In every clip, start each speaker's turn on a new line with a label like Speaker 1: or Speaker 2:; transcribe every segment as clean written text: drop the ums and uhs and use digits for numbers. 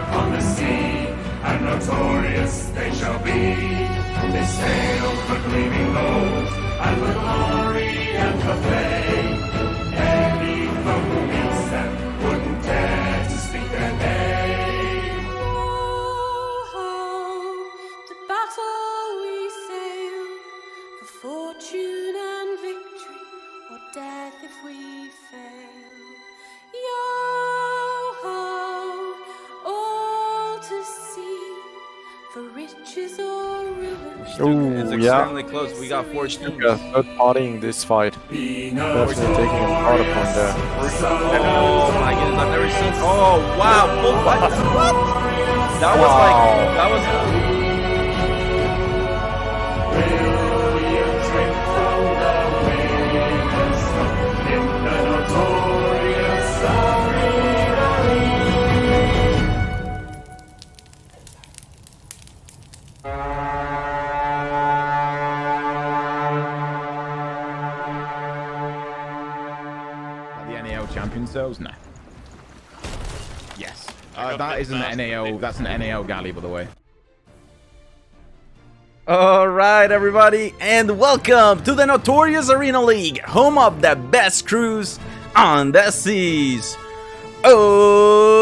Speaker 1: upon the sea, and notorious they shall be. They sail for gleaming gold, and for glory and for fame. Any foe who meets them wouldn't dare to speak their name.
Speaker 2: Oh, to battle we sail, for fortune and victory, or death if we fail. Yo-ho, all to sea, for riches or ruin.
Speaker 3: Ooh,
Speaker 4: It's
Speaker 3: yeah.
Speaker 4: extremely close. We got 4 teams.
Speaker 3: Stuka third partying this fight. Definitely taking a part upon there.
Speaker 4: Oh my goodness, I've never seen. Oh wow, full fight. What? That was
Speaker 3: Wow.
Speaker 4: like that was.
Speaker 5: The NAL champions those? Nah. Yes. That is an NAL. That's an NAL galley, by the way.
Speaker 4: All right, everybody, and welcome to the Notorious Arena League, home of the best crews on the seas. Oh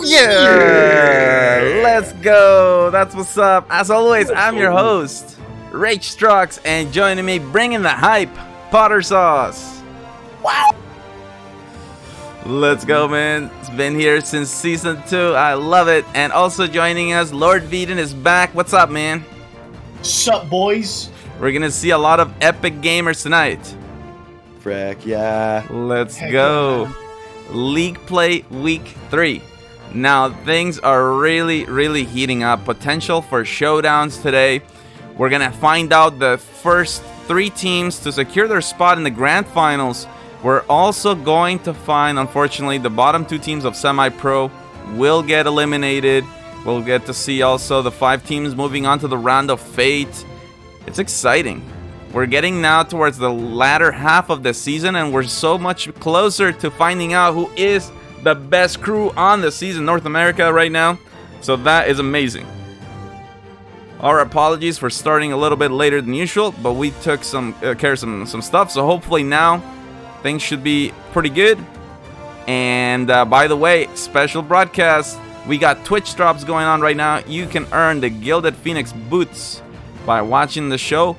Speaker 4: yeah! Let's go. That's what's up. As always, I'm your host, Rage Strux, and joining me, bringing the hype, Potter Sauce. Wow! Let's go, man. It's been here since season 2. I love it. And also joining us, Lord Veden is back. What's up, man?
Speaker 6: Sup, boys?
Speaker 4: We're gonna see a lot of epic gamers tonight.
Speaker 7: Frick, yeah.
Speaker 4: Let's
Speaker 6: Heck
Speaker 4: go.
Speaker 6: yeah.
Speaker 4: League play week 3. Now things are really heating up. Potential for showdowns today. We're gonna find out the first 3 teams to secure their spot in the grand finals. We're also going to find, unfortunately, the bottom 2 teams of semi-pro will get eliminated. We'll get to see also the 5 teams moving on to the round of fate. It's exciting. We're getting now towards the latter half of the season, and we're so much closer to finding out who is the best crew on the season, North America right now. So that is amazing. Our apologies for starting a little bit later than usual, but we took some care of some stuff, so hopefully now things should be pretty good. And by the way, special broadcast. We got Twitch drops going on right now. You can earn the Gilded Phoenix boots by watching the show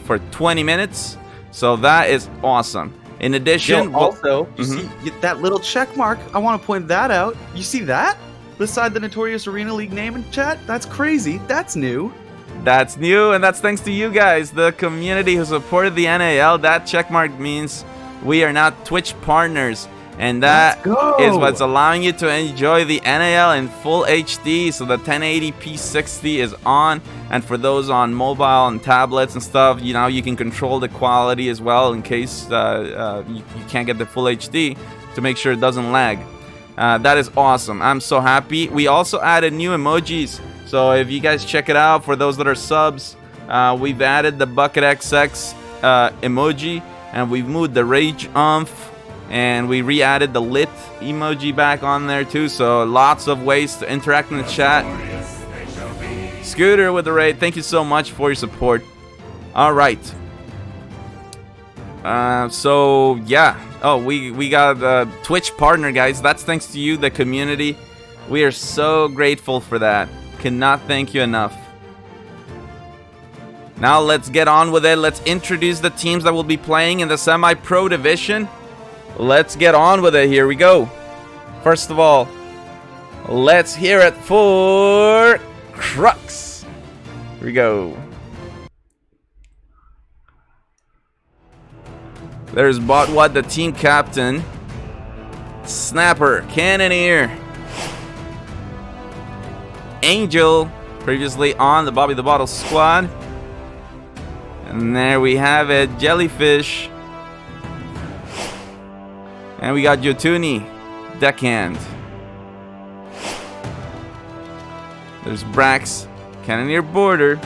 Speaker 4: for 20 minutes. So that is awesome. In addition,
Speaker 7: Yo, also, you see that little check mark? I want to point that out. You see that? Beside the Notorious Arena League name in chat? That's crazy. That's new.
Speaker 4: that's new, and that's thanks to you guys, the community who supported the NAL. That checkmark means we are now Twitch partners. And that is what's allowing you to enjoy the NAL in full HD. So the 1080p 60 is on. And for those on mobile and tablets and stuff, you know, you can control the quality as well in case you can't get the full HD to make sure it doesn't lag. That is awesome. I'm so happy. We also added new emojis. So if you guys check it out, for those that are subs, we've added the Bucket XX emoji. And we've moved the Rage Umph. And we re-added the lit emoji back on there too, so lots of ways to interact in the chat. Scooter with the raid, thank you so much for your support. All right. So yeah. Oh, we got a Twitch partner, guys. That's thanks to you, the community. We are so grateful for that. Cannot thank you enough. Now let's get on with it. Let's introduce the teams that will be playing in the semi-pro division. Let's get on with it. Here we go. First of all, let's hear it for Crux. Here we go. There's Botwad, the team captain. Snapper, Cannoneer. Angel, previously on the Bobby the Bottle squad. And there we have it, Jellyfish. And we got Jotuni, deckhand. There's Brax, Cannoneer Border.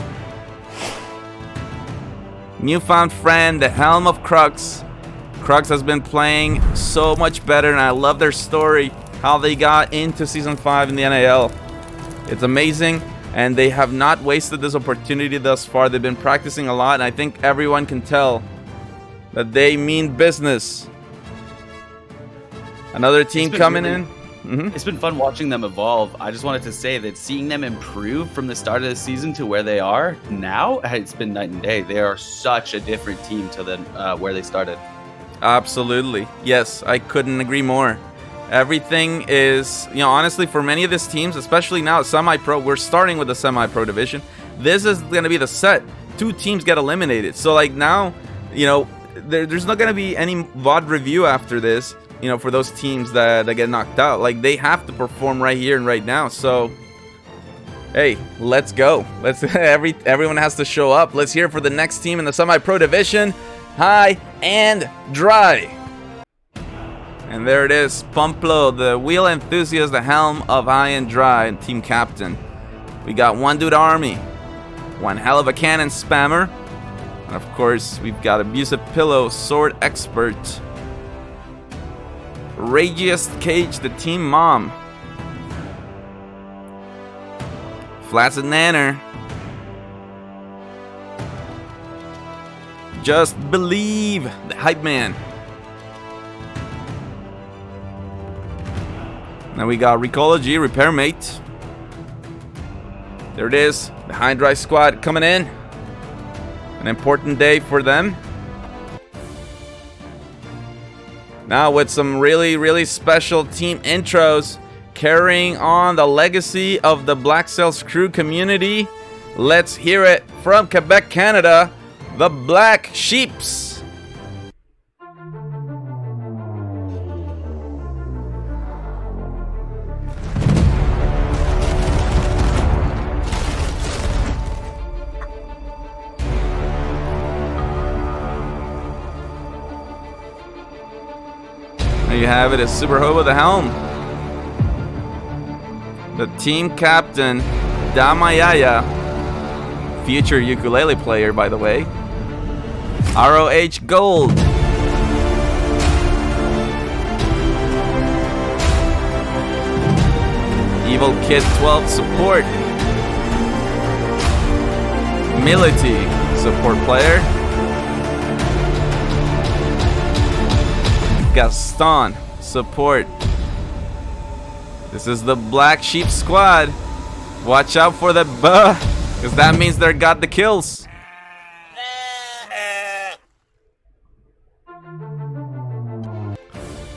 Speaker 4: Newfound friend, the Helm of Crux. Crux has been playing so much better, and I love their story. how they got into Season 5 in the NAL. It's amazing, and they have not wasted this opportunity thus far. They've been practicing a lot, and I think everyone can tell that they mean business. Another team coming in.
Speaker 7: It's been fun watching them evolve. I just wanted to say that seeing them improve from the start of the season to where they are now, it's been night and day. They are such a different team to where they started.
Speaker 4: Absolutely. Yes, I couldn't agree more. Everything is, honestly, for many of these teams, especially now at semi-pro, we're starting with the semi-pro division. This is going to be the set. 2 teams get eliminated. So, like, now, there's not going to be any VOD review after this, for those teams that get knocked out. Like, they have to perform right here and right now. So, hey, let's go. Everyone has to show up. Let's hear it for the next team in the semi-pro division. High and Dry. And there it is, Pumplo, the wheel enthusiast, the helm of High and Dry, and team captain. We got one dude army, one hell of a cannon spammer, and of course we've got abusive pillow sword expert, Ragiest Cage, the team mom, Flaccid Nanner, Just Believe, the hype man. Now we got Recology, Repair Mate. There it is, the High and Dry squad coming in. An important day for them. Now with some really, really special team intros, carrying on the legacy of the Black Sails crew community. Let's hear it from Quebec, Canada, the Black Sheeps. There you have it, it's Super Hobo the helm. The team captain, Damayaya, future ukulele player, by the way. ROH Gold. Evil Kid 12 support. Mility support player. Gaston support. This is the Black Sheep squad. Watch out for the buh, because that means they got the kills.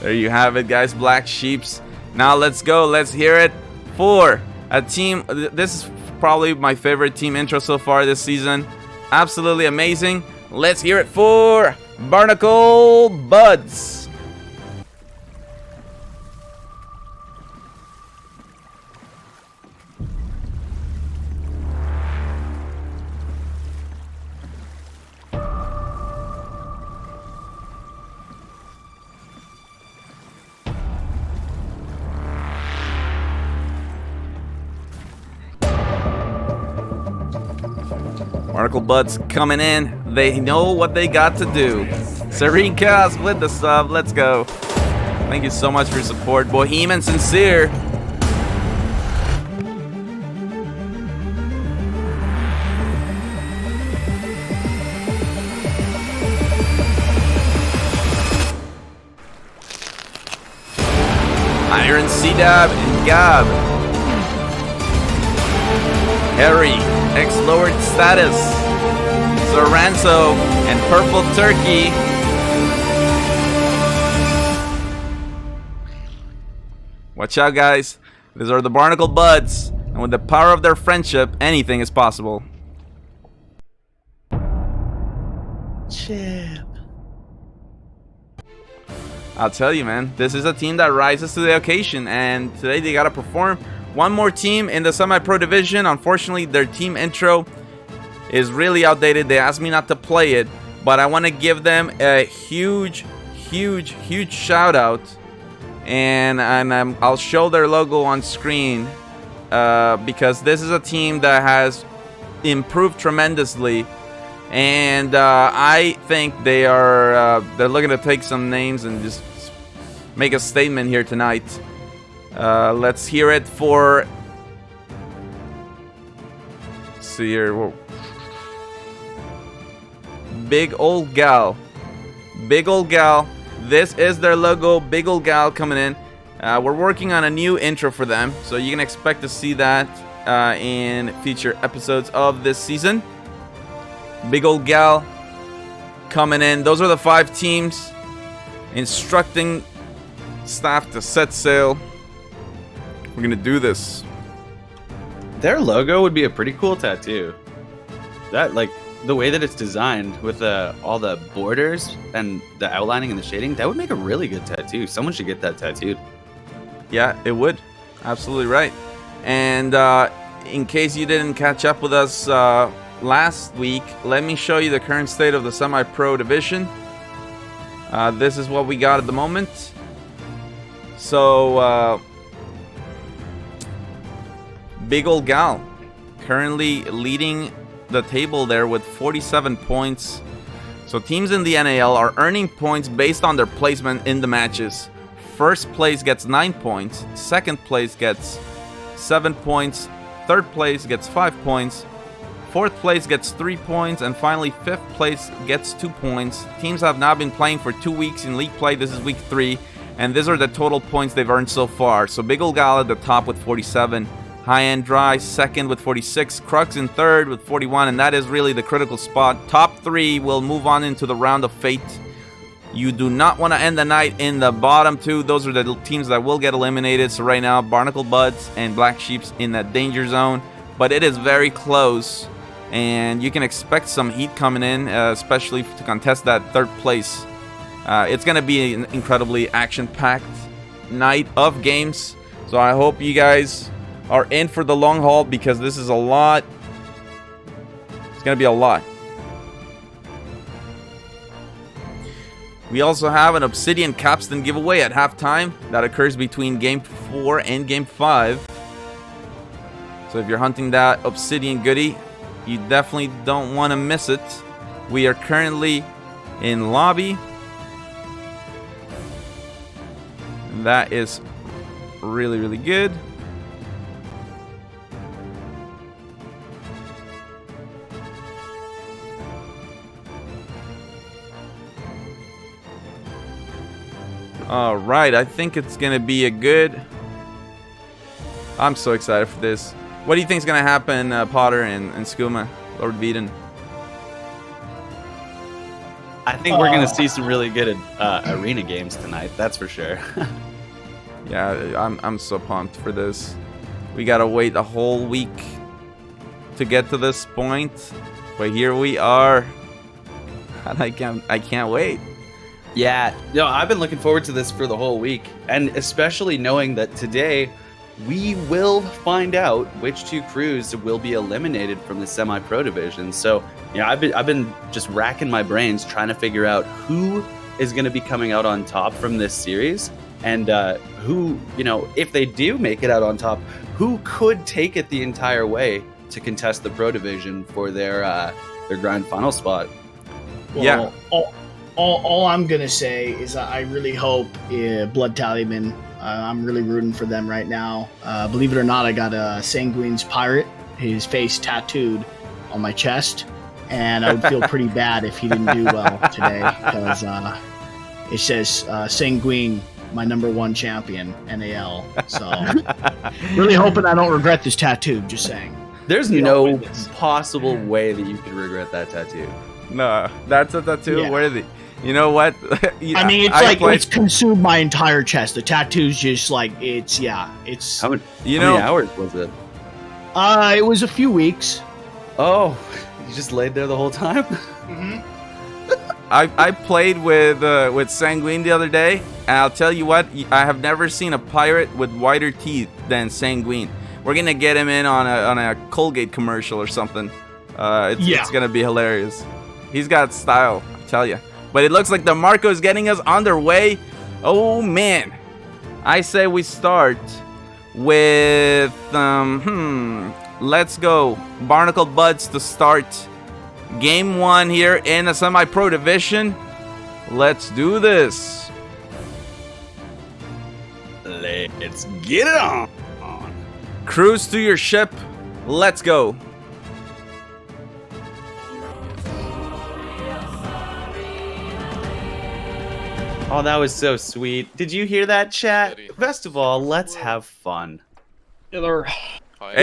Speaker 4: There you have it, guys. Black Sheeps. Now let's go. Let's hear it for a team. This is probably my favorite team intro so far this season. Absolutely amazing. Let's hear it for Barnacle Buds. Barnacle Buds coming in. They know what they got to do. Serene Chaos with the sub. Let's go. Thank you so much for your support. Bohemian Sincere. Iron C-Dab and Gab. Harry, ex-lowered status. Zoranzo and Purple Turkey. Watch out, guys. These are the Barnacle Buds, and with the power of their friendship, anything is possible.
Speaker 7: Chip.
Speaker 4: I'll tell you, man, this is a team that rises to the occasion, and today they gotta perform. One more team in the semi-pro division. Unfortunately, their team intro is really outdated. They asked me not to play it, but I want to give them a huge shout out, and I'll show their logo on screen because this is a team that has improved tremendously, and I think they're looking to take some names and just make a statement here tonight. Let's hear it for... Let's see here. Whoa. Big Old Gal. Big Old Gal. This is their logo. Big Old Gal coming in. We're working on a new intro for them, so you can expect to see that in future episodes of this season. Big Old Gal coming in. Those are the 5 teams. Instructing staff to set sail. We're gonna do this.
Speaker 7: Their logo would be a pretty cool tattoo. That, like, the way that it's designed with all the borders and the outlining and the shading, that would make a really good tattoo. Someone should get that tattooed.
Speaker 4: Yeah, it would. Absolutely right. And in case you didn't catch up with us last week, let me show you the current state of the semi-pro division. This is what we got at the moment. So, Big Old Gal currently leading the table there with 47 points. So teams in the NAL are earning points based on their placement in the matches. First place gets 9 points, second place gets 7 points, third place gets 5 points, fourth place gets 3 points, and finally fifth place gets 2 points. Teams have now been playing for 2 weeks in league play. This is week 3, and these are the total points they've earned so far. So Big Ol' Gal at the top with 47, High End Dry second with 46, Crux in third with 41, and that is really the critical spot. Top 3 will move on into the round of fate. You do not want to end the night in the bottom 2. Those are the teams that will get eliminated. So right now, Barnacle Buds and Black Sheeps in that danger zone. But it is very close, and you can expect some heat coming in, especially to contest that third place. It's going to be an incredibly action-packed night of games. So I hope you guys are in for the long haul, because this is a lot. It's going to be a lot. We also have an Obsidian Capstan giveaway at halftime that occurs between Game 4 and Game 5. So if you're hunting that Obsidian goodie, you definitely don't want to miss it. We are currently in lobby. And that is really, really good. All right, I think it's gonna be a good... I'm so excited for this. What do you think is gonna happen, Potter and Skooma, Lord Veden?
Speaker 7: I think we're gonna see some really good arena games tonight. That's for sure.
Speaker 4: Yeah, I'm so pumped for this. We gotta wait a whole week to get to this point, but here we are, and I can't wait.
Speaker 7: Yeah, no, I've been looking forward to this for the whole week, and especially knowing that today we will find out which 2 crews will be eliminated from the semi-pro division. So, you know, I've been just racking my brains trying to figure out who is going to be coming out on top from this series, and who, you know, if they do make it out on top, who could take it the entire way to contest the pro division for their grand final spot.
Speaker 6: Well,
Speaker 4: Yeah.
Speaker 6: All I'm gonna say is I really hope Blood Tallyman. I'm really rooting for them right now. Believe it or not, I got a Sanguine's pirate, his face tattooed on my chest, and I would feel pretty bad if he didn't do well today, because it says Sanguine, my #1 champion, NAL. So really hoping I don't regret this tattoo. Just saying.
Speaker 7: There's no possible way that you could regret that tattoo.
Speaker 4: No, that's a tattoo
Speaker 6: Yeah.
Speaker 4: worthy. You know what? Yeah,
Speaker 6: I mean, it's consumed my entire chest. The tattoo's just like it's.
Speaker 7: How many
Speaker 4: You know,
Speaker 7: hours was it?
Speaker 6: It was a few weeks.
Speaker 7: Oh, you just laid there the whole time?
Speaker 4: I played with Sanguine the other day, and I'll tell you what, I have never seen a pirate with whiter teeth than Sanguine. We're gonna get him in on a Colgate commercial or something. It's gonna be hilarious. He's got style, I tell you. But it looks like the Marco is getting us underway. Oh man, I say we start with let's go Barnacle Buds to start game 1 here in the semi-pro division. Let's do this.
Speaker 7: Let's Get it on.
Speaker 4: Cruise to your ship. Let's go.
Speaker 7: Oh, that was so sweet. Did you hear that, chat? Best of all, let's have fun.
Speaker 4: Hey,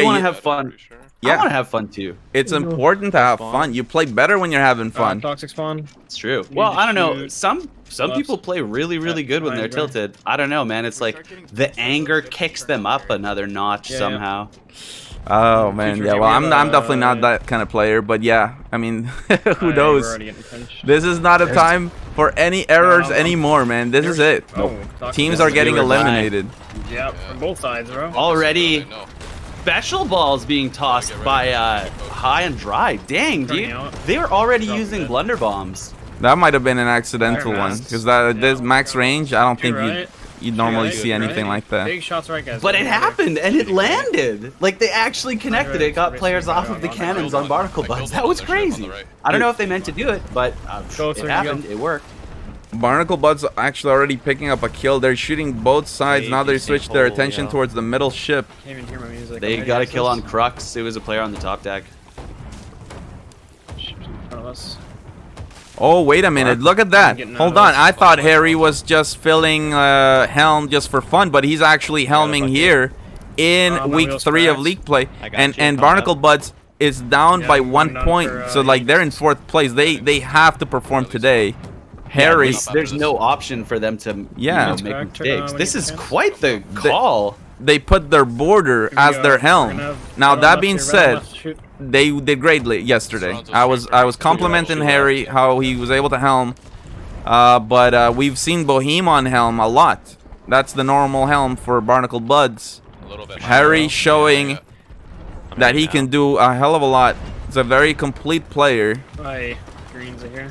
Speaker 7: You want to have fun?
Speaker 4: Yeah.
Speaker 7: I want to have fun too.
Speaker 4: It's important to have fun. You play better when you're having fun.
Speaker 8: Toxic spawn.
Speaker 7: It's true. Well, I don't know.
Speaker 8: shoot
Speaker 7: Some people play really good when they're tilted. I don't know, man. It's like the anger kicks them up another notch somehow.
Speaker 4: Oh man, yeah. Well, I'm definitely not that kind of player, but yeah. I mean, who knows? This is not a time for any errors anymore, man. This is it. Teams are getting eliminated.
Speaker 8: Yep, from both sides, bro.
Speaker 7: Already, special balls being tossed by High and Dry. Dang, dude. They were already using blunder bombs.
Speaker 4: That might have been an accidental one, because this max range, I don't think you'd normally see anything like that.
Speaker 8: Big shots right, guys.
Speaker 7: But it happened, and it landed. Like, they actually connected it, got players off of the cannons on Barnacle Buds. That was crazy. I don't know if they meant to do it, but it happened. It worked.
Speaker 4: Barnacle Buds actually already picking up a kill. They're shooting both sides. Now they switch their attention towards the middle ship.
Speaker 8: Can't even hear my music.
Speaker 7: They got a kill on Crux. It was a player on the top deck.
Speaker 8: In front of us.
Speaker 4: Oh, wait a minute. Look at that. Hold on. I thought Harry was just filling Helm just for fun, but he's actually helming here in week 3 of League Play. And Barnacle Buds is down by 1 point. So, like, they're in 4th place. They have to perform today. Harry.
Speaker 7: Yeah, there's no option for them to make mistakes. This is quite the call.
Speaker 4: They put their border as their helm. Now, that being said, they did great yesterday. I was complimenting Harry how he was able to helm, but we've seen Bohem on helm a lot. That's the normal helm for Barnacle Buds. Harry showing that he can do a hell of a lot. He's a very complete player.
Speaker 8: Hi, greens are here.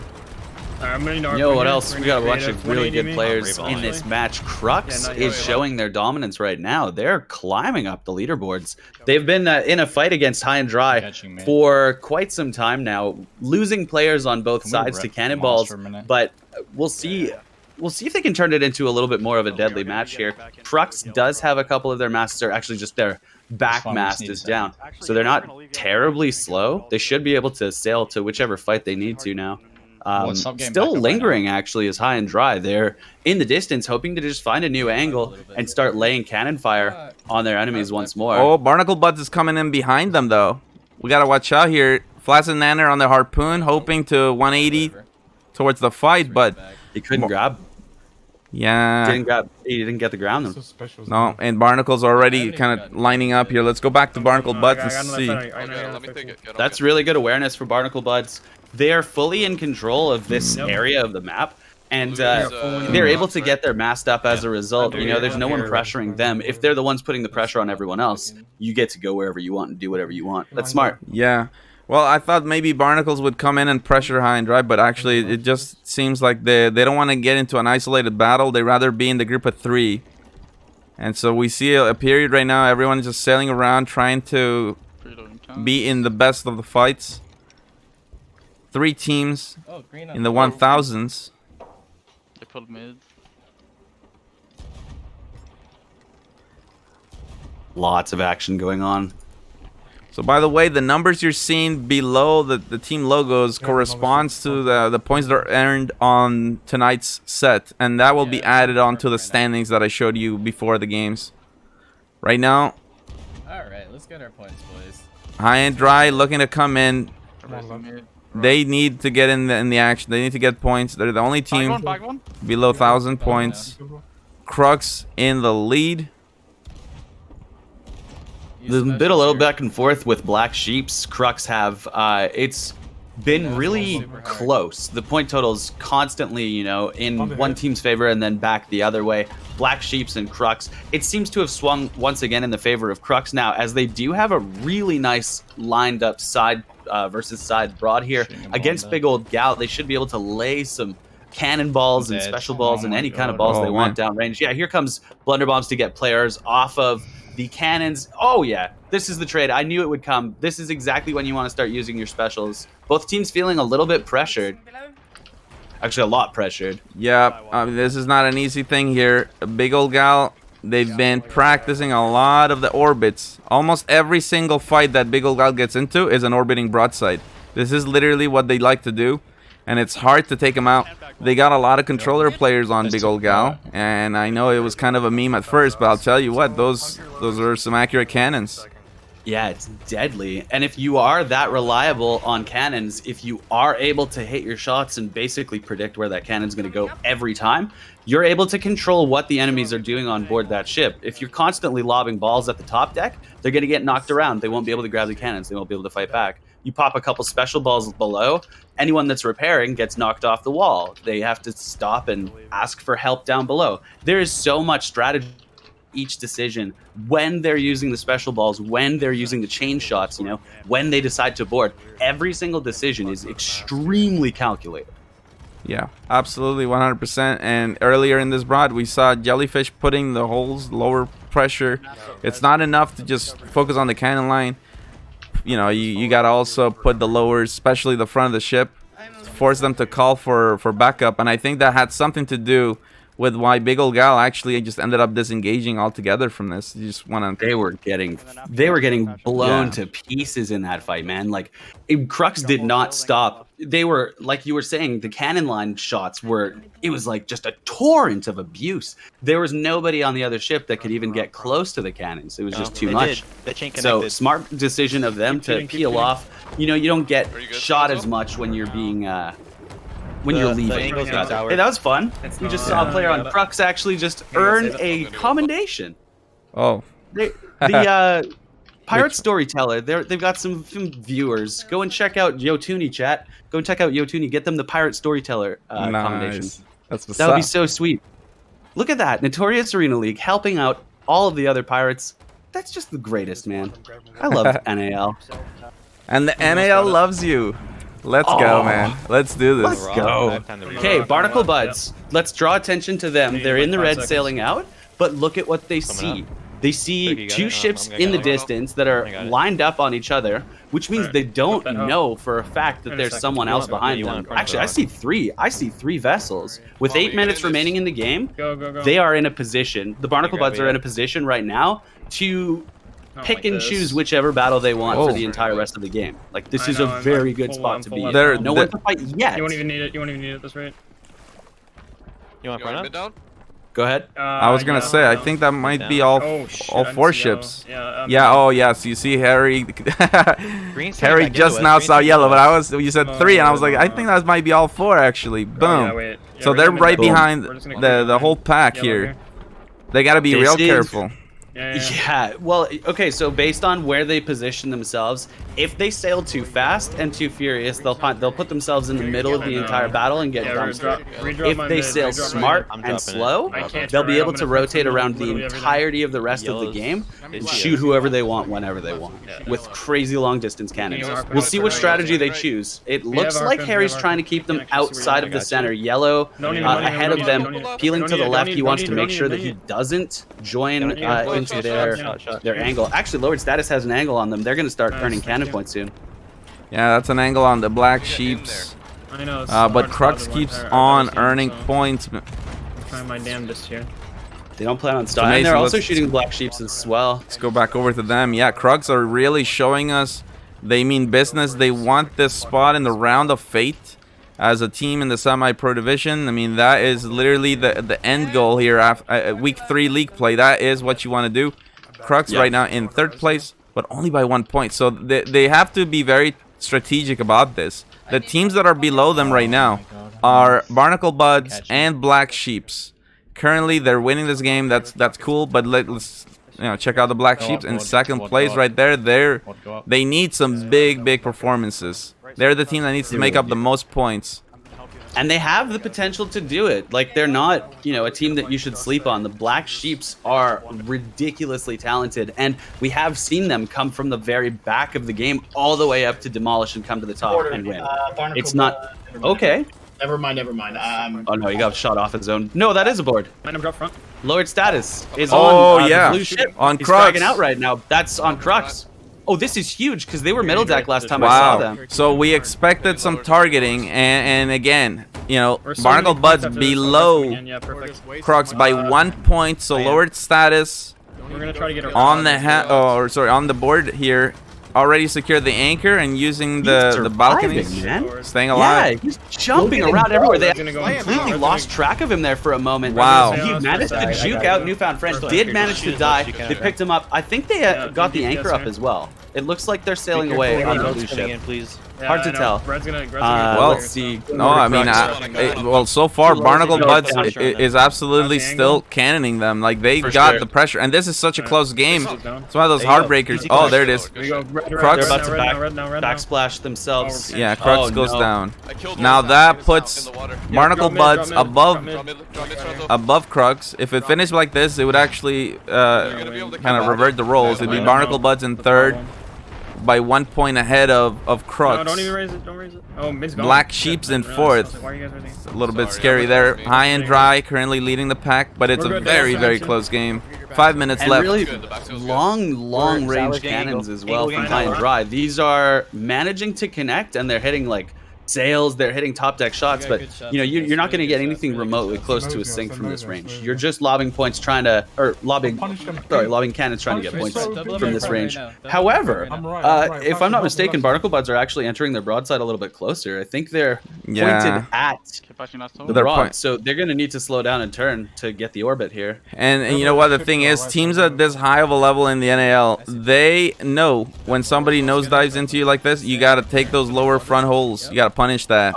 Speaker 7: You know what else? We got a bunch of really good players in this match. Crux is showing their dominance right now. They're climbing up the leaderboards. They've been in a fight against High and Dry for quite some time now, losing players on both sides to cannonballs. But we'll see. We'll see if they can turn it into a little bit more of a deadly match here. Crux does have a couple of their masts, or actually just their back mast is down, so they're not terribly slow. They should be able to sail to whichever fight they need to now. Still lingering actually is High and Dry. They're in the distance hoping to just find a new angle and start laying cannon fire on their enemies once more.
Speaker 4: Oh, Barnacle Buds is coming in behind them though. We gotta watch out here. Flats and Nanner on the harpoon, hoping to 180 towards the fight, but
Speaker 7: he couldn't grab.
Speaker 4: Yeah,
Speaker 7: he didn't get the ground though.
Speaker 4: No, and Barnacle's already kind of lining up here. Let's go back to Barnacle Buds and see.
Speaker 7: That's really good awareness for Barnacle Buds. They are fully in control of this area of the map, and they're able to get their mast up as a result. You know, there's no one pressuring them. If they're the ones putting the pressure on everyone else, you get to go wherever you want and do whatever you want. That's smart.
Speaker 4: Yeah. Well, I thought maybe Barnacles would come in and pressure High and Dry, but actually it just seems like they don't want to get into an isolated battle. They rather be in the group of 3. And so we see a period right now, everyone is just sailing around trying to be in the best of the fights. 3 teams in the 1000s.
Speaker 9: They pulled mid.
Speaker 7: Lots of action going on.
Speaker 4: So by the way, the numbers you're seeing below the team logos corresponds to the points that are earned on tonight's set, and that will be added onto the standings that I showed you before the games. Right now,
Speaker 10: alright, let's get our points, boys.
Speaker 4: High and Dry looking to come in. They need to get in the action. They need to get points. They're the only team below 1,000 points. Crux in the lead.
Speaker 7: There's been a little back and forth with Black Sheeps. Crux have it's been really close. The point totals constantly, you know, in one team's favor and then back the other way. Black Sheeps and Crux. It seems to have swung once again in the favor of Crux now, as they do have a really nice lined up side versus side broad here against Big Old Gal. They should be able to lay some cannonballs and special balls and any kind of balls they want downrange. Yeah, here comes Blunderbombs to get players off of the cannons. Oh yeah, this is the trade. I knew it would come. This is exactly when you want to start using your specials. Both teams feeling a little bit pressured. Actually, a lot pressured.
Speaker 4: Yeah, this is not an easy thing here. Big Old Gal they've been practicing a lot of the orbits. Almost every single fight that Big Ol' Gal gets into is an orbiting broadside. This is literally what they like to do, and it's hard to take them out. They got a lot of controller players on Big Ol' Gal, and I know it was kind of a meme at first, but I'll tell you what, those are some accurate cannons.
Speaker 7: Yeah, it's deadly. And if you are that reliable on cannons, if you are able to hit your shots and basically predict where that cannon's going to go every time, you're able to control what the enemies are doing on board that ship. If you're constantly lobbing balls at the top deck, they're going to get knocked around. They won't be able to grab the cannons. They won't be able to fight back. You pop a couple special balls below, anyone that's repairing gets knocked off the wall. They have to stop and ask for help down below. There is so much strategy each decision when they're using the special balls, when they're using the chain shots, you know, when they decide to board. Every single decision is extremely calculated.
Speaker 4: Yeah, absolutely, 100%. And earlier in this broad, we saw Jellyfish putting the holes lower pressure. It's not enough to just focus on the cannon line. You know, you got to also put the lowers, especially the front of the ship, force them to call for backup. And I think that had something to do with why Big Ol' Gal actually just ended up disengaging altogether from this. You just want to.
Speaker 7: They were getting blown to pieces in that fight, man. Like, Crux did not stop. They were, like you were saying, the cannon line shots were. It was like just a torrent of abuse. There was nobody on the other ship that could even get close to the cannons. It was just too much. So smart decision of them to peel off. You know, you don't get shot as much when you're being. When you're leaving. Hey, that was fun. We just saw a player on Crux actually just earn a commendation.
Speaker 4: Oh.
Speaker 7: The Pirate Storyteller, they've got some viewers. Go and check out Yotuni, chat. Go and check out Yotuni. Get them the Pirate Storyteller commendation. That would be so sweet. Look at that. Notorious Arena League helping out all of the other pirates. That's just the greatest, man. I love NAL.
Speaker 4: And the NAL loves you. Let's go, man. Let's do this.
Speaker 7: Let's go. Okay, Barnacle Buds. Let's draw attention to them. They're in the red sailing out, but look at what they see. They see two ships in the distance that are lined up on each other, which means they don't know for a fact that there's someone else behind them. Actually, I see three. I see 3 vessels. With 8 minutes remaining in the game, they are in a position. The Barnacle Buds are in a position right now to pick and choose whichever battle they want for the entire rest of the game. Like, this is a very good spot to be in. No one to fight yet.
Speaker 8: You won't even need it. You won't even need it at this rate.
Speaker 9: You want front down?
Speaker 7: Go ahead.
Speaker 4: I was gonna say, I think that might be all 4 ships. Yeah. Oh, yeah. So you see, Harry. Harry just now saw yellow, but you said 3, and I was like, I think that might be all 4 actually. Boom. So they're right behind the whole pack here. They gotta be real careful.
Speaker 7: Yeah, well, okay, so based on where they position themselves, if they sail too fast and too furious, they'll put themselves in the middle of the entire battle and get dumpstered. If they sail smart and slow, they'll be able to rotate around the entirety of the rest of the game and shoot whoever they want whenever they want with crazy long distance cannons. We'll see what strategy they choose. It looks like Harry's trying to keep them outside of the center. Yellow ahead of them, peeling to the left. He wants to make sure that he doesn't join into their angle. Actually, Lowered Status has an angle on them. They're going to start earning cannon points soon.
Speaker 4: Yeah, that's an angle on the Black Sheeps.
Speaker 8: I know,
Speaker 4: but Crux keeps on earning points.
Speaker 8: I'm trying my damnedest here.
Speaker 7: They don't plan on stopping. And they're also shooting Black Sheeps as well.
Speaker 4: Let's go back over to them. Yeah, Crux are really showing us they mean business. They want this spot in the Round of Fate as a team in the semi-pro division. I mean, that is literally the end goal here after week 3 league play. That is what you want to do. Crux right now in 3rd place, but only by 1 point. So they have to be very strategic about this. The teams that are below them right now are Barnacle Buds and Black Sheeps. Currently, they're winning this game. That's cool. But let's check out the Black Sheeps in 2nd place right there. They need some big performances. They're the team that needs to make up the most points.
Speaker 7: And they have the potential to do it. Like, they're not, a team that you should sleep on. The Black Sheeps are ridiculously talented, and we have seen them come from the very back of the game all the way up to demolish and come to the top and win. It's not okay.
Speaker 6: Never mind.
Speaker 7: Oh no, he got shot off his own. No, that is a board.
Speaker 8: Drop front.
Speaker 7: Lowered Status is on
Speaker 4: yeah.
Speaker 7: the blue ship.
Speaker 4: On
Speaker 7: He's
Speaker 4: Crux.
Speaker 7: fragging out right now. That's on Crux. Oh, this is huge because they were middle deck last time I saw them.
Speaker 4: So we expected some targeting, and again, you know,
Speaker 8: We're so
Speaker 4: Barnacle
Speaker 8: many
Speaker 4: Buds
Speaker 8: points after
Speaker 4: below
Speaker 8: this, yeah, perfect.
Speaker 4: Crux by 1 point, so lowered status
Speaker 8: We're gonna try to get our
Speaker 4: on the board here. Already secured the anchor and using the balconies,
Speaker 7: man.
Speaker 4: staying alive.
Speaker 7: Yeah, he's jumping around everywhere. They
Speaker 8: go
Speaker 7: completely lost track of him there for a moment.
Speaker 4: Wow.
Speaker 7: He managed to juke out Newfound French, did manage to die. They picked him up. I think they got the anchor up as well. It looks like they're sailing away on the blue ship. Hard to tell.
Speaker 4: Well,
Speaker 7: let's see.
Speaker 4: No, I mean, well, so far Barnacle Buds is absolutely still cannoning them. Like they got the pressure, and this is such a close game. It's one of those heartbreakers. Oh, there it is.
Speaker 7: Crux about to backsplash themselves.
Speaker 4: Yeah, Crux goes down. Now that puts Barnacle Buds above Crux. If it finished like this, it would actually kind of revert the roles. It'd be Barnacle Buds in third, by 1 point ahead of Crux.
Speaker 8: No, don't even raise it. Don't raise it. Oh, mid's gone.
Speaker 4: Black Sheep's in fourth.
Speaker 8: Why are you guys raising?
Speaker 4: A little bit scary there. High and Dry currently leading the pack, but it's a very, very close game. 5 minutes
Speaker 7: And
Speaker 4: left.
Speaker 7: really long range cannons as well from High and Dry. These are managing to connect, and they're hitting like sails, they're hitting top deck shots, but you know, you're not going to get anything remotely close to a sink from this range. You're just lobbing points trying to, or lobbing cannons trying to get points from this range. However, if I'm not mistaken, Barnacle Buds are actually entering their broadside a little bit closer. I think they're pointed at the broad, so they're going to need to slow down and turn to get the orbit here.
Speaker 4: And you know what the thing is, teams at this high of a level in the NAL, they know when somebody nosedives into you like this, you got to take those lower front holes. You got to punish that.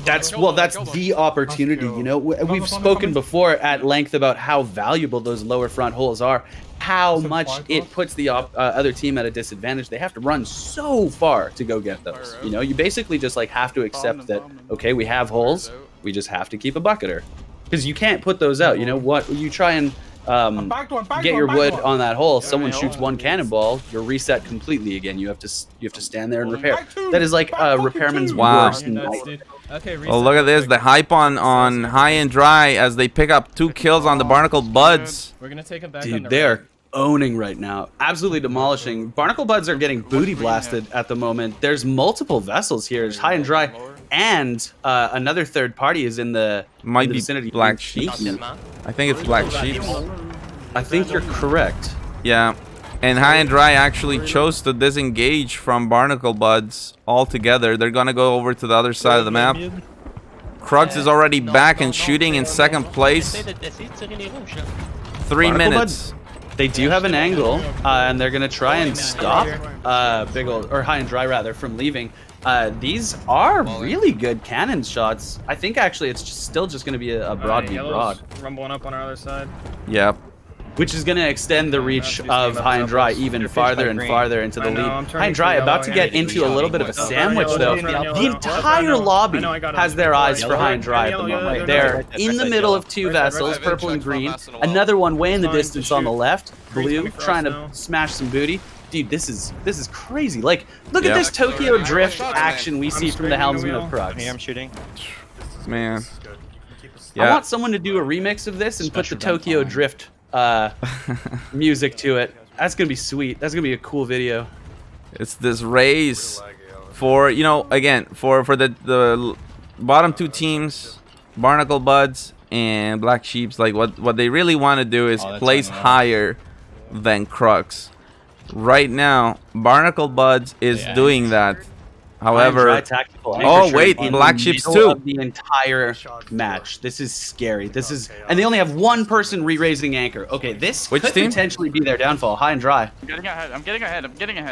Speaker 7: That's the opportunity. You know, we've spoken before at length about how valuable those lower front holes are, how much it puts the other team at a disadvantage. They have to run so far to go get those. You know, you basically just like have to accept that, okay, we have holes, we just have to keep a bucketer, because you can't put those out. You know what, you try and get your wood on that hole, someone shoots one cannonball, you're reset completely again. You have to stand there and repair. That is like a repairman's worst nightmare.
Speaker 4: Well, look at this, the hype on High and Dry as they pick up 2 kills on the Barnacle Buds.
Speaker 10: We're gonna take him back.
Speaker 7: Dude, they're owning right now, absolutely demolishing. Barnacle Buds are getting booty blasted at the moment. There's multiple vessels here. There's High and Dry, and another third party is in the vicinity.
Speaker 4: Black Sheep. I think it's Black Sheep.
Speaker 7: I think you're correct.
Speaker 4: Yeah, and High and Dry actually chose to disengage from Barnacle Buds altogether. They're gonna go over to the other side of the map. Crux is already back and shooting in second place. 3 minutes.
Speaker 7: They do have an angle, and they're gonna try and stop High and Dry rather from leaving. These are really good cannon shots. I think actually it's still just gonna be a broad v broad.
Speaker 8: Rumbling up on our other side.
Speaker 4: Yep.
Speaker 7: Which is going to extend the reach of High and Dry even farther and farther into the lead. High and Dry about to get into a little bit of a sandwich, though. The entire lobby has their eyes for High and Dry at the moment. They're in the middle of 2 vessels, purple and green. Another one way in the distance on the left, blue, trying to smash some booty. Dude, this is crazy. Like, look at this Tokyo Drift action we see from the helmsman of Crux.
Speaker 9: I'm shooting.
Speaker 4: Man.
Speaker 7: I want someone to do a remix of this and put the Tokyo Drift music to it. That's gonna be sweet. That's gonna be a cool video.
Speaker 4: It's this race for, you know, again, for the bottom 2 teams, Barnacle Buds and Black Sheeps. Like what they really want to do is place higher than Crux. Right now, Barnacle Buds is doing that. However, oh wait, Black Sheeps too.
Speaker 7: The entire match. This is scary. And they only have 1 person re-raising anchor. Okay, this could potentially be their downfall. High and Dry.
Speaker 9: I'm getting ahead.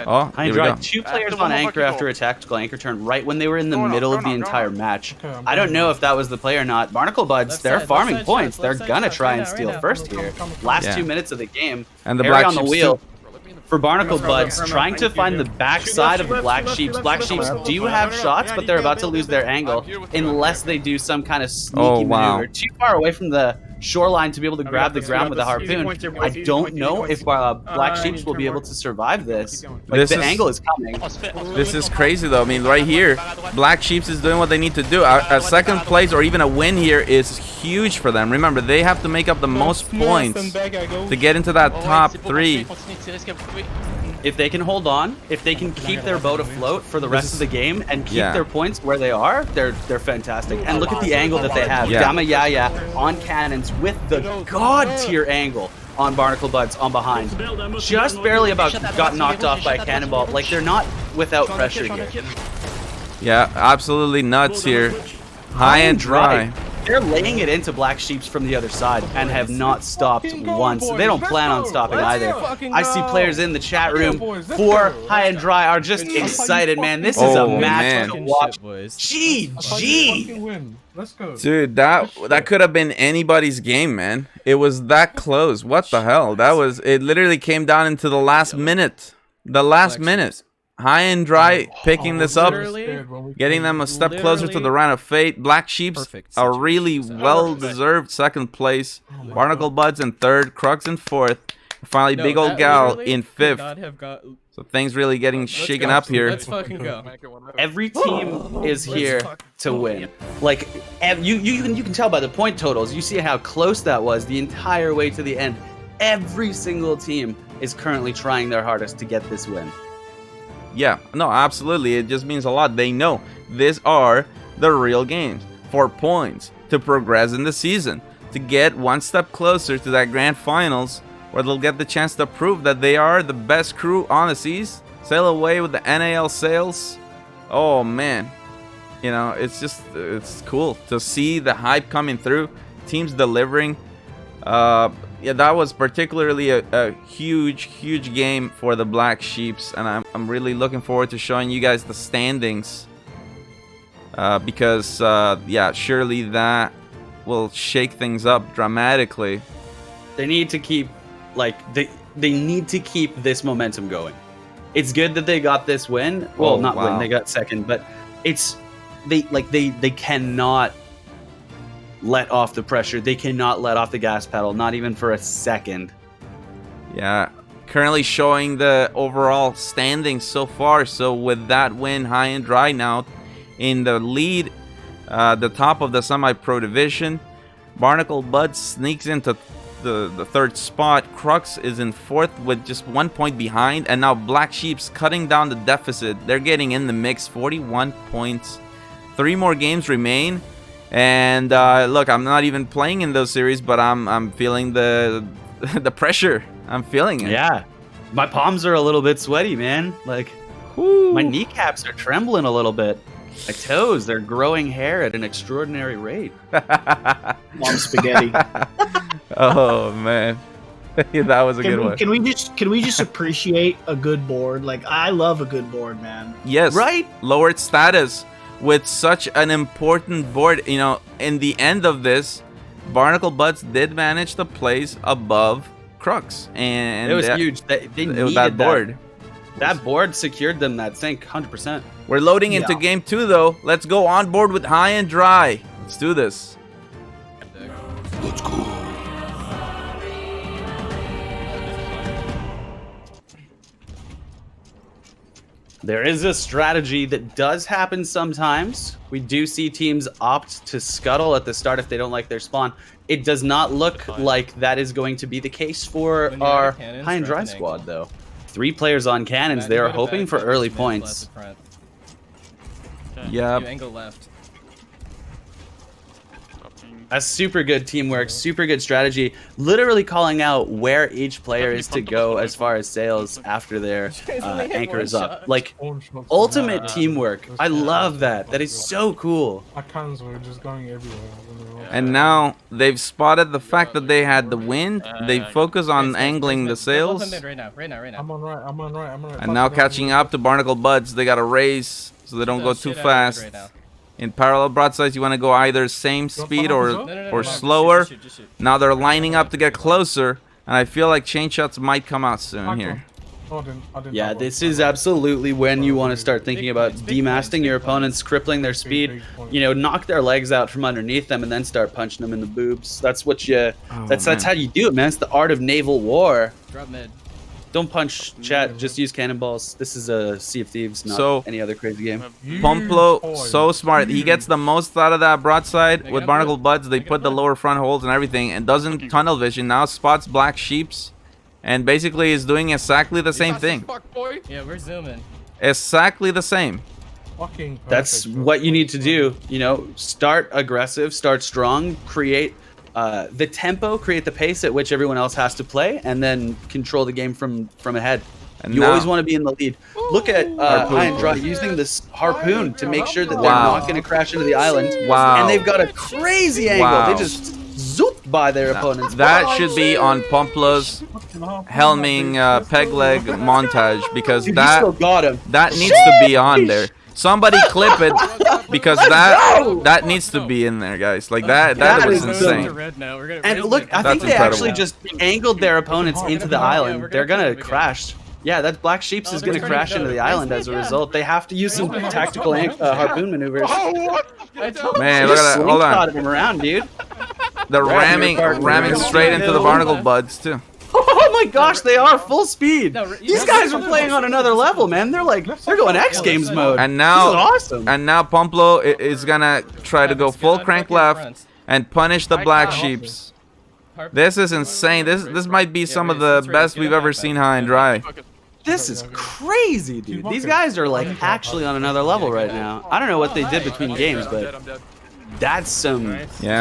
Speaker 4: Oh,
Speaker 7: High and Dry. 2 players on anchor after a tactical anchor turn right when they were in the middle of the entire match. I don't know if that was the play or not. Barnacle Buds, they're farming points. They're gonna try and steal first here. Last 2 minutes of the game.
Speaker 4: And the Black
Speaker 7: on the
Speaker 4: Sheeps
Speaker 7: wheel. For Barnacle Buds, trying to find the backside of the Black Sheeps. Black Sheeps do have shots, but they're about to lose their angle unless they do some kind of sneaky maneuver. Too far away from the shoreline to be able to grab the ground with a harpoon. I don't know if Black Sheeps will be able to survive this. Like, the angle is coming.
Speaker 4: This is crazy though. I mean, right here, Black Sheeps is doing what they need to do. A second place or even a win here is huge for them. Remember, they have to make up the most points to get into that top 3.
Speaker 7: if they can hold on, if they can keep their boat afloat for the rest of the game and keep their points where they are, they're fantastic. And look at the angle that they have.
Speaker 4: Yeah.
Speaker 7: Dama Yaya on cannons with the god tier angle on Barnacle Buds on behind. Just barely about got knocked off by a cannonball. Like, they're not without pressure here.
Speaker 4: Yeah, absolutely nuts here. High and dry.
Speaker 7: They're laying it into Black Sheeps from the other side and have not stopped once. They don't plan on stopping either. I see players in the chat room for High and Dry are just excited, man. This is a match to watch. GG!
Speaker 11: Let's go.
Speaker 4: Dude, that could have been anybody's game, man. It was that close. What the hell? It literally came down into the last minute. The last minute. High and Dry picking this up, getting them a step closer to the round of fate. Black Sheeps a really well-deserved second place. Barnacle Buds in third, Crux in fourth. Finally, Big Old Gal in fifth. So things really getting shaken up here.
Speaker 10: Let's fucking go.
Speaker 7: Every team is here to win. Like, you can tell by the point totals. You see how close that was the entire way to the end. Every single team is currently trying their hardest to get this win.
Speaker 4: Yeah, no, absolutely. It just means a lot. They know these are the real games for points to progress in the season, to get one step closer to that grand finals where they'll get the chance to prove that they are the best crew on the seas, sail away with the NAL sails. Oh man, you know, it's cool to see the hype coming through, teams delivering. Yeah, that was particularly a huge game for the Black Sheeps, and I'm really looking forward to showing you guys the standings, because yeah, surely that will shake things up dramatically.
Speaker 7: They need to keep, like, they need to keep this momentum going. It's good that they got this win. Well, not win, they got second, but they cannot let off the pressure. They cannot let off the gas pedal, not even for a second.
Speaker 4: Yeah, currently showing the overall standings so far. So with that win, High and Dry now in the lead, the top of the semi-pro division. Barnacle Bud sneaks into the third spot. Crux is in fourth with just 1 point behind, and now Black Sheep's cutting down the deficit. They're getting in the mix, 41 points. 3 more games remain. And look, I'm not even playing in those series, but I'm feeling the pressure. I'm feeling it.
Speaker 7: Yeah, my palms are a little bit sweaty, man. Like, my kneecaps are trembling a little bit. My toes, they're growing hair at an extraordinary rate.
Speaker 6: Mom spaghetti.
Speaker 4: Oh man, that was a good one.
Speaker 6: Can we just appreciate a good board? Like, I love a good board, man.
Speaker 4: Yes,
Speaker 7: right.
Speaker 4: Lowered status with such an important board. You know, in the end of this, Barnacle Buds did manage to place above Crux, and
Speaker 7: it was huge. They needed
Speaker 4: that board.
Speaker 7: That board secured them that sync 100%.
Speaker 4: We're loading into game 2 though. Let's go on board with High and Dry. Let's do this.
Speaker 1: Let's go.
Speaker 7: There is a strategy that does happen sometimes. We do see teams opt to scuttle at the start if they don't like their spawn. It does not look like that is going to be the case for our High and Dry squad, though. 3 players on cannons. They are hoping for early points.
Speaker 4: Yeah.
Speaker 10: Angle left.
Speaker 7: That's super good teamwork, super good strategy. Literally calling out where each player is to go as far as sails after their anchor is up. Like, ultimate teamwork. I love that. That is so cool.
Speaker 11: Our cannons were just going everywhere.
Speaker 4: And now they've spotted the fact that they had the wind. They focus on angling the sails.
Speaker 10: Right now.
Speaker 11: I'm on right.
Speaker 4: And now catching up to Barnacle Buds. They got to race so they don't go too fast. In parallel broadsides, you want to go either same speed or slower.
Speaker 10: Just shoot.
Speaker 4: Now they're lining up to get closer, and I feel like chain shots might come out soon here.
Speaker 7: Yeah, this is absolutely when you want to start thinking about demasting your opponents, crippling their speed. You know, knock their legs out from underneath them, and then start punching them in the boobs. That's what you. That's how you do it, man. It's the art of naval war.
Speaker 10: Drop mid.
Speaker 7: Don't punch chat, just use cannonballs. This is a Sea of Thieves, not any other crazy game.
Speaker 4: Pumplo, so smart. He gets the most out of that broadside. With Barnacle Buds, they put the lower front holes and everything, and doesn't tunnel vision. Now spots Black Sheeps and basically is doing exactly the same thing.
Speaker 10: Yeah, we're zooming.
Speaker 4: Exactly the same.
Speaker 11: Fucking
Speaker 7: That's
Speaker 11: perfect, bro.
Speaker 7: what you need to do. You know, start aggressive, start strong, create the tempo, create the pace at which everyone else has to play, and then control the game from ahead.
Speaker 4: And
Speaker 7: You
Speaker 4: now-
Speaker 7: always want to be in the lead. Look at High and Dry using this harpoon to make sure that they're
Speaker 4: Wow.
Speaker 7: not going to crash into the island.
Speaker 4: Wow.
Speaker 7: And they've got a crazy angle.
Speaker 4: Wow.
Speaker 7: They just zoop by their opponents.
Speaker 4: That should be on Pumplo's helming peg leg montage, because
Speaker 7: Dude, he still
Speaker 4: that
Speaker 7: got him.
Speaker 4: that needs to be on there. Somebody clip it, because that needs to be in there, guys. Like that
Speaker 7: That
Speaker 4: was
Speaker 7: is
Speaker 4: insane.
Speaker 7: And look, I think
Speaker 4: That's
Speaker 7: they actually
Speaker 4: incredible.
Speaker 7: just angled their opponents into the island. They're gonna crash. Yeah, that Black Sheeps is gonna crash into the island as a result. They have to use some tactical harpoon maneuvers.
Speaker 4: Man, look at that. Hold on.
Speaker 7: Him around, dude.
Speaker 4: They're ramming straight into the barnacle buds too.
Speaker 7: Oh my gosh, they are full speed. These guys are playing on another level, man. They're going X Games mode.
Speaker 4: And now,
Speaker 7: this is awesome.
Speaker 4: And now Pumplo is gonna try to go full crank left and punish the Black Sheeps. This is insane. This might be some of the best we've ever seen High and Dry.
Speaker 7: This is crazy, dude. These guys are like actually on another level right now. I don't know what they did between games, but that's some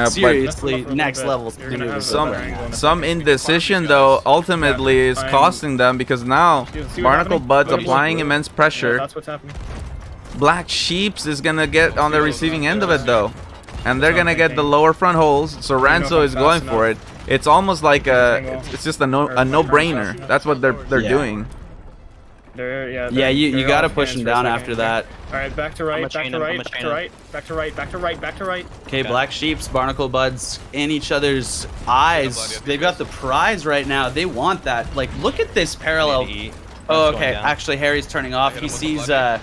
Speaker 7: seriously next level maneuvers.
Speaker 4: Some indecision though ultimately is costing them, because now Barnacle Bud's applying immense pressure.
Speaker 8: That's what's happening.
Speaker 4: Black Sheeps is gonna get on the receiving end of it though, and they're gonna get the lower front holes. So Ranzo is going for it. It's almost like it's just a no-brainer. That's what they're doing.
Speaker 7: Yeah, you gotta push him down after that.
Speaker 8: All right, back to right, back to right, back to right, back to right, back to right, back to right.
Speaker 7: Okay, Black Sheeps, Barnacle Buds in each other's eyes. They've got the prize right now. They want that. Like, look at this parallel. Oh, okay. Actually, Harry's turning off. He sees the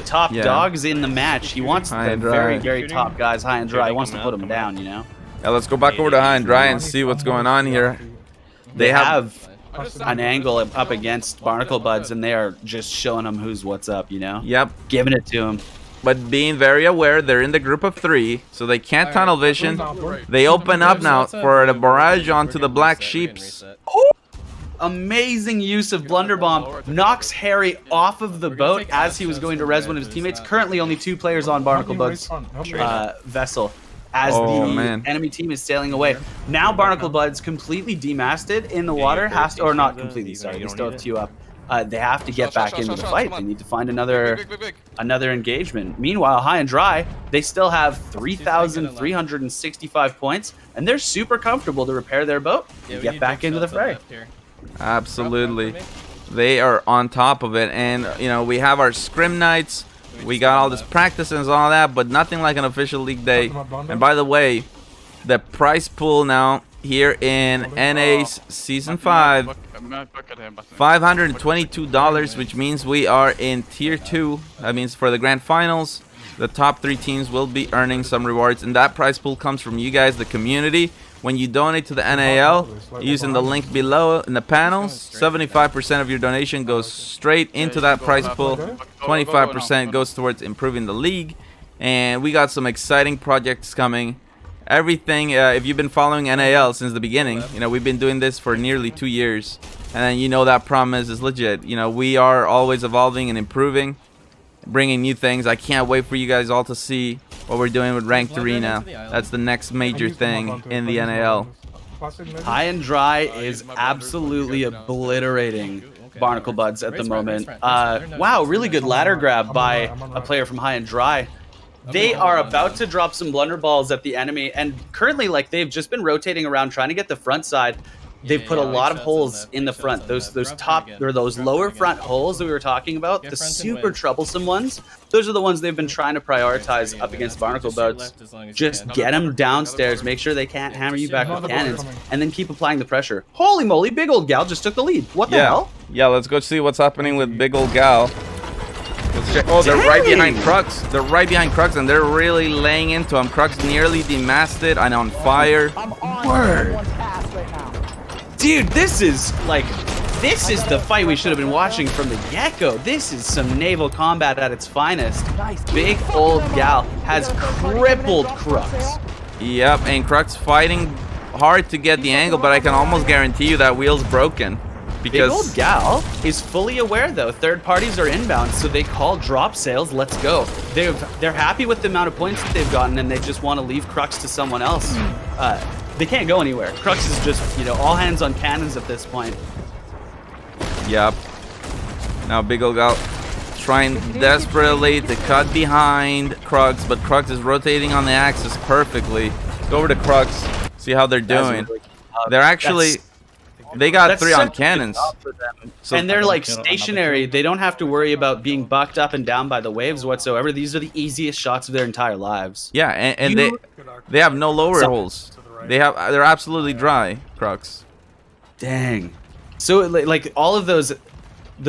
Speaker 7: top dogs in the match. He wants the very, very top guys, High and Dry. He wants to put them down, you know?
Speaker 4: Yeah, let's go back over to High and Dry and see what's going on here.
Speaker 7: They have an angle up against Barnacle Buds, and they are just showing them what's up, you know?
Speaker 4: Yep.
Speaker 7: Giving it to them.
Speaker 4: But being very aware, they're in the group of 3, so they can't tunnel vision. They open up now for the barrage onto the Black Sheeps.
Speaker 7: Oh! Amazing use of Blunder Bomb. Knocks Harry off of the boat as he was going to res one of his teammates. Currently only 2 players on Barnacle Bud's vessel, as the enemy team is sailing away. Now Barnacle Bud's completely demasted in the water, or not completely, sorry, they still have 2 up. They have to get back into the fight. They need to find another engagement. Meanwhile, High and Dry, they still have 3,365 points, and they're super comfortable to repair their boat and get back into the fray.
Speaker 4: Absolutely. They are on top of it, and you know, we have our scrim nights. We got all this practice and all that, but nothing like an official league day. And by the way, the prize pool now here in NA's Season 5, $522, which means we are in Tier 2. That means for the Grand Finals, the top 3 teams will be earning some rewards. And that prize pool comes from you guys, the community. When you donate to the NAL, using the link below in the panels, 75% of your donation goes straight into that prize pool. 25% goes towards improving the league. And we got some exciting projects coming. Everything, if you've been following NAL since the beginning, you know, we've been doing this for nearly 2 years. And then you know that promise is legit. You know, we are always evolving and improving, bringing new things. I can't wait for you guys all to see what we're doing with Ranked Arena. That's the next major thing in the NAL.
Speaker 7: High and Dry is absolutely obliterating Barnacle Buds at the moment. Wow, really good ladder grab by a player from High and Dry. They are about to drop some blunder balls at the enemy, and currently, like, they've just been rotating around trying to get the front side. They've put a lot of holes in the front. Those top, or those lower front holes that we were talking about, the super troublesome ones, those are the ones they've been trying to prioritize up against Barnacle Buds. Just get them downstairs, make sure they can't hammer you back with cannons, and then keep applying the pressure. Holy moly, Big Old Gal just took the lead. What the hell?
Speaker 4: Yeah, let's go see what's happening with Big Old Gal. Oh, they're right behind Crux. They're right behind Crux, and they're really laying into him. Crux nearly demasted and on fire.
Speaker 7: Word. Dude, this is the fight we should have been watching from the get-go. This is some naval combat at its finest. Big Old Gal has crippled Crux.
Speaker 4: Yep, and Crux fighting hard to get the angle, but I can almost guarantee you that wheel's broken.
Speaker 7: Big Old Gal is fully aware, though. Third parties are inbound, so they call drop sales. Let's go. They're happy with the amount of points that they've gotten, and they just want to leave Crux to someone else. They can't go anywhere. Crux is just, all hands on cannons at this point.
Speaker 4: Yep. Now Big Old Gal trying desperately to cut behind Crux, but Crux is rotating on the axis perfectly. Go over to Crux, see how they're doing. They're actually... They got 3 on cannons.
Speaker 7: So, and they're like stationary. They don't have to worry about being bucked up and down by the waves whatsoever. These are the easiest shots of their entire lives.
Speaker 4: Yeah, and they have no lower holes. They're absolutely dry, Crux.
Speaker 7: Dang. So like all of those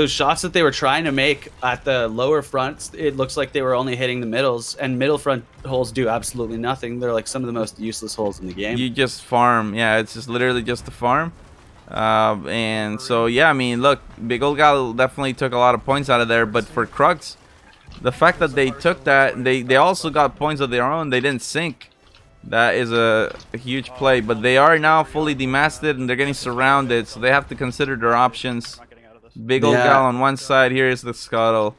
Speaker 7: shots that they were trying to make at the lower fronts, it looks like they were only hitting the middles, and middle front holes do absolutely nothing. They're like some of the most useless holes in the game.
Speaker 4: You just farm. Yeah, it's just literally just a farm. And so, yeah, I mean, look, Big Old Gal definitely took a lot of points out of there, but for Crux, the fact that they took that, they also got points of their own. They didn't sink. That is a huge play, but they are now fully demasted, and they're getting surrounded, so they have to consider their options. Big Old Gal on one side, here is the scuttle.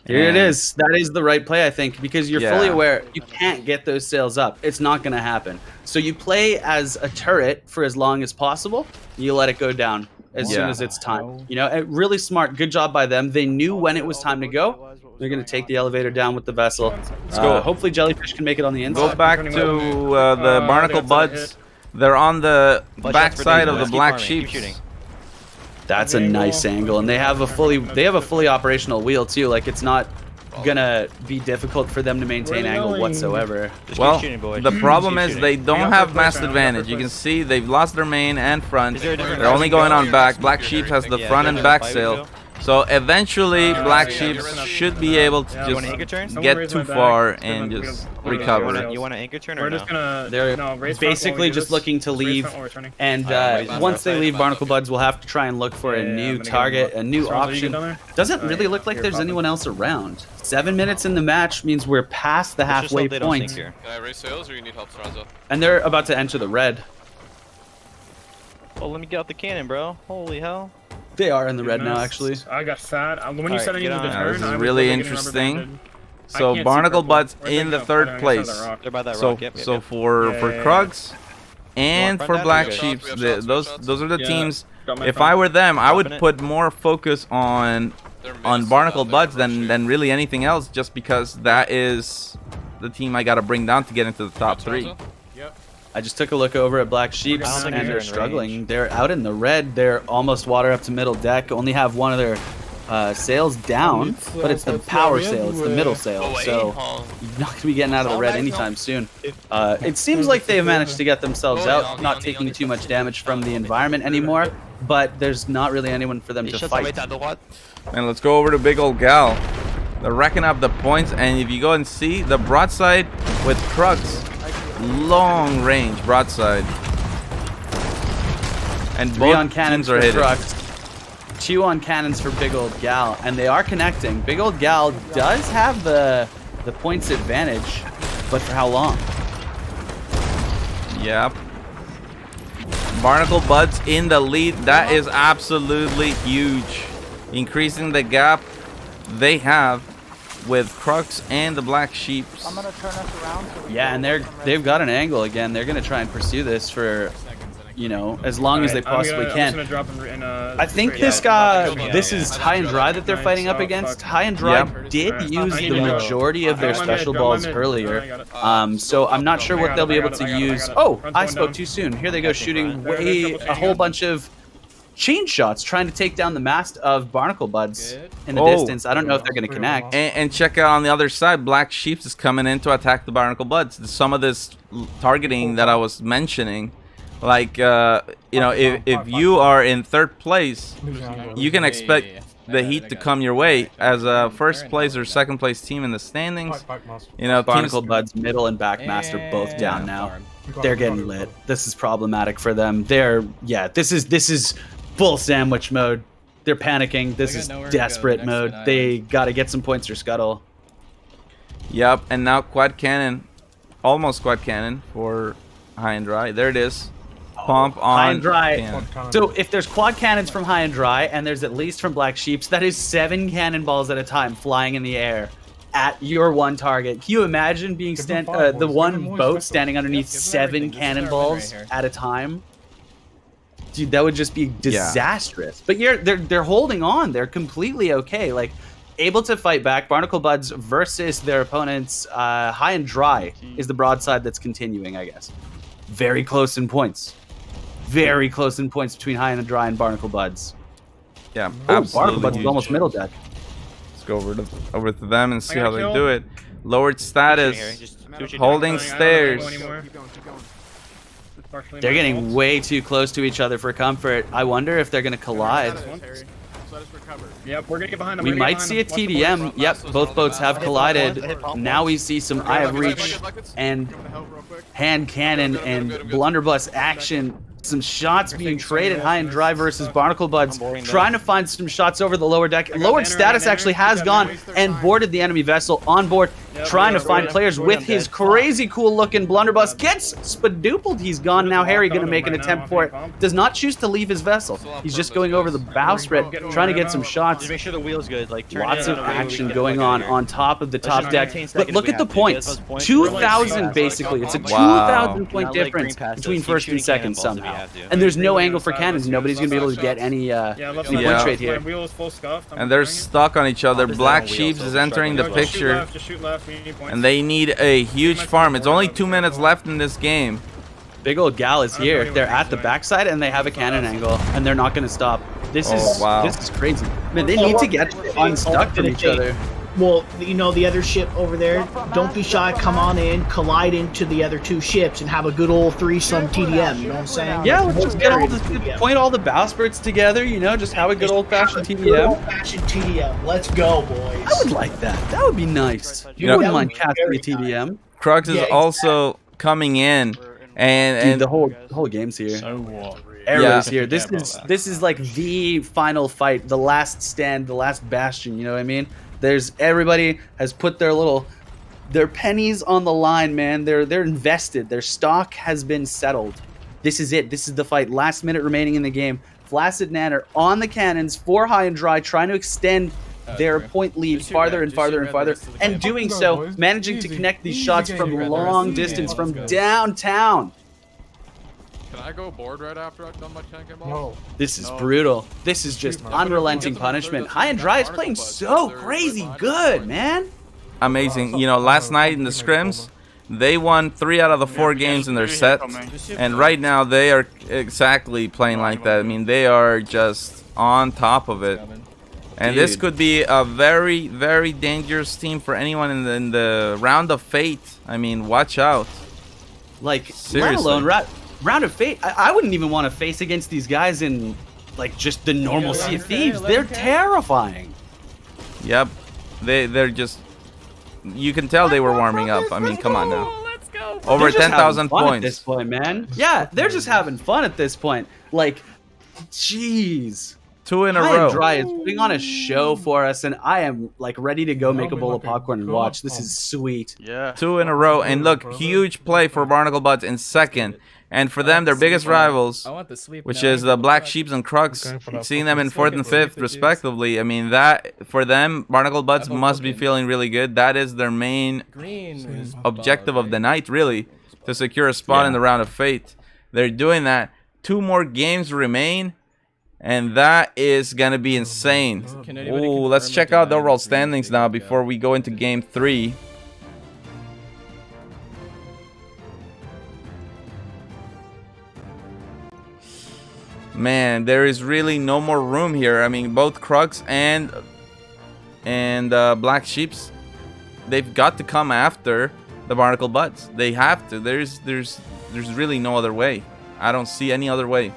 Speaker 7: Here it is. That is the right play, I think, because you're fully aware you can't get those sails up. It's not going to happen. So you play as a turret for as long as possible. You let it go down as soon as it's time. Really smart. Good job by them. They knew when it was time to go. They're going to take the elevator down with the vessel. Let's go. Hopefully Jellyfish can make it on the inside.
Speaker 4: Go back to the Barnacle Buds. They're on the backside of the Black Sheep.
Speaker 7: That's a nice angle, and they have a fully operational wheel too. Like, it's not gonna be difficult for them to maintain angle whatsoever.
Speaker 4: Well, the problem is they don't have mass advantage. You can see they've lost their main and front. They're only going on back. Black Sheep has the front and back sail. So eventually, Black Sheep should be able to just get too far and just recover.
Speaker 10: You want an anchor turn or
Speaker 8: We're just gonna...
Speaker 7: They're basically just looking to leave, and once they leave Barnacle Buds, we'll have to try and look for a new target, a new option. Doesn't really look like there's anyone else around. 7 minutes in the match means we're past the halfway point.
Speaker 12: Can I raise sails or you need help, Straza?
Speaker 7: And they're about to enter the red.
Speaker 10: Oh, let me get out the cannon, bro. Holy hell.
Speaker 7: They are in the red now, actually.
Speaker 8: I got fat. When you said I needed to turn,
Speaker 4: this is really interesting. So Barnacle Buds in the 3rd place.
Speaker 10: They're by that
Speaker 4: So
Speaker 10: rock.
Speaker 4: so for Krugs and for Black Sheep, those are the teams. If I were them, I would put more focus on Barnacle Buds than really anything else, just because that is the team I got to bring down to get into the top 3.
Speaker 7: I just took a look over at Black Sheep, and they're struggling. They're out in the red. They're almost water up to middle deck. Only have one of their sails down, but it's the power sail. It's the middle sail. So you're not going to be getting out of the red anytime soon. It seems like they've managed to get themselves out, not taking too much damage from the environment anymore, but there's not really anyone for them to fight.
Speaker 4: And let's go over to Big Old Gal. They're racking up the points, and if you go and see the broadside with Crux, long range broadside, and both
Speaker 7: on cannons
Speaker 4: teams are hitting.
Speaker 7: Crux. 2 on cannons for Big Old Gal, and they are connecting. Big Old Gal does have the points advantage, but for how long?
Speaker 4: Yep. Barnacle Buds in the lead. That is absolutely huge, increasing the gap they have with Crux and the Black Sheep.
Speaker 13: I'm gonna turn us around.
Speaker 7: Yeah, and they've got an angle again. They're gonna try and pursue this for, as long as they possibly can. I think this is High and Dry that they're fighting up against. High and Dry did use the majority of their special balls earlier, so I'm not sure what they'll be able to use. Oh, I spoke too soon. Here they go, shooting a whole bunch of chain shots, trying to take down the mast of Barnacle Buds in the distance. I don't know if they're going to connect.
Speaker 4: And check out on the other side, Black Sheep is coming in to attack the Barnacle Buds. Some of this targeting that I was mentioning, like, if you are in 3rd place, you can expect the heat to come your way as a 1st place or 2nd place team in the standings.
Speaker 7: Barnacle Buds middle and back mast are both down now. They're getting lit. This is problematic for them. This is full sandwich mode. They're panicking. This is desperate mode. They got to get some points for Scuttle.
Speaker 4: Yep, and now quad cannon, almost quad cannon for High and Dry. There it is. pump on
Speaker 7: High and Dry.
Speaker 4: cannon.
Speaker 7: So if there's quad cannons from High and Dry, and there's at least from Black Sheeps, that is 7 cannonballs at a time flying in the air at your one target. Can you imagine being the one boat standing underneath 7 cannonballs at a time? Dude, that would just be disastrous. But they're holding on. They're completely okay. Like, able to fight back. Barnacle Buds versus their opponents. High and Dry is the broadside that's continuing, I guess. Very close in points. Very close in points between High and Dry and Barnacle Buds.
Speaker 4: Yeah,
Speaker 7: Barnacle Buds is almost middle deck.
Speaker 4: Let's go over to them and see how they do it. Lowered status. Holding stairs.
Speaker 7: They're getting way too close to each other for comfort. I wonder if they're going to collide.
Speaker 8: Yep, we're gonna get behind them.
Speaker 7: We might see a TDM. Yep, both boats have collided. Now we see some Eye of Reach and hand cannon and blunderbuss action. Some shots being traded. High and Dry versus Barnacle Buds, trying to find some shots over the lower deck. Lowered status actually has gone and boarded the enemy vessel on board, trying to find players with his crazy cool looking blunderbuss. Gets spadupled. He's gone now. Harry going to make an attempt for it. Does not choose to leave his vessel. He's just going over the bowsprit, trying to get some shots.
Speaker 10: Just make sure the wheel's good. Like
Speaker 7: lots of action going on top of the top deck. But look at the points. 2,000 basically. It's a 2,000 point difference between first and second somehow. And there's no angle for cannons. Nobody's going to be able to get any point trade here.
Speaker 4: And they're stuck on each other. Black Sheeps is entering the picture. And they need a huge farm. It's only 2 minutes left in this game.
Speaker 7: Big old gal is here. They're at the backside and they have a cannon angle. And they're not going to stop. This is crazy. Man, they need to get unstuck from each other.
Speaker 6: Well, you know, the other ship over there, don't be shy, come on in, collide into the other 2 ships, and have a good old threesome TDM, you know what I'm saying?
Speaker 7: Yeah, let's just get point all the bowsprits together, you know, just have a good old-fashioned TDM.
Speaker 6: Old-fashioned TDM, let's go, boys.
Speaker 7: I would like that. That would be nice. You wouldn't mind casting a TDM.
Speaker 4: Crux is also coming in, and
Speaker 7: dude, the whole game's here. Arrow's here. This is like the final fight, the last stand, the last bastion, you know what I mean? Everybody has put their pennies on the line, man. They're invested. Their stock has been settled. This is it. This is the fight. Last minute remaining in the game. Flaccid Nanner on the cannons for High and Dry, trying to extend their point lead farther and farther and farther, and doing so, managing to connect these shots from long distance, from downtown.
Speaker 12: Can I go board right after I've done my cannonball?
Speaker 11: No.
Speaker 7: This is brutal. This is just unrelenting punishment. High and Dry is playing so crazy good, man.
Speaker 4: Amazing. You know, last night in the scrims, they won 3 out of the 4 games in their set. And right now, they are exactly playing like that. I mean, they are just on top of it. And this could be a very, very dangerous team for anyone in the round of fate. I mean, watch out.
Speaker 7: Like,
Speaker 4: seriously.
Speaker 7: let alone Round of Fate, I wouldn't even want to face against these guys in, like, just the normal Sea of Thieves. They're terrifying.
Speaker 4: Yep. They're just... You can tell they were warming up. I mean, come on now. Over 10,000 points.
Speaker 7: At this point, man. Yeah, they're just having fun at this point. Like, jeez.
Speaker 4: 2 in a
Speaker 7: High
Speaker 4: row.
Speaker 7: and Dry is putting on a show for us, and I am, like, ready to go make a bowl of popcorn and watch. This is sweet.
Speaker 10: Yeah.
Speaker 4: 2 in a row. And look, huge play for Barnacle Buds in second. And for them, their biggest rivals, which is the Black Sheeps and Crux, seeing them in 4th and 5th, respectively. I mean, that for them, Barnacle Buds must be feeling really good. That is their main objective of the night, really, to secure a spot in the round of fate. They're doing that. 2 more games remain, and that is going to be insane. Ooh, let's check out the overall standings now before we go into game 3. Man, there is really no more room here. I mean, both Crux and Black Sheeps, they've got to come after the Barnacle Buds. They have to. There's really no other way. I don't see any other way.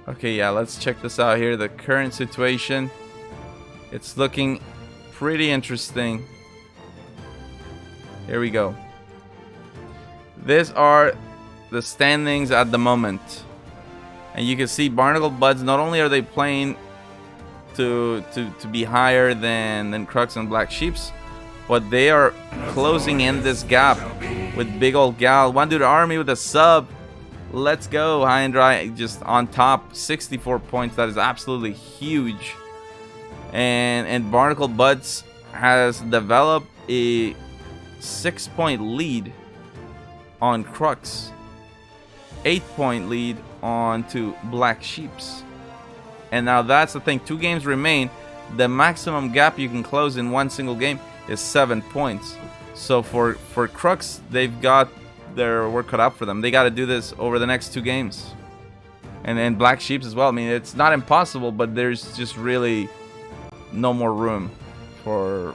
Speaker 4: Okay, yeah, let's check this out here. The current situation. It's looking pretty interesting. Here we go. These are the standings at the moment. And you can see Barnacle Buds, not only are they playing to be higher than Crux and Black Sheeps, but they are closing in this gap with big old Gal. One dude army with a sub. Let's go. High and Dry just on top, 64 points. That is absolutely huge. And Barnacle Buds has developed a 6-point lead on Crux, 8-point lead on to Black Sheeps. And now that's the thing, 2 games remain. The maximum gap you can close in one single game is 7 points. So for Crux, they've got their work cut out for them. They got to do this over the next 2 games. And Black Sheeps as well. I mean, it's not impossible, but there's just really no more room for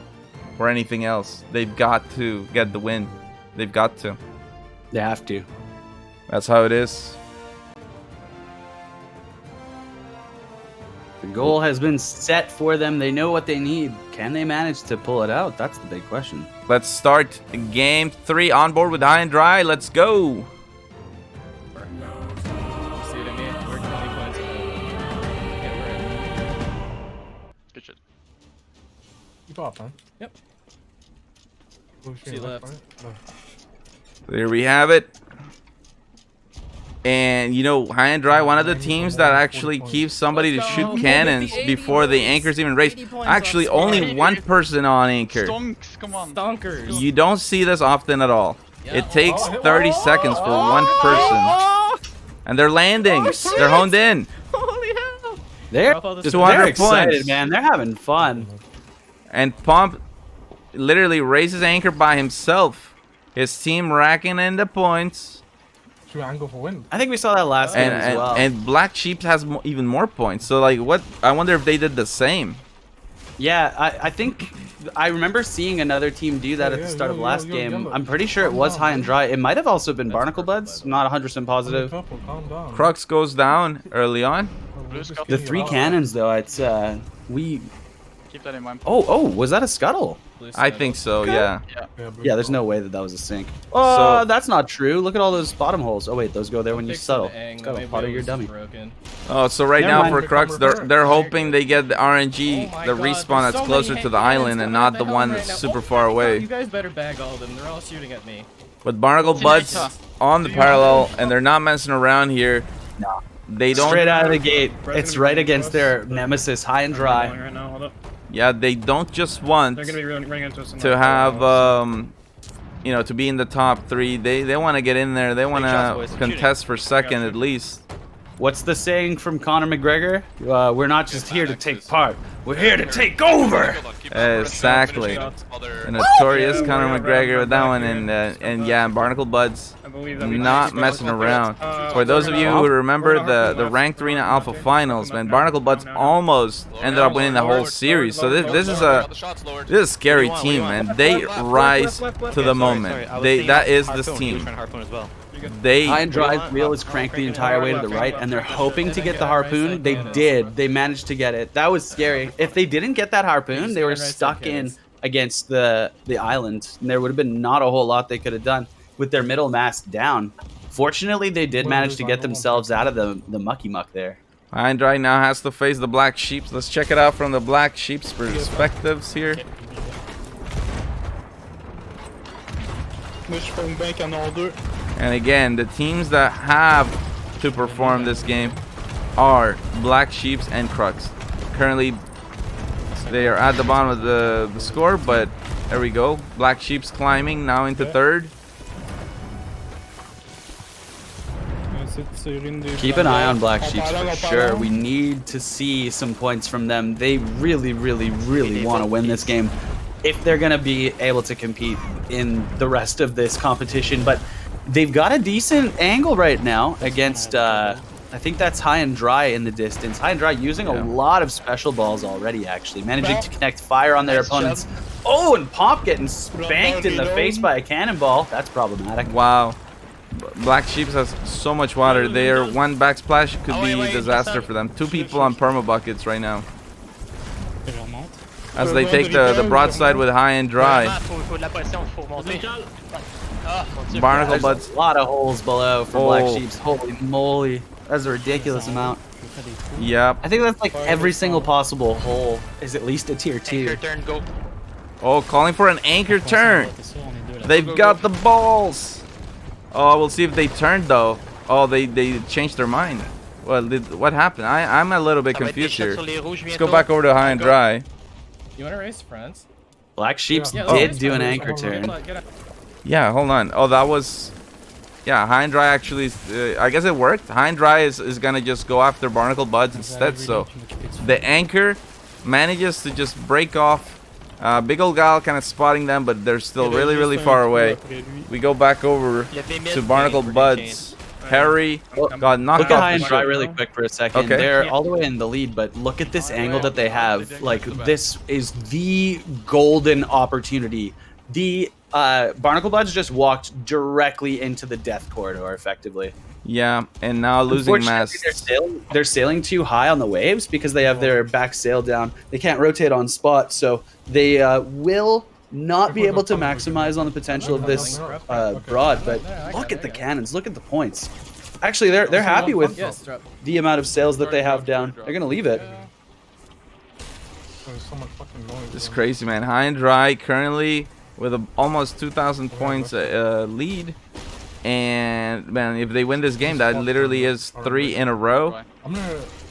Speaker 4: anything else. They've got to get the win. They've got to.
Speaker 7: They have to.
Speaker 4: That's how it is.
Speaker 7: The goal has been set for them. They know what they need. Can they manage to pull it out? That's the big question.
Speaker 4: Let's start game 3 on board with High and Dry. Let's go.
Speaker 9: Good shit.
Speaker 11: Keep off, man.
Speaker 8: Yep.
Speaker 11: See
Speaker 8: left.
Speaker 4: There we have it. And you know, High and Dry, one of the teams that actually keeps somebody to shoot cannons before the anchors even raise. Actually, only one person on anchor.
Speaker 9: Stonks, come on.
Speaker 8: Stonkers.
Speaker 4: You don't see this often at all. It takes 30 seconds for one person. And they're landing. They're honed in.
Speaker 8: Holy hell.
Speaker 7: They're
Speaker 4: 200
Speaker 7: excited,
Speaker 4: points.
Speaker 7: man. They're having fun.
Speaker 4: And Pomp literally raises anchor by himself. His team racking in the points.
Speaker 11: Angle for win.
Speaker 7: I think we saw that last game as well.
Speaker 4: And Black Sheep has even more points. So like, what? I wonder if they did the same.
Speaker 7: Yeah, I think I remember seeing another team do that at the start of last game. I'm pretty sure it was High and Dry. It might have also been Barnacle Buds. I'm not 100% positive.
Speaker 4: Crux goes down early on.
Speaker 7: The 3 cannons, though, it's we.
Speaker 9: Keep that in mind.
Speaker 7: Oh, was that a scuttle?
Speaker 4: I think so. Yeah.
Speaker 7: Yeah, there's no way that was a sink. Oh, that's not true. Look at all those bottom holes. Oh wait, those go there when you settle. It's got a part of your dummy.
Speaker 4: Oh, so right
Speaker 7: Never
Speaker 4: now
Speaker 7: mind.
Speaker 4: for Crux, they're hoping they get the RNG, the respawn that's closer to the island and not the one that's super far away.
Speaker 8: You guys better bag all of them. They're all shooting at me.
Speaker 4: But Barnacle Buds on the parallel, and they're not messing around here.
Speaker 7: No.
Speaker 4: They don't.
Speaker 7: Straight out of the gate. It's right against their nemesis, High and Dry.
Speaker 8: Right now, hold up.
Speaker 4: Yeah, they don't just want
Speaker 8: They're gonna be running into us.
Speaker 4: to have you know, to be in the top 3. They want to get in there. They want to contest for second at least.
Speaker 7: What's the saying from Conor McGregor? We're not just here to take part. We're here to take over.
Speaker 4: Exactly. The notorious Conor McGregor with that one, and yeah, Barnacle Buds not messing around. For those of you who remember the Ranked Arena Alpha Finals, man, Barnacle Buds almost ended up winning the whole series. So this is a scary team, man. They rise to the moment. That is this team.
Speaker 7: High and Dry's wheel is cranked the entire way to the right, and they're hoping to get the harpoon. They did. They managed to get it. That was scary. If they didn't get that harpoon, they were stuck in against the island, and there would have been not a whole lot they could have done with their middle mast down. Fortunately, they did manage to get themselves out of the mucky muck there.
Speaker 4: High and Dry now has to face the Black Sheeps. Let's check it out from the Black Sheeps' perspectives here. And again, the teams that have to perform this game are Black Sheeps and Crux. Currently, they are at the bottom of the score, but there we go. Black Sheeps climbing now into 3rd.
Speaker 7: Keep an eye on Black Sheeps for sure. We need to see some points from them. They really, really, really want to win this game if they're going to be able to compete in the rest of this competition. But they've got a decent angle right now against, I think that's High and Dry in the distance. High and Dry using a lot of special balls already, actually. Managing to connect fire on their opponents. Oh, and Pop getting spanked in the face by a cannonball. That's problematic.
Speaker 4: Wow. Black Sheeps has so much water. Their one backsplash could be a disaster for them. 2 people on perma buckets right now. As they take the broadside with High and Dry. Barnacle Buds.
Speaker 7: A lot of holes below for Black Sheeps. Holy moly. That's a ridiculous amount.
Speaker 4: Yep.
Speaker 7: I think that's like every single possible hole is at least a tier 2.
Speaker 10: Anchor turn, go.
Speaker 4: Oh, calling for an anchor turn. They've got the balls. Oh, we'll see if they turned though. Oh, they changed their mind. Well, what happened? I'm a little bit confused here. Let's go back over to high and dry.
Speaker 8: You want to race, friends?
Speaker 7: Black Sheeps did do an anchor turn.
Speaker 4: Yeah, hold on. Oh, that was... Yeah, high and dry actually... I guess it worked. High and dry is going to just go after Barnacle Buds instead. So the anchor manages to just break off. Big Ol' Gal kind of spotting them, but they're still really, really far away. We go back over to Barnacle Buds. Harry got knocked off.
Speaker 7: Look at high and dry really quick for a second.
Speaker 4: Okay.
Speaker 7: They're all the way in the lead, but look at this angle that they have. Like, this is the golden opportunity. The Barnacle Buds just walked directly into the death corridor, effectively.
Speaker 4: Yeah, and now losing mass.
Speaker 7: They're sailing too high on the waves because they have their back sail down. They can't rotate on spot, so they will not be able to maximize on the potential of this broad. But look at the cannons, look at the points. Actually, they're happy with the amount of sails that they have down. They're gonna leave it.
Speaker 4: It's crazy, man. High and dry currently with almost 2,000 points lead. And man, if they win this game, that literally is 3 in a row.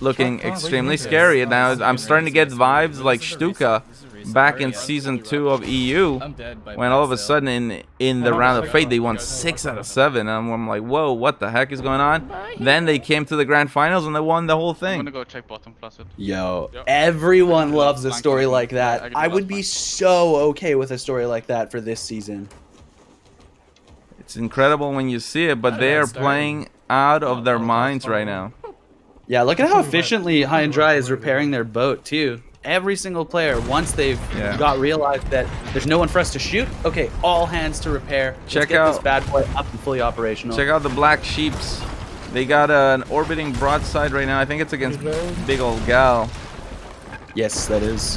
Speaker 4: Looking extremely scary. And now I'm starting to get vibes like Stuka back in season 2 of EU, when all of a sudden in the round of fate they won 6 out of 7. And I'm like, whoa, what the heck is going on? Then they came to the grand finals and they won the whole thing.
Speaker 9: I'm gonna go check bottom plus it.
Speaker 7: Yo, everyone loves a story like that. I would be so okay with a story like that for this season.
Speaker 4: It's incredible when you see it, but they are playing out of their minds right now.
Speaker 7: Yeah, look at how efficiently High and Dry is repairing their boat too. Every single player, once they've got realized that there's no one for us to shoot, okay, all hands to repair. Let's get this bad boy up and fully operational.
Speaker 4: Check out the Black Sheeps. They got an orbiting broadside right now. I think it's against Big Ol' Gal.
Speaker 7: Yes, that is.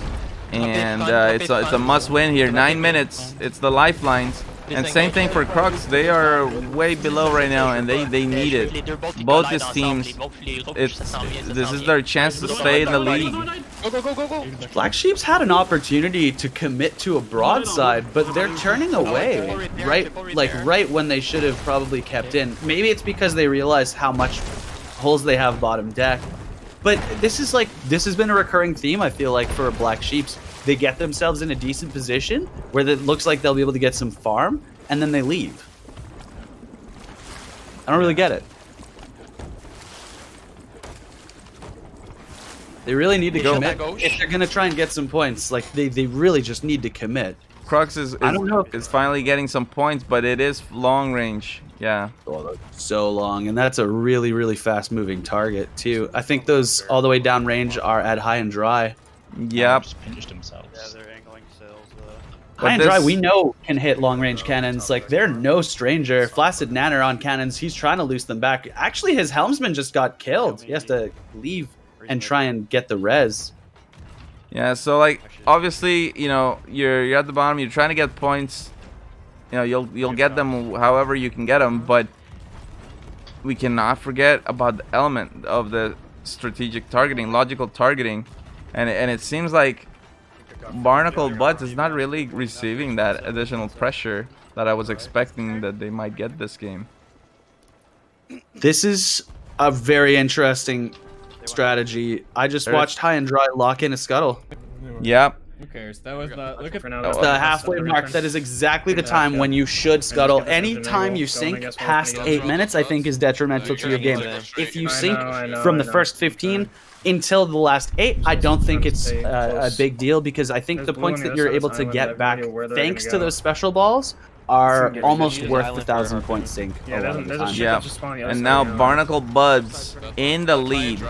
Speaker 4: And it's a must-win here. 9 minutes. It's the lifelines. And same thing for Crux. They are way below right now, and they need it. Both these teams, this is their chance to stay in the league.
Speaker 7: Black Sheep's had an opportunity to commit to a broadside, but they're turning away right when they should have probably kept in. Maybe it's because they realize how much holes they have bottom deck. But this has been a recurring theme, I feel like, for Black Sheeps. They get themselves in a decent position where it looks like they'll be able to get some farm, and then they leave. I don't really get it. They really need to commit. If they're going to try and get some points, like they really just need to commit.
Speaker 4: Crux is finally getting some points, but it is long range. Yeah.
Speaker 7: Oh, so long, and that's a really, really fast-moving target, too. I think those all the way down range are at High and Dry.
Speaker 4: Yep.
Speaker 10: Finished themselves.
Speaker 13: Yeah, they're angling sails.
Speaker 7: High and Dry, we know, can hit long-range cannons. Like, they're no stranger. Flaccid Nanner on cannons, he's trying to loose them back. Actually, his helmsman just got killed. He has to leave and try and get the res.
Speaker 4: Yeah, so, like, obviously, you know, you're at the bottom, you're trying to get points. You know, you'll get them however you can get them, but we cannot forget about the element of the strategic targeting, logical targeting. And it seems like Barnacle Buds is not really receiving that additional pressure that I was expecting that they might get this game.
Speaker 7: This is a very interesting strategy. I just watched High and Dry lock in a scuttle.
Speaker 4: Yep.
Speaker 8: Who cares? That was
Speaker 7: the halfway mark. That is exactly the time when you should scuttle. Anytime you sink past 8 minutes, I think, is detrimental to your game. If you sink from the first 15 until the last 8, I don't think it's a big deal, because I think the points that you're able to get back thanks to those special balls are almost worth the 1,000-point sink.
Speaker 4: Yeah, and now Barnacle Buds in the lead,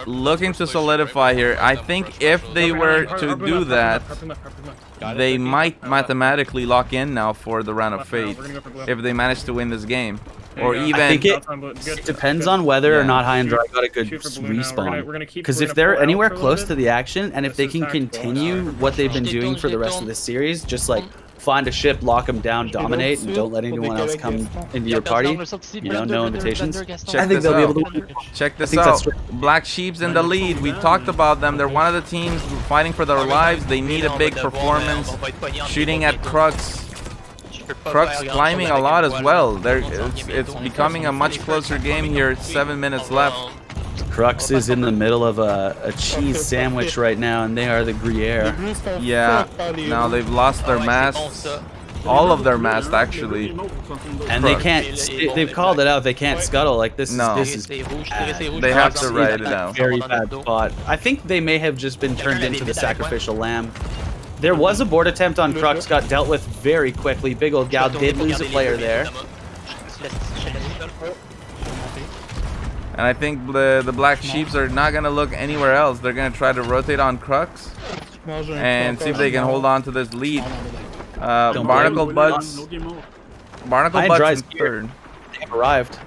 Speaker 4: looking to solidify here. I think if they were to do that, they might mathematically lock in now for the round of fate if they manage to win this game. Or even
Speaker 7: I think it depends on whether or not High and Dry got a good respawn. Because if they're anywhere close to the action, and if they can continue what they've been doing for the rest of the series, just like find a ship, lock them down, dominate, and don't let anyone else come into your party. You know, no invitations. I think they'll be able to win.
Speaker 4: Check this out. Black Sheep's in the lead. We talked about them. They're one of the teams fighting for their lives. They need a big performance. Shooting at Crux. Crux climbing a lot as well. It's becoming a much closer game here. 7 minutes left.
Speaker 7: Crux is in the middle of a cheese sandwich right now, and they are the Gruyere.
Speaker 4: Yeah, now they've lost their mast. All of their mast, actually.
Speaker 7: And they can't, they've called it out, they can't scuttle. Like, this is bad.
Speaker 4: They have to ride it out.
Speaker 7: Very bad spot. I think they may have just been turned into the sacrificial lamb. There was a board attempt on Crux, got dealt with very quickly. Big Old Gal did lose a player there.
Speaker 4: And I think the Black Sheeps are not going to look anywhere else. They're going to try to rotate on Crux and see if they can hold on to this lead. Barnacle Buds in third.
Speaker 7: They have arrived.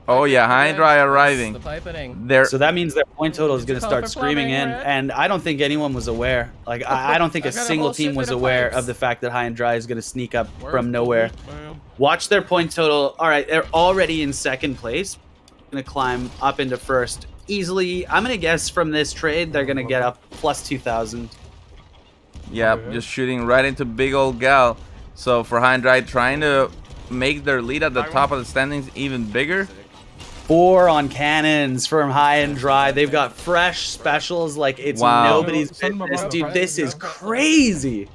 Speaker 4: Oh yeah, high and dry arriving.
Speaker 7: So that means their point total is going to start screaming in, and I don't think anyone was aware. Like, I don't think a single team was aware of the fact that high and dry is going to sneak up from nowhere. Watch their point total. All right, they're already in second place. Going to climb up into first easily. I'm going to guess from this trade they're going to get up plus 2,000.
Speaker 4: Yeah, just shooting right into Big Old Gal. So for high and dry, trying to make their lead at the top of the standings even bigger.
Speaker 7: 4 on cannons from high and dry. They've got fresh specials like it's nobody's business. Dude, this is crazy.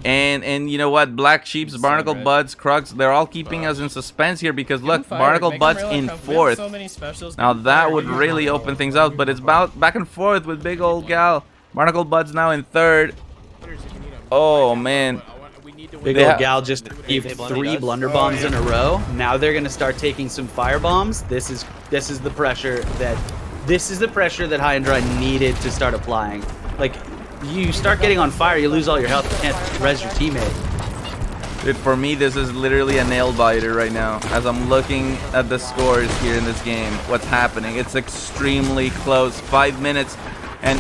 Speaker 4: And you know what? Black Sheeps, Barnacle Buds, Crux, they're all keeping us in suspense here because look, Barnacle Buds in fourth. Now that would really open things up, but it's about back and forth with Big Old Gal. Barnacle Buds now in third. Oh man.
Speaker 7: Big Old Gal just received 3 blunder bombs in a row. Now they're gonna start taking some fire bombs. This is the pressure that high and dry needed to start applying. Like, you start getting on fire, you lose all your health, you can't res your teammate.
Speaker 4: Dude, for me, this is literally a nail biter right now. As I'm looking at the scores here in this game, what's happening? It's extremely close. 5 minutes, and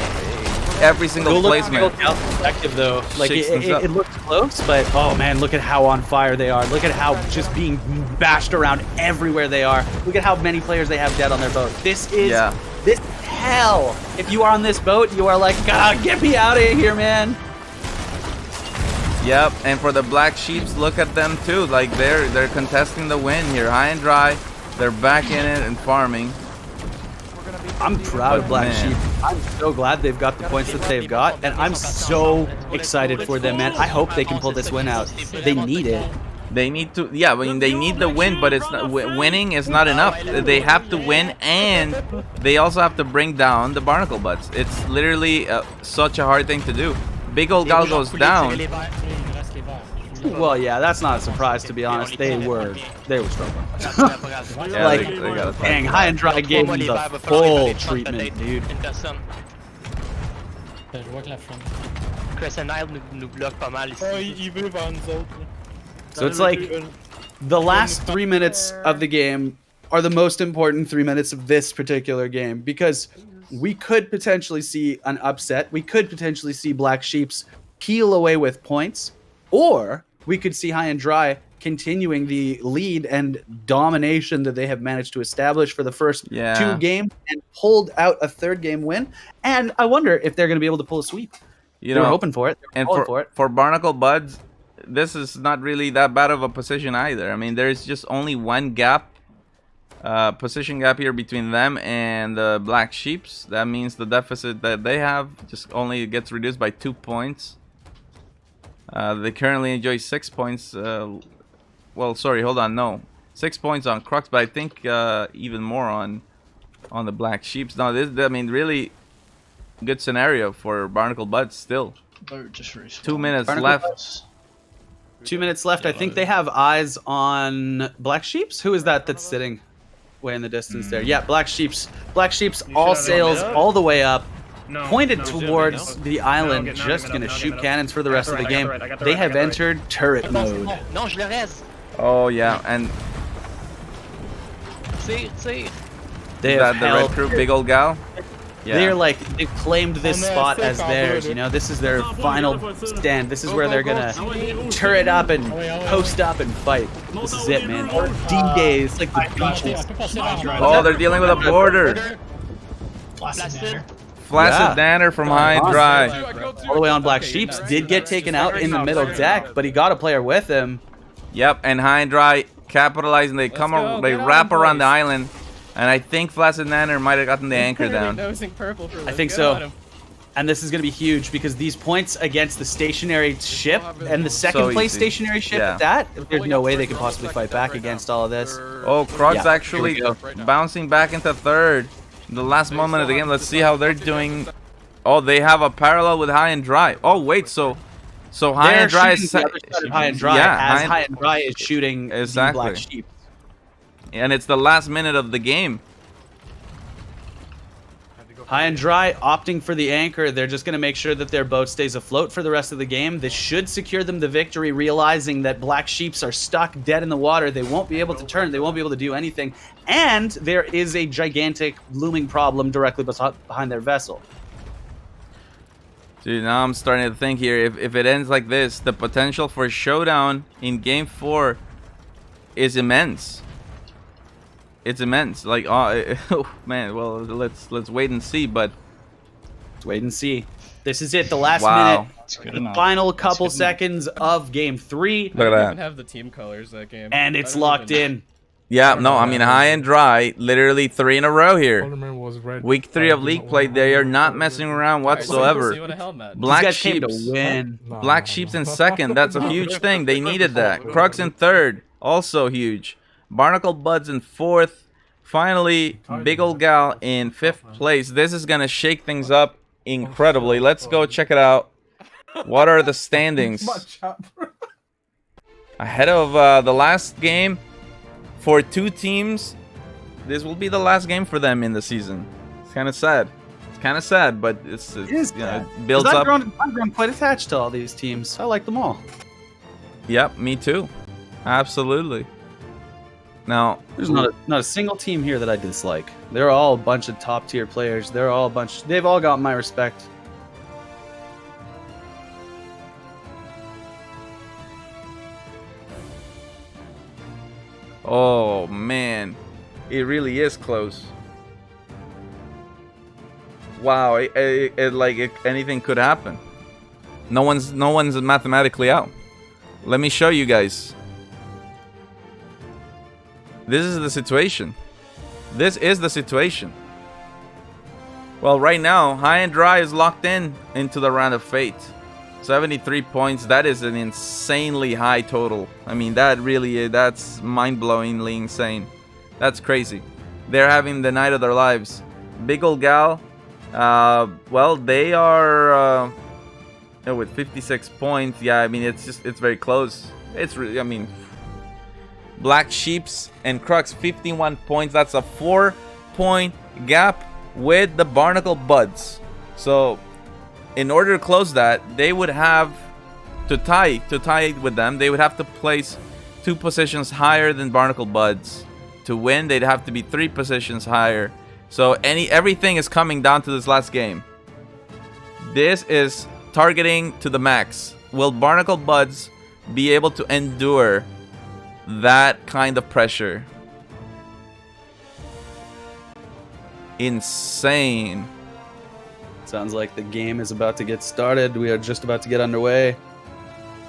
Speaker 4: every single placement.
Speaker 7: Perspective though, like it looks close, but oh man, look at how on fire they are. Look at how just being bashed around everywhere they are. Look at how many players they have dead on their boat. This is hell. If you are on this boat, you are like, God, get me out of here, man.
Speaker 4: Yep, and for the Black Sheeps, look at them too. Like they're contesting the win here, high and dry. They're back in it and farming.
Speaker 7: I'm proud of Black Sheep. I'm so glad they've got the points that they've got, and I'm so excited for them, man. I hope they can pull this win out. They need it.
Speaker 4: They need to, yeah, I mean, they need the win, but it's not, winning is not enough. They have to win, and they also have to bring down the Barnacle Buds. It's literally such a hard thing to do. Big Old Gal goes down.
Speaker 7: Well, yeah, that's not a surprise, to be honest. They were struggling.
Speaker 4: Yeah,
Speaker 7: like,
Speaker 4: they got
Speaker 7: dang, high and dry gave them the full treatment, dude. So it's like the last 3 minutes of the game are the most important 3 minutes of this particular game, because we could potentially see an upset. We could potentially see Black Sheeps peel away with points, or we could see high and dry continuing the lead and domination that they have managed to establish for the first 2 games and pulled out a 3rd game win. And I wonder if they're going to be able to pull a sweep. They're hoping for it.
Speaker 4: And for Barnacle Buds, this is not really that bad of a position either. I mean, there's just only one gap, position gap here between them and the Black Sheeps. That means the deficit that they have just only gets reduced by 2 points. They currently enjoy 6 points. Well, sorry, hold on. No, 6 points on Crux, but I think even more on the Black Sheeps. Now, I mean, really good scenario for Barnacle Buds still. 2 minutes left.
Speaker 7: 2 minutes left. I think they have eyes on Black Sheeps. Who is that that's sitting way in the distance there? Yeah, Black Sheeps. Black Sheeps, all sails all the way up. Pointed towards the island, just gonna shoot cannons for the rest of the game. They have entered turret mode.
Speaker 4: Oh yeah, and they have
Speaker 7: the
Speaker 4: red crew, Big Old Gal.
Speaker 7: They're like, they've claimed this spot as theirs, you know? This is their final stand. This is where they're gonna turret up and post up and fight. This is it, man. D-Day, it's like the beaches.
Speaker 4: Oh, they're dealing with a border. Flaccid Danner from High and Dry.
Speaker 7: All the way on Black Sheeps did get taken out in the middle deck, but he got a player with him.
Speaker 4: Yep, and High and Dry capitalizing. They they wrap around the island, and I think Flaccid Danner might have gotten the anchor down.
Speaker 7: I think so. And this is going to be huge because these points against the stationary ship and the second place stationary ship at that, there's no way they could possibly fight back against all of this.
Speaker 4: Oh, Krog's actually bouncing back into third. The last moment of the game. Let's see how they're doing. Oh, they have a parallel with High and Dry. Oh, wait, so High and Dry is
Speaker 7: High and Dry as High and Dry is shooting the Black Sheep.
Speaker 4: And it's the last minute of the game.
Speaker 7: High and Dry opting for the anchor. They're just going to make sure that their boat stays afloat for the rest of the game. This should secure them the victory, realizing that Black Sheeps are stuck dead in the water. They won't be able to turn. They won't be able to do anything. And there is a gigantic looming problem directly behind their vessel.
Speaker 4: Dude, now I'm starting to think here, if it ends like this, the potential for showdown in Game 4 is immense. It's immense. Like, oh man, well, let's wait and see, but...
Speaker 7: Let's wait and see. This is it, the last minute, the final couple seconds of Game 3.
Speaker 4: Look at that.
Speaker 8: I don't even have the team colors that game.
Speaker 7: And it's locked in.
Speaker 4: Yeah, no, I mean, High and Dry, literally 3 in a row here. Week 3 of league play, they are not messing around whatsoever. Black Sheeps, Black Sheeps in second, that's a huge thing. They needed that. Crux in third, also huge. Barnacle Buds in fourth. Finally, Big Ol' Gal in 5th place. This is going to shake things up incredibly. Let's go check it out. What are the standings? Ahead of the last game for 2 teams, this will be the last game for them in the season. It's kind of sad. It's kind of sad, but it builds up.
Speaker 7: I've grown quite attached to all these teams. I like them all.
Speaker 4: Yep, me too. Absolutely. Now,
Speaker 7: there's not a single team here that I dislike. They're all a bunch of top tier players. They're all a bunch. They've all got my respect.
Speaker 4: Oh man, it really is close. Wow, anything could happen. No one's mathematically out. Let me show you guys. This is the situation. This is the situation. Well, right now, High and Dry is locked into the round of fate. 73 points. That is an insanely high total. I mean, that's mind-blowingly insane. That's crazy. They're having the night of their lives. Big Ol' Gal, well, they are with 56 points. Yeah, I mean, it's very close. It's really, I mean, Black Sheeps and Crux 51 points. That's a 4-point gap with the Barnacle Buds. So in order to close that, they would have to tie with them. They would have to place 2 positions higher than Barnacle Buds. To win, they'd have to be 3 positions higher. So everything is coming down to this last game. This is targeting to the max. Will Barnacle Buds be able to endure that kind of pressure? Insane.
Speaker 7: Sounds like the game is about to get started. We are just about to get underway.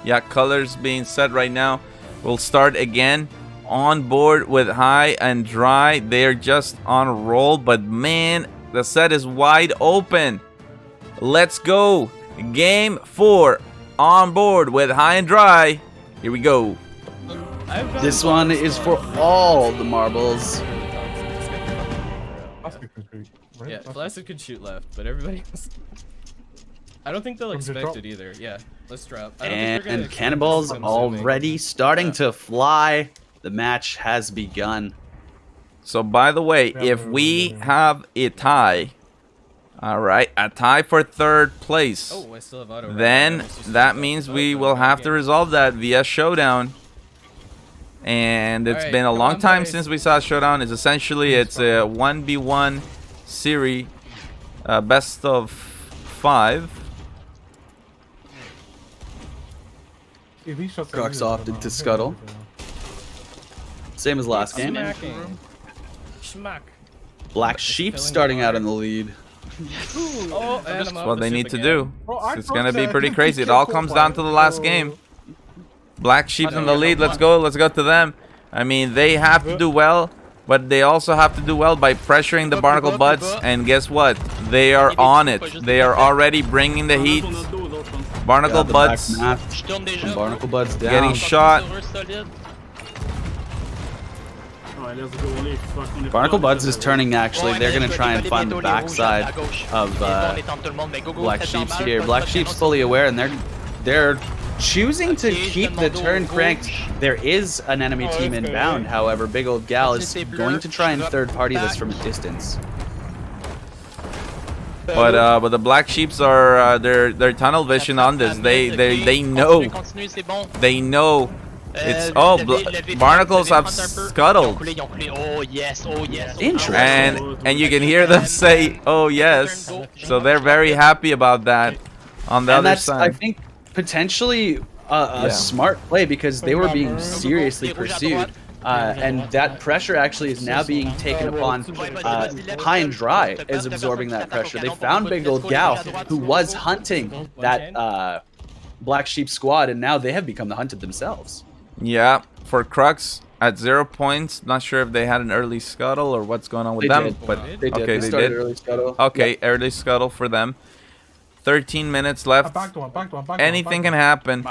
Speaker 4: Yeah, colors being set right now. We'll start again on board with High and Dry. They're just on a roll, but man, the set is wide open. Let's go. Game 4 on board with High and Dry. Here we go.
Speaker 7: This one is for all the marbles.
Speaker 8: Yeah, Flaccid could shoot left, but everybody else... I don't think they'll expect it either. Yeah, let's drop.
Speaker 7: And cannonballs already starting to fly. The match has begun.
Speaker 4: So, by the way, if we have a tie, alright, a tie for 3rd place,
Speaker 8: I still have auto
Speaker 4: then that means we will have to resolve that via showdown. And it's been a long time since we saw showdown. It's essentially, it's a 1v1 series best of 5.
Speaker 11: See, these shots are
Speaker 7: Crux
Speaker 11: easy,
Speaker 7: opted
Speaker 11: but
Speaker 7: to
Speaker 11: no,
Speaker 7: scuttle. Same as last game.
Speaker 8: Smacking. Schmack.
Speaker 7: Black Sheep starting out in the lead.
Speaker 8: Oh, and
Speaker 4: That's what they need to do.
Speaker 11: Bro,
Speaker 4: It's gonna be pretty crazy. It all comes down to the last game. Black Sheep's in the lead. Let's go. Let's go to them. I mean, they have to do well, but they also have to do well by pressuring the Barnacle Buds. And guess what? They are on it. They are already bringing the heat. Barnacle Buds
Speaker 7: Barnacle Buds down.
Speaker 4: getting shot.
Speaker 7: Barnacle Buds is turning actually. They're going to try and find the backside of Black Sheep's here. Black Sheep's fully aware and they're choosing to keep the turn cranked. There is an enemy team inbound, however. Big Old Gal is going to try and third party this from a distance.
Speaker 4: But the Black Sheeps are their tunnel vision on this. They know. They know. It's Barnacles have scuttled.
Speaker 7: Interesting.
Speaker 4: And you can hear them say, "Oh yes," so they're very happy about that. On the other side,
Speaker 7: I think potentially a smart play because they were being seriously pursued. And that pressure actually is now being taken upon High and Dry is absorbing that pressure. They found Big Old Gal who was hunting that Black Sheep squad, and now they have become the hunted themselves.
Speaker 4: Yeah, for Crux at 0 points. Not sure if they had an early scuttle or what's going on with them. But
Speaker 7: they did.
Speaker 4: Okay,
Speaker 7: they started early scuttle.
Speaker 4: Okay, early scuttle for them. 13 minutes left. Anything can happen.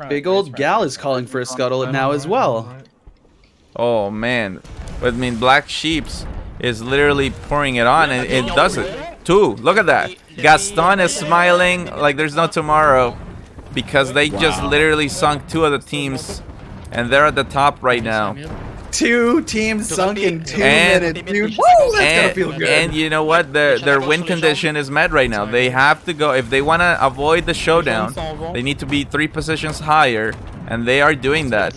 Speaker 7: Big Old Gal is calling for a scuttle now as well.
Speaker 4: Oh man, but I mean Black Sheeps is literally pouring it on, and it does it. 2. Look at that. Gaston is smiling like there's no tomorrow because they just literally sunk 2 of the teams, and they're at the top right now.
Speaker 7: 2 teams sunk in 2 minutes, dude. Woo, that's gonna feel good.
Speaker 4: And you know what? Their win condition is met right now. They have to go, if they want to avoid the showdown, they need to be 3 positions higher, and they are doing that.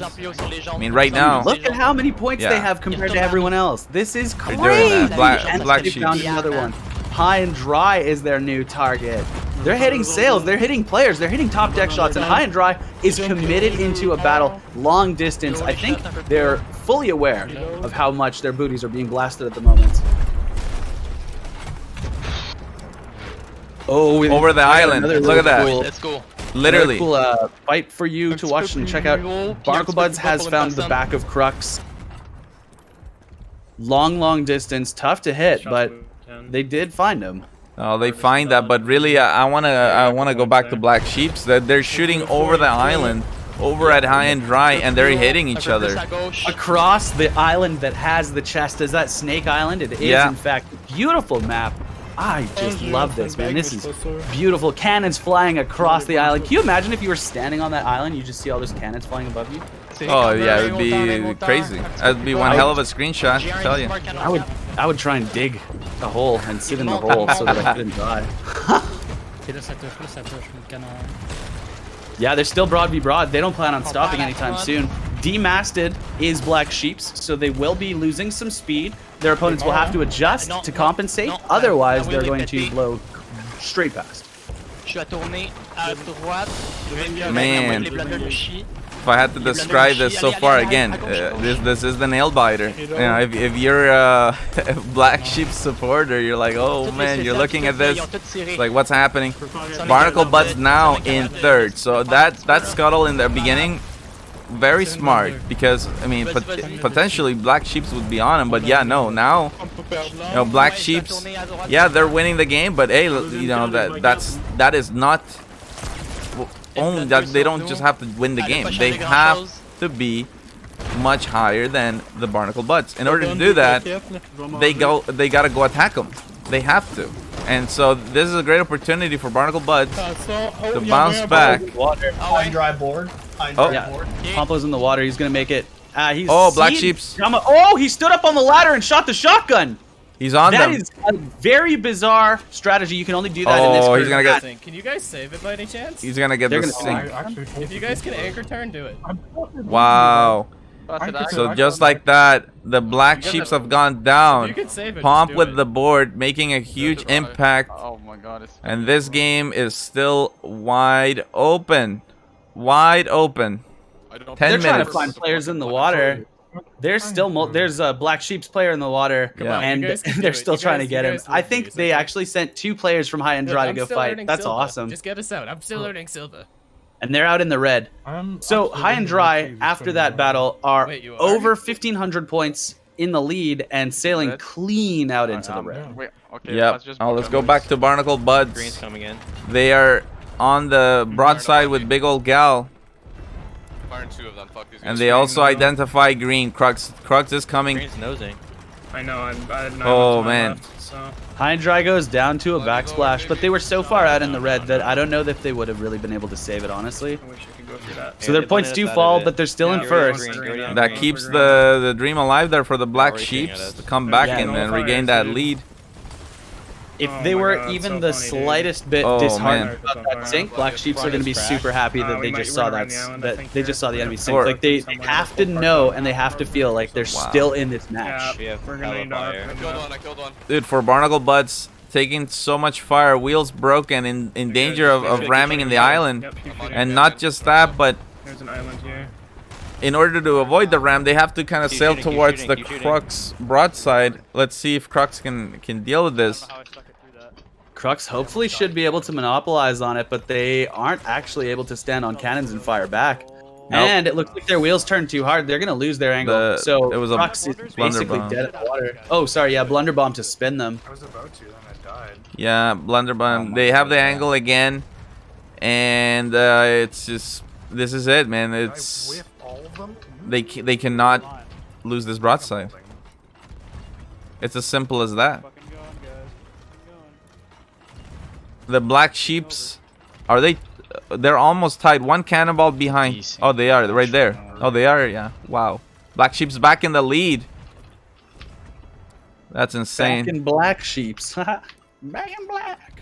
Speaker 4: I mean, right now.
Speaker 7: Look at how many points they have compared to everyone else. This is crazy.
Speaker 4: They're doing that.
Speaker 7: And
Speaker 4: Black
Speaker 7: they
Speaker 4: Sheep.
Speaker 7: found another one. High and Dry is their new target. They're hitting sales, they're hitting players, they're hitting top deck shots, and High and Dry is committed into a battle long distance. I think they're fully aware of how much their booties are being blasted at the moment. Oh,
Speaker 4: over the island. Look at that.
Speaker 7: Cool,
Speaker 10: Let's go.
Speaker 4: Literally.
Speaker 7: Cool fight for you to watch and check out. Barnacle Buds has found the back of Crux. Long distance, tough to hit, but they did find him.
Speaker 4: Oh, they find that, but really, I wanna go back to Black Sheeps. That they're shooting over the island, over at High and Dry, and they're hitting each other.
Speaker 7: Across the island that has the chest. Is that Snake Island? It is, in fact, a beautiful map. I just love this, man. This is beautiful. Cannons flying across the island. Can you imagine if you were standing on that island, you just see all those cannons flying above you?
Speaker 4: Oh yeah, it would be crazy. That'd be one hell of a screenshot, I tell you.
Speaker 7: I would try and dig a hole and sit in the hole so that I couldn't die. Yeah, they're still broad v broad. They don't plan on stopping anytime soon. Demasted is Black Sheeps, so they will be losing some speed. Their opponents will have to adjust to compensate. Otherwise, they're going to blow straight past.
Speaker 4: Man, if I had to describe this so far again, this is the nail biter. You know, if you're a Black Sheep supporter, you're like, oh man, you're looking at this, like what's happening? Barnacle Buds now in 3rd, so that scuttle in the beginning, very smart, because I mean potentially Black Sheeps would be on him, but yeah, no, now you know Black Sheeps, yeah, they're winning the game, but hey, you know that is not only that. They don't just have to win the game, they have to be much higher than the Barnacle Buds. In order to do that, they gotta go attack them. They have to. And so this is a great opportunity for Barnacle Buds to bounce back.
Speaker 6: High Dry board.
Speaker 7: Pompo's in the water. He's gonna make it. He's
Speaker 4: Black Sheeps.
Speaker 7: Oh, he stood up on the ladder and shot the shotgun.
Speaker 4: He's on them.
Speaker 7: That is a very bizarre strategy. You can only do that in this.
Speaker 4: Oh, he's gonna get.
Speaker 8: Can you guys save it by any chance?
Speaker 4: He's gonna get the sink.
Speaker 8: If you guys can anchor turn, do it.
Speaker 4: Wow. So just like that, the black sheeps have gone down.
Speaker 8: You can save it,
Speaker 4: Pomp
Speaker 8: just do
Speaker 4: with
Speaker 8: it.
Speaker 4: the board, making a huge impact.
Speaker 9: Oh my god. It's
Speaker 4: And this game is still wide open. Wide open. 10
Speaker 7: They're
Speaker 4: minutes.
Speaker 7: trying to find players in the water. There's still there's a Black Sheep's player in the water,
Speaker 4: Yeah.
Speaker 7: and
Speaker 8: You guys can do
Speaker 7: they're
Speaker 8: it.
Speaker 7: still
Speaker 8: You
Speaker 7: trying to
Speaker 8: guys-
Speaker 7: get
Speaker 8: you
Speaker 7: him.
Speaker 8: guys
Speaker 7: I
Speaker 8: will
Speaker 7: think
Speaker 8: do
Speaker 7: they
Speaker 8: something.
Speaker 7: actually sent 2 players from High and Dry to
Speaker 8: I'm
Speaker 7: go
Speaker 8: still
Speaker 7: fight.
Speaker 8: learning
Speaker 7: That's
Speaker 8: Silva.
Speaker 7: awesome.
Speaker 8: Just get us out. I'm still learning Silva.
Speaker 7: And they're out in the red. So High and Dry, after that battle, are
Speaker 8: Wait, you are?
Speaker 7: over 1,500 points in the lead and sailing clean out into the red.
Speaker 9: Wait, okay.
Speaker 4: Yep. Oh, let's go back to Barnacle
Speaker 10: Green's
Speaker 4: Buds.
Speaker 10: coming in.
Speaker 4: They are on the broadside with Big Old Gal.
Speaker 12: Firing 2 of them. Fuck these guys.
Speaker 4: And they also identify Green. Crux is coming.
Speaker 10: Green's nosing.
Speaker 11: I know. I'm
Speaker 4: Oh, man.
Speaker 7: High and Dry goes down to a backsplash, but they were so far out in the red that I don't know if they would have really been able to save it, honestly.
Speaker 11: I wish I could go through that.
Speaker 7: So their points do fall, but they're still in first.
Speaker 4: That keeps the dream alive there for the Black
Speaker 10: Already
Speaker 4: Sheeps
Speaker 10: seeing it.
Speaker 4: to come back
Speaker 7: Yeah.
Speaker 4: and then regain that lead.
Speaker 7: If
Speaker 11: Oh
Speaker 7: they
Speaker 11: my
Speaker 7: were
Speaker 11: God,
Speaker 7: even
Speaker 11: so
Speaker 7: the
Speaker 11: funny, dude.
Speaker 7: slightest bit
Speaker 4: Oh,
Speaker 7: disheartened
Speaker 4: man.
Speaker 7: about that sink, Black Sheeps are going to be super happy that they just saw that they just saw the enemy sink.
Speaker 4: Or-
Speaker 7: Like they have to know and they have to feel like they're
Speaker 4: Wow.
Speaker 7: still in this match.
Speaker 10: We have
Speaker 11: We're gonna need
Speaker 10: fire.
Speaker 12: I killed one. I killed one.
Speaker 4: Dude, for Barnacle Buds, taking so much fire, wheels broken, in danger of ramming in the island.
Speaker 11: Yep, keep shooting.
Speaker 4: And not just that, but
Speaker 11: There's an island here.
Speaker 4: in order to avoid the ram, they have to kind of
Speaker 10: Keep
Speaker 4: sail
Speaker 10: shooting, keep
Speaker 4: towards
Speaker 10: shooting,
Speaker 4: the
Speaker 10: keep shooting.
Speaker 4: Crux broadside. Let's see if Crux can deal with this.
Speaker 7: Crux hopefully should be able to monopolize on it, but they aren't actually able to stand on cannons and fire back. And it looks like their wheels turned too hard. They're going to lose their angle. So
Speaker 4: it was a
Speaker 7: Crux is basically
Speaker 4: blunderbomb.
Speaker 7: dead in the water. Oh, sorry. Yeah, Blunderbomb to spin them.
Speaker 11: I was about to, then I died.
Speaker 4: Yeah, blunderbomb. They have the angle again, and it's just this is it, man. It's
Speaker 11: All of them?
Speaker 4: they cannot lose this broadside. It's as simple as that. The Black Sheeps, are they? They're almost tied. One cannonball behind.
Speaker 10: Easy.
Speaker 4: Oh, they are right there. Oh, they are. Yeah. Wow. Black Sheeps back in the lead. That's insane.
Speaker 7: Back in Black Sheeps. Back in black.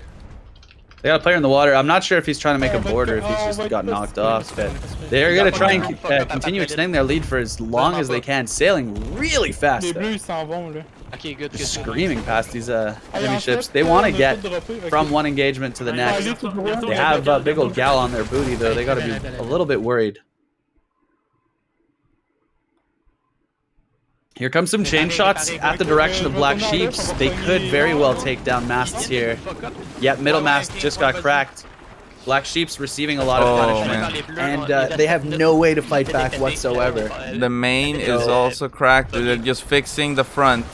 Speaker 7: They got a player in the water. I'm not sure if he's trying to make a board or if he's just got knocked off. But they're going to try and continue extending their lead for as long as they can, sailing really fast. though.
Speaker 10: Okay, good.
Speaker 7: Screaming past these enemy ships. They want to get from one engagement to the next. They have Big Old Gal on their booty, though. They got to be a little bit worried. Here comes some chain shots at the direction of Black Sheeps. They could very well take down masts here. Yep, middle mast just got cracked. Black Sheeps receiving a lot of punishment, and they have no way to fight back whatsoever.
Speaker 4: The main is also cracked. They're just fixing the front.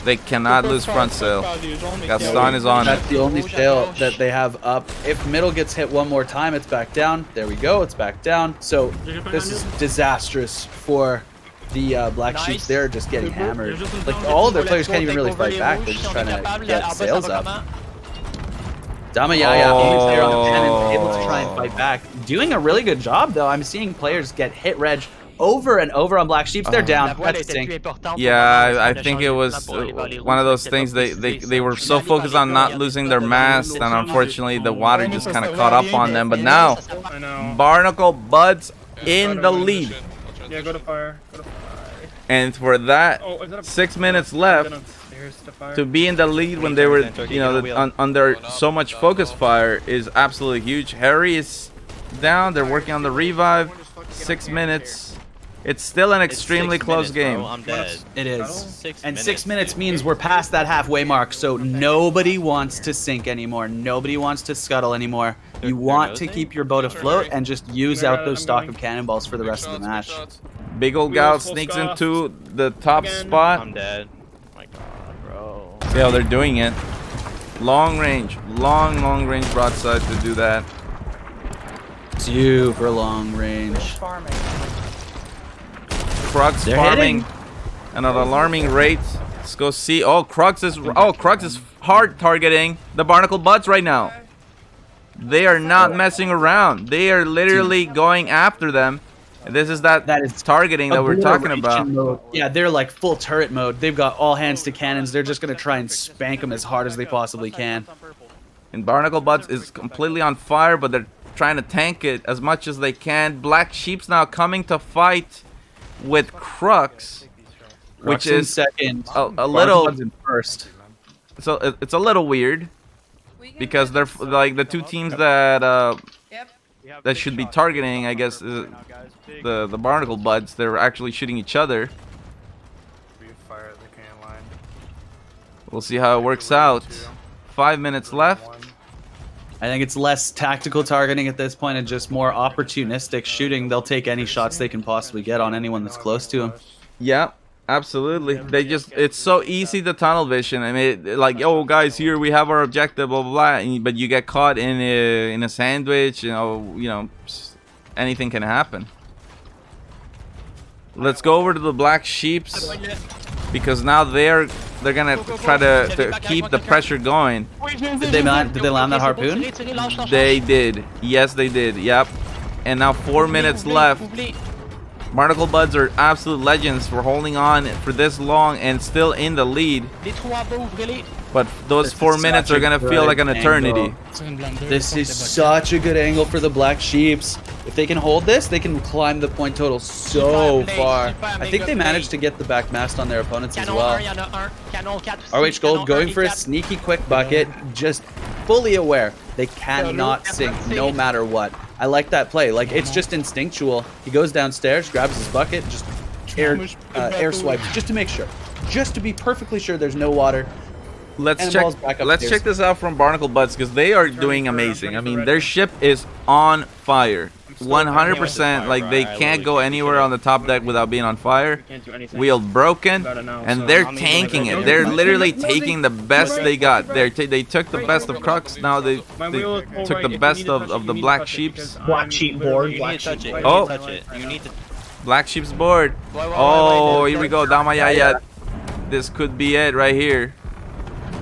Speaker 4: They cannot lose front sail. Gaston is on it.
Speaker 7: That's the only sail that they have up. If middle gets hit one more time, it's back down. There we go, it's back down. So this is disastrous for the Black Sheeps. They're just getting hammered. Like all of their players can't even really fight back. They're just trying to get sails up. Damayaya always there on the cannon, able to try and fight back. Doing a really good job though. I'm seeing players get hit reg over and over on Black Sheeps. They're down. That's a sink.
Speaker 4: Yeah, I think it was one of those things. They were so focused on not losing their mast, and unfortunately the water just kind of caught up on them. But now,
Speaker 11: I know.
Speaker 4: Barnacle Buds in the lead,
Speaker 11: Yeah, go to fire. Go to fire.
Speaker 4: and for that,
Speaker 11: Oh, is that a
Speaker 4: 6 minutes left
Speaker 11: There's the fire.
Speaker 4: to be in the lead when they were, you know, under so much focus fire is absolutely huge. Harry is down. They're working on the revive. 6 minutes. It's still an extremely close game.
Speaker 10: I'm dead.
Speaker 7: It is.
Speaker 10: 6
Speaker 7: And
Speaker 10: minutes.
Speaker 7: 6 minutes means we're past that halfway mark, so nobody wants to sink anymore. Nobody wants to scuttle anymore. You want to keep your boat afloat and just use out those stock of cannonballs for the rest of the match.
Speaker 4: Big Old Gal sneaks into the top spot.
Speaker 10: I'm dead. Oh my god, bro.
Speaker 4: Yeah, they're doing it. Long range range broadside to do that.
Speaker 7: Super long range.
Speaker 4: Crux
Speaker 7: They're
Speaker 4: farming
Speaker 7: hitting.
Speaker 4: at an alarming rate. Let's go see. Oh, Crux is hard targeting the Barnacle Buds right now. They are not messing around. They are literally going after them. And this is that
Speaker 7: is
Speaker 4: targeting that we're talking about.
Speaker 7: Mode. Yeah, they're like full turret mode. They've got all hands to cannons. They're just going to try and spank them as hard as they possibly can.
Speaker 4: And Barnacle Buds is completely on fire, but they're trying to tank it as much as they can. Black Sheep's now coming to fight with Crux, which is
Speaker 7: second.
Speaker 4: A little
Speaker 7: in first.
Speaker 4: So it's a little weird because they're like the two teams that that should be targeting, I guess, the Barnacle Buds. They're actually shooting each other. We'll see how it works out. 5 minutes left.
Speaker 7: I think it's less tactical targeting at this point and just more opportunistic shooting. They'll take any shots they can possibly get on anyone that's close to them.
Speaker 4: Yeah, absolutely. It's so easy to tunnel vision. I mean, like, oh guys, here we have our objective, blah blah blah. But you get caught in a sandwich. You know, anything can happen. Let's go over to the Black Sheeps because now they're gonna try to keep the pressure going.
Speaker 7: Did they land that harpoon?
Speaker 4: They did. Yes, they did. Yep. And now 4 minutes left. Barnacle Buds are absolute legends for holding on for this long and still in the lead. But those 4 minutes are gonna feel like an eternity.
Speaker 7: This is such a good angle for the Black Sheeps. If they can hold this, they can climb the point total so far. I think they managed to get the back mast on their opponents as well. ROH Gold going for a sneaky quick bucket, just fully aware they cannot sink no matter what. I like that play. Like, it's just instinctual. He goes downstairs, grabs his bucket, just air swipes just to make sure. Just to be perfectly sure there's no water.
Speaker 4: Let's check this out from Barnacle Buds because they are doing amazing. I mean, their ship is on fire. 100%. Like, they can't go anywhere on the top deck without being on fire. Wheel broken, and they're tanking it. They're literally taking the best they got. They took the best of Crux. Now they took the best of the Black Sheeps.
Speaker 6: Black Sheep board. Black Sheep board.
Speaker 4: Oh, Black Sheep's board. Oh, here we go. Damayaya. This could be it right here.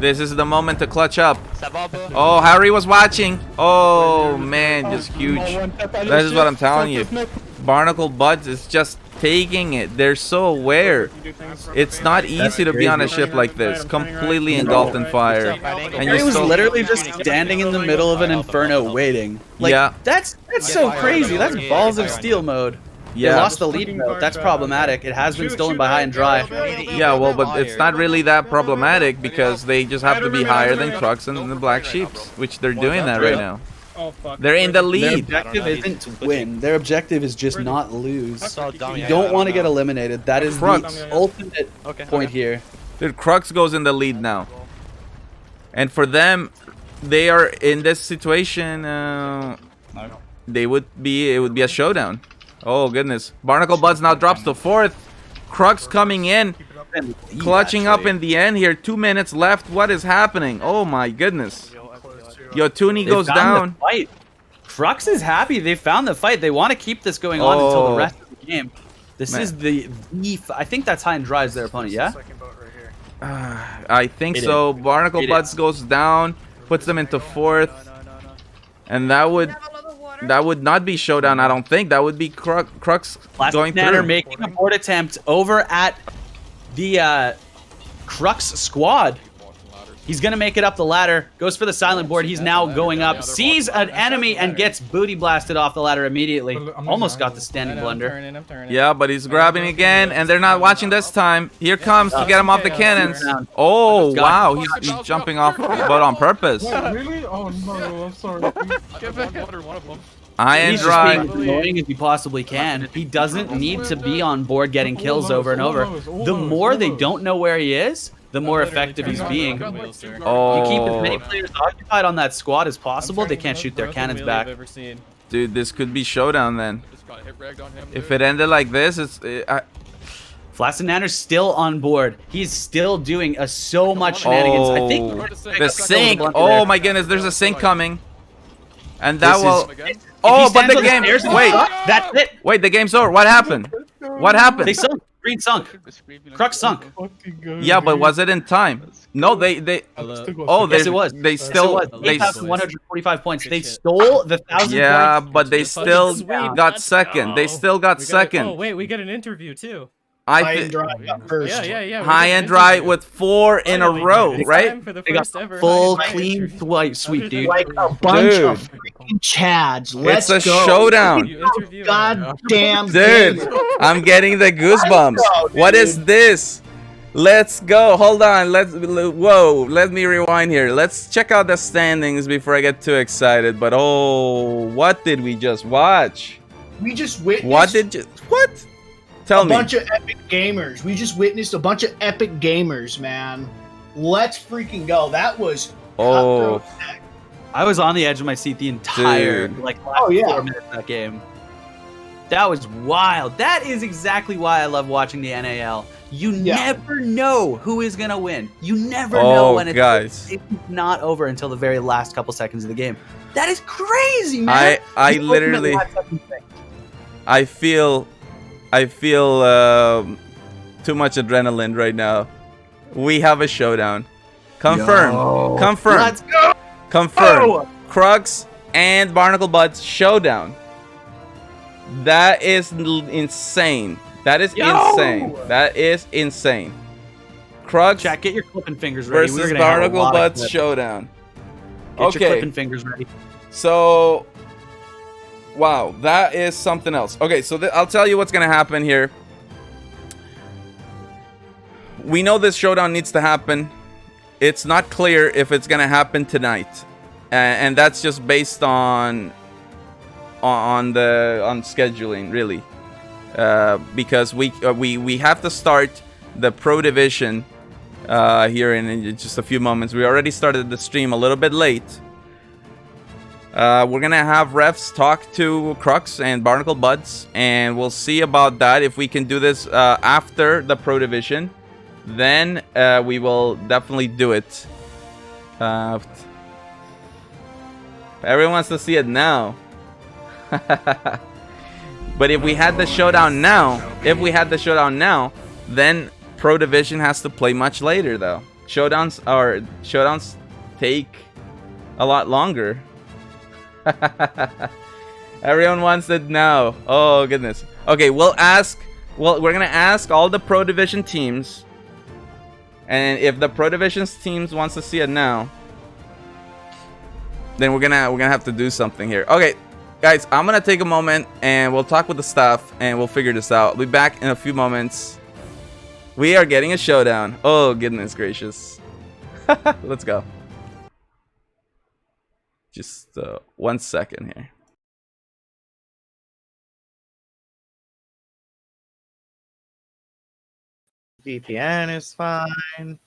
Speaker 4: This is the moment to clutch up. Oh, Harry was watching. Oh, man, just huge. That is what I'm telling you. Barnacle Buds is just taking it. They're so aware. It's not easy to be on a ship like this, completely engulfed in fire. And
Speaker 7: Harry was literally just standing in the middle of an inferno waiting. Like,
Speaker 4: yeah.
Speaker 7: That's so crazy. That's balls of steel mode.
Speaker 4: Yeah.
Speaker 7: They lost the lead mode. That's problematic. It has been stolen by high and dry.
Speaker 4: Yeah, well, but it's not really that problematic because they just have to be higher than Crux and the Black Sheeps, which they're doing that right now. They're in the lead.
Speaker 7: Their objective isn't to win. Their objective is just not lose. You don't want to get eliminated. That is the ultimate point here.
Speaker 4: Dude, Crux goes in the lead now. And for them, they are in this situation. It would be a showdown. Oh goodness! Barnacle Buds now drops to 4th. Crux coming in, clutching up in the end here. 2 minutes left. What is happening? Oh my goodness! Yo, Tooney goes down.
Speaker 7: Crux is happy. They found the fight. They want to keep this going on until the rest of the game. This is the I think that's high and dry as their opponent. Yeah.
Speaker 4: I think so. Barnacle Buds goes down, puts them into 4th, and that would not be showdown. I don't think that would be Crux going through.
Speaker 7: Making a board attempt over at the Crux squad. He's gonna make it up the ladder. Goes for the silent board. He's now going up. Sees an enemy and gets booty blasted off the ladder immediately. Almost got the standing blunder.
Speaker 4: Yeah, but he's grabbing again, and they're not watching this time. Here comes to get him off the cannons. Oh wow, he's jumping off, but on purpose.
Speaker 12: Really? Oh no, I'm sorry.
Speaker 4: High and
Speaker 7: He's
Speaker 4: dry.
Speaker 7: just being annoying as he possibly can. He doesn't need to be on board getting kills over and over. The more they don't know where he is, the more effective he's being.
Speaker 4: Oh.
Speaker 7: You keep as many players occupied on that squad as possible, they can't shoot their cannons back.
Speaker 4: Dude, this could be showdown then. If it ended like this,
Speaker 7: Flassenander's still on board. He's still doing so much shenanigans. I think
Speaker 4: the sink. Oh my goodness, there's a sink coming. And that will... Oh, but the game... Wait.
Speaker 7: That's it.
Speaker 4: Wait, the game's over. What happened? What happened?
Speaker 7: They sunk. Green sunk. Crux sunk.
Speaker 4: Yeah, but was it in time? No, they... Oh,
Speaker 7: yes, it was.
Speaker 4: They still...
Speaker 7: They 145 points. They stole the 1,000
Speaker 4: Yeah,
Speaker 7: points.
Speaker 4: but they still got second. They still got second.
Speaker 8: Oh, wait, we get an interview, too.
Speaker 6: High and dry got first.
Speaker 8: Yeah.
Speaker 4: High and dry with 4 in a
Speaker 8: Finally,
Speaker 4: row,
Speaker 8: it's
Speaker 4: right?
Speaker 8: time for the
Speaker 7: They got
Speaker 8: first ever
Speaker 7: full
Speaker 8: high and dry
Speaker 7: clean
Speaker 8: entry.
Speaker 7: white sweep, dude.
Speaker 6: Like a bunch
Speaker 4: Dude.
Speaker 6: of freaking chads. Let's
Speaker 4: It's a
Speaker 6: go.
Speaker 4: showdown.
Speaker 8: You interview
Speaker 6: God damn
Speaker 4: Dude,
Speaker 6: game.
Speaker 4: I'm getting the goosebumps.
Speaker 6: go,
Speaker 4: What is
Speaker 6: dude.
Speaker 4: this? Let's go. Hold on. Whoa. Let me rewind here. Let's check out the standings before I get too excited. But oh, what did we just watch?
Speaker 6: We just witnessed
Speaker 4: What? Tell
Speaker 6: a
Speaker 4: me.
Speaker 6: bunch of epic gamers. We just witnessed a bunch of epic gamers, man. Let's freaking go. That was
Speaker 4: Oh,
Speaker 7: I was on the edge of my seat the entire
Speaker 4: Dude.
Speaker 7: last
Speaker 6: Oh, yeah.
Speaker 7: 4 minutes of that game. That was wild. That is exactly why I love watching the NAL. You never know who is gonna win. You never know when
Speaker 4: guys.
Speaker 7: it's not over until the very last couple seconds of the game. That is crazy, man.
Speaker 4: I
Speaker 7: The
Speaker 4: literally
Speaker 7: ultimate last second thing.
Speaker 4: I feel too much adrenaline right now. We have a showdown. Confirm.
Speaker 7: Yo.
Speaker 4: Confirm.
Speaker 7: Let's go.
Speaker 4: Confirm.
Speaker 7: Oh.
Speaker 4: Crux and Barnacle Buds showdown. That is insane. That is insane. That is insane. Crux
Speaker 7: Jack, get your clipping fingers ready.
Speaker 4: versus Barnacle Buds showdown.
Speaker 7: Get your clipping fingers ready.
Speaker 4: So, wow, that is something else. Okay, so I'll tell you what's going to happen here. We know this showdown needs to happen. It's not clear if it's going to happen tonight. And that's just based on scheduling, really. Because we have to start the Pro Division here in just a few moments. We already started the stream a little bit late. We're gonna have refs talk to Crux and Barnacle Buds, and we'll see about that. If we can do this after the Pro Division, then we will definitely do it. Everyone wants to see it now. But if we had the showdown now, then Pro Division has to play much later, though. Showdowns take a lot longer. Everyone wants it now. Oh goodness. Okay, we're gonna ask all the Pro Division teams, and if the Pro Division's teams wants to see it now, then we're gonna have to do something here. Okay, guys, I'm gonna take a moment and we'll talk with the staff and we'll figure this out. I'll be back in a few moments. We are getting a showdown. Oh goodness gracious. Let's go. Just 1 second here.
Speaker 11: VPN is fine.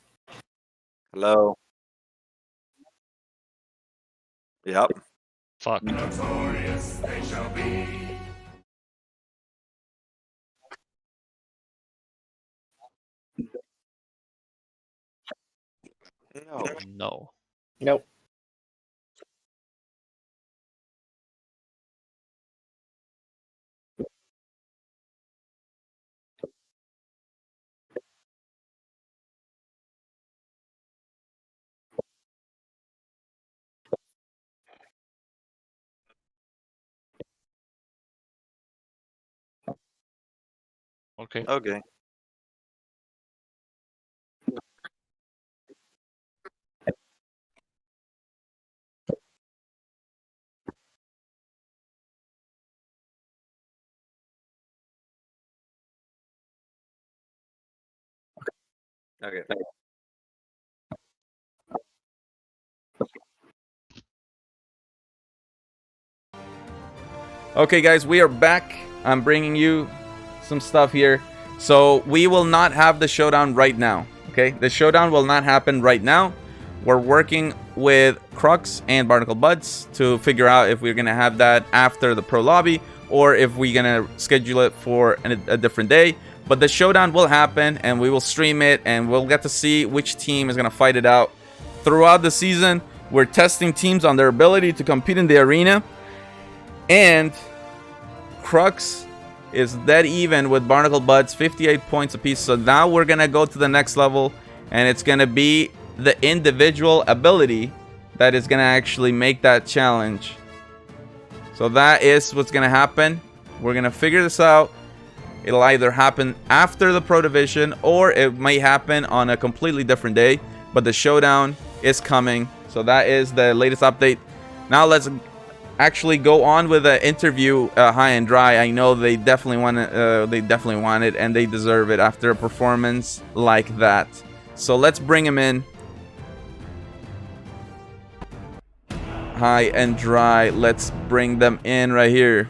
Speaker 13: Hello. Yep.
Speaker 10: Fuck.
Speaker 1: Notorious they shall be.
Speaker 10: No.
Speaker 11: Nope.
Speaker 10: Okay.
Speaker 13: Okay. Okay.
Speaker 4: Okay, guys, we are back. I'm bringing you some stuff here. So we will not have the showdown right now. Okay, the showdown will not happen right now. We're working with Crux and Barnacle Buds to figure out if we're gonna have that after the pro lobby or if we're gonna schedule it for a different day. But the showdown will happen, and we will stream it, and we'll get to see which team is gonna fight it out throughout the season. We're testing teams on their ability to compete in the arena, and Crux is dead even with Barnacle Buds, 58 points apiece. So now we're gonna go to the next level, and it's gonna be the individual ability that is gonna actually make that challenge. So that is what's gonna happen. We're gonna figure this out, It'll either happen after the Pro Division or it may happen on a completely different day. But the showdown is coming. So that is the latest update. Now let's actually go on with the interview. High and Dry. I know they definitely want it. They definitely want it, and they deserve it after a performance like that. So let's bring him in. High and Dry. Let's bring them in right here.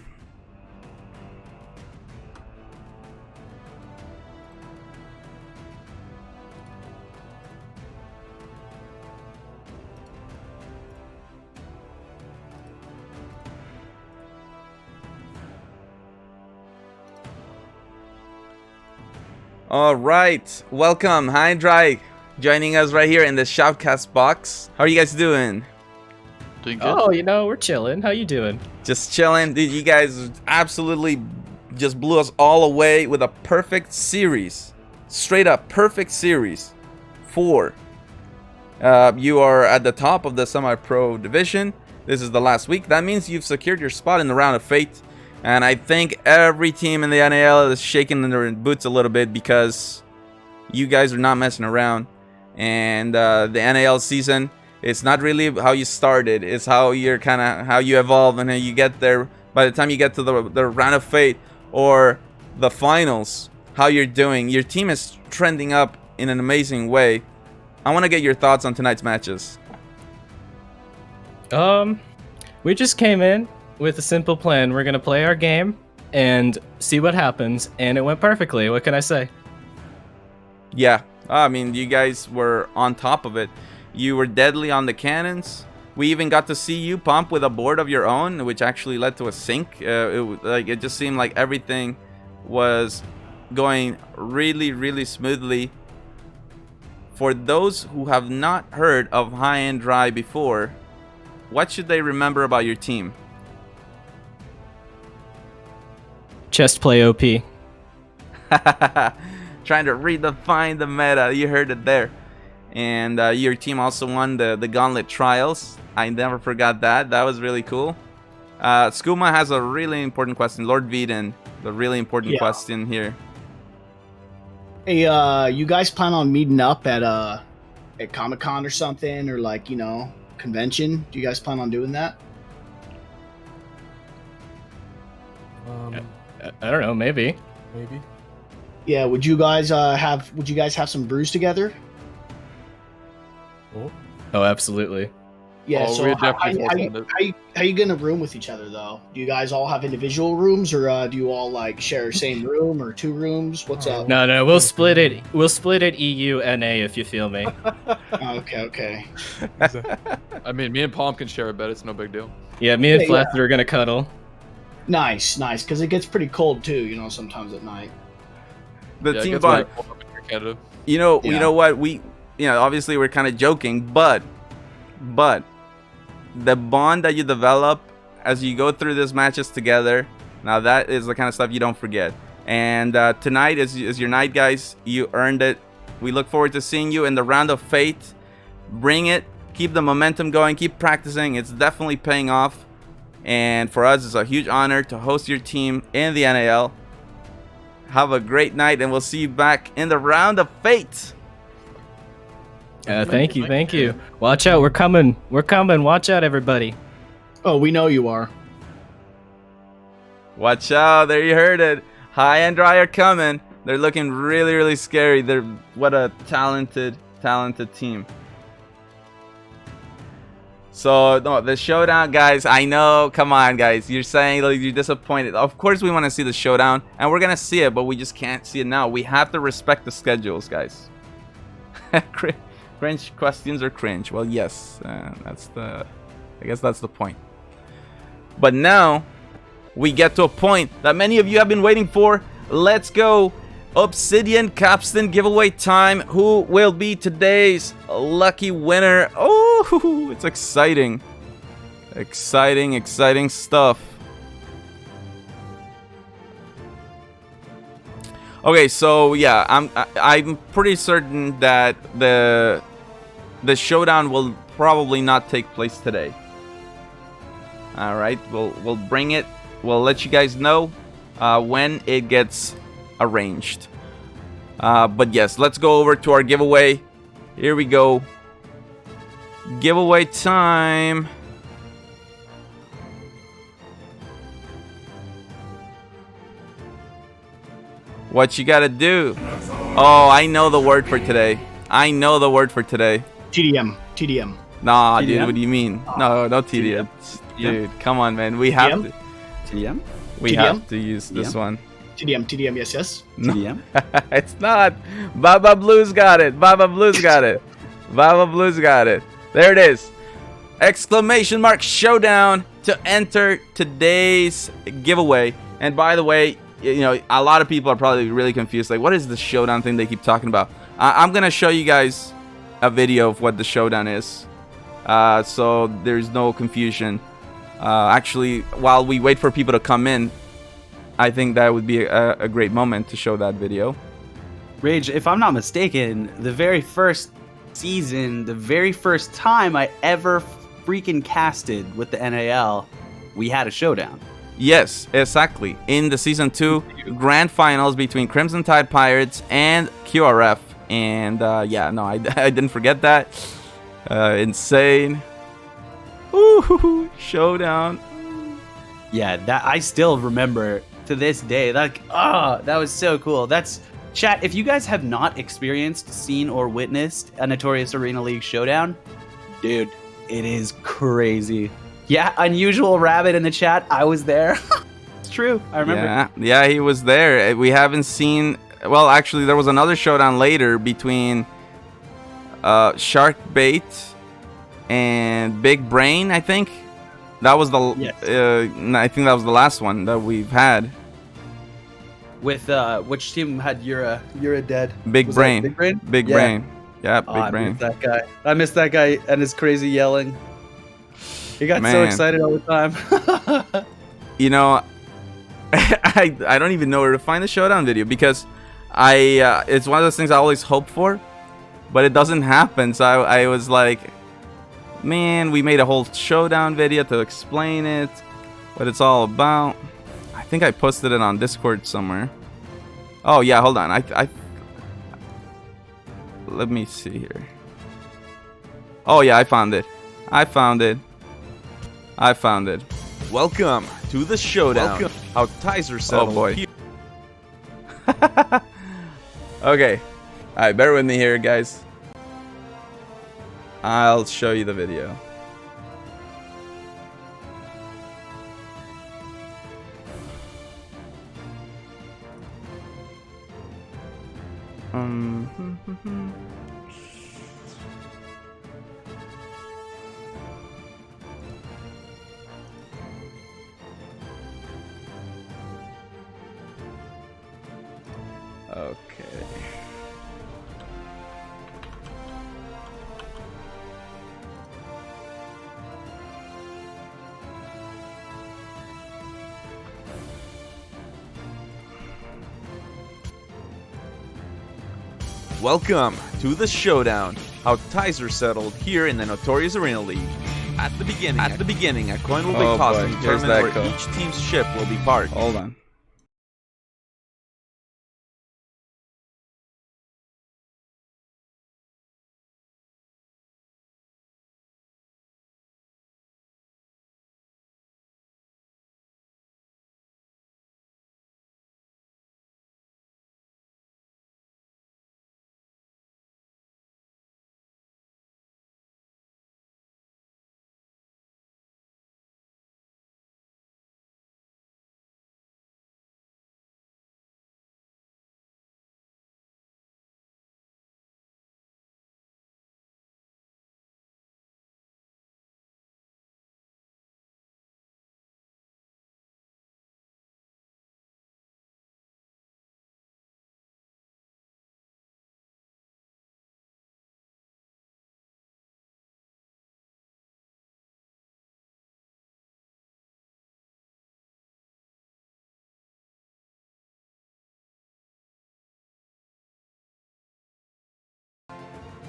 Speaker 4: All right, welcome, High and Dry, joining us right here in the Shoutcast box. How are you guys doing?
Speaker 9: Doing good.
Speaker 8: Oh, you know, we're chilling. How you doing?
Speaker 4: Just chilling. Dude, you guys absolutely just blew us all away with a perfect series. Straight up perfect series. 4. You are at the top of the semi-pro division. This is the last week. That means you've secured your spot in the round of fate. And I think every team in the NAL is shaking their boots a little bit because you guys are not messing around. And the NAL season, it's not really how you started. It's how you're how you evolve and how you get there. By the time you get to the round of fate or the finals, how you're doing. Your team is trending up in an amazing way. I want to get your thoughts on tonight's matches.
Speaker 8: We just came in with a simple plan. We're gonna play our game and see what happens, and it went perfectly. What can I say?
Speaker 4: Yeah, I mean, you guys were on top of it. You were deadly on the cannons. We even got to see you pump with a board of your own, which actually led to a sync. It just seemed like everything was going really, really smoothly. For those who have not heard of High and Dry before, what should they remember about your team?
Speaker 8: Chest play OP.
Speaker 4: Trying to redefine the meta. You heard it there. And your team also won the Gauntlet Trials. I never forgot that. That was really cool. Skooma has a really important question. Lord Veden, the really important question here.
Speaker 6: Hey, you guys plan on meeting up at Comic-Con or something, or like, you know, convention? Do you guys plan on doing that?
Speaker 8: I don't know, maybe.
Speaker 6: Yeah, would you guys have some brews together?
Speaker 8: Oh, absolutely.
Speaker 6: Yeah,
Speaker 12: Oh,
Speaker 6: so
Speaker 12: we're
Speaker 6: how
Speaker 12: definitely
Speaker 6: you gonna room with each other though? Do you guys all have individual rooms, or do you all like share the same room or 2 rooms? What's up?
Speaker 8: No, we'll split it. We'll split it EU NA if you feel me.
Speaker 6: Okay.
Speaker 12: I mean, me and Palm can share a bed. It's no big deal.
Speaker 8: Yeah, me and Flaccid are gonna cuddle.
Speaker 6: Nice, because it gets pretty cold too, you know, sometimes at night.
Speaker 4: The
Speaker 12: Yeah, it
Speaker 4: team
Speaker 12: gets
Speaker 4: bond.
Speaker 12: really cold up in Canada.
Speaker 4: You know what? Obviously we're kind of joking, but the bond that you develop as you go through these matches together, now that is the kind of stuff you don't forget. And tonight is your night, guys. You earned it. We look forward to seeing you in the round of fate. Bring it. Keep the momentum going. Keep practicing. It's definitely paying off. And for us, it's a huge honor to host your team in the NAL. Have a great night, and we'll see you back in the round of fate.
Speaker 8: Thank you. Watch out, we're coming. Watch out, everybody.
Speaker 6: Oh, we know you are.
Speaker 4: Watch out. There you heard it. High and Dry are coming. They're looking really, really scary. What a talented team. So, no, the showdown, guys, I know, come on, guys. You're saying like, you're disappointed. Of course we want to see the showdown, and we're going to see it, but we just can't see it now. We have to respect the schedules, guys. Cringe questions are cringe. Well, yes, I guess that's the point. But now, we get to a point that many of you have been waiting for. Let's go. Obsidian Capstan giveaway time. Who will be today's lucky winner? Oh, it's exciting. Exciting stuff. Okay, so yeah, I'm pretty certain that the showdown will probably not take place today. All right, we'll bring it. We'll let you guys know when it gets arranged. But yes, let's go over to our giveaway. Here we go. Giveaway time. What you gotta do? Oh, I know the word for today. I know the word for today.
Speaker 6: TDM. TDM.
Speaker 4: Nah,
Speaker 7: TDM?
Speaker 4: dude, what do you mean? No, no TDM. Dude, come on, man. We have
Speaker 6: TDM?
Speaker 4: to.
Speaker 7: TDM?
Speaker 4: We
Speaker 6: TDM?
Speaker 4: have to use this one.
Speaker 6: TDM. TDM. Yes. Yes.
Speaker 7: TDM?
Speaker 4: It's not. Baba Blues got it. Baba Blues got it. Baba Blues got it. There it is. Exclamation mark showdown to enter today's giveaway. And by the way, you know, a lot of people are probably really confused. Like, what is the showdown thing they keep talking about? I'm going to show you guys a video of what the showdown is. So there's no confusion. Actually, while we wait for people to come in, I think that would be a great moment to show that video.
Speaker 7: Rage, if I'm not mistaken, the very first season, the very first time I ever freaking casted with the NAL, we had a showdown.
Speaker 4: Yes, exactly. In the Season 2 Grand Finals between Crimson Tide Pirates and QRF. And yeah, no, I didn't forget that. Insane. Ooh, showdown.
Speaker 7: Yeah, that I still remember to this day. Like, that was so cool. That's chat. If you guys have not experienced, seen, or witnessed a Notorious Arena League showdown, dude, it is crazy. Yeah, Unusual Rabbit in the chat. I was there. It's true. I remember.
Speaker 4: Yeah, he was there. We haven't seen. Well, actually, there was another showdown later between Shark Bait and Big Brain. I think that was the.
Speaker 7: Yes.
Speaker 4: I think that was the last one that we've had.
Speaker 7: With which team had You're a dead?
Speaker 4: Big
Speaker 7: Was
Speaker 4: Brain.
Speaker 7: that Big Brain.
Speaker 4: Big
Speaker 7: Yeah.
Speaker 4: Brain. Yeah, Big
Speaker 7: I
Speaker 4: Brain.
Speaker 7: miss that guy. I miss that guy and his crazy yelling. He got so
Speaker 4: Man.
Speaker 7: excited all the time.
Speaker 4: You know, I don't even know where to find the showdown video because it's one of those things I always hope for, but it doesn't happen. So I was like, man, we made a whole showdown video to explain it, what it's all about. I think I posted it on Discord somewhere. Oh yeah, hold on. I let me see here. Oh yeah, I found it. I found it.
Speaker 14: Welcome to the showdown. How ties are settled.
Speaker 4: Oh boy. Okay. Alright, bear with me here, guys. I'll show you the video. Okay.
Speaker 14: Welcome to the showdown. How ties are settled here in the Notorious Arena League. At the beginning, a coin will be
Speaker 4: Oh
Speaker 14: tossed
Speaker 4: boy,
Speaker 14: to
Speaker 4: here's
Speaker 14: determine
Speaker 4: that
Speaker 14: where
Speaker 4: code.
Speaker 14: each team's ship will be parked.
Speaker 4: Hold on.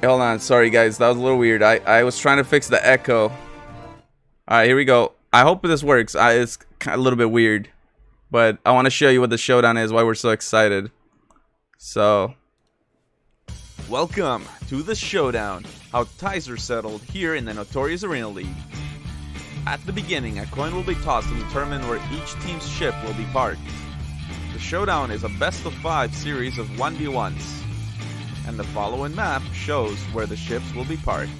Speaker 4: Hold on, sorry guys, that was a little weird. I was trying to fix the echo. Alright, here we go. I hope this works. It's a little bit weird, but I want to show you what the showdown is, why we're so excited. So, welcome to the showdown. How ties are settled here in the Notorious Arena League. At the beginning, a coin will be tossed to determine where each team's ship will be parked. The showdown is a best of 5 series of 1v1s, and the following map shows where the ships will be parked.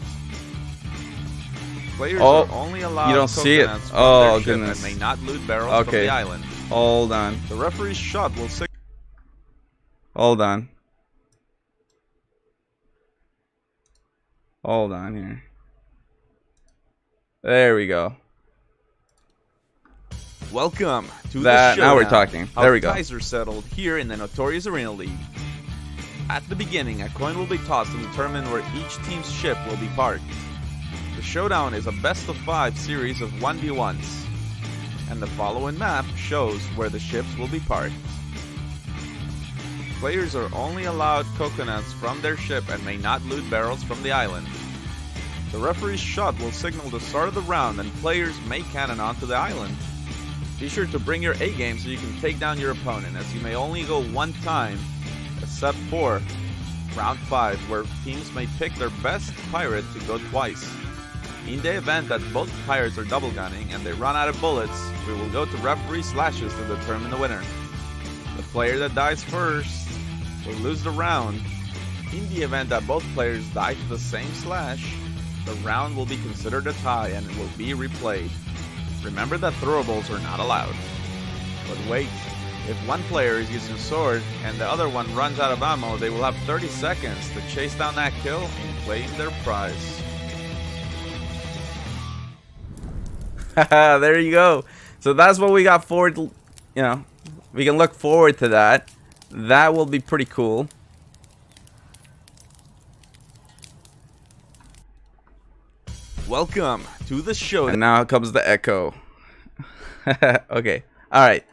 Speaker 4: Players are only allowed you don't see it.
Speaker 7: Oh,
Speaker 4: Oh,
Speaker 7: their ship
Speaker 4: goodness.
Speaker 7: and
Speaker 4: And may not loot barrels from the island. Hold on.
Speaker 7: The referee's shot will signal.
Speaker 4: Hold on. Hold on here. There we go.
Speaker 14: Welcome to
Speaker 4: That,
Speaker 14: the
Speaker 4: now we're
Speaker 14: showdown.
Speaker 4: talking.
Speaker 14: How
Speaker 4: There we go.
Speaker 14: ties are settled here in the Notorious Arena League. At the beginning, a coin will be tossed to determine where each team's ship will be parked. The showdown is a best of 5 series of 1v1s, and the following map shows where the ships will be parked. Players are only allowed coconuts from their ship and may not loot barrels from the island. The referee's shot will signal the start of the round, and players may cannon onto the island. Be sure to bring your A game so you can take down your opponent, as you may only go one time, except for round 5, where teams may pick their best pirate to go twice. In the event that both pirates are double gunning and they run out of bullets, we will go to referee slashes to determine the winner. The player that dies first will lose the round. In the event that both players die to the same slash, the round will be considered a tie and it will be replayed. Remember that throwables are not allowed. But wait, if one player is using a sword and the other one runs out of ammo, they will have 30 seconds to chase down that kill and claim their prize.
Speaker 4: There you go. So that's what we got forward. We can look forward to that. That will be pretty cool.
Speaker 14: Welcome to the show.
Speaker 4: And now comes the echo. Okay. All right.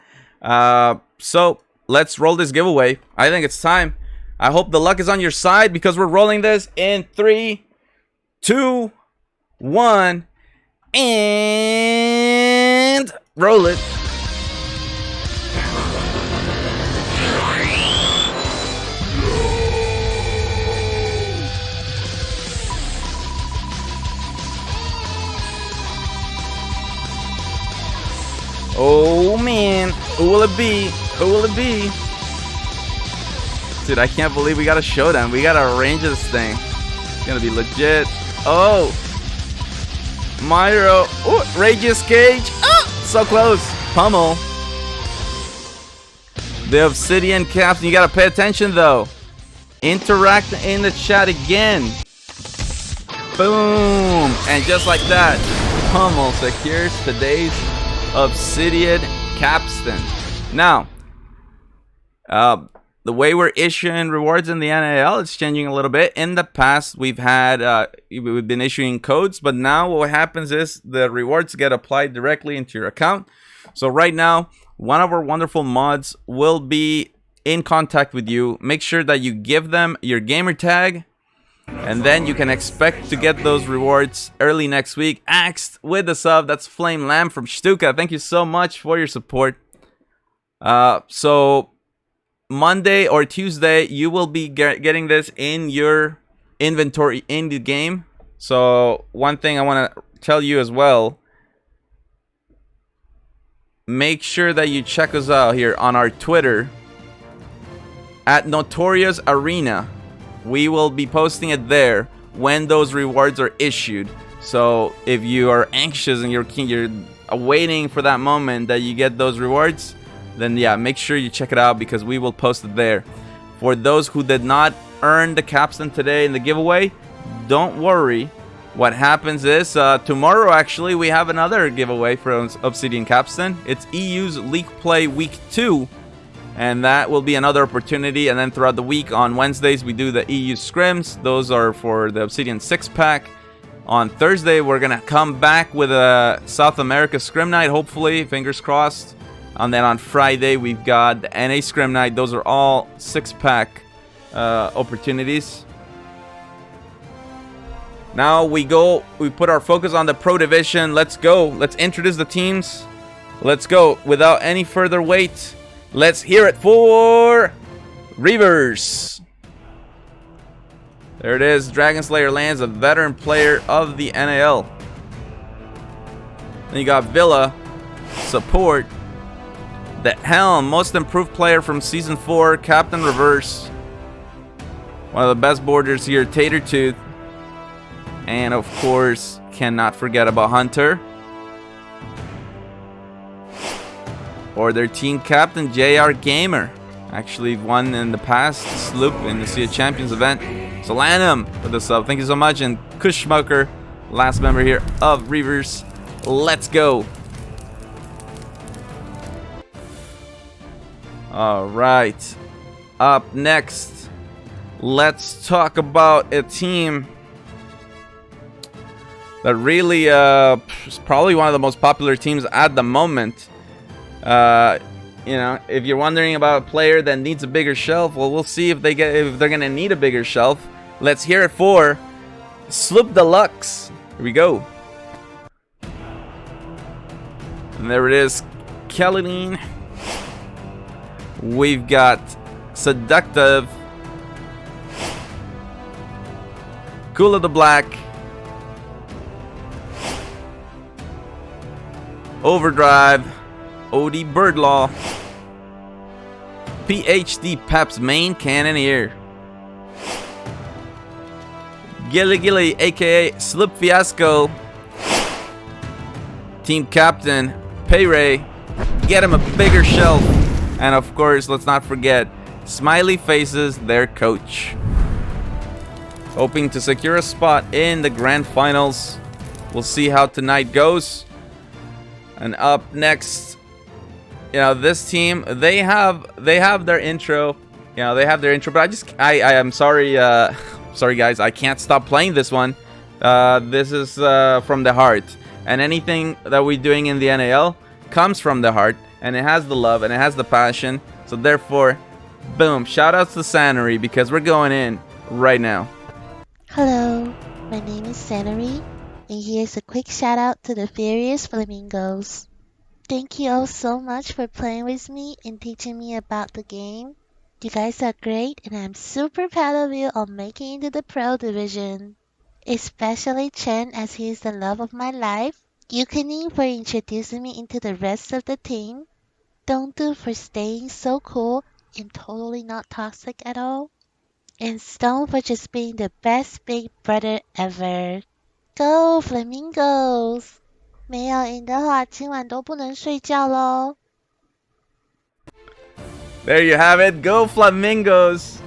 Speaker 4: So let's roll this giveaway. I think it's time. I hope the luck is on your side because we're rolling this in 3, 2, 1, and roll it. Oh man, who will it be? Who will it be? Dude, I can't believe we got a showdown. We gotta arrange this thing. It's gonna be legit. Oh, Myro. Oh, Rageous Cage. Oh, so close. Pummel. The Obsidian Caps. You gotta pay attention though. Interact in the chat again. Boom. And just like that, Pummel secures today's Obsidian Capstan. Now, the way we're issuing rewards in the NAL, it's changing a little bit. In the past, we've been issuing codes, but now what happens is the rewards get applied directly into your account. So right now, one of our wonderful mods will be in contact with you. Make sure that you give them your gamer tag, and then you can expect to get those rewards early next week. Axed with the sub, that's Flame Lamb from Stuka. Thank you so much for your support. So Monday or Tuesday, you will be getting this in your inventory in the game. So one thing I want to tell you as well, make sure that you check us out here on our Twitter at Notorious Arena. We will be posting it there when those rewards are issued. So if you are anxious and you're waiting for that moment that you get those rewards, then yeah, make sure you check it out because we will post it there. For those who did not earn the capstan today in the giveaway, don't worry. What happens is tomorrow actually we have another giveaway for Obsidian Capstan. It's EU's League Play Week 2. And that will be another opportunity. And then throughout the week on Wednesdays, we do the EU scrims. Those are for the Obsidian 6-pack. On Thursday, we're going to come back with a South America scrim night, hopefully. Fingers crossed. And then on Friday, we've got the NA scrim night. Those are all 6-pack opportunities. Now we put our focus on the Pro Division. Let's go. Let's introduce the teams. Let's go. Without any further wait, let's hear it for Reavers. There it is. Dragon Slayer lands a veteran player of the NAL. Then you got Villa, support. The Helm, most improved player from Season 4, Captain Reverse. One of the best boarders here, Tater Tooth. And of course, cannot forget about Hunter. Or their team captain, JR Gamer. Actually won in the past sloop in the Sea of Champions event. Solanum for the sub. Thank you so much. And Kush Smoker, last member here of Reavers. Let's go. All right. Up next, let's talk about a team that really is probably one of the most popular teams at the moment. You know, if you're wondering about a player that needs a bigger shelf, well, we'll see if they're gonna need a bigger shelf. Let's hear it for Sloop Deluxe. Here we go. And there it is, Kelladine. We've got Seductive, Cool of the Black, Overdrive, OD Birdlaw, PhD Pep's main cannoneer, Gilly Gilly aka Slip Fiasco, team captain Payray, get him a bigger shelf, and of course let's not forget Smiley Faces, their coach, hoping to secure a spot in the grand finals. We'll see how tonight goes. And up next, you know, this team, they have their intro. You know, they have their intro, but I am sorry, sorry guys, I can't stop playing this one. This is from the heart, and anything that we're doing in the NAL comes from the heart, and it has the love and it has the passion. So therefore, boom, shout outs to Sanary, because we're going in right now.
Speaker 15: Hello, my name is Sanary, and here's a quick shout out to the Furious Flamingos. Thank you all so much for playing with me and teaching me about the game. You guys are great, and I'm super proud of you on making it to the Pro Division. Especially Chen, as he is the love of my life. Yukaning for introducing me into the rest of the team. Dontu for staying so cool and totally not toxic at all. And Stone for just being the best big brother ever. Go Flamingos! 没有赢的话，今晚都不能睡觉咯。
Speaker 4: There you have it. Go Flamingos!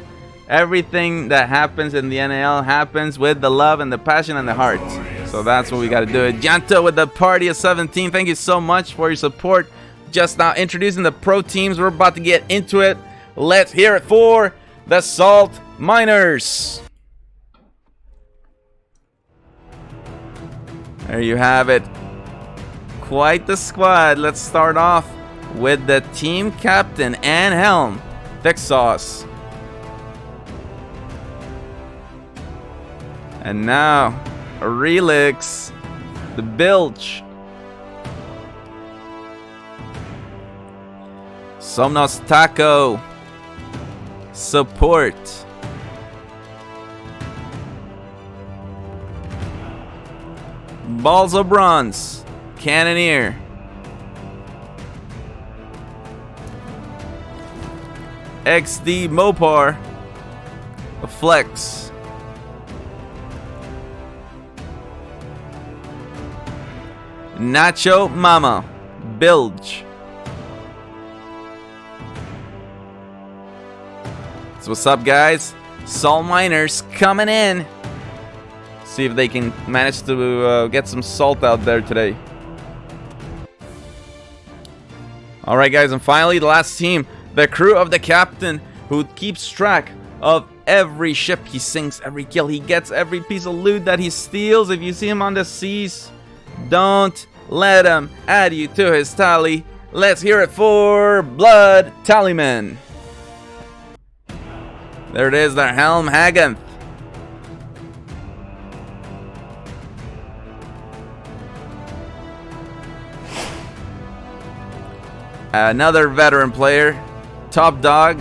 Speaker 4: Everything that happens in the NAL happens with the love and the passion and the heart. So that's what we got to do. Janto with the party of 17. Thank you so much for your support. Just now introducing the pro teams. We're about to get into it. Let's hear it for the Salt Miners. There you have it. Quite the squad. Let's start off with the team captain and helm, Thick Sauce. And now, Relix, the Bilge, Somnos Taco, Support, Balls of Bronze, Cannoneer, XD Mopar, Flex, Nacho Mama, Bilge. So what's up, guys? Salt Miners coming in. See if they can manage to get some salt out there today. All right, guys, and finally the last team, the crew of the captain, who keeps track of every ship he sinks, every kill he gets, every piece of loot that he steals. If you see him on the seas, don't let him add you to his tally. Let's hear it for Blood Tallyman. There it is, their helm, Haganth. Another veteran player, Top Dog,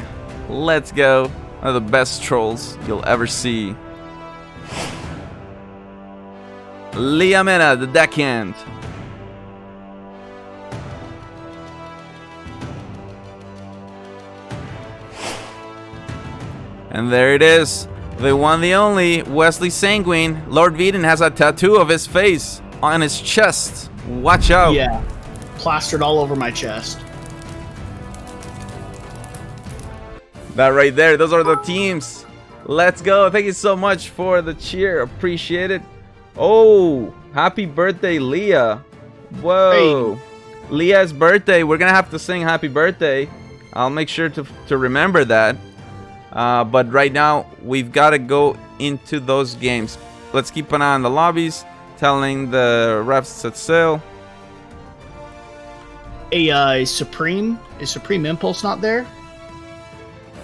Speaker 4: Let's go. One of the best trolls you'll ever see. Liamena, the deckhand. And there it is. The one, the only, Wesley Sanguine. Lord Veden has a tattoo of his face on his chest. Watch out.
Speaker 6: Yeah. Plastered all over my chest.
Speaker 4: That right there, those are the teams. Let's go. Thank you so much for the cheer. Appreciate it. Oh, happy birthday, Leah. Whoa. Hey. Leah's birthday. We're going to have to sing happy birthday. I'll make sure to remember that. But right now, we've got to go into those games. Let's keep an eye on the lobbies, telling the refs to sail.
Speaker 6: Hey, is Supreme Impulse not there?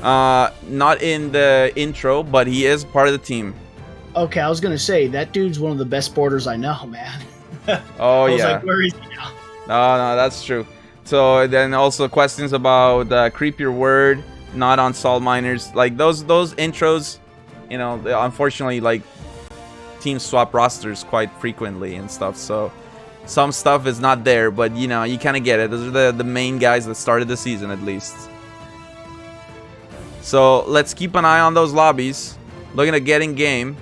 Speaker 4: Not in the intro, but he is part of the team.
Speaker 6: Okay, I was gonna say that dude's one of the best boarders I know, man.
Speaker 4: Oh
Speaker 6: I was
Speaker 4: yeah.
Speaker 6: like, where is he now?
Speaker 4: No, that's true. So then also questions about Creep Your Word, not on Salt Miners. Like those intros, you know, unfortunately, like teams swap rosters quite frequently and stuff. So some stuff is not there, but you know, you kind of get it. Those are the main guys that started the season at least. So let's keep an eye on those lobbies, looking at getting game.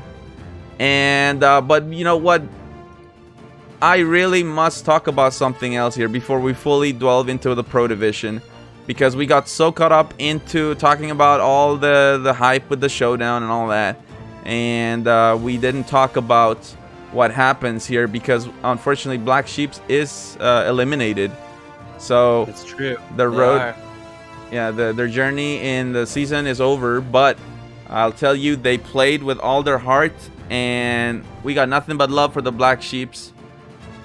Speaker 4: And but you know what, I really must talk about something else here before we fully delve into the Pro Division, because we got so caught up into talking about all the hype with the showdown and all that, and we didn't talk about what happens here, because unfortunately Black Sheeps is eliminated. So
Speaker 7: it's true,
Speaker 4: the road, yeah, their journey in the season is over. But I'll tell you, they played with all their heart, and we got nothing but love for the Black Sheeps.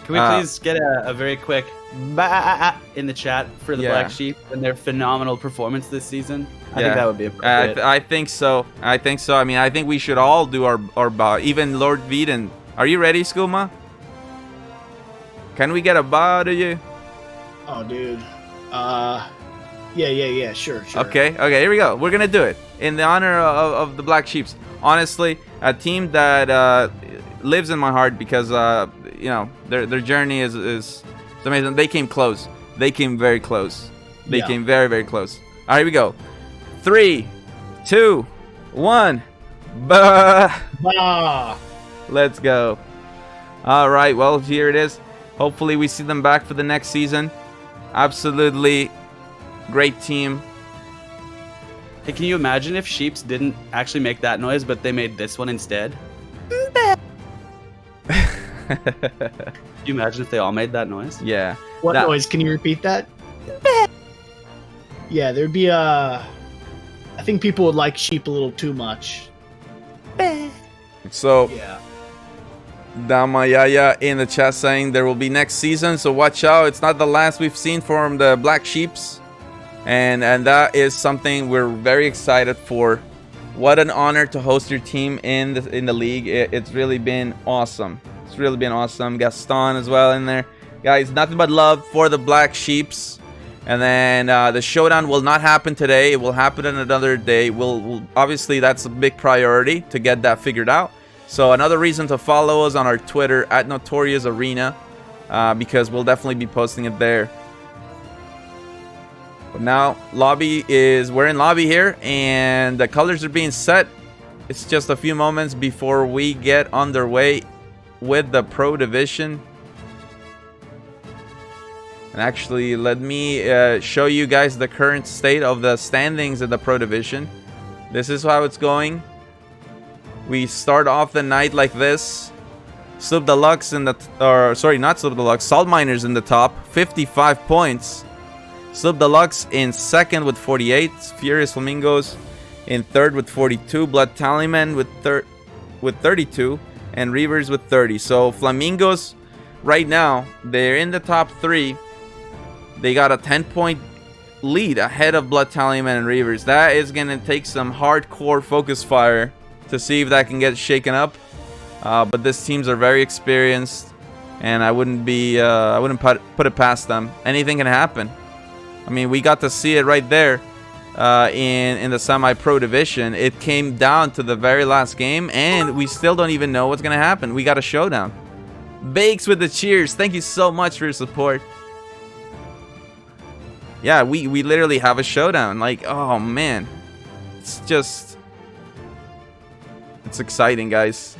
Speaker 7: Can we please get a very quick bah in the chat for the Black Sheep and their phenomenal performance this season? I think that would be appropriate.
Speaker 4: I think so. I mean, I think we should all do our bow. Even Lord Veden. Are you ready, Skooma? Can we get a bow to you?
Speaker 6: Oh, dude. Yeah, sure.
Speaker 4: Okay, here we go. We're gonna do it in the honor of the Black Sheeps. Honestly, a team that lives in my heart, because you know, their journey is amazing. They came close. They came very close. They came very, very close. All right, here we go. 3, 2, 1.
Speaker 6: Bah.
Speaker 4: Let's go. All right, well, here it is. Hopefully we see them back for the next season. Absolutely great team.
Speaker 7: Hey, can you imagine if Sheeps didn't actually make that noise, but they made this one instead? Can you imagine if they all made that noise?
Speaker 4: Yeah.
Speaker 6: What noise? Can you repeat that? Yeah, there'd be I think people would like sheep a little too much.
Speaker 4: So
Speaker 6: yeah.
Speaker 4: Damayaya in the chat saying there will be next season, so watch out. It's not the last we've seen from the Black Sheeps, and that is something we're very excited for. What an honor to host your team in the league. It's really been awesome. It's really been awesome. Gaston as well in there, guys. Nothing but love for the Black Sheeps. And then the showdown will not happen today. It will happen on another day. We'll obviously, that's a big priority to get that figured out. So another reason to follow us on our Twitter at Notorious Arena, because we'll definitely be posting it there. But now we're in lobby here, and the colors are being set. It's just a few moments before we get underway with the Pro Division. And actually, let me show you guys the current state of the standings in the Pro Division. This is how it's going. We start off the night like this. Sloop Deluxe in the... not Sloop Deluxe. Salt Miners in the top. 55 points. Sloop Deluxe in second with 48. Furious Flamingos in third with 42. Blood Tallyman with 32. And Reavers with 30. So Flamingos, right now, they're in the top 3. They got a 10-point lead ahead of Blood Tallyman and Reavers. That is going to take some hardcore focus fire to see if that can get shaken up. But these teams are very experienced, and I wouldn't put it past them. Anything can happen. I mean, we got to see it right there. in the semi-pro division. It came down to the very last game, and we still don't even know what's gonna happen. We got a showdown. Bakes with the cheers. Thank you so much for your support. Yeah, we literally have a showdown. Like, oh man, it's exciting, guys.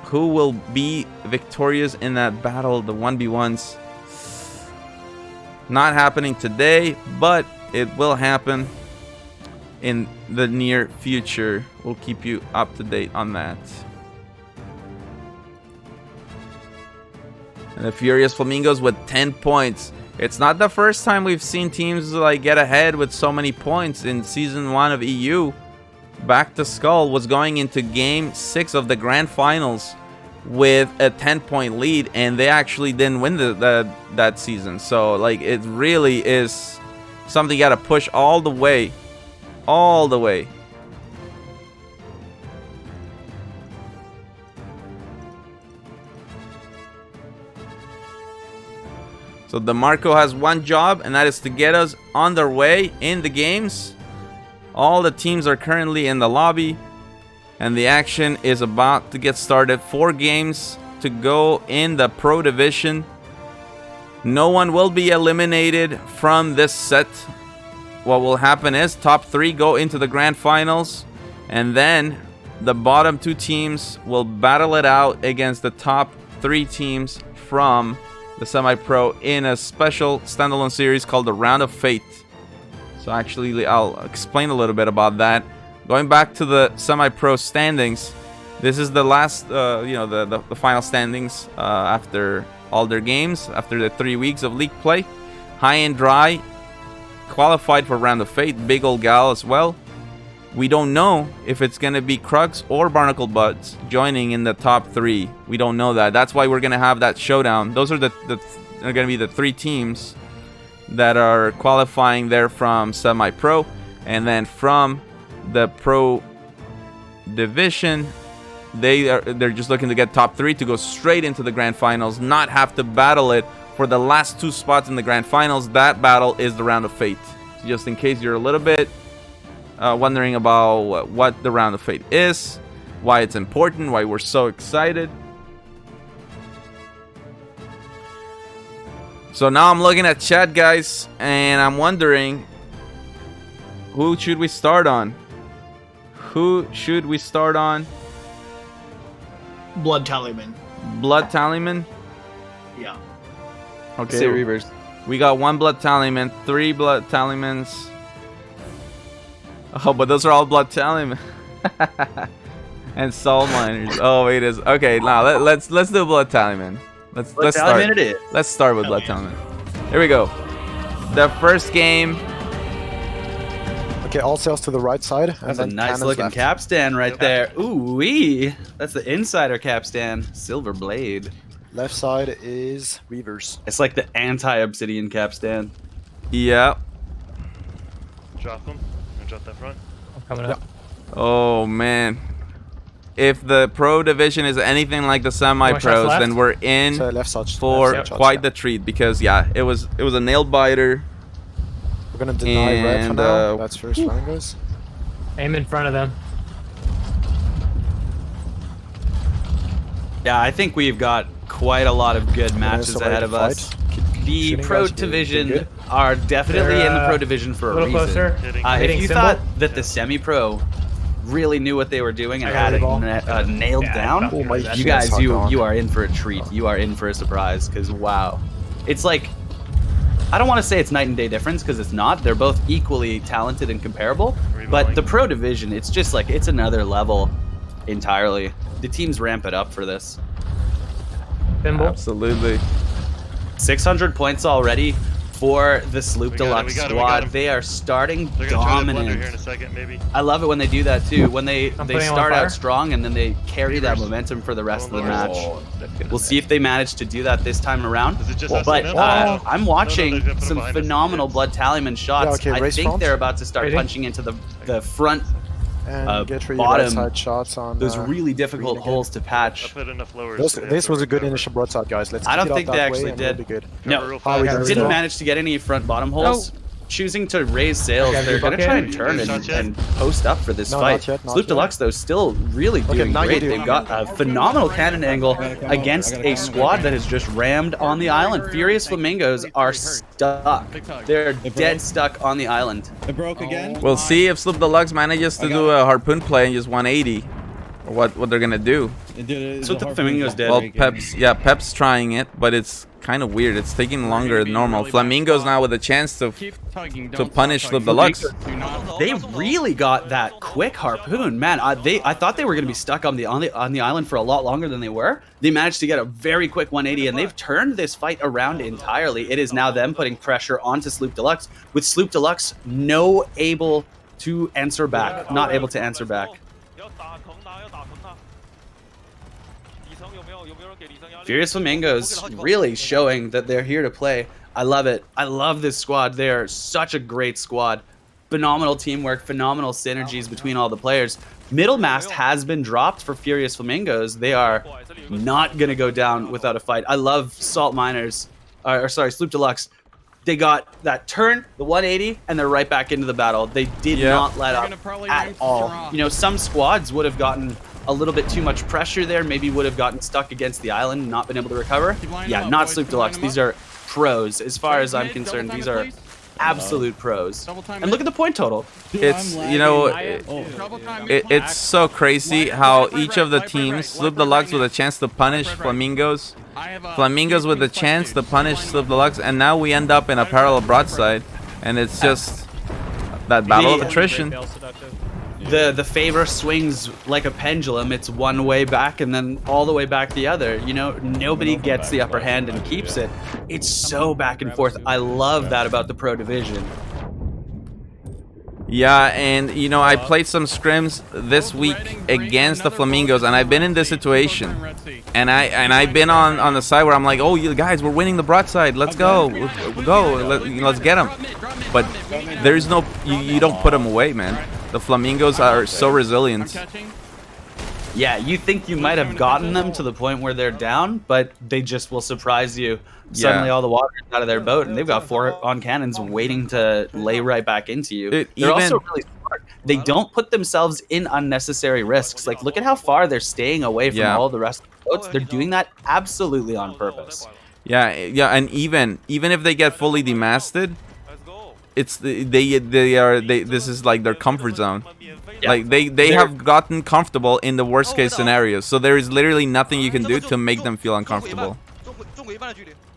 Speaker 4: Who will be victorious in that battle, the 1v1s? Not happening today, but it will happen in the near future. We'll keep you up to date on that. And the Furious Flamingos with 10 points. It's not the first time we've seen teams like get ahead with so many points in Season 1 of EU. Back to Skull was going into Game 6 of the Grand Finals with a 10-point lead, and they actually didn't win that season. So, like, it really is something you gotta push all the way. All the way. So DeMarco has one job, and that is to get us on their way in the games. All the teams are currently in the lobby, and the action is about to get started. 4 games to go in the Pro Division. No one will be eliminated from this set. What will happen is top 3 go into the Grand Finals, and then the bottom 2 teams will battle it out against the top 3 teams from the semi-pro in a special standalone series called the Round of Fate. So actually, I'll explain a little bit about that. Going back to the semi-pro standings, this is the last, the final standings after all their games, after the 3 weeks of league play. High and Dry qualified for Round of Fate, Big Ol' Gal as well. We don't know if it's going to be Crux or Barnacle Butts joining in the top 3. We don't know that. That's why we're going to have that showdown. Those are going to be the 3 teams that are qualifying there from semi-pro, and then from the pro division, they're just looking to get top 3 to go straight into the grand finals, not have to battle it for the last 2 spots in the grand finals. That battle is the Round of Fate. So just in case you're a little bit wondering about what the Round of Fate is, why it's important, why we're so excited. So now I'm looking at chat, guys, and I'm wondering, who should we start on? Who should we start on?
Speaker 6: Blood Tallyman.
Speaker 4: Blood Tallyman?
Speaker 6: Yeah.
Speaker 4: Okay.
Speaker 7: Say Reavers.
Speaker 4: We got 1 Blood Tallyman, 3 Blood Tallymans. Oh, but those are all Blood Tallyman. And Soul Miners. Oh, it is. Okay, now let's do Blood Tallyman. Let's start.
Speaker 7: It is.
Speaker 4: Let's start with Blood Tallyman. Here we go. The first game.
Speaker 3: Okay, all sails to the right side.
Speaker 7: That's a nice looking capstan right there. Ooh wee. That's the insider capstan. Silver blade.
Speaker 3: Left side is Reavers.
Speaker 7: It's like the anti-obsidian capstan.
Speaker 4: Yeah.
Speaker 16: Drop them. Drop that front.
Speaker 10: I'm coming up.
Speaker 4: Oh man. If the pro division is anything like the semi-pros, then we're in for quite the treat, because yeah, it was a nail biter.
Speaker 3: We're gonna deny red for now. That's first flamingos.
Speaker 10: Aim in front of them.
Speaker 7: Yeah, I think we've got quite a lot of good matches ahead of us. The pro division are definitely in the pro division for a reason. If you thought that the semi-pro really knew what they were doing and had it nailed down, you guys, you are in for a treat. You are in for a surprise, because wow, it's like, I don't want to say it's night and day difference, because it's not. They're both equally talented and comparable, but the pro division, it's just like, it's another level entirely. The teams ramp it up for this.
Speaker 4: Absolutely.
Speaker 7: 600 points already for the Sloop Deluxe squad. They are starting dominant.
Speaker 16: Here in a second, maybe.
Speaker 7: I love it when they do that too. When they start out strong and then they carry that momentum for the rest of the match. We'll see if they manage to do that this time around. But I'm watching some phenomenal Blood Tallyman shots. I think they're about to start punching into the front
Speaker 3: and get your
Speaker 7: bottom
Speaker 3: right side shots on
Speaker 7: those really difficult holes to patch.
Speaker 3: This was a good initial broadside, guys. Let's
Speaker 7: I don't
Speaker 3: keep it
Speaker 7: think
Speaker 3: up
Speaker 7: they
Speaker 3: that
Speaker 7: actually
Speaker 3: way and
Speaker 7: did.
Speaker 3: we'll be good.
Speaker 7: No, didn't manage to get any front bottom holes. choosing to raise sails.
Speaker 8: Okay,
Speaker 7: They're going to
Speaker 8: okay.
Speaker 7: try and turn and post up for this
Speaker 3: No,
Speaker 7: fight.
Speaker 3: not yet, not
Speaker 7: Sloop Deluxe, though, still really doing
Speaker 3: now you
Speaker 7: great.
Speaker 3: do.
Speaker 7: They've got a phenomenal cannon angle against a squad that has just rammed on the island. Furious Flamingos are stuck. They're dead stuck on the island.
Speaker 17: It broke again.
Speaker 4: We'll see if Sloop Deluxe manages to do a harpoon play and just 180. Or what they're gonna do.
Speaker 7: So the Flamingo's dead.
Speaker 4: Well, Pep's trying it, but it's kind of weird. It's taking longer than normal. Flamingos now with a chance to punish Sloop Deluxe.
Speaker 7: They really got that quick harpoon, man. I thought they were going to be stuck on the island for a lot longer than they were. They managed to get a very quick 180, and they've turned this fight around entirely. It is now them putting pressure onto Sloop Deluxe, with Sloop Deluxe not able to answer back. Furious Flamingos really showing that they're here to play. I love it. I love this squad. They are such a great squad. Phenomenal teamwork, phenomenal synergies between all the players. Middle mast has been dropped for Furious Flamingos. They are not going to go down without a fight. I love Salt Miners, Sloop Deluxe. They got that turn, the 180, and they're right back into the battle. They did not let up at all. You know, some squads would have gotten a little bit too much pressure there, maybe would have gotten stuck against the island and not been able to recover. Yeah, not Sloop Deluxe. These are pros. As far as I'm concerned, these are absolute pros. And look at the point total.
Speaker 4: It's, you know, it's so crazy how each of the teams, Sloop Deluxe with a chance to punish Flamingos, Flamingos with a chance to punish Sloop Deluxe, and now we end up in a parallel broadside, and it's just that battle of attrition.
Speaker 7: The favor swings like a pendulum. It's one way back and then all the way back the other. You know, nobody gets the upper hand and keeps it. It's so back and forth. I love that about the pro division.
Speaker 4: Yeah, and you know, I played some scrims this week against the Flamingos, and I've been in this situation, and I've been on the side where I'm like, oh, you guys, we're winning the broadside. Let's go, let's get them. But there's no, you don't put them away, man. The Flamingos are so resilient.
Speaker 7: Yeah, you think you might have gotten them to the point where they're down, but they just will surprise you. Suddenly all the water is out of their boat, and they've got 4 on cannons waiting to lay right back into you. They're also really smart. They don't put themselves in unnecessary risks. Like, look at how far they're staying away from all the rest of the boats. They're doing that absolutely on purpose.
Speaker 4: Yeah, and even if they get fully demasted, it's this is like their comfort zone. Like they have gotten comfortable in the worst case scenarios, so there is literally nothing you can do to make them feel uncomfortable.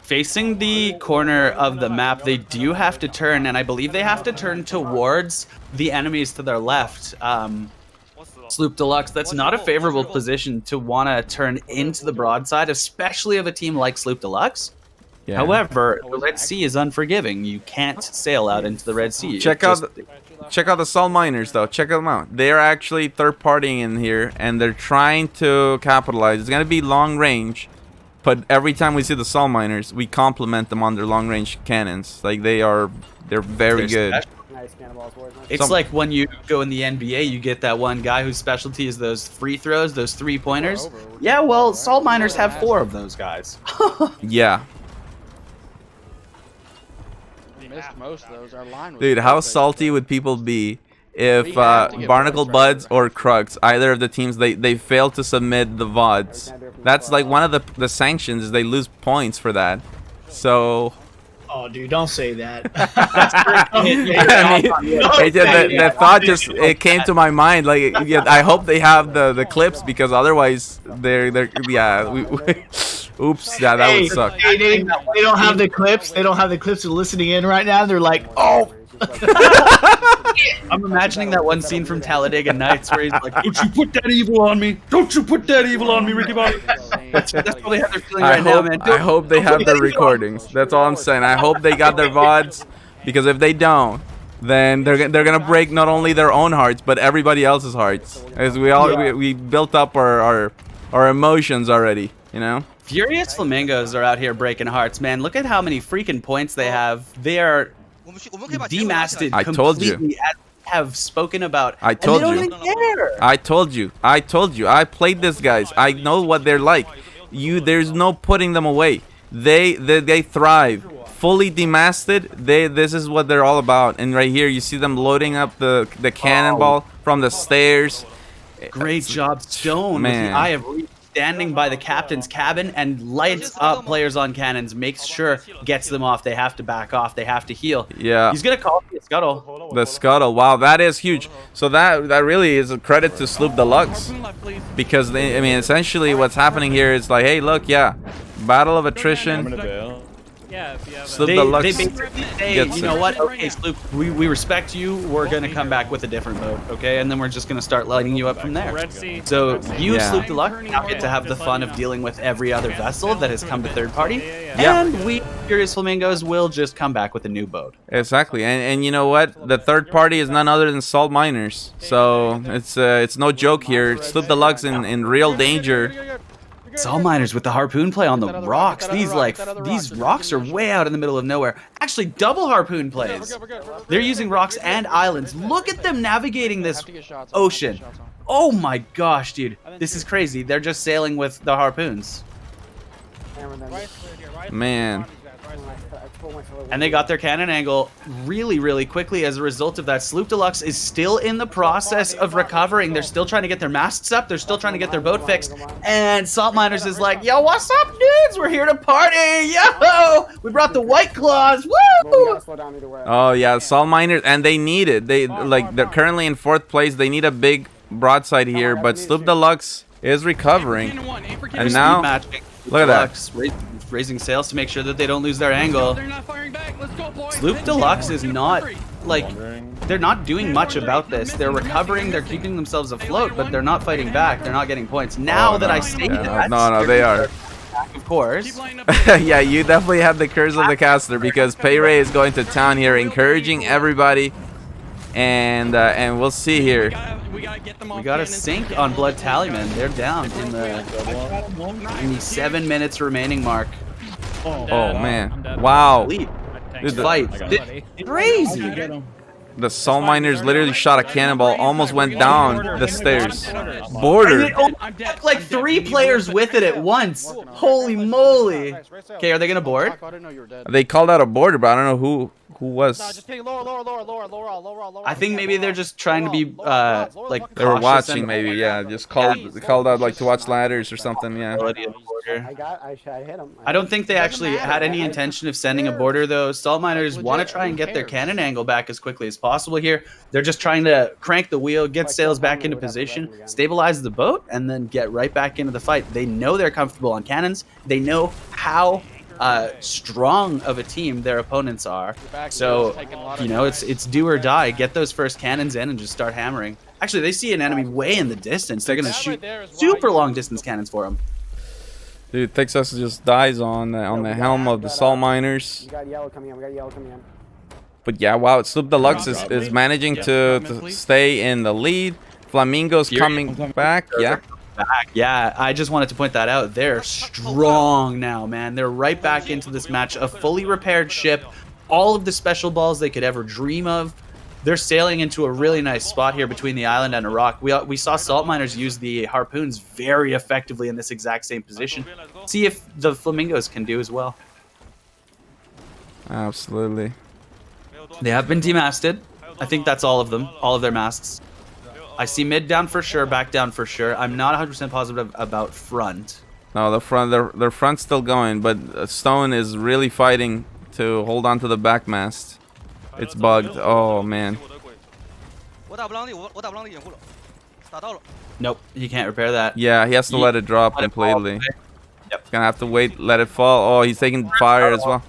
Speaker 7: Facing the corner of the map, they do have to turn, and I believe they have to turn towards the enemies to their left. Sloop Deluxe, that's not a favorable position to want to turn into the broadside, especially of a team like Sloop Deluxe.
Speaker 4: Yeah.
Speaker 7: However, the Red Sea is unforgiving. You can't sail out into the Red Sea.
Speaker 4: Check out the Salt Miners, though. Check them out. They're actually third-partying in here, and they're trying to capitalize. It's gonna be long range, but every time we see the Salt Miners, we compliment them on their long-range cannons. Like they're very good.
Speaker 7: It's like when you go in the NBA, you get that one guy whose specialty is those free throws, those 3-pointers. Yeah, well, Salt Miners have 4 of those guys.
Speaker 4: Yeah.
Speaker 12: Most of those. Our line was
Speaker 4: Dude, how salty would people be if Barnacle Buds or Crux, either of the teams, they fail to submit the VODs? That's like one of the sanctions is they lose points for that. So...
Speaker 6: Oh, dude, don't say that.
Speaker 4: I mean, the thought just it came to my mind. Like, yeah, I hope they have the clips, because otherwise they're oops, yeah, that would suck.
Speaker 6: They don't have the clips. They don't have the clips. They're listening in right now. They're like, oh.
Speaker 7: I'm imagining that one scene from Talladega Nights where he's like, "Don't you put that evil on me! Don't you put that evil on me, Ricky Bobby!" That's probably how they're feeling right now, man.
Speaker 4: I hope they have their recordings. That's all I'm saying. I hope they got their VODs, because if they don't, then they're gonna break not only their own hearts but everybody else's hearts. As we built up our emotions already, you know.
Speaker 7: Furious Flamingos are out here breaking hearts, man. Look at how many freaking points they have. They are demasted.
Speaker 4: I told you.
Speaker 7: As we have spoken about.
Speaker 4: I told
Speaker 7: and they
Speaker 4: you.
Speaker 7: don't even care.
Speaker 4: I told you. I played this, guys. I know what they're like. There's no putting them away. They thrive fully demasted, this is what they're all about. And right here, you see them loading up the cannonball from the stairs.
Speaker 7: Great job, Stone,
Speaker 4: Man.
Speaker 7: with the Eye of Reach, standing by the captain's cabin and lights up players on cannons, makes sure gets them off. They have to back off. They have to heal.
Speaker 4: Yeah.
Speaker 7: He's gonna call the scuttle.
Speaker 4: The scuttle. Wow, that is huge. So that really is a credit to Sloop Deluxe, because I mean, essentially what's happening here is like, hey, look, yeah, battle of attrition. Sloop Deluxe
Speaker 7: they basically say, you know what? Okay, Sloop, we respect you. We're gonna come back with a different boat, okay? And then we're just gonna start lighting you up from there. So you, Sloop Deluxe, now get to have the fun of dealing with every other vessel that has come to third party. And we, Furious Flamingos, will just come back with a new boat.
Speaker 4: Exactly, and you know what? The third party is none other than Salt Miners. So it's no joke here. Sloop Deluxe in real danger.
Speaker 7: Salt Miners with the harpoon play on the rocks. These rocks are way out in the middle of nowhere. Actually, double harpoon plays. They're using rocks and islands. Look at them navigating this ocean. Oh my gosh, dude. This is crazy. They're just sailing with the harpoons.
Speaker 4: Man.
Speaker 7: And they got their cannon angle really, really quickly. As a result of that, Sloop Deluxe is still in the process of recovering. They're still trying to get their masts up. They're still trying to get their boat fixed. And Salt Miners is like, yo, what's up, dudes? We're here to party. Yo, we brought the White Claws. Woo!
Speaker 4: Oh yeah, Salt Miners, and they need it. They're currently in 4th place. They need a big broadside here, but Sloop Deluxe is recovering. And now, look at that.
Speaker 7: Raising sails to make sure that they don't lose their angle. Sloop Deluxe is not, like, they're not doing much about this. They're recovering, they're keeping themselves afloat, but they're not fighting back. They're not getting points. Now that I say that,
Speaker 4: no, they are.
Speaker 7: Of course.
Speaker 4: Yeah, you definitely have the curse of the caster, because Payray is going to town here, encouraging everybody, and we'll see here.
Speaker 7: We got a sink on Blood Tallyman. They're down in the 7 minutes remaining mark.
Speaker 4: Oh man! Wow!
Speaker 7: Dude, fight! Crazy!
Speaker 4: The Salt Miners literally shot a cannonball, almost went down the stairs. Border.
Speaker 7: And it took like 3 players with it at once. Holy moly! Okay, are they gonna board?
Speaker 4: They called out a border, but I don't know who was.
Speaker 7: I think maybe they're just trying to be like
Speaker 4: they were watching, maybe. Yeah, just called out like to watch ladders or something. Yeah.
Speaker 7: I don't think they actually had any intention of sending a border though. Salt Miners want to try and get their cannon angle back as quickly as possible here. They're just trying to crank the wheel, get sails back into position, stabilize the boat, and then get right back into the fight. They know they're comfortable on cannons. They know how strong of a team their opponents are. So, you know, it's do or die. Get those first cannons in and just start hammering. Actually, they see an enemy way in the distance. They're going to shoot super long distance cannons for them.
Speaker 4: Dude, Texas just dies on the helm of the Salt Miners. But yeah, wow, Sloop Deluxe is managing to stay in the lead. Flamingo's coming back. Yeah.
Speaker 7: Yeah, I just wanted to point that out. They're strong now, man. They're right back into this match. A fully repaired ship, all of the special balls they could ever dream of. They're sailing into a really nice spot here between the island and a rock. We saw Salt Miners use the harpoons very effectively in this exact same position. See if the Flamingos can do as well.
Speaker 4: Absolutely.
Speaker 7: They have been demasted. I think that's all of them, all of their masts. I see mid down for sure, back down for sure. I'm not 100% positive about front.
Speaker 4: No, the front, their front's still going, but Stone is really fighting to hold on to the back mast. It's bugged. Oh man.
Speaker 7: Nope, he can't repair that.
Speaker 4: Yeah, he has to let it drop completely.
Speaker 7: Yep.
Speaker 4: He's gonna have to wait, let it fall. Oh, he's taking fire as well.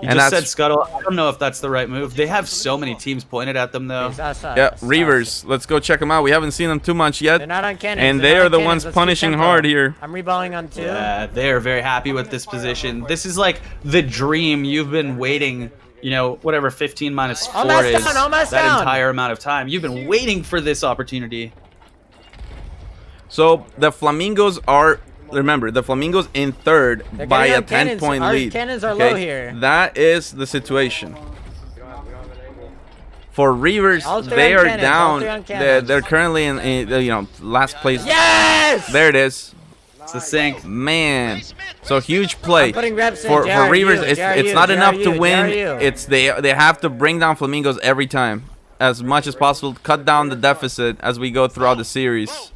Speaker 7: He just said scuttle. I don't know if that's the right move. They have so many teams pointed at them, though.
Speaker 4: Yeah, Reavers. Let's go check them out. We haven't seen them too much yet.
Speaker 11: They're not on cannons.
Speaker 4: And they are the ones punishing hard here.
Speaker 11: I'm reballing on 2.
Speaker 7: Yeah, they're very happy with this position. This is like the dream you've been waiting, you know, whatever 15 minus 4 is. That entire amount of time. You've been waiting for this opportunity.
Speaker 4: So the Flamingos are... Remember, the Flamingos in 3rd by a 10-point lead.
Speaker 11: Cannons are low here.
Speaker 4: That is the situation. For Reavers, they are down. They're currently in you know, last place.
Speaker 11: Yes!
Speaker 4: There it is.
Speaker 7: It's the sink.
Speaker 4: Man. So huge play
Speaker 17: I'm putting reps in,
Speaker 4: for
Speaker 17: Jared,
Speaker 4: Reavers.
Speaker 17: you, Jared,
Speaker 4: It's not
Speaker 17: Jared,
Speaker 4: enough to
Speaker 17: you,
Speaker 4: win.
Speaker 17: Jared, you.
Speaker 4: It's they have to bring down Flamingos every time, as much as possible. Cut down the deficit as we go throughout the series.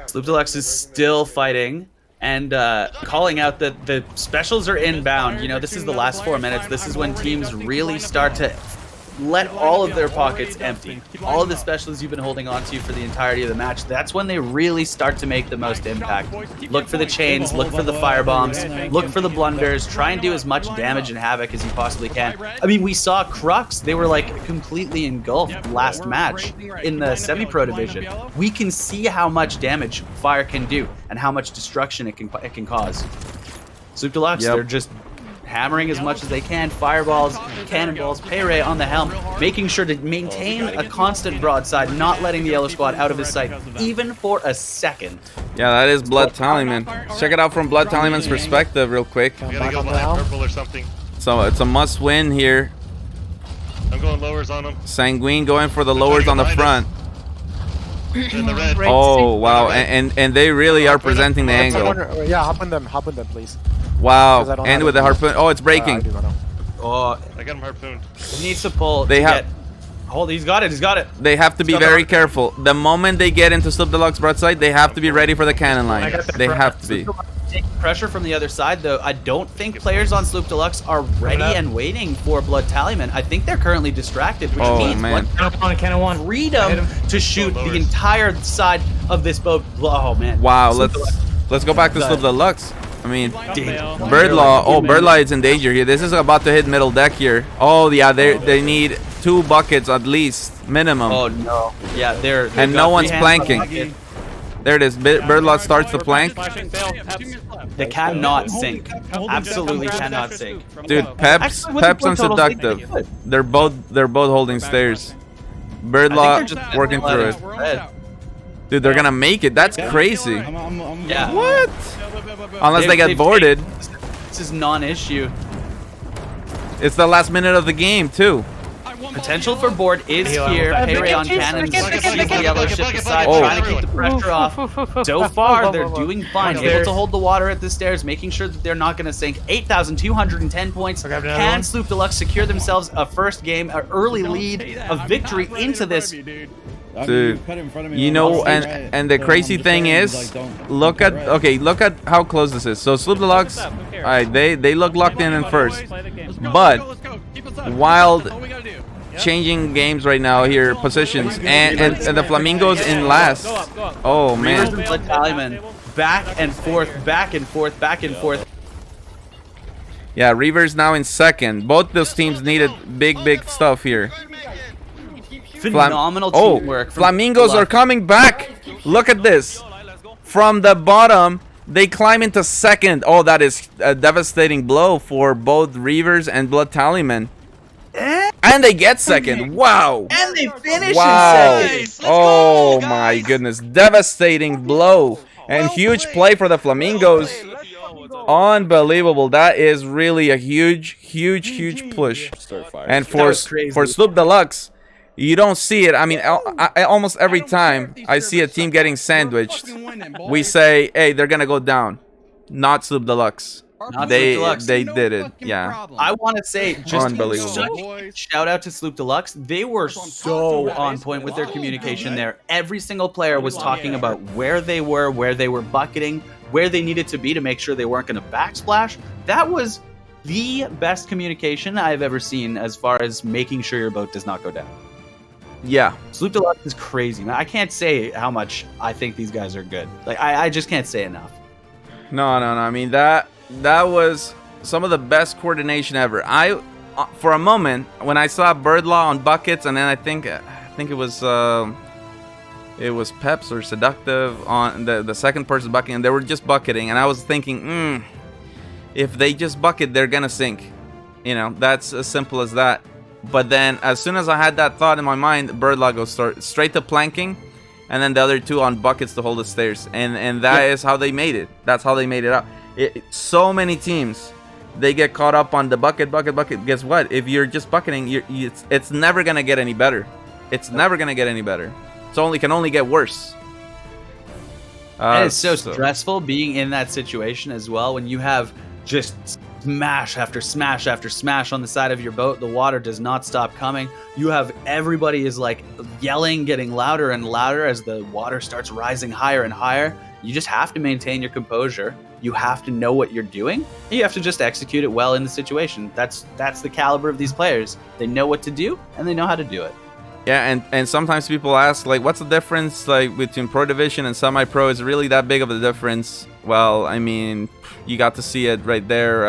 Speaker 7: Sloop Deluxe is still fighting and calling out that the specials are inbound. You know, this is the last 4 minutes. This is when teams really start to let all of their pockets empty. All of the specials you've been holding on to for the entirety of the match, that's when they really start to make the most impact. Look for the chains, look for the firebombs, look for the blunders, try and do as much damage and havoc as you possibly can. I mean, we saw Crux, they were like completely engulfed last match in the semi-pro division. We can see how much damage fire can do and how much destruction it can cause. Sloop Deluxe, they're just hammering as much as they can, fireballs, cannonballs, pay ray on the helm, making sure to maintain a constant broadside, not letting the yellow squad out of his sight, even for a second.
Speaker 4: Yeah, that is Blood Tallyman. Check it out from Blood Tallyman's perspective real quick.
Speaker 16: We gotta go behind purple or something.
Speaker 4: So it's a must win here.
Speaker 16: I'm going lowers on him.
Speaker 4: Sanguine going for the lowers on the front.
Speaker 16: In the red.
Speaker 4: Oh, wow. And they really are presenting the angle.
Speaker 3: Yeah, hop on them, please.
Speaker 4: Wow. And with the harpoon. Oh, it's breaking.
Speaker 7: Oh,
Speaker 16: I got him harpooned.
Speaker 7: He needs to pull.
Speaker 4: They have.
Speaker 7: Hold. He's got it. He's got it.
Speaker 4: They have to be very careful. The moment they get into Sloop Deluxe broadside, they have to be ready for the cannon line. They have to be.
Speaker 7: Take pressure from the other side, though. I don't think players on Sloop Deluxe are ready and waiting for Blood Tallyman. I think they're currently distracted, which means
Speaker 8: Cannon one.
Speaker 7: freedom to shoot the entire side of this boat. Oh man!
Speaker 4: Wow. Let's go back to Sloop Deluxe. I mean, Birdlaw. Oh, Birdlaw is in danger here. This is about to hit middle deck here. Oh yeah, they need 2 buckets at least minimum.
Speaker 7: Oh no. Yeah, they're
Speaker 4: and no one's planking. There it is. Birdlaw starts the plank.
Speaker 7: They cannot sink. Absolutely cannot sink.
Speaker 4: Dude, Peps and Seductive. They're both holding stairs. Birdlaw working through it. Dude, they're gonna make it. That's crazy.
Speaker 7: Yeah.
Speaker 4: What? Unless they get boarded.
Speaker 7: This is non-issue.
Speaker 4: It's the last minute of the game too.
Speaker 7: Potential for board is here. Payray on cannons. Sees the yellow ship aside, trying to keep the pressure off. So far, they're doing fine. Able to hold the water at the stairs, making sure that they're not going to sink. 8,210 points. Can Sloop Deluxe secure themselves a first game, an early lead, a victory into this?
Speaker 4: Dude, you know, and the crazy thing is, look at how close this is. So Sloop Deluxe, they look locked in first, but Wild changing games right now here, positions, and the Flamingos in last. Oh man.
Speaker 7: Back and forth, back and forth, back and forth.
Speaker 4: Yeah, Reavers now in second. Both those teams needed big stuff here.
Speaker 7: Phenomenal teamwork.
Speaker 4: Flamingos are coming back. Look at this. From the bottom, they climb into second. Oh, that is a devastating blow for both Reavers and Blood Tallyman. And they get second. Wow.
Speaker 7: And they finish in second.
Speaker 4: Oh my goodness. Devastating blow. And huge play for the Flamingos. Unbelievable. That is really a huge push. And for Sloop Deluxe, you don't see it. I mean, I almost every time I see a team getting sandwiched, we say, hey, they're going to go down. Not Sloop Deluxe. They did it. Yeah.
Speaker 7: I want to say just
Speaker 4: unbelievable.
Speaker 7: Shout out to Sloop Deluxe. They were so on point with their communication there. Every single player was talking about where they were bucketing, where they needed to be to make sure they weren't going to backsplash. That was the best communication I've ever seen as far as making sure your boat does not go down.
Speaker 4: Yeah.
Speaker 7: Sloop Deluxe is crazy, man. I can't say how much I think these guys are good. Like I just can't say enough.
Speaker 4: No. I mean that was some of the best coordination ever. For a moment when I saw Birdlaw on buckets, and then I think it was Peps or Seductive on the second person bucketing, and they were just bucketing, and I was thinking, if they just bucket, they're gonna sink. You know, that's as simple as that. But then as soon as I had that thought in my mind, Birdlaw goes straight to planking, and then the other two on buckets to hold the stairs, and that is how they made it. That's how they made it up. So many teams, they get caught up on the bucket. Guess what? If you're just bucketing, it's never gonna get any better. It's never gonna get any better. It can only get worse.
Speaker 7: And it's so stressful being in that situation as well when you have just smash after smash after smash on the side of your boat. The water does not stop coming. You have everybody is like yelling, getting louder and louder as the water starts rising higher and higher. You just have to maintain your composure. You have to know what you're doing. You have to just execute it well in the situation. That's the caliber of these players. They know what to do and they know how to do it.
Speaker 4: Yeah, and sometimes people ask, like, what's the difference, like, between Pro Division and Semi-Pro? Is it really that big of a difference? Well, I mean, you got to see it right there,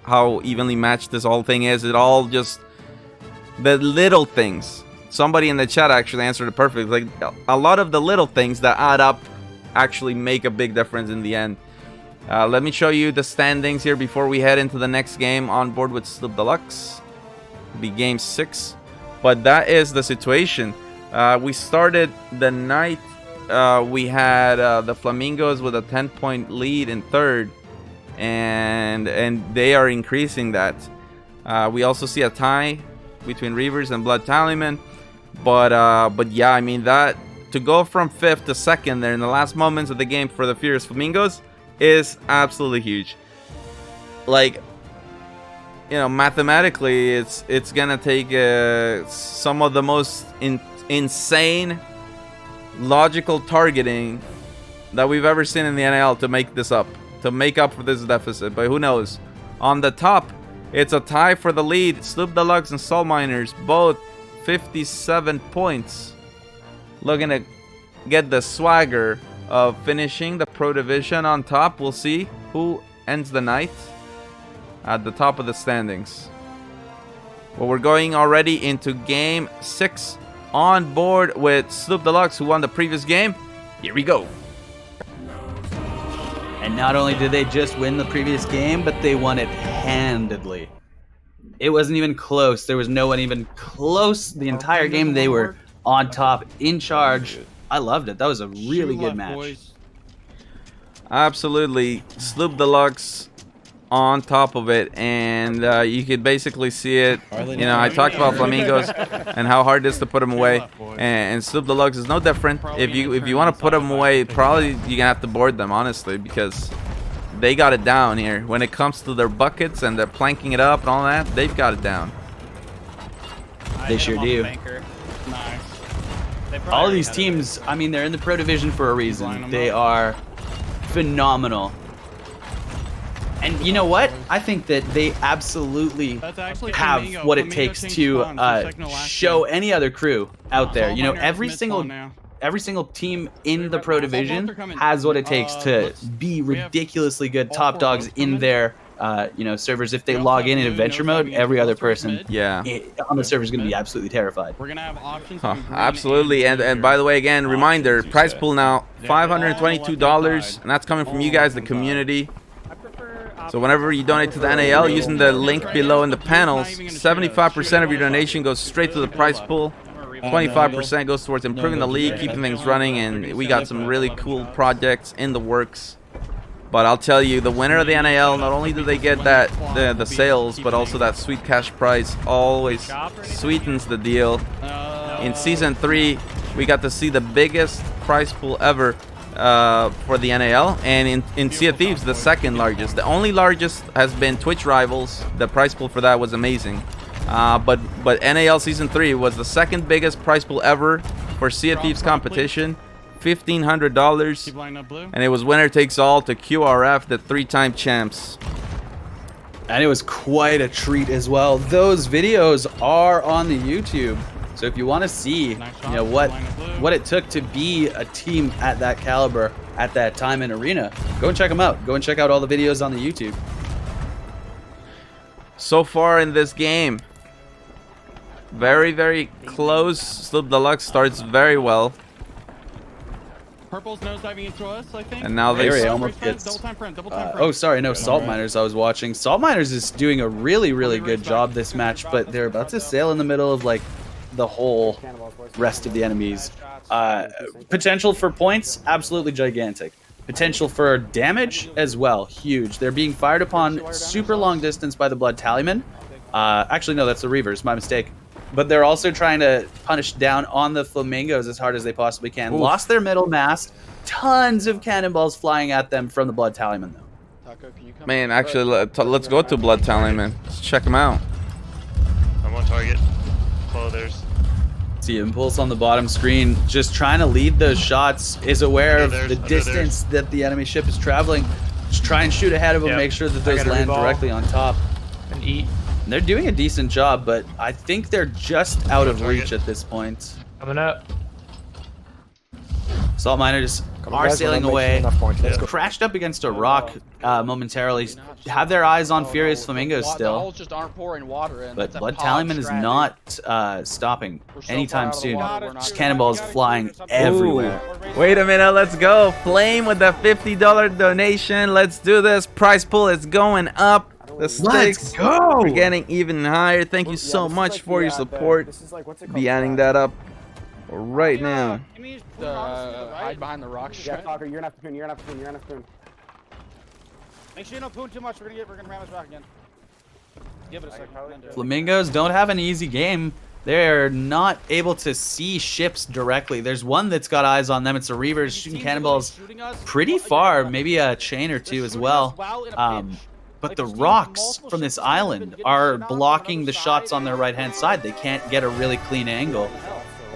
Speaker 4: how evenly matched this whole thing is. It all just, the little things. Somebody in the chat actually answered it perfectly. Like, a lot of the little things that add up actually make a big difference in the end. Let me show you the standings here before we head into the next game on board with Sloop Deluxe. It'll be game 6. But that is the situation. We started the night. We had the Flamingos with a 10-point lead in third, and they are increasing that. We also see a tie between Reavers and Blood Tallyman. But yeah, I mean, that to go from 5th to 2nd there in the last moments of the game for the Furious Flamingos is absolutely huge. Like, you know, mathematically, it's gonna take some of the most insane logical targeting that we've ever seen in the NAL to make this up, to make up for this deficit. But who knows? On the top, it's a tie for the lead. Sloop Deluxe and Salt Miners, both 57 points, looking to get the swagger of finishing the Pro Division on top. We'll see who ends the night at the top of the standings. Well, we're going already into game 6 on board with Sloop Deluxe, who won the previous game. Here we go.
Speaker 7: And not only did they just win the previous game, but they won it handedly. It wasn't even close. There was no one even close the entire game. They were on top, in charge. I loved it. That was a really good match.
Speaker 4: Absolutely. Sloop Deluxe on top of it, and you could basically see it. You know, I talked about Flamingos and how hard it is to put them away, and Sloop Deluxe is no different. If you want to put them away, probably you're gonna have to board them, honestly, because they got it down here. When it comes to their buckets and they're planking it up and all that, they've got it down.
Speaker 7: They sure do. All of these teams, I mean, they're in the Pro Division for a reason. They are phenomenal. And you know what? I think that they absolutely have what it takes to show any other crew out there. You know, every single team in the Pro Division has what it takes to be ridiculously good top dogs in their servers. If they log in adventure mode, every other person on the server is going to be absolutely terrified.
Speaker 17: We're going to have options.
Speaker 4: Absolutely. And by the way, again, reminder, prize pool now, $522, and that's coming from you guys, the community. So whenever you donate to the NAL using the link below in the panels, 75% of your donation goes straight to the prize pool. 25% goes towards improving the league, keeping things running, and we got some really cool projects in the works. But I'll tell you, the winner of the NAL, not only do they get that the sales, but also that sweet cash prize always sweetens the deal. In Season 3, we got to see the biggest prize pool ever for the NAL, and in Sea of Thieves, the second largest. The only largest has been Twitch Rivals. The prize pool for that was amazing. But NAL Season 3 was the second biggest prize pool ever for Sea of Thieves competition. $1,500, and it was winner takes all to QRF, the 3-time champs.
Speaker 7: And it was quite a treat as well. Those videos are on the YouTube, so if you want to see, what it took to be a team at that caliber at that time in Arena, go and check them out. Go and check out all the videos on the YouTube.
Speaker 4: So far in this game, very, very close. Sloop Deluxe starts very well.
Speaker 17: Purple's nose diving into us, I think.
Speaker 4: And now they
Speaker 7: almost gets. Salt Miners I was watching. Salt Miners is doing a really, really good job this match, but they're about to sail in the middle of like the whole rest of the enemies. Potential for points, absolutely gigantic. Potential for damage as well, huge. They're being fired upon super long distance by the Blood Tallyman. Actually, no, that's the Reavers. My mistake. but they're also trying to punish down on the Flamingos as hard as they possibly can.
Speaker 4: Oof.
Speaker 7: Lost their middle mast. Tons of cannonballs flying at them from the Blood Tallyman, though.
Speaker 4: Man, actually, let's go to Blood Tallyman. Let's check him out.
Speaker 16: I'm on target. Follow theirs.
Speaker 7: See Impulse on the bottom screen, just trying to lead those shots, is aware of the distance that the enemy ship is traveling. Just try and shoot ahead of them, make sure that those land directly on top.
Speaker 17: And eat.
Speaker 7: And they're doing a decent job, but I think they're just out of reach at this point.
Speaker 17: Coming up.
Speaker 7: Salt miners are sailing away. Crashed up against a rock momentarily. Have their eyes on Furious Flamingos still.
Speaker 17: Just aren't pouring water in.
Speaker 7: But Blood Tallyman is not stopping anytime soon. Just cannonballs flying everywhere.
Speaker 4: Wait a minute, let's go. Flame with the $50 donation. Let's do this. Prize pool is going up. The stakes are getting even higher. Thank you so much for your support. Be adding that up right now.
Speaker 17: Hide behind the rocks.
Speaker 11: Yeah, Stalker, you're gonna have to spoon. You're gonna have to spoon. You're gonna have to spoon.
Speaker 17: Make sure you don't poon too much. We're gonna ram this rock again. Give it a second.
Speaker 7: Flamingos don't have an easy game. They're not able to see ships directly. There's one that's got eyes on them. It's a Reaver shooting cannonballs pretty far, maybe a chain or two as well. But the rocks from this island are blocking the shots on their right-hand side. They can't get a really clean angle.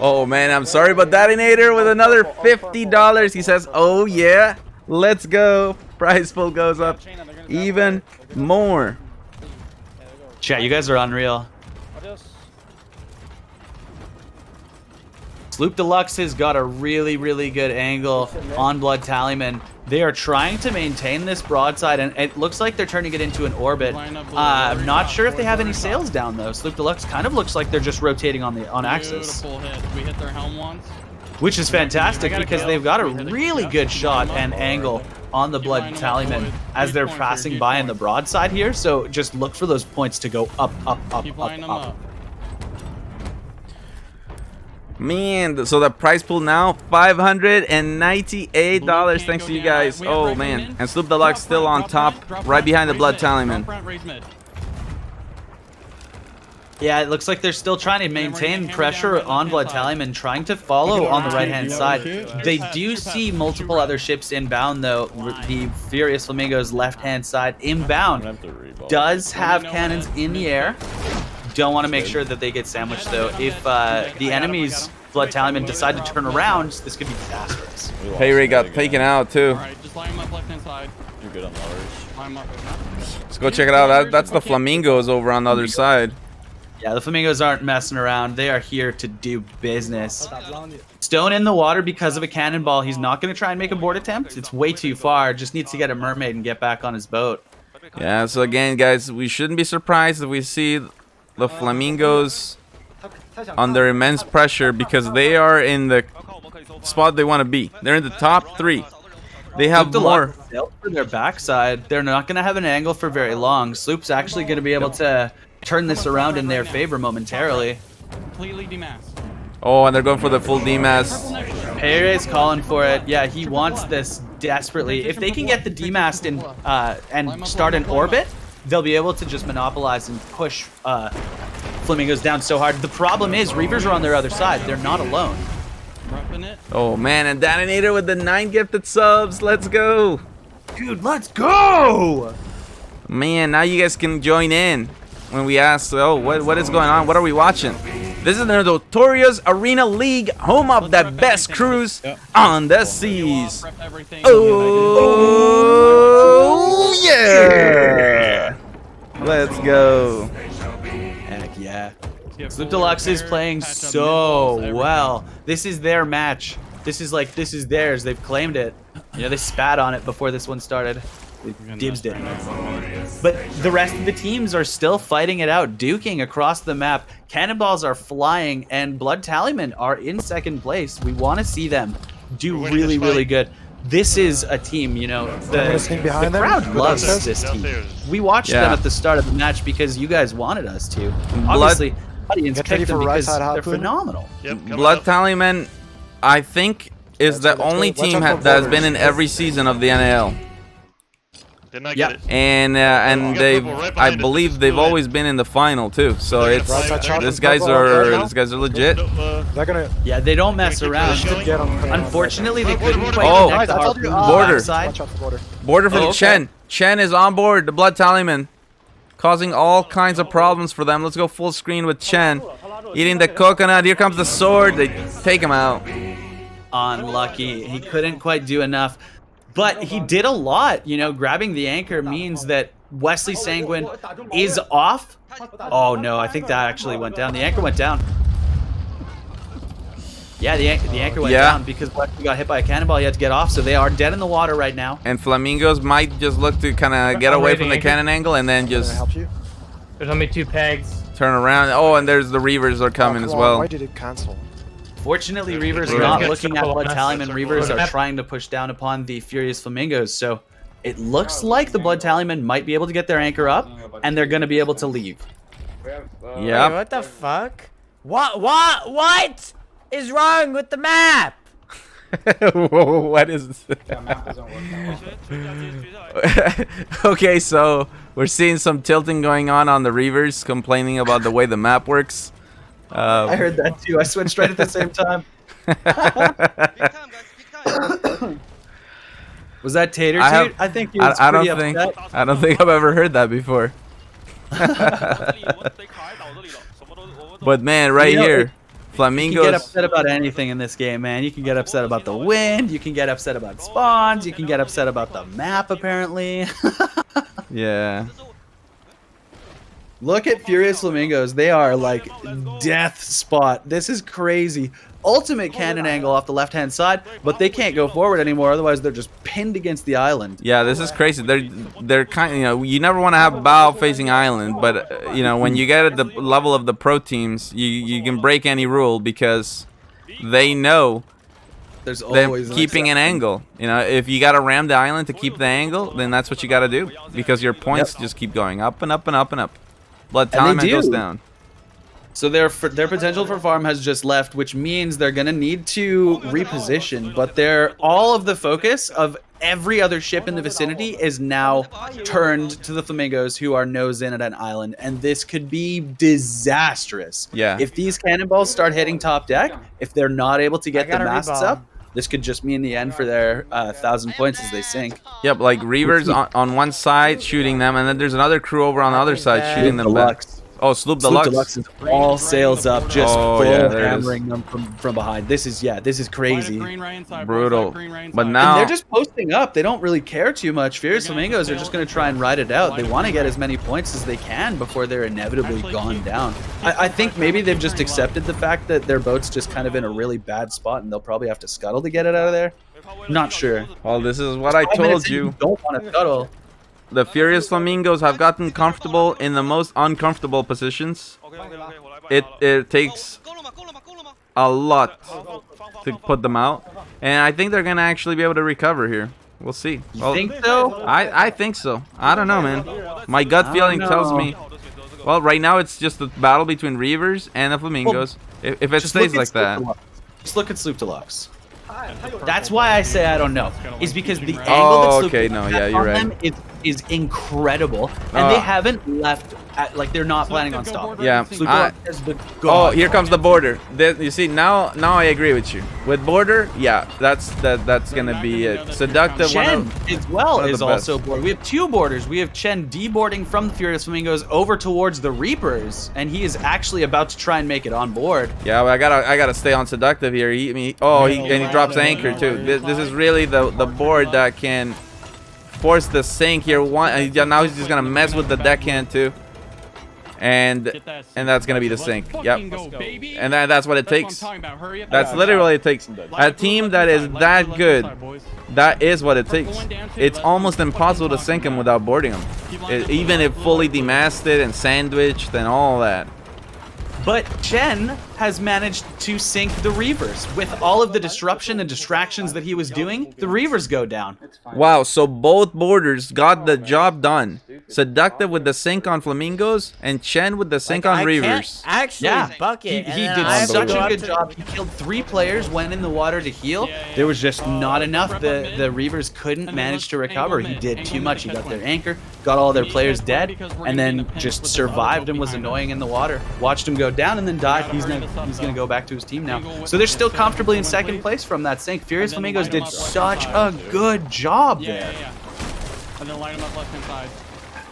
Speaker 4: Oh man, I'm sorry, but Datinator with another $50. He says, oh yeah, let's go. Prize pool goes up even more.
Speaker 7: Chat, you guys are unreal. Sloop Deluxe has got a really, really good angle on Blood Tallyman. They are trying to maintain this broadside, and it looks like they're turning it into an orbit. I'm not sure if they have any sails down, though. Sloop Deluxe kind of looks like they're just rotating on axis.
Speaker 17: Beautiful hit. We hit their helm once.
Speaker 7: Which is fantastic because they've got a really good shot and angle on the Blood Tallyman as they're passing by in the broadside here. So just look for those points to go up, up, up, up.
Speaker 4: Man, so the prize pool now $598. Thanks to you guys. Oh man, and Sloop Deluxe still on top, right behind the Blood Tallyman.
Speaker 7: Yeah, it looks like they're still trying to maintain pressure on Blood Tallyman, trying to follow on the right-hand side. They do see multiple other ships inbound, though. The Furious Flamingo's left-hand side inbound does have cannons in the air. Don't want to make sure that they get sandwiched, though. If the enemy's Blood Tallyman decide to turn around, this could be disastrous.
Speaker 4: Payray got taken out, too.
Speaker 17: Alright, just line them up left-hand side.
Speaker 12: You're good on the others.
Speaker 17: Line them up.
Speaker 4: Let's go check it out. That's the Flamingos over on the other side.
Speaker 7: Yeah, the Flamingos aren't messing around. They are here to do business. Stone in the water because of a cannonball. He's not going to try and make a board attempt. It's way too far. Just needs to get a mermaid and get back on his boat.
Speaker 4: Yeah, so again, guys, we shouldn't be surprised if we see the Flamingos under immense pressure because they are in the spot they want to be. They're in the top 3. They have more.
Speaker 7: For their backside, they're not going to have an angle for very long. Sloop's actually going to be able to turn this around in their favor momentarily.
Speaker 17: Completely demasked.
Speaker 4: Oh, and they're going for the full demast.
Speaker 7: Payray's calling for it. Yeah, he wants this desperately. If they can get the demast in and start an orbit, they'll be able to just monopolize and push Flamingos down so hard. The problem is Reavers are on their other side. They're not alone.
Speaker 4: Oh man, and Datinator with the 9 gifted subs. Let's go.
Speaker 7: Dude, let's go.
Speaker 4: Man, now you guys can join in when we ask, oh, what is going on? What are we watching? This is the Notorious Arena League, home of the best crews on the seas. Oh, yeah. Let's go.
Speaker 7: Heck yeah. Sloop Deluxe is playing so well. This is their match. This is theirs. They've claimed it. You know, they spat on it before this one started. They dibsed it. But the rest of the teams are still fighting it out, duking across the map. Cannonballs are flying, and Blood Tallyman are in second place. We want to see them do really, really good. This is a team, you know, the crowd loves this team. We watched them at the start of the match because you guys wanted us to. Obviously, audience picked them because they're phenomenal.
Speaker 4: Blood Tallyman, I think, is the only team that has been in every season of the NAL.
Speaker 16: Didn't I get it?
Speaker 4: And
Speaker 16: got
Speaker 4: they've,
Speaker 16: purple right
Speaker 4: I
Speaker 16: behind us.
Speaker 4: believe they've always been in the final too. So
Speaker 16: They're
Speaker 4: it's
Speaker 16: gonna play there.
Speaker 4: these guys are legit.
Speaker 3: They're gonna.
Speaker 7: Yeah, they don't mess around.
Speaker 3: Get on.
Speaker 7: Unfortunately, they couldn't
Speaker 16: border,
Speaker 7: quite
Speaker 4: border.
Speaker 7: connect the
Speaker 3: Guys, I told you,
Speaker 7: harpoon
Speaker 4: border.
Speaker 7: backside.
Speaker 3: Watch out for border.
Speaker 4: Border for
Speaker 7: Oh,
Speaker 4: the
Speaker 7: okay.
Speaker 4: Chen. Chen is on board, the Blood Tallyman, causing all kinds of problems for them. Let's go full screen with Chen. Eating the coconut. Here comes the sword. They take him out.
Speaker 7: Unlucky. He couldn't quite do enough. But he did a lot. You know, grabbing the anchor means that Wesley Sanguine is off. Oh no, I think that actually went down. The anchor went down. Yeah, the anchor went down because Wesley got hit by a cannonball. He had to get off, so they are dead in the water right now.
Speaker 4: And Flamingos might just look to kind of get away from the cannon angle and then just
Speaker 10: There's only 2 pegs.
Speaker 4: turn around. Oh, and there's the Reavers are coming as well.
Speaker 3: Why did it cancel?
Speaker 7: Fortunately, Reavers
Speaker 4: Right.
Speaker 7: are not
Speaker 10: Get
Speaker 7: looking at
Speaker 10: circle
Speaker 7: Blood
Speaker 10: on us.
Speaker 7: Tallyman. Reavers are trying to push down upon the Furious Flamingos. So it looks like the Blood Tallyman might be able to get their anchor up, and they're going to be able to leave.
Speaker 4: Yeah.
Speaker 18: What the fuck? What is wrong with the map?
Speaker 4: Whoa, what is this? Okay, so we're seeing some tilting going on the Reavers, complaining about the way the map works.
Speaker 7: I heard that too. I switched right at the same time. Was that Tater Toot? I think he was
Speaker 4: I
Speaker 7: pretty
Speaker 4: don't think
Speaker 7: upset.
Speaker 4: I don't think I've ever heard that before. But man, right here,
Speaker 7: You
Speaker 4: Flamingos.
Speaker 7: can get upset about anything in this game, man. You can get upset about the wind. You can get upset about spawns. You can get upset about the map, apparently.
Speaker 4: Yeah.
Speaker 7: Look at Furious Flamingos. They are like death spot. This is crazy. Ultimate cannon angle off the left-hand side, but they can't go forward anymore. Otherwise, they're just pinned against the island.
Speaker 4: Yeah, this is crazy. They're kind of, you know, you never want to have bow facing island, but you know, when you get at the level of the pro teams, you can break any rule because they know
Speaker 7: There's
Speaker 4: they're
Speaker 7: always
Speaker 4: keeping an angle. You know, if you got to ram the island to keep the angle, then that's what you got to do because your points just keep going up and up and up and up. Blood Tallyman goes down.
Speaker 7: So their potential for farm has just left, which means they're gonna need to reposition. But all of the focus of every other ship in the vicinity is now turned to the Flamingos, who are nose in at an island, and this could be disastrous.
Speaker 4: Yeah.
Speaker 7: If these cannonballs start hitting top deck, if they're not able to get the masts up, this could just mean the end for their 1,000 points as they sink.
Speaker 4: Yep, like Reavers on one side shooting them, and then there's another crew over on the other side shooting them back. Oh, Sloop Deluxe.
Speaker 7: is all sails up, just full
Speaker 4: yeah, there it is.
Speaker 7: hammering them from behind. This is crazy.
Speaker 4: Brutal. But now
Speaker 7: And they're just posting up. They don't really care too much. Furious Flamingos are just going to try and ride it out. They want to get as many points as they can before they're inevitably gone down. I think maybe they've just accepted the fact that their boat's just kind of in a really bad spot, and they'll probably have to scuttle to get it out of there. Not sure.
Speaker 4: Well, this is what I told you.
Speaker 7: Don't want to scuttle.
Speaker 4: The Furious Flamingos have gotten comfortable in the most uncomfortable positions. It takes a lot to put them out, and I think they're gonna actually be able to recover here. We'll see.
Speaker 7: You think so?
Speaker 4: I think so. I don't know, man. My gut feeling tells me. Well, right now it's just the battle between Reavers and the Flamingos. If it stays like that.
Speaker 7: Just look at Sloop Deluxe. That's why I say I don't know. Is because the angle
Speaker 4: Oh,
Speaker 7: that Sloop
Speaker 4: okay,
Speaker 7: Deluxe
Speaker 4: no, yeah,
Speaker 7: has
Speaker 4: you're
Speaker 7: on
Speaker 4: right.
Speaker 7: them is incredible, and they haven't left. Like they're not planning on stopping.
Speaker 4: Yeah.
Speaker 7: Sloop Deluxe is the
Speaker 4: Oh,
Speaker 7: god.
Speaker 4: here comes the border. You see, now I agree with you. With border, yeah, that's gonna be it. Seductive.
Speaker 7: Chen as well
Speaker 4: one of
Speaker 7: is
Speaker 4: the best.
Speaker 7: also boarded. We have 2 borders. We have Chen deboarding from the Furious Flamingos over towards the Reapers, and he is actually about to try and make it on board.
Speaker 4: Yeah, but I gotta stay on seductive here. He drops anchor too. This is really the board that can force the sink here. Now he's just gonna mess with the deckhand too, and that's gonna be the sink. Yep, and that's what it takes. That's literally what it takes. A team that is that good, that is what it takes. It's almost impossible to sink him without boarding him, even if fully demasted and sandwiched and all that.
Speaker 7: But Chen has managed to sink the Reavers. With all of the disruption and distractions that he was doing, the Reavers go down.
Speaker 4: Wow, so both boarders got the job done. Seductive with the sync on Flamingos and Chen with the sync on Reavers.
Speaker 18: Actually, bucket.
Speaker 7: He did such a good job. He killed 3 players, went in the water to heal. There was just not enough. The Reavers couldn't manage to recover. He did too much. He got their anchor, got all their players dead, and then just survived and was annoying in the water. Watched him go down and then died. He's gonna go back to his team now. So they're still comfortably in second place from that sync. Furious Flamingos did such a good job there.
Speaker 9: And then line them up left hand side.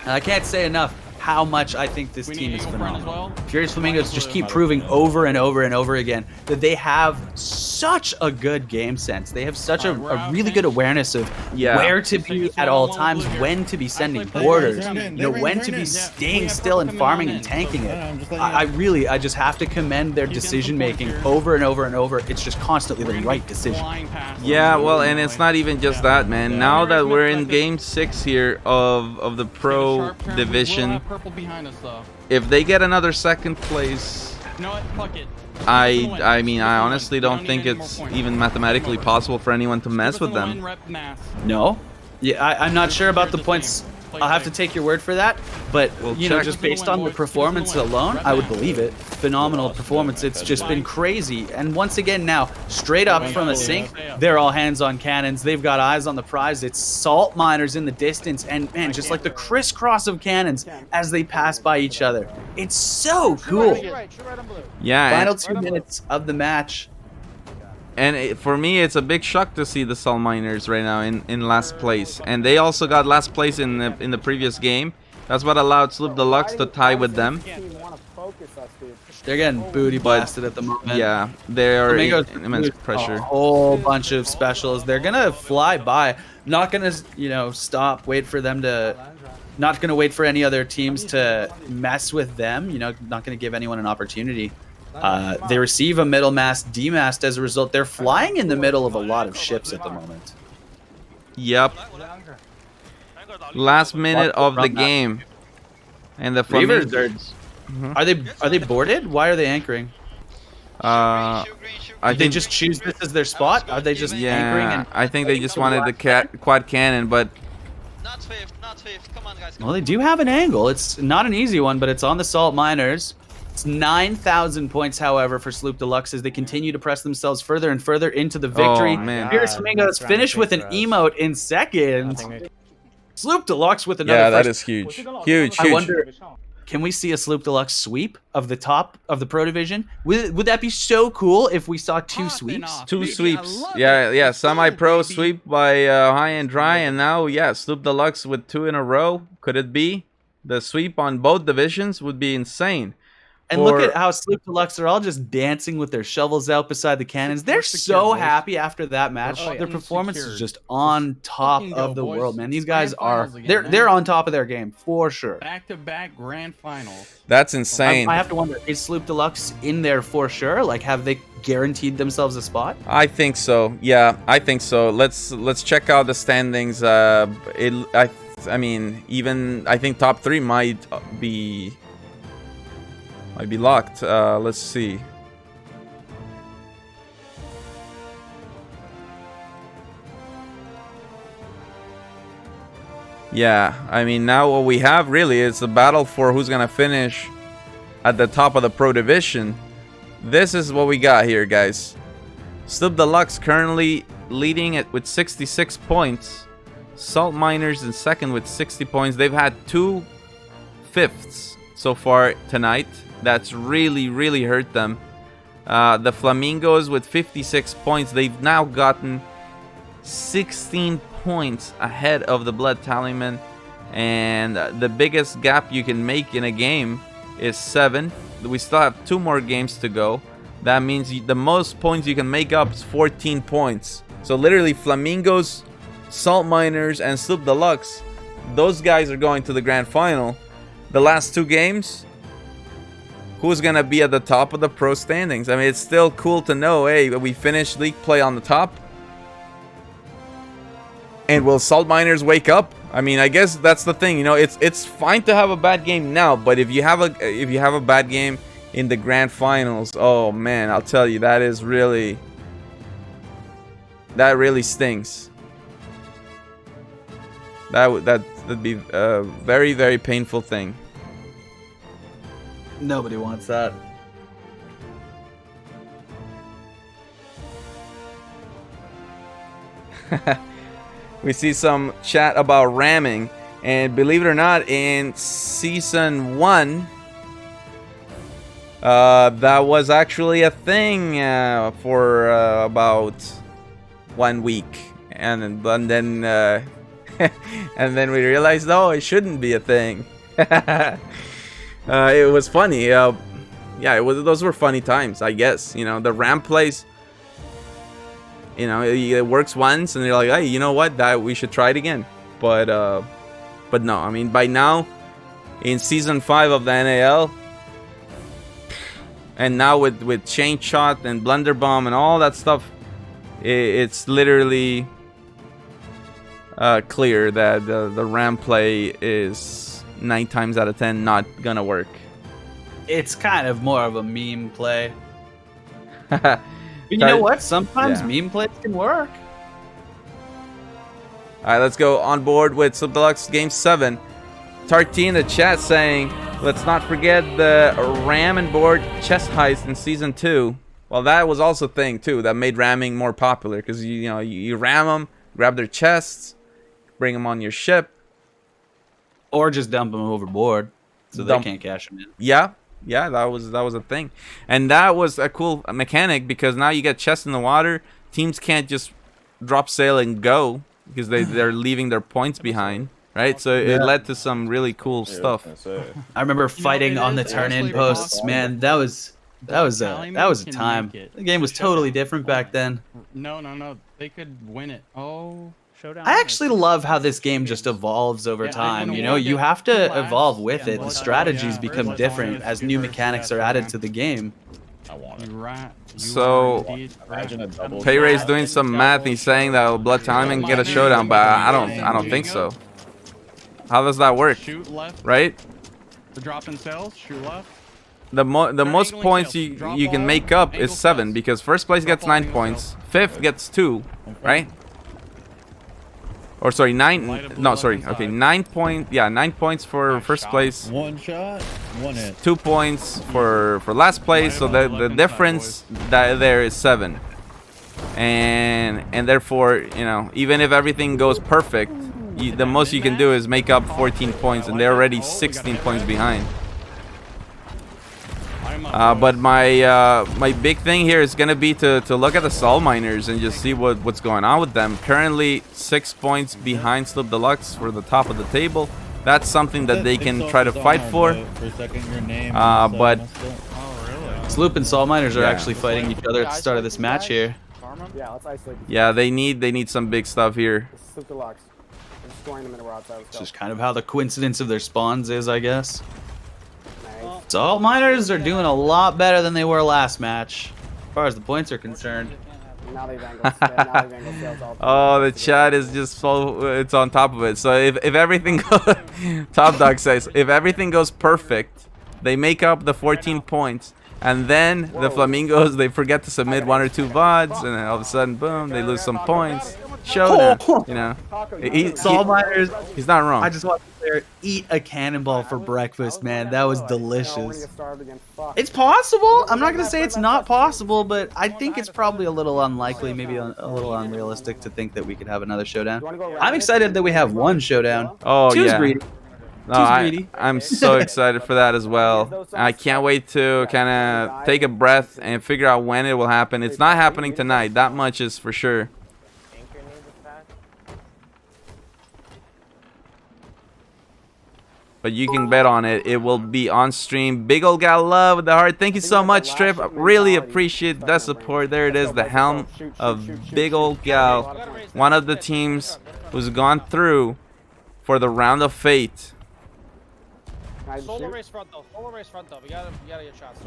Speaker 7: I can't say enough how much I think this team is phenomenal. Furious Flamingos just keep proving over and over and over again that they have such a good game sense. They have such a really good awareness of where to be at all times, when to be sending borders, when to be staying still and farming and tanking it. I just have to commend their decision making over and over and over. It's just constantly the right decision.
Speaker 4: Yeah, well, and it's not even just that, man. Now that we're in game 6 here of the pro division,
Speaker 9: behind us though.
Speaker 4: if they get another second place,
Speaker 9: You know what? Fuck it.
Speaker 4: I mean, I honestly don't think it's even mathematically possible for anyone to mess with them.
Speaker 7: No? Yeah, I'm not sure about the points. I'll have to take your word for that, but you know, just based on the performance alone, I would believe it. Phenomenal performance. It's just been crazy. And once again now, straight up from a sync, they're all hands on cannons. They've got eyes on the prize. It's salt miners in the distance, and man, just like the crisscross of cannons as they pass by each other. It's so cool.
Speaker 4: Yeah.
Speaker 7: Final 2 minutes of the match.
Speaker 4: And for me, it's a big shock to see the Salt Miners right now in last place. And they also got last place in the previous game. That's what allowed Sloop Deluxe to tie with them.
Speaker 7: They're getting booty blasted at the moment.
Speaker 4: Yeah, they are in immense
Speaker 7: A
Speaker 4: pressure.
Speaker 7: whole bunch of specials. They're gonna fly by. Not gonna, you know, stop. Wait for them to. Not gonna wait for any other teams to mess with them. You know, not gonna give anyone an opportunity. They receive a middle mast demast as a result. They're flying in the middle of a lot of ships at the moment.
Speaker 4: Yep. Last minute of the game, and the
Speaker 7: Reavers are they boarded? Why are they anchoring?
Speaker 4: I
Speaker 7: Did they just choose this as their spot? Are they just anchoring? And
Speaker 4: I think they just wanted the quad cannon, but
Speaker 7: well, they do have an angle. It's not an easy one, but it's on the Salt Miners. It's 9,000 points, however, for Sloop Deluxe as they continue to press themselves further and further into the victory.
Speaker 4: Oh, man.
Speaker 7: Furious Flamingos finish with an emote in second. Sloop Deluxe with another.
Speaker 4: Yeah, that
Speaker 7: first.
Speaker 4: is huge. Huge.
Speaker 7: I wonder, can we see a Sloop Deluxe sweep of the top of the Pro Division? Would that be so cool if we saw 2 sweeps?
Speaker 4: 2 sweeps. Yeah. Semi-pro sweep by High and Dry, and now, yeah, Sloop Deluxe with 2 in a row. Could it be? The sweep on both divisions would be insane.
Speaker 7: And look at how Sloop Deluxe are all just dancing with their shovels out beside the cannons. They're so happy after that match. Their performance is just on top of the world, man. These guys are they're on top of their game for sure.
Speaker 9: Back-to-back grand finals.
Speaker 4: That's insane.
Speaker 7: I have to wonder, is Sloop Deluxe in there for sure? Like, have they guaranteed themselves a spot?
Speaker 4: I think so. Yeah, I think so. Let's check out the standings. I mean, even I think top 3 might be locked. Let's see. Yeah, I mean, now what we have really is a battle for who's gonna finish at the top of the Pro Division. This is what we got here, guys. Sloop Deluxe currently leading it with 66 points. Salt Miners in second with 60 points. They've had 2 fifths so far tonight. That's really hurt them. The Flamingos with 56 points. They've now gotten 16 points ahead of the Blood Tallyman. And the biggest gap you can make in a game is 7. We still have 2 more games to go. That means the most points you can make up is 14 points. So literally Flamingos, Salt Miners, and Sloop Deluxe, those guys are going to the grand final. The last 2 games, who's gonna be at the top of the pro standings? I mean, it's still cool to know, hey, we finished league play on the top. And will Salt Miners wake up? I mean, I guess that's the thing. You know, it's fine to have a bad game now, but if you have a bad game, in the grand finals. Oh man, I'll tell you, that really stings. That'd be a very, very painful thing.
Speaker 7: Nobody wants that.
Speaker 4: We see some chat about ramming, and believe it or not, in season 1, that was actually a thing for about 1 week, and then and then we realized, oh, it shouldn't be a thing. It was funny. Yeah, those were funny times, I guess. You know, the ram plays. You know, it works once, and you're like, hey, you know what? That we should try it again. But no. I mean, by now, in season 5 of the NAL, and now with chain shot and blunder bomb and all that stuff, it's literally clear that the ram play is 9 times out of 10 not gonna work.
Speaker 7: It's kind of more of a meme play. You know what? Sometimes meme plays can work.
Speaker 4: Alright, let's go on board with Slip Deluxe Game 7. Tartine in the chat saying, let's not forget the ram and board chest heist in Season 2. Well, that was also a thing, too, that made ramming more popular. Because, you know, you ram them, grab their chests, bring them on your ship.
Speaker 7: Or just dump them overboard so they can't cash them in.
Speaker 4: Yeah, that was a thing, and that was a cool mechanic because now you get chests in the water. Teams can't just drop sail and go because they're leaving their points behind, right? So it led to some really cool stuff.
Speaker 7: I remember fighting on the turn-in posts. Man, that was a time. The game was totally different back then.
Speaker 9: No. They could win it. Oh. Showdown.
Speaker 7: I actually love how this game just evolves over time. You know, you have to evolve with it. The strategies become different as new mechanics are added to the game.
Speaker 4: So, Payray's doing some math. He's saying that Blood Time and get a showdown, but I don't think so. How does that work?
Speaker 9: Shoot left.
Speaker 4: Right?
Speaker 9: The drop in cells. Shoot left.
Speaker 4: The most points you can make up is 7 because first place gets 9 points, 5th gets 2, right? Or sorry, 9. No, sorry. Okay, 9 points. Yeah, 9 points for first place.
Speaker 19: 1 shot, 1 hit.
Speaker 4: 2 points for last place. So the difference there is 7. And therefore, you know, even if everything goes perfect, the most you can do is make up 14 points, and they're already 16 points behind. But my big thing here is gonna be to look at the Soul Miners and just see what's going on with them. Currently 6 points behind Slip Deluxe for the top of the table. That's something that they can try to fight for. But
Speaker 7: Sloop and Soul Miners are actually fighting each other at the start of this match here.
Speaker 11: Yeah, let's isolate.
Speaker 4: Yeah, they need some big stuff here.
Speaker 11: Slip Deluxe. I'm destroying them in the outside.
Speaker 7: It's just kind of how the coincidence of their spawns is, I guess. Soul Miners are doing a lot better than they were last match, as far as the points are concerned.
Speaker 4: Oh, the chat is just it's on top of it. So if everything Top Dog says, if everything goes perfect, they make up the 14 points. And then the Flamingos, they forget to submit 1 or 2 VODs, and then all of a sudden, boom, they lose some points. Showdown, you know.
Speaker 7: Soul Miners,
Speaker 4: he's not wrong.
Speaker 7: I just want to eat a cannonball for breakfast, man. That was delicious. It's possible. I'm not going to say it's not possible, but I think it's probably a little unlikely, maybe a little unrealistic to think that we could have another showdown. I'm excited that we have 1 showdown.
Speaker 4: Oh,
Speaker 7: Two's
Speaker 4: yeah.
Speaker 7: greedy.
Speaker 4: No, I'm so excited for that as well. I can't wait to kind of take a breath and figure out when it will happen. It's not happening tonight. That much is for sure. But you can bet on it. It will be on stream. Big old gal love with the heart. Thank you so much, Trip. I really appreciate that support. There it is, the helm of Big old gal. One of the teams who's gone through for the round of fate.
Speaker 17: Solo race front though. Solo race front though. We gotta get shots.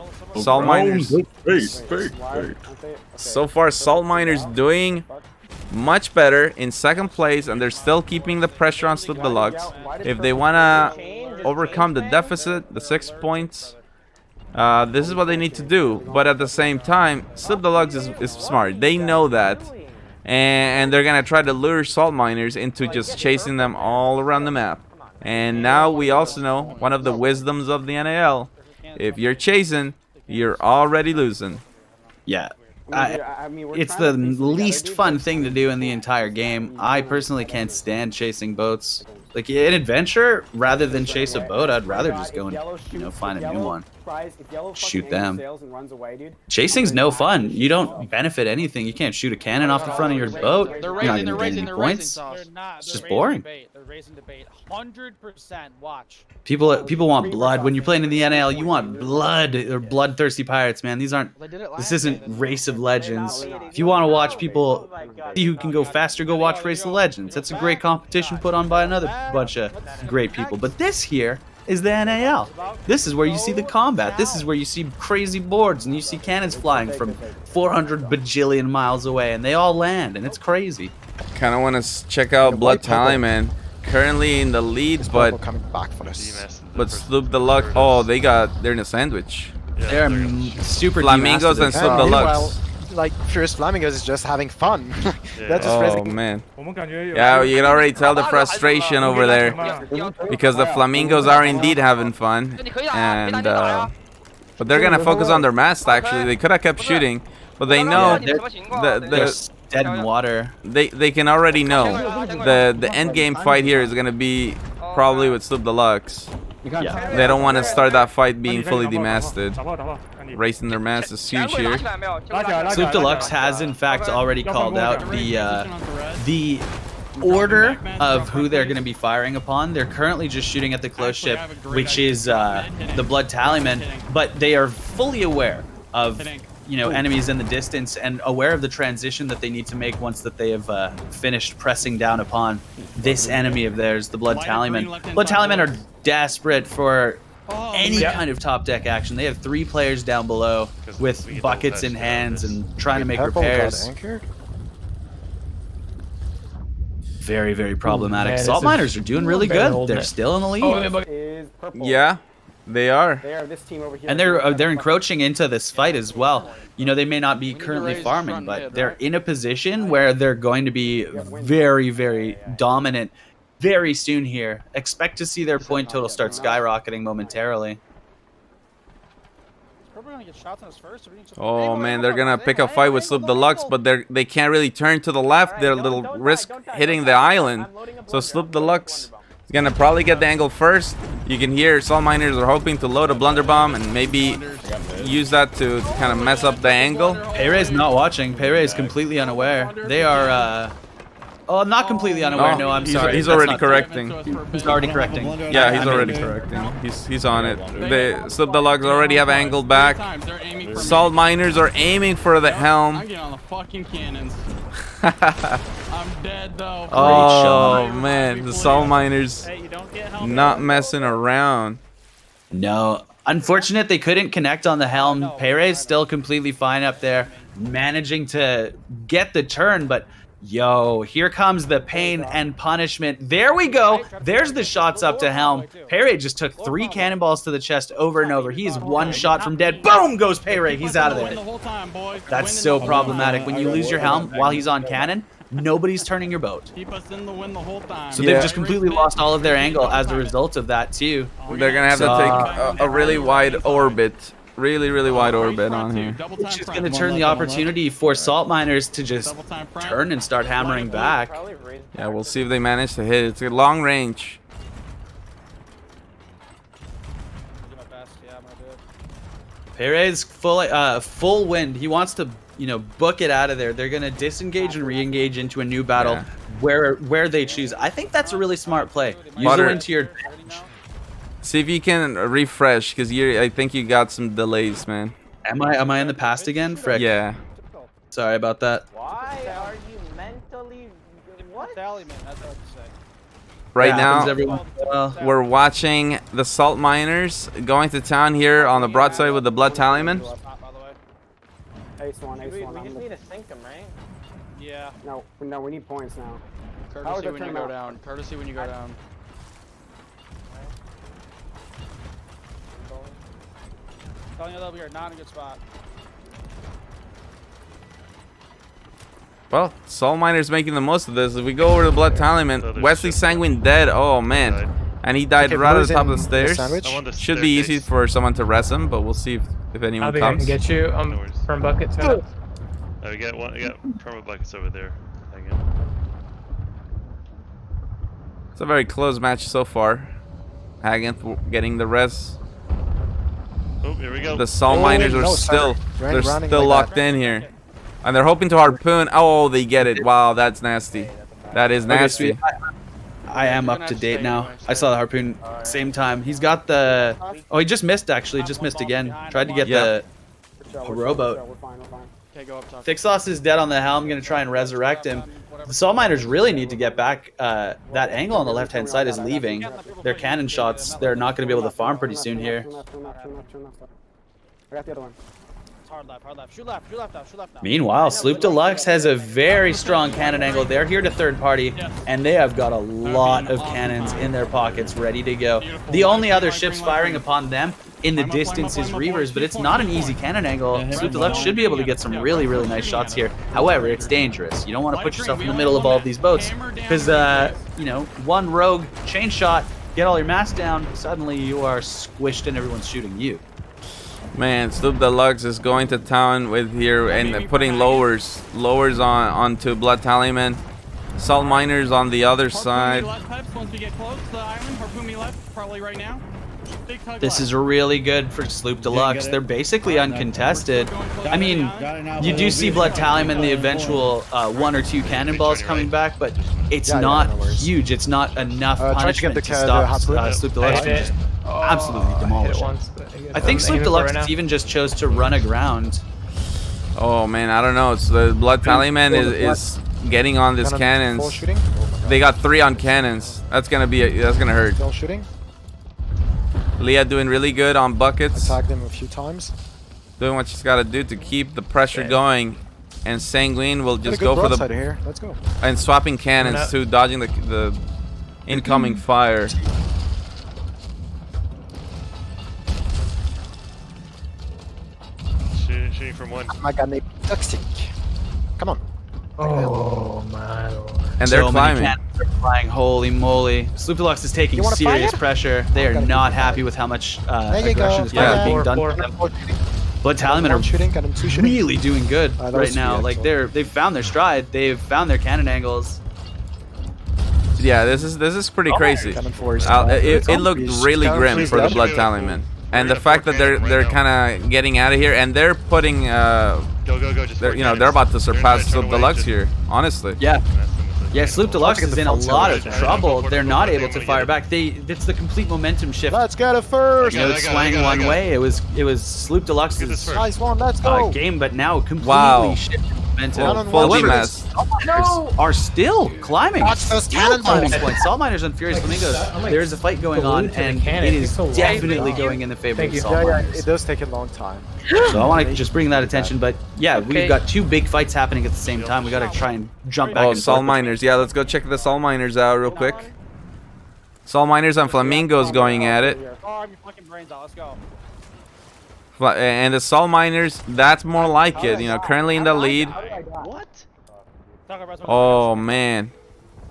Speaker 4: Salt Miners. So far, Salt Miners doing much better in 2nd place, and they're still keeping the pressure on Slip Deluxe. If they want to overcome the deficit, the 6 points, This is what they need to do. But at the same time, Slip Deluxe is smart. They know that. And they're going to try to lure Salt Miners into just chasing them all around the map. And now we also know one of the wisdoms of the NAL. If you're chasing, you're already losing.
Speaker 7: Yeah. It's the least fun thing to do in the entire game. I personally can't stand chasing boats. Like in adventure, rather than chase a boat, I'd rather just go and, you know, find a new one. Shoot them. Chasing's no fun. You don't benefit anything. You can't shoot a cannon off the front of your boat. You're not gonna gain any points. It's just boring.
Speaker 17: They're raising debate. 100% watch.
Speaker 7: People want blood. When you're playing in the NAL, you want blood. They're bloodthirsty pirates, man. This isn't Race of Legends. If you want to watch people see who can go faster, go watch Race of Legends. That's a great competition put on by another bunch of great people. But this here is the NAL. This is where you see the combat. This is where you see crazy boards and you see cannons flying from 400 bajillion miles away, and they all land, and it's crazy.
Speaker 4: Kind of want to check out Blood Tallyman. Currently in the lead, but Sloop Deluxe. Oh, they're in a sandwich.
Speaker 7: They're super
Speaker 4: Flamingos and Sloop Deluxe.
Speaker 3: Like Furious Flamingos is just having fun. That's just
Speaker 4: oh man. Yeah, you can already tell the frustration over there because the Flamingos are indeed having fun, and but they're gonna focus on their mast. Actually, they could have kept shooting, but they know
Speaker 7: they're dead in water.
Speaker 4: They can already know the end game fight here is gonna be probably with Sloop Deluxe.
Speaker 7: Yeah.
Speaker 4: They don't want to start that fight being fully demasted. Racing their mast is huge here.
Speaker 7: Sloop Deluxe has in fact already called out the order of who they're going to be firing upon. They're currently just shooting at the close ship, which is the Blood Tallyman, but they are fully aware of enemies in the distance and aware of the transition that they need to make once that they have finished pressing down upon this enemy of theirs, the Blood Tallyman. Blood Tallyman are desperate for any kind of top deck action. They have 3 players down below with buckets in hands and trying to make repairs. Very, very problematic. Salt Miners are doing really good. They're still in the lead.
Speaker 4: Yeah, they are.
Speaker 11: They are this team over here.
Speaker 7: And they're encroaching into this fight as well. You know, they may not be currently farming, but they're in a position where they're going to be very, very dominant very soon here. Expect to see their point total start skyrocketing momentarily.
Speaker 4: Oh man, they're gonna pick a fight with Sloop Deluxe, but they can't really turn to the left. They'll risk hitting the island. So Sloop Deluxe is gonna probably get the angle first. You can hear Salt Miners are hoping to load a blunder bomb and maybe use that to kind of mess up the angle.
Speaker 7: Payray's not watching. Payray is completely unaware. They are oh, not completely unaware. No, I'm sorry.
Speaker 4: He's already correcting.
Speaker 7: He's already correcting.
Speaker 4: Yeah, he's already correcting. He's on it. The Sloop Deluxe already have angled back. Salt Miners are aiming for the helm.
Speaker 9: I'm getting on the fucking cannons. I'm dead though.
Speaker 4: Oh man, the Salt Miners not messing around.
Speaker 7: No, unfortunate they couldn't connect on the helm. Payray's still completely fine up there, managing to get the turn, but yo, here comes the pain and punishment. There we go. There's the shots up to helm. Payray just took 3 cannonballs to the chest over and over. He's 1 shot from dead. Boom goes Payray. He's out of there. That's so problematic. When you lose your helm while he's on cannon, nobody's turning your boat.
Speaker 9: Keep us in the wind the whole time.
Speaker 7: So they've just completely lost all of their angle as a result of that too.
Speaker 4: They're gonna have to take a really wide orbit. Really wide orbit on here.
Speaker 7: It's just going to turn the opportunity for Salt Miners to just turn and start hammering back.
Speaker 4: Yeah, we'll see if they manage to hit. It's a long range.
Speaker 7: Payray's full wind. He wants to, book it out of there. They're going to disengage and re-engage into a new battle where they choose. I think that's a really smart play. Use the wind to your advantage.
Speaker 4: See if you can refresh, because I think you got some delays, man.
Speaker 7: Am I in the past again, Frick?
Speaker 4: Yeah.
Speaker 7: Sorry about that.
Speaker 11: Why are you mentally? What?
Speaker 4: Right now, we're watching the Salt Miners going to town here on the broadside with the Blood Tallyman.
Speaker 11: Ace one. We just need to sink them, right?
Speaker 17: Yeah.
Speaker 11: No, we need points now.
Speaker 9: Courtesy when you go down. Courtesy when you go down.
Speaker 17: Telling you that we are not in a good spot.
Speaker 4: Well, Soul Miner's making the most of this. If we go over to Blood Tallyman, Wesley Sanguine dead. Oh man, and he died right at the top of the stairs. Should be easy for someone to res him, but we'll see if anyone
Speaker 19: I'll be
Speaker 4: comes.
Speaker 19: here and get you from buckets.
Speaker 16: We got perma buckets over there. Hang on.
Speaker 4: It's a very close match so far. Hagen getting the res.
Speaker 16: Oh, here we go.
Speaker 4: The Soul Miners are still locked in here. And they're hoping to harpoon. Oh, they get it. Wow, that's nasty. That is nasty.
Speaker 7: I am up to date now. I saw the harpoon same time. He's got the... Oh, he just missed, actually. Just missed again. Tried to get the rowboat.
Speaker 17: Okay, go up top.
Speaker 7: Thick Sauce is dead on the helm. I'm going to try and resurrect him. The Soul Miners really need to get back. That angle on the left-hand side is leaving. Their cannon shots, they're not going to be able to farm pretty soon here.
Speaker 11: I got the other one.
Speaker 17: Hard left, hard left. Shoot left, shoot left now, shoot left now.
Speaker 7: Meanwhile, Sloop Deluxe has a very strong cannon angle. They're here to third party, and they have got a lot of cannons in their pockets ready to go. The only other ships firing upon them in the distance is Reavers, but it's not an easy cannon angle. Sloop Deluxe should be able to get some really, really nice shots here. However, it's dangerous. You don't want to put yourself in the middle of all of these boats because, you know, one rogue chain shot, get all your mass down, suddenly you are squished and everyone's shooting you.
Speaker 4: Man, Sloop Deluxe is going to town with here and putting lowers onto Blood Tallyman. Soul Miners on the other side.
Speaker 17: Once we get close to the island, harpoon me left, probably right now.
Speaker 7: This is really good for Sloop Deluxe. They're basically uncontested. I mean, you do see Blood Tallyman, the eventual 1 or 2 cannonballs coming back, but it's not huge. It's not enough punishment to stop Sloop Deluxe from just absolutely demolishing. I think Sloop Deluxe even just chose to run aground.
Speaker 4: Oh man, I don't know. It's the Blood Tallyman is getting on these cannons. They got 3 on cannons. That's gonna hurt.
Speaker 3: Still shooting.
Speaker 4: Leah doing really good on buckets.
Speaker 3: Attacked them a few times.
Speaker 4: Doing what she's got to do to keep the pressure going. And Sanguine will just go for the
Speaker 3: here. Let's go.
Speaker 4: And swapping cannons too, dodging the incoming fire.
Speaker 16: Shooting from one.
Speaker 3: My god, they toxic. Come on.
Speaker 19: Oh my lord.
Speaker 4: And they're climbing.
Speaker 7: They're flying. Holy moly. Sloop Deluxe is taking serious pressure. They are not happy with how much aggression is being done to them. Blood Tallyman are really doing good right now. Like they've found their stride. They've found their cannon angles.
Speaker 4: Yeah, this is pretty crazy. It looked really grim for the Blood Tallyman. And the fact that they're kind of getting out of here and they're putting they're about to surpass Sloop Deluxe here, honestly.
Speaker 7: Yeah, Sloop Deluxe is in a lot of trouble. They're not able to fire back. It's the complete momentum shift.
Speaker 3: Let's get it first.
Speaker 7: You know, it swang one way. It was Sloop Deluxe's
Speaker 3: nice one. Let's go.
Speaker 7: Game, but now completely shifted momentum. However, Soul Miners are still climbing. Soul Miners on Furious Flamingos. There is a fight going on, and it is definitely going in the favor of Soul Miners.
Speaker 3: It does take a long time.
Speaker 7: So I want to just bring that attention, but yeah, we've got 2 big fights happening at the same time. We got to try and jump back.
Speaker 4: Oh, Soul Miners. Yeah, let's go check the Soul Miners out real quick. Soul Miners and Flamingos going at it.
Speaker 17: Let's go.
Speaker 4: And the Soul Miners, that's more like it. You know, currently in the lead.
Speaker 17: What?
Speaker 4: Oh man,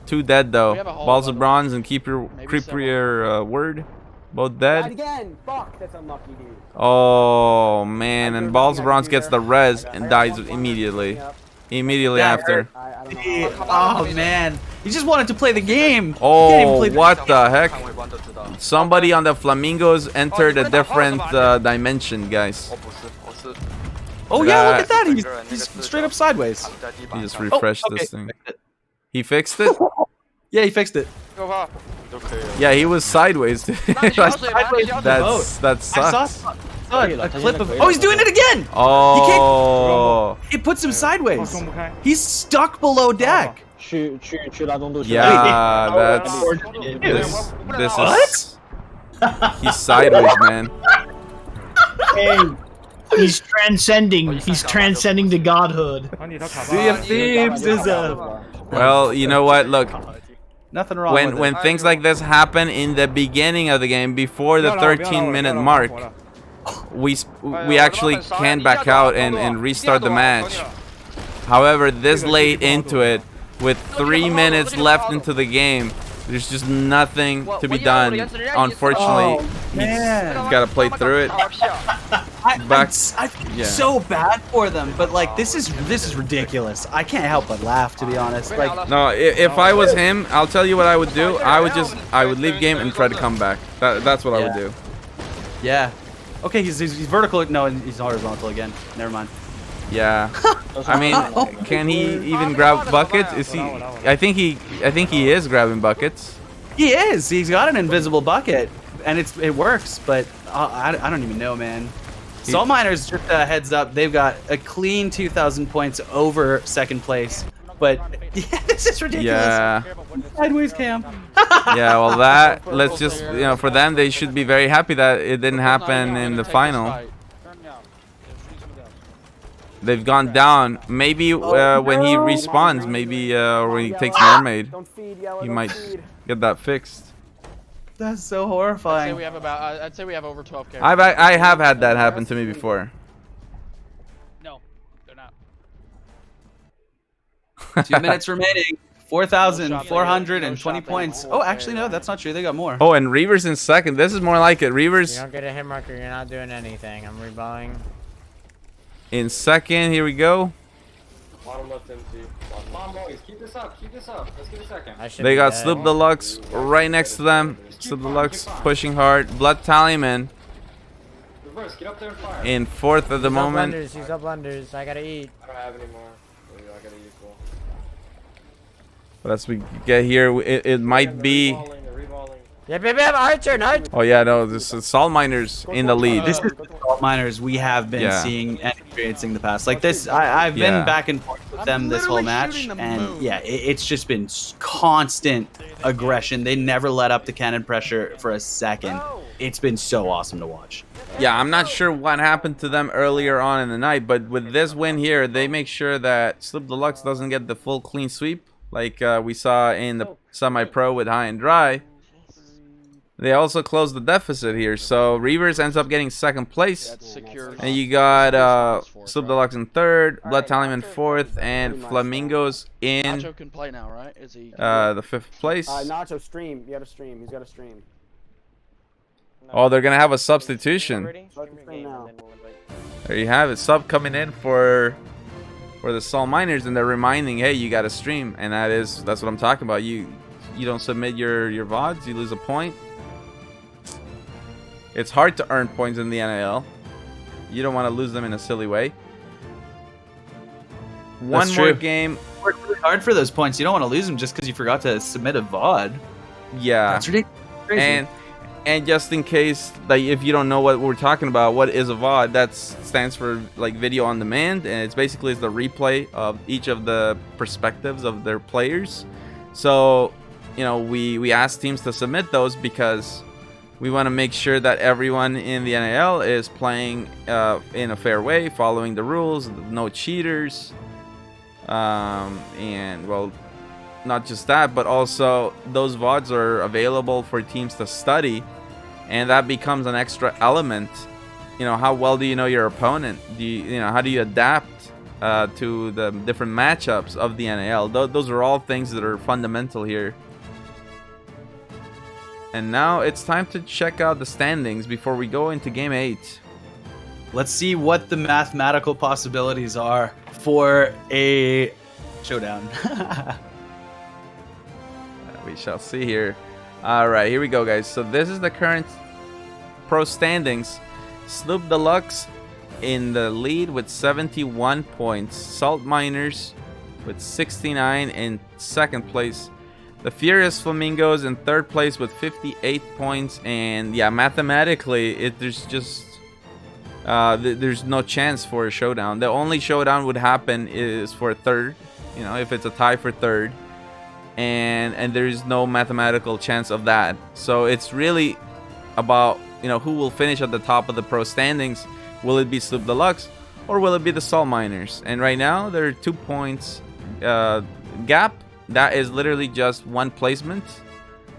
Speaker 4: 2 dead though. Balls of Bronze and Keep Your Word, both dead.
Speaker 11: Again. Fuck, that's unlucky, dude.
Speaker 4: Oh man, and Balls of Bronze gets the res and dies immediately. Immediately after.
Speaker 7: Oh man, he just wanted to play the game.
Speaker 4: Oh, what the heck? Somebody on the Flamingos entered a different dimension, guys.
Speaker 7: Oh yeah, look at that. He's straight up sideways.
Speaker 4: He just refreshed this thing. He fixed it?
Speaker 7: Yeah, he fixed it.
Speaker 4: Yeah, he was sideways. That sucks.
Speaker 7: A clip of. Oh, he's doing it again.
Speaker 4: Oh.
Speaker 7: It puts him sideways. He's stuck below deck.
Speaker 4: Yeah, that's this is. He's sideways, man.
Speaker 6: Hey, he's transcending. He's transcending to godhood.
Speaker 7: Sea of Thieves is
Speaker 4: Well, you know what? Look.
Speaker 7: Nothing wrong with
Speaker 4: when things like this happen in the beginning of the game, before the 13-minute mark, we actually can back out and restart the match. However, this late into it, with 3 minutes left into the game, there's just nothing to be done. Unfortunately, he's got to play through it.
Speaker 7: I feel so bad for them, but like this is ridiculous. I can't help but laugh, to be honest. Like,
Speaker 4: no, if I was him, I'll tell you what I would do. I would leave game and try to come back. That's what I would do.
Speaker 7: Yeah. Okay, he's vertical. No, he's horizontal again. Never mind.
Speaker 4: Yeah. I mean, can he even grab buckets? Is he? I think he is grabbing buckets.
Speaker 7: He is. He's got an invisible bucket, and it works. But I don't even know, man. Salt Miners, just a heads up, they've got a clean 2,000 points over second place. But yeah, this is ridiculous.
Speaker 4: Yeah.
Speaker 7: Sideways cam.
Speaker 4: Yeah. Well, let's just for them, they should be very happy that it didn't happen in the final. They've gone down. Maybe when he respawns, maybe or when he takes Mermaid, he might get that fixed.
Speaker 7: That's so horrifying.
Speaker 9: I'd say we have over 12k.
Speaker 4: I have had that happen to me before.
Speaker 9: No, they're not.
Speaker 7: 2 minutes remaining. 4,420 points. Oh, actually no, that's not true. They got more.
Speaker 4: Oh, and Reaver's in second. This is more like it. Reaver's.
Speaker 18: You don't get a hit marker, you're not doing anything. I'm reballing.
Speaker 4: In second, here we go.
Speaker 19: Bottom left empty. Mom, boys, keep this up. Keep this up. Let's get a second.
Speaker 4: They got Sloop Deluxe right next to them. Sloop Deluxe pushing hard. Blood Tallyman
Speaker 19: Reverse, get up there and fire.
Speaker 4: in fourth at the moment.
Speaker 18: Use up blunders. I gotta eat.
Speaker 19: I don't have any more. I gotta use one.
Speaker 4: But as we get here, it might be.
Speaker 18: Yep, Archer, no.
Speaker 4: Oh yeah, no, this is Salt Miners in the lead.
Speaker 7: This is the Salt Miners we have been seeing and experiencing the past. Like this, I've been back and forth with them this whole match, and yeah, it's just been constant aggression. They never let up the cannon pressure for a second. It's been so awesome to watch.
Speaker 4: Yeah, I'm not sure what happened to them earlier on in the night, but with this win here, they make sure that Sloop Deluxe doesn't get the full clean sweep like we saw in the semi-pro with High and Dry. They also closed the deficit here, so Reavers ends up getting second place. And you got Sloop Deluxe in third, Blood Tallyman fourth, and Flamingos in
Speaker 17: Nacho can play now, right? Is he?
Speaker 4: The fifth place.
Speaker 11: Nacho, stream. You gotta stream. He's gotta stream.
Speaker 4: Oh, they're gonna have a substitution. There you have it. Sub coming in for the Salt Miners, and they're reminding, hey, you gotta stream, and that's what I'm talking about. You don't submit your VODs, you lose a point. It's hard to earn points in the NAL. You don't want to lose them in a silly way. One more game.
Speaker 7: Work really hard for those points. You don't want to lose them just because you forgot to submit a VOD.
Speaker 4: Yeah.
Speaker 7: That's ridiculous. Crazy.
Speaker 4: And just in case, like, if you don't know what we're talking about, what is a VOD? That stands for like video on demand, and it's basically the replay of each of the perspectives of their players. So, we ask teams to submit those because we want to make sure that everyone in the NAL is playing in a fair way, following the rules, no cheaters, and well, not just that, but also those VODs are available for teams to study, and that becomes an extra element. How well do you know your opponent? How do you adapt to the different matchups of the NAL? Those are all things that are fundamental here. And now it's time to check out the standings before we go into Game 8.
Speaker 7: Let's see what the mathematical possibilities are for a showdown.
Speaker 4: We shall see here. Alright, here we go, guys. So this is the current pro standings. Sloop Deluxe in the lead with 71 points. Salt Miners with 69 in second place. The Furious Flamingos in third place with 58 points, and yeah, mathematically, there's just there's no chance for a showdown. The only showdown would happen is for third, if it's a tie for third, and there's no mathematical chance of that. So it's really about who will finish at the top of the pro standings. Will it be Sloop Deluxe or will it be the Salt Miners? And right now, there are 2 points gap. That is literally just one placement.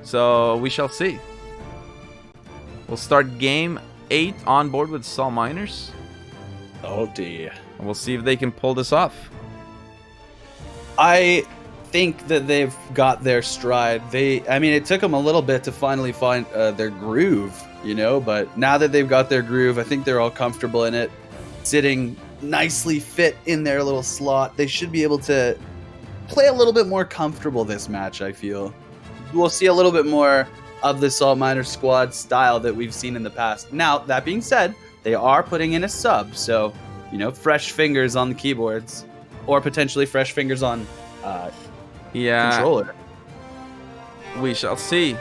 Speaker 4: So we shall see. We'll start Game 8 on board with Salt Miners.
Speaker 7: Oh dear.
Speaker 4: And we'll see if they can pull this off.
Speaker 7: I think that they've got their stride. I mean, it took them a little bit to finally find their groove, you know, but now that they've got their groove, I think they're all comfortable in it, sitting nicely fit in their little slot. They should be able to play a little bit more comfortable this match, I feel. We'll see a little bit more of the Salt Miner squad style that we've seen in the past. Now, that being said, they are putting in a sub, so, you know, fresh fingers on the keyboards, or potentially fresh fingers on controller.
Speaker 4: We shall see.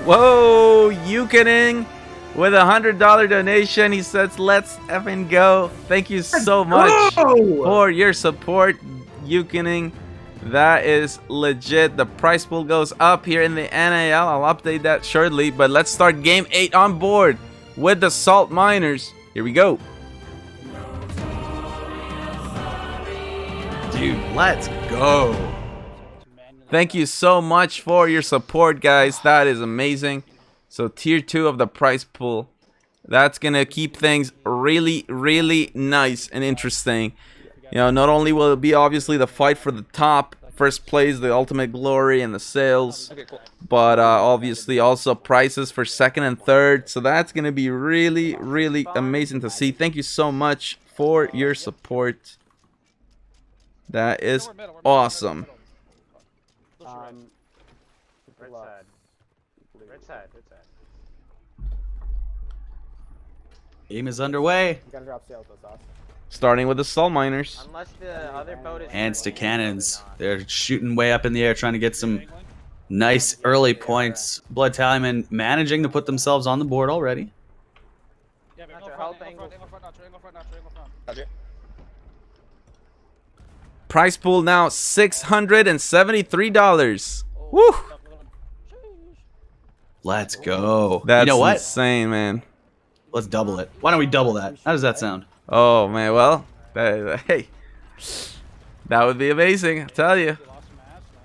Speaker 4: Whoa, Yukening with $100 donation. He says, let's effing go. Thank you so much for your support, Yukening. That is legit. The price pool goes up here in the NAL. I'll update that shortly, but let's start game 8 on board with the Salt Miners. Here we go.
Speaker 7: Dude, let's go.
Speaker 4: Thank you so much for your support, guys. That is amazing. So tier 2 of the prize pool. That's going to keep things really, really nice and interesting. You know, not only will it be obviously the fight for the top, first place, the ultimate glory and the sales, but obviously also prizes for second and third. So that's going to be really, really amazing to see. Thank you so much for your support. That is awesome.
Speaker 11: Red side.
Speaker 7: Game is underway.
Speaker 11: You gotta drop sails with us.
Speaker 4: Starting with the Salt Miners.
Speaker 11: Unless the other boat is
Speaker 7: Hands to cannons. They're shooting way up in the air, trying to get some nice early points. Blood Tallyman managing to put themselves on the board already.
Speaker 4: Price pool now $673. Woo!
Speaker 7: Let's go.
Speaker 4: That's
Speaker 7: you know what?
Speaker 4: insane, man.
Speaker 7: Let's double it. Why don't we double that? How does that sound?
Speaker 4: Oh man, well, hey, that would be amazing. I tell you.
Speaker 7: I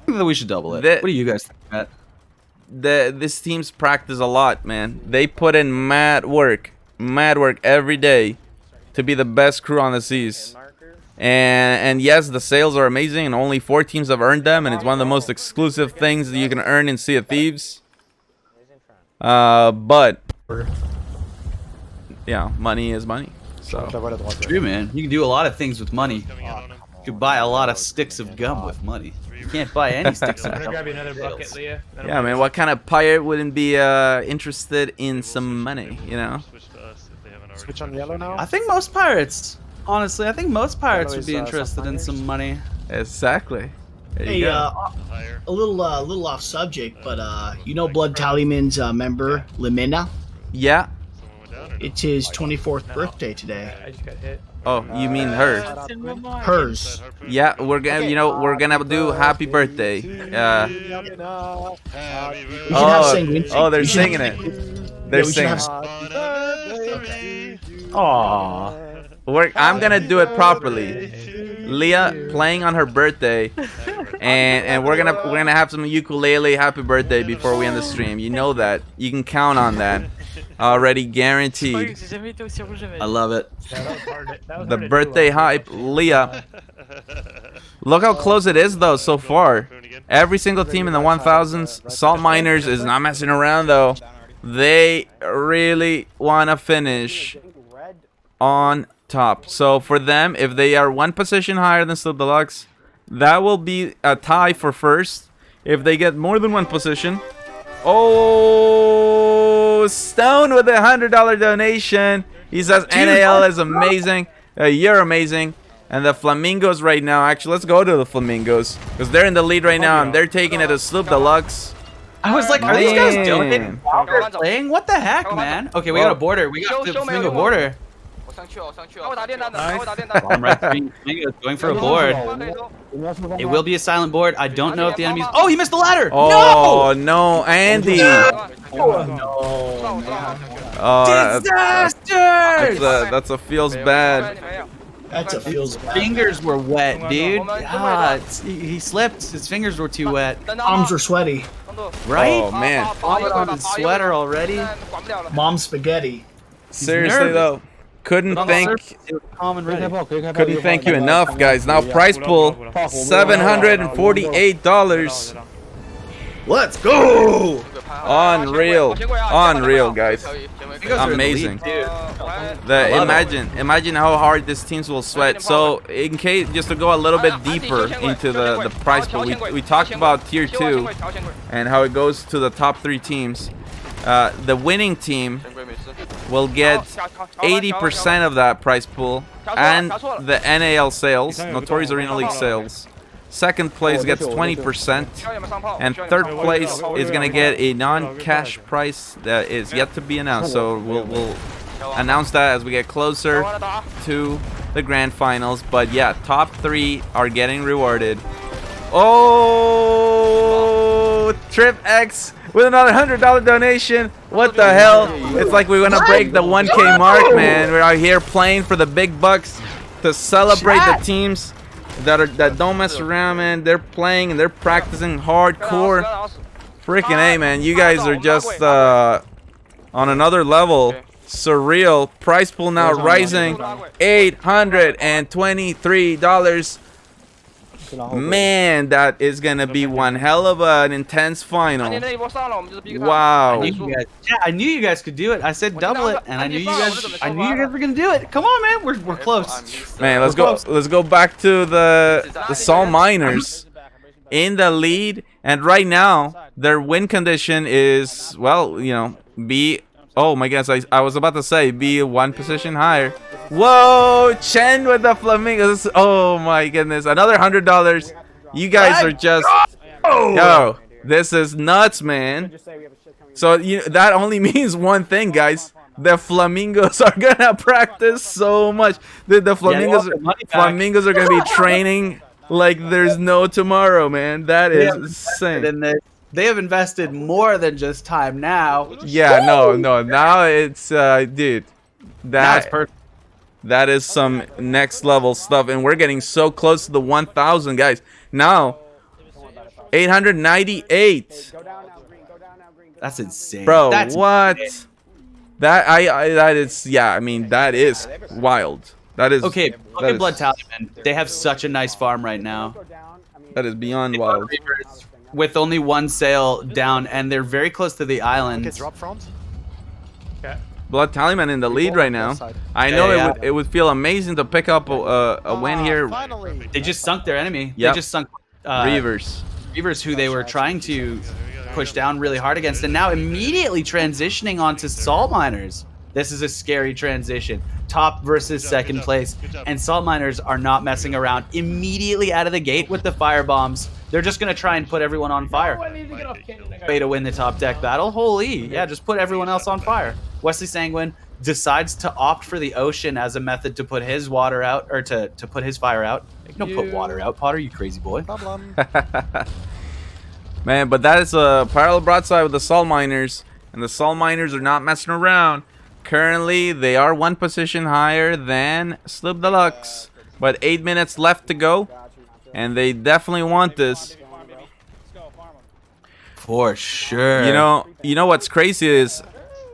Speaker 7: think that we should double it. What do you guys think, Matt?
Speaker 4: This team's practice a lot, man. They put in mad work every day to be the best crew on the seas. And yes, the sales are amazing, and only 4 teams have earned them, and it's one of the most exclusive things that you can earn in Sea of Thieves. But yeah, money is money. So
Speaker 7: true, man. You can do a lot of things with money. You could buy a lot of sticks of gum with money. You can't buy any sticks of gum.
Speaker 19: Grab you another bucket, Leah.
Speaker 4: Yeah, man. What kind of pirate wouldn't be interested in some money? You know.
Speaker 3: Switch on yellow now.
Speaker 7: I think most pirates. Honestly, I think most pirates would be interested in some money.
Speaker 4: Exactly.
Speaker 6: Hey, a little off subject, but you know Blood Tallyman's member Limina?
Speaker 4: Yeah.
Speaker 6: It's his 24th birthday today.
Speaker 19: I just got hit.
Speaker 4: Oh, you mean her?
Speaker 6: Hers.
Speaker 4: Yeah, we're gonna we're gonna do happy birthday. Oh, they're singing it. They're singing.
Speaker 7: Aww.
Speaker 4: I'm gonna do it properly. Leah playing on her birthday, and we're gonna have some ukulele happy birthday before we end the stream. You know that. You can count on that. Already guaranteed.
Speaker 7: I love it.
Speaker 4: The birthday hype, Leah. Look how close it is though so far. Every single team in the 1000s. Salt Miners is not messing around though. They really wanna finish on top. So for them, if they are 1 position higher than Slip Deluxe, that will be a tie for first. If they get more than 1 position, oh, Stone with a $100 donation. He says NAL is amazing. You're amazing. And the Flamingos right now, actually, let's go to the Flamingos because they're in the lead right now and they're taking it to Sloop Deluxe.
Speaker 7: I was like, are these guys donating while they're playing? What the heck, man? Okay, we got a border. We got the Flamingo border. I'm right between Flamingos going for a board. It will be a silent board. I don't know if the enemy's... Oh, he missed the ladder!
Speaker 4: Oh, no, Andy! That's a feels bad.
Speaker 6: That's a feels bad.
Speaker 7: Fingers were wet, dude. He slipped. His fingers were too wet.
Speaker 6: Arms were sweaty.
Speaker 7: Right?
Speaker 4: Oh, man.
Speaker 7: Vomit on his sweater already.
Speaker 6: Mom spaghetti.
Speaker 4: Seriously
Speaker 7: nervous.
Speaker 4: though, couldn't
Speaker 7: But on the
Speaker 4: thank
Speaker 7: surface, it was calm and ready.
Speaker 4: you enough, guys. Now price pool $748.
Speaker 7: Let's go!
Speaker 4: Unreal, guys. Amazing. Imagine how hard these teams will sweat. So in case, just to go a little bit deeper into the price pool, we talked about tier 2 and how it goes to the top 3 teams. The winning team will get 80% of that prize pool and the NAL sales, Notorious Arena League sales. Second place gets 20%, and third place is gonna get a non-cash prize that is yet to be announced. So we'll announce that as we get closer to the grand finals. But yeah, top 3 are getting rewarded. Oh, Trip X with another $100 donation. What the hell? It's like we're gonna break the 1K mark, man. We're out here playing for the big bucks to celebrate the teams that don't mess around, man. They're playing and they're practicing hardcore. Freaking A, man. You guys are just on another level. Surreal. Price pool now rising $823. Man, that is gonna be one hell of an intense final. Wow.
Speaker 7: I knew you guys could do it. I said double it, and I knew you guys were gonna do it. Come on, man. We're close.
Speaker 4: Man, let's go. Let's go back to the Salt Miners in the lead, and right now their win condition is, well, you know, be. Oh my goodness, I was about to say be 1 position higher. Whoa, Chen with the flamingos. Oh my goodness, another $100. You guys are just, yo, this is nuts, man. So that only means one thing, guys. The flamingos are gonna practice so much. The flamingos are gonna be training like there's no tomorrow, man. That is insane.
Speaker 7: They have invested more than just time now.
Speaker 4: Yeah, no. Now it's, dude,
Speaker 7: That's perfect.
Speaker 4: that is some next level stuff, and we're getting so close to the 1,000, guys. Now, 898.
Speaker 7: That's insane,
Speaker 4: bro.
Speaker 7: That's
Speaker 4: what?
Speaker 7: insane.
Speaker 4: That is, yeah. I mean, that is wild. That is
Speaker 7: okay. Look at Blood Talisman. They have such a nice farm right now.
Speaker 4: That is beyond wild.
Speaker 7: With only 1 sale down, and they're very close to the island.
Speaker 4: Blood Talisman in the lead right now. I know it would feel amazing to pick up a win here.
Speaker 7: They just sunk their enemy.
Speaker 4: Yep.
Speaker 7: They just sunk
Speaker 4: Reavers,
Speaker 7: who they were trying to push down really hard against, and now immediately transitioning onto Salt Miners. This is a scary transition. Top versus second place, and Salt Miners are not messing around. Immediately out of the gate with the fire bombs, they're just gonna try and put everyone on fire. Way to win the top deck battle. Holy, yeah, just put everyone else on fire. Wesley Sanguine decides to opt for the ocean as a method to put his water out, or to put his fire out. Don't put water out, Potter, you crazy boy.
Speaker 4: Man, but that is a parallel broadside with the Salt Miners, and the Salt Miners are not messing around. Currently, they are 1 position higher than Sloop Deluxe, but 8 minutes left to go, and they definitely want this.
Speaker 7: For sure.
Speaker 4: You know what's crazy is,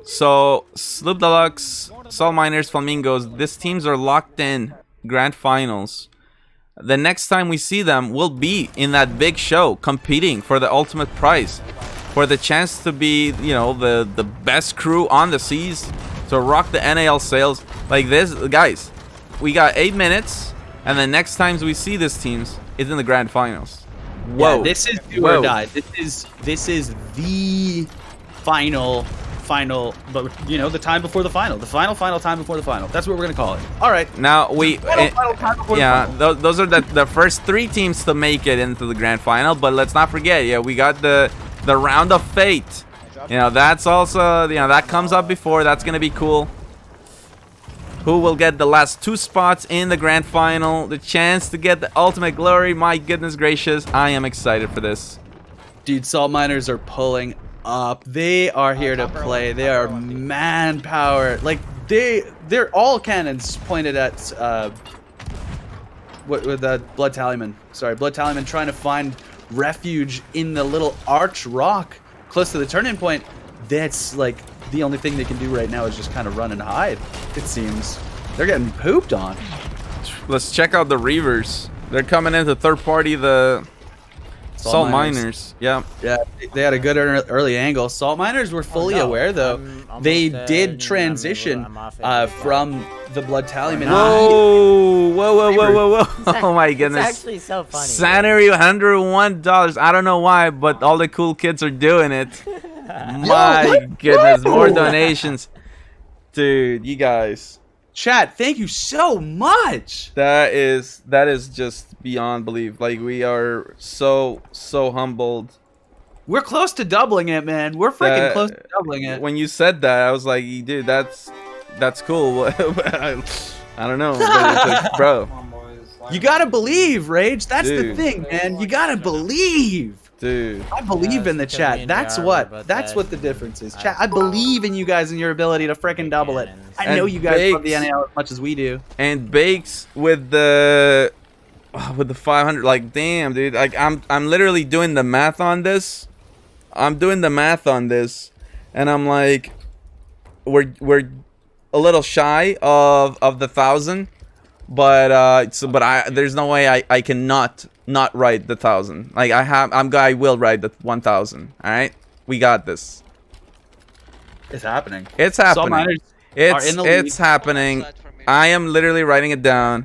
Speaker 4: so Sloop Deluxe, Salt Miners, Flamingos, these teams are locked in grand finals. The next time we see them, we'll be in that big show competing for the ultimate prize, for the chance to be, the best crew on the seas, to rock the NAL sales. Like this, guys, we got 8 minutes, and the next times we see these teams is in the grand finals. Whoa.
Speaker 7: Yeah, this is do or die. This is the final, but the time before the final. The final time before the final. That's what we're gonna call it. All right.
Speaker 4: Now we,
Speaker 7: final time before the final.
Speaker 4: those are the first 3 teams to make it into the grand final. But let's not forget, we got the round of fate. That's also, that comes up before. That's gonna be cool. Who will get the last 2 spots in the grand final? The chance to get the ultimate glory. My goodness gracious, I am excited for this.
Speaker 7: Dude, Salt Miners are pulling up. They are here to play. They are manpower. Like they're all cannons pointed at Blood Talisman. Sorry, Blood Talisman trying to find refuge in the little arch rock close to the turning point. That's like the only thing they can do right now is just kind of run and hide. It seems they're getting pooped on.
Speaker 4: Let's check out the Reavers. They're coming into third party, the Salt Miners. Yeah.
Speaker 7: Yeah, they had a good early angle. Salt Miners were fully aware, though. They did transition from the Blood Tallyman.
Speaker 4: Whoa. Oh my goodness.
Speaker 18: It's actually so funny.
Speaker 4: Sanary, $101. I don't know why, but all the cool kids are doing it. My goodness, more donations. Dude, you guys.
Speaker 7: Chat, thank you so much.
Speaker 4: That is just beyond belief. Like, we are so humbled.
Speaker 7: We're close to doubling it, man. We're freaking close to doubling it.
Speaker 4: When you said that, I was like, dude, that's cool. I don't know, but it's like, bro.
Speaker 7: You gotta believe, Rage. That's the
Speaker 4: Dude.
Speaker 7: thing, man. You gotta believe.
Speaker 4: Dude.
Speaker 7: I believe in the chat. That's what the difference is. Chat, I believe in you guys and your ability to freaking double it. I know you guys love the NAL as much as we do.
Speaker 4: And Bakes with the 500, like, damn, dude. Like, I'm literally doing the math on this. And I'm like, we're a little shy of the 1,000, but there's no way I cannot not ride the 1,000. Like, I will ride the 1,000. All right, we got this.
Speaker 7: It's happening.
Speaker 4: It's happening. It's happening. I am literally writing it down.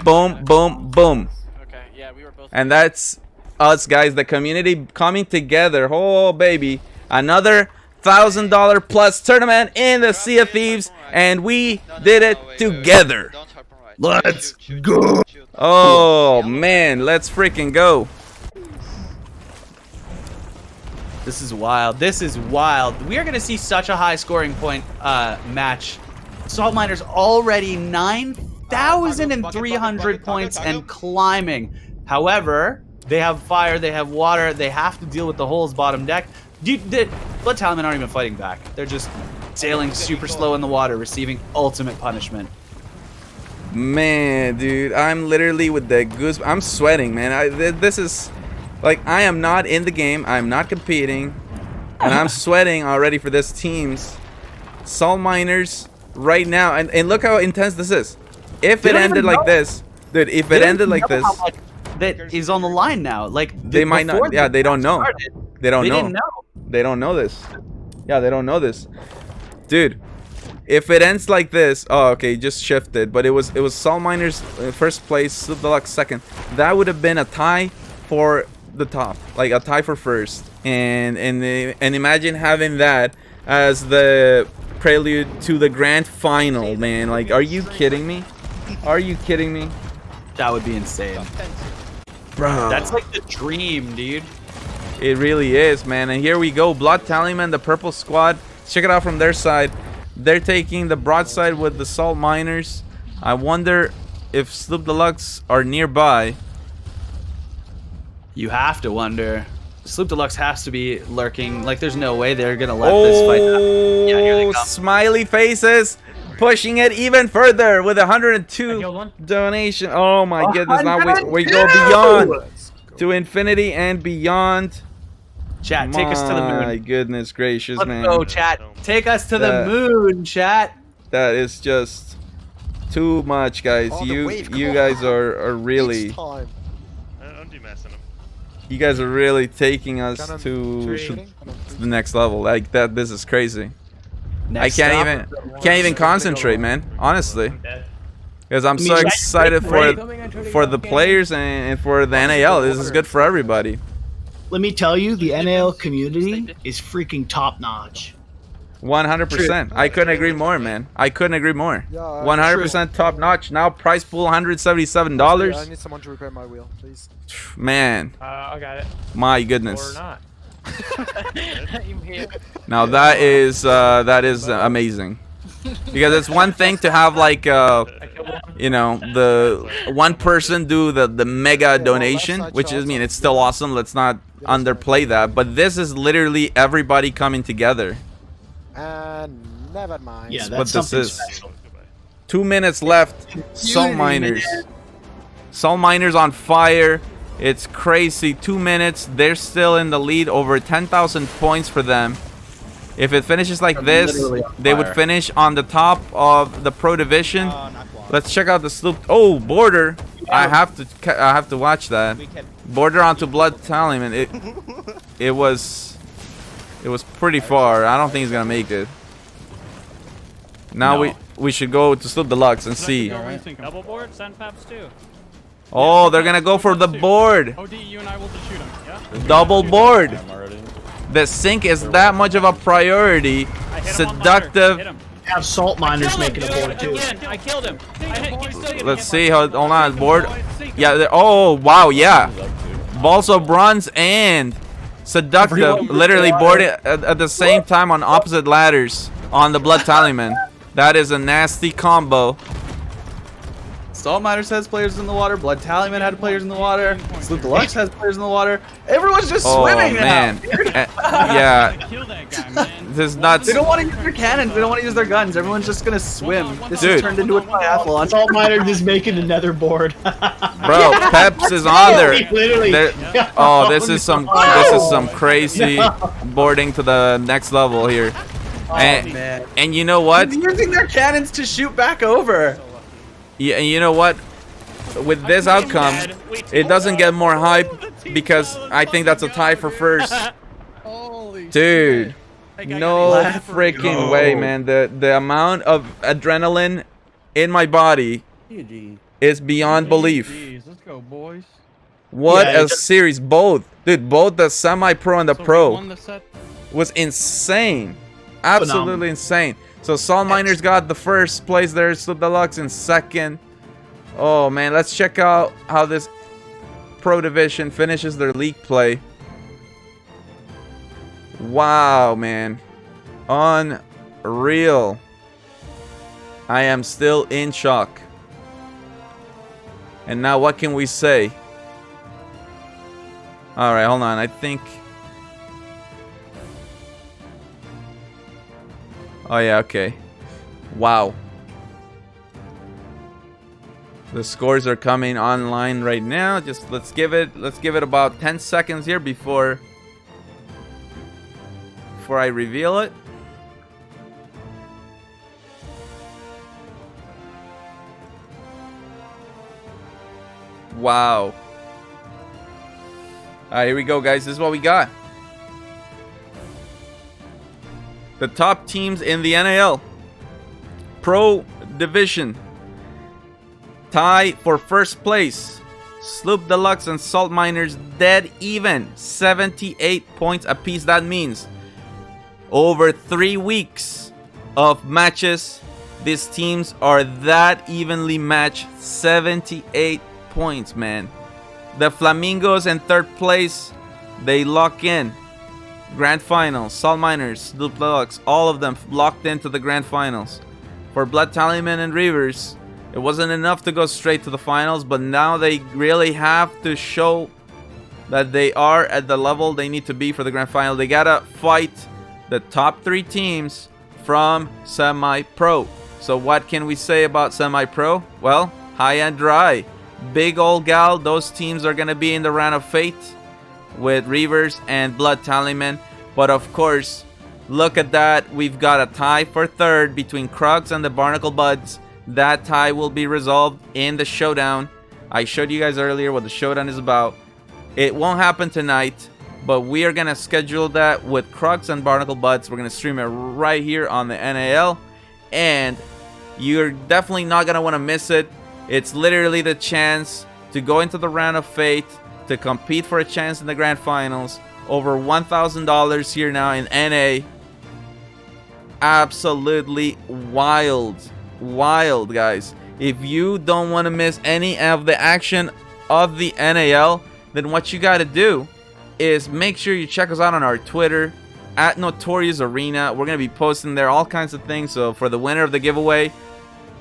Speaker 4: Boom, boom, boom.
Speaker 10: Okay, yeah, we were both.
Speaker 4: And that's us, guys, the community coming together. Oh, baby. Another $1,000 plus tournament in the Sea of Thieves, and we did it together.
Speaker 7: Let's go.
Speaker 4: Oh, man, let's freaking go.
Speaker 7: This is wild. This is wild. We are going to see such a high scoring point match. Salt Miners already 9,300 points and climbing. However, they have fire, they have water, they have to deal with the holes bottom deck. Blood Tallymen aren't even fighting back. They're just sailing super slow in the water, receiving ultimate punishment.
Speaker 4: Man, dude, I'm literally with the goose. I'm sweating, man. This is like, I am not in the game. I'm not competing, and I'm sweating already for this team's Salt Miners right now. And look how intense this is. If it ended like this, dude. If it ended like this,
Speaker 7: that is on the line now. Like,
Speaker 4: they might not. Yeah, they don't know. They don't know.
Speaker 7: Didn't know.
Speaker 4: They don't know this. Yeah, they don't know this, dude. If it ends like this, oh, okay, just shifted. But it was Salt Miners first place, Sloop Deluxe second. That would have been a tie for the top, like a tie for first. And imagine having that as the prelude to the grand final, man. Like, are you kidding me? Are you kidding me?
Speaker 7: That would be insane,
Speaker 4: bro.
Speaker 7: That's like the dream, dude.
Speaker 4: It really is, man. And here we go, Blood Tallyman, the purple squad. Let's check it out from their side. They're taking the broadside with the Salt Miners. I wonder if Sloop Deluxe are nearby.
Speaker 7: You have to wonder. Sloop Deluxe has to be lurking. Like, there's no way they're gonna let this fight happen. Yeah, here they come.
Speaker 4: Smiley faces, pushing it even further with 102 donation. Oh my goodness! Now we go beyond to infinity and beyond.
Speaker 7: Chat, take us to the moon.
Speaker 4: My goodness gracious,
Speaker 7: Let's
Speaker 4: man.
Speaker 7: go, chat. Take us to the moon, chat.
Speaker 4: That is just too much, guys. You guys are really. You guys are really taking us to the next level. Like that, this is crazy. I can't even concentrate, man. Honestly, because I'm so excited for the players and for the NAL. This is good for everybody.
Speaker 6: Let me tell you, the NAL community is freaking top notch.
Speaker 4: 100%. I couldn't agree more, man. I couldn't agree more. 100% top notch. Now price pool $177.
Speaker 3: I need someone to repair my wheel, please.
Speaker 4: Man.
Speaker 10: I got it.
Speaker 4: My goodness.
Speaker 10: Or not.
Speaker 4: Now that is amazing. Because it's one thing to have like you know, the one person do the mega donation, which is, I mean, it's still awesome. Let's not underplay that. But this is literally everybody coming together.
Speaker 3: Never mind.
Speaker 6: Yeah,
Speaker 4: what
Speaker 6: that's
Speaker 4: this
Speaker 6: something
Speaker 4: is.
Speaker 6: special.
Speaker 4: 2 minutes left. Salt Miners. Salt Miners on fire. It's crazy. 2 minutes. They're still in the lead. Over 10,000 points for them. If it finishes like
Speaker 7: They're
Speaker 4: this,
Speaker 7: literally on
Speaker 4: they would
Speaker 7: fire.
Speaker 4: finish on the top of the Pro Division. Let's check out the sloop. Oh, border! I have to watch that. Border onto Blood Talion. It was pretty far. I don't think he's gonna make it. Now we should go to Sloop Deluxe and see.
Speaker 9: Double board, send Paps too.
Speaker 4: Oh, they're gonna go for the board.
Speaker 9: OD, you and I will just shoot him. Yeah.
Speaker 4: Double board. The sync is that much of a priority. Seductive.
Speaker 6: Have salt miners making a board too.
Speaker 9: I killed him.
Speaker 4: Let's see how. Hold on, board. Yeah. Oh wow. Yeah. Balls of bronze and seductive literally boarded at the same time on opposite ladders on the Blood Talion. That is a nasty combo.
Speaker 7: Salt Miners has players in the water. Blood Talion had players in the water. Sloop Deluxe has players in the water. Everyone's just swimming
Speaker 4: man.
Speaker 7: now.
Speaker 4: Yeah. This is nuts.
Speaker 7: They don't want to use their cannons. They don't want to use their guns. Everyone's just gonna swim. This has turned into a triathlon.
Speaker 6: Salt miner just making another board.
Speaker 4: Bro, Peps is on there. Oh, this is some crazy boarding to the next level here.
Speaker 7: Man.
Speaker 4: And you know what?
Speaker 7: They're using their cannons to shoot back over.
Speaker 4: Yeah, and you know what? With this outcome, it doesn't get more hype because I think that's a tie for first. Dude, no freaking way, man. The amount of adrenaline in my body is beyond belief.
Speaker 9: Let's go, boys.
Speaker 4: What a series. Both. Dude, both the semi-pro and the pro was insane. Absolutely insane. So Salt Miners got the first place there. Sloop Deluxe in second. Oh man, let's check out how this Pro Division finishes their league play. Wow, man. Unreal. I am still in shock. And now what can we say? Alright, hold on. I think... Oh yeah, okay. Wow. The scores are coming online right now. Just let's give it about 10 seconds here before I reveal it. Wow. Alright, here we go, guys. This is what we got. The top teams in the NAL Pro Division tie for first place. Sloop Deluxe and Salt Miners dead even, 78 points apiece. That means over 3 weeks of matches, these teams are that evenly matched. 78 points, man. The Flamingos in third place, they lock in. Grand Finals, Salt Miners, Sloop Deluxe, all of them locked into the Grand Finals. For Blood Talion and Reavers, it wasn't enough to go straight to the finals, but now they really have to show that they are at the level they need to be for the Grand Final. They gotta fight the top 3 teams from Semi-Pro. So what can we say about Semi-Pro? Well, high and dry. Big old gal, those teams are gonna be in the round of fate with Reavers and Blood Talion. But of course, look at that. We've got a tie for third between Krugs and the Barnacle Buds. That tie will be resolved in the showdown. I showed you guys earlier what the showdown is about. It won't happen tonight, but we are gonna schedule that with Krugs and Barnacle Buds. We're gonna stream it right here on the NAL, and you're definitely not gonna want to miss it. It's literally the chance to go into the round of fate, to compete for a chance in the Grand Finals. Over $1,000 here now in NA. Absolutely wild. Wild, guys. If you don't want to miss any of the action of the NAL, then what you got to do is make sure you check us out on our Twitter at Notorious Arena. We're going to be posting there all kinds of things. So for the winner of the giveaway,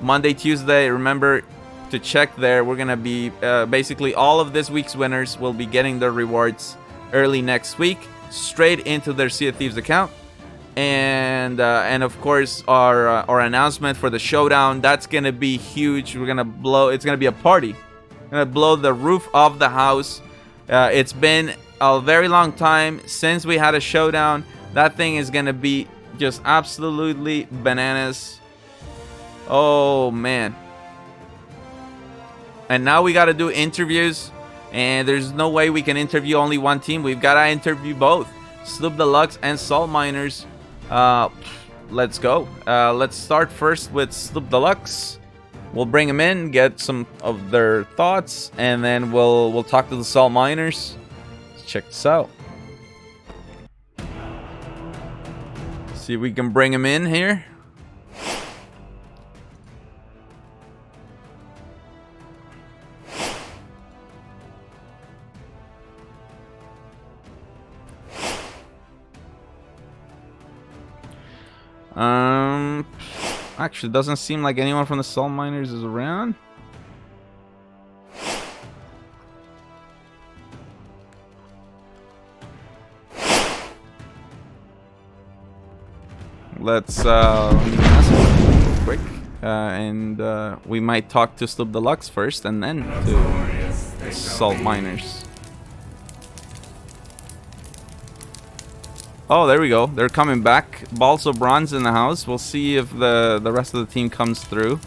Speaker 4: Monday, Tuesday, remember to check there. We're gonna be basically all of this week's winners will be getting their rewards early next week straight into their Sea of Thieves account. And of course our announcement for the showdown, that's gonna be huge. We're gonna blow, it's gonna be a party. We're gonna blow the roof off the house. It's been a very long time since we had a showdown. That thing is gonna be just absolutely bananas. Oh man. And now we got to do interviews, and there's no way we can interview only one team. We've got to interview both Sloop Deluxe and Salt Miners. Let's go. Let's start first with Sloop Deluxe. We'll bring them in, get some of their thoughts, and then we'll talk to the Salt Miners. Let's check this out. See if we can bring them in here. Actually, doesn't seem like anyone from the Salt Miners is around. Let's message them real quick, and we might talk to Sloop Deluxe first, and then to Salt Miners. Oh, there we go. They're coming back. Balso Bronze in the house. We'll see if the rest of the team comes through.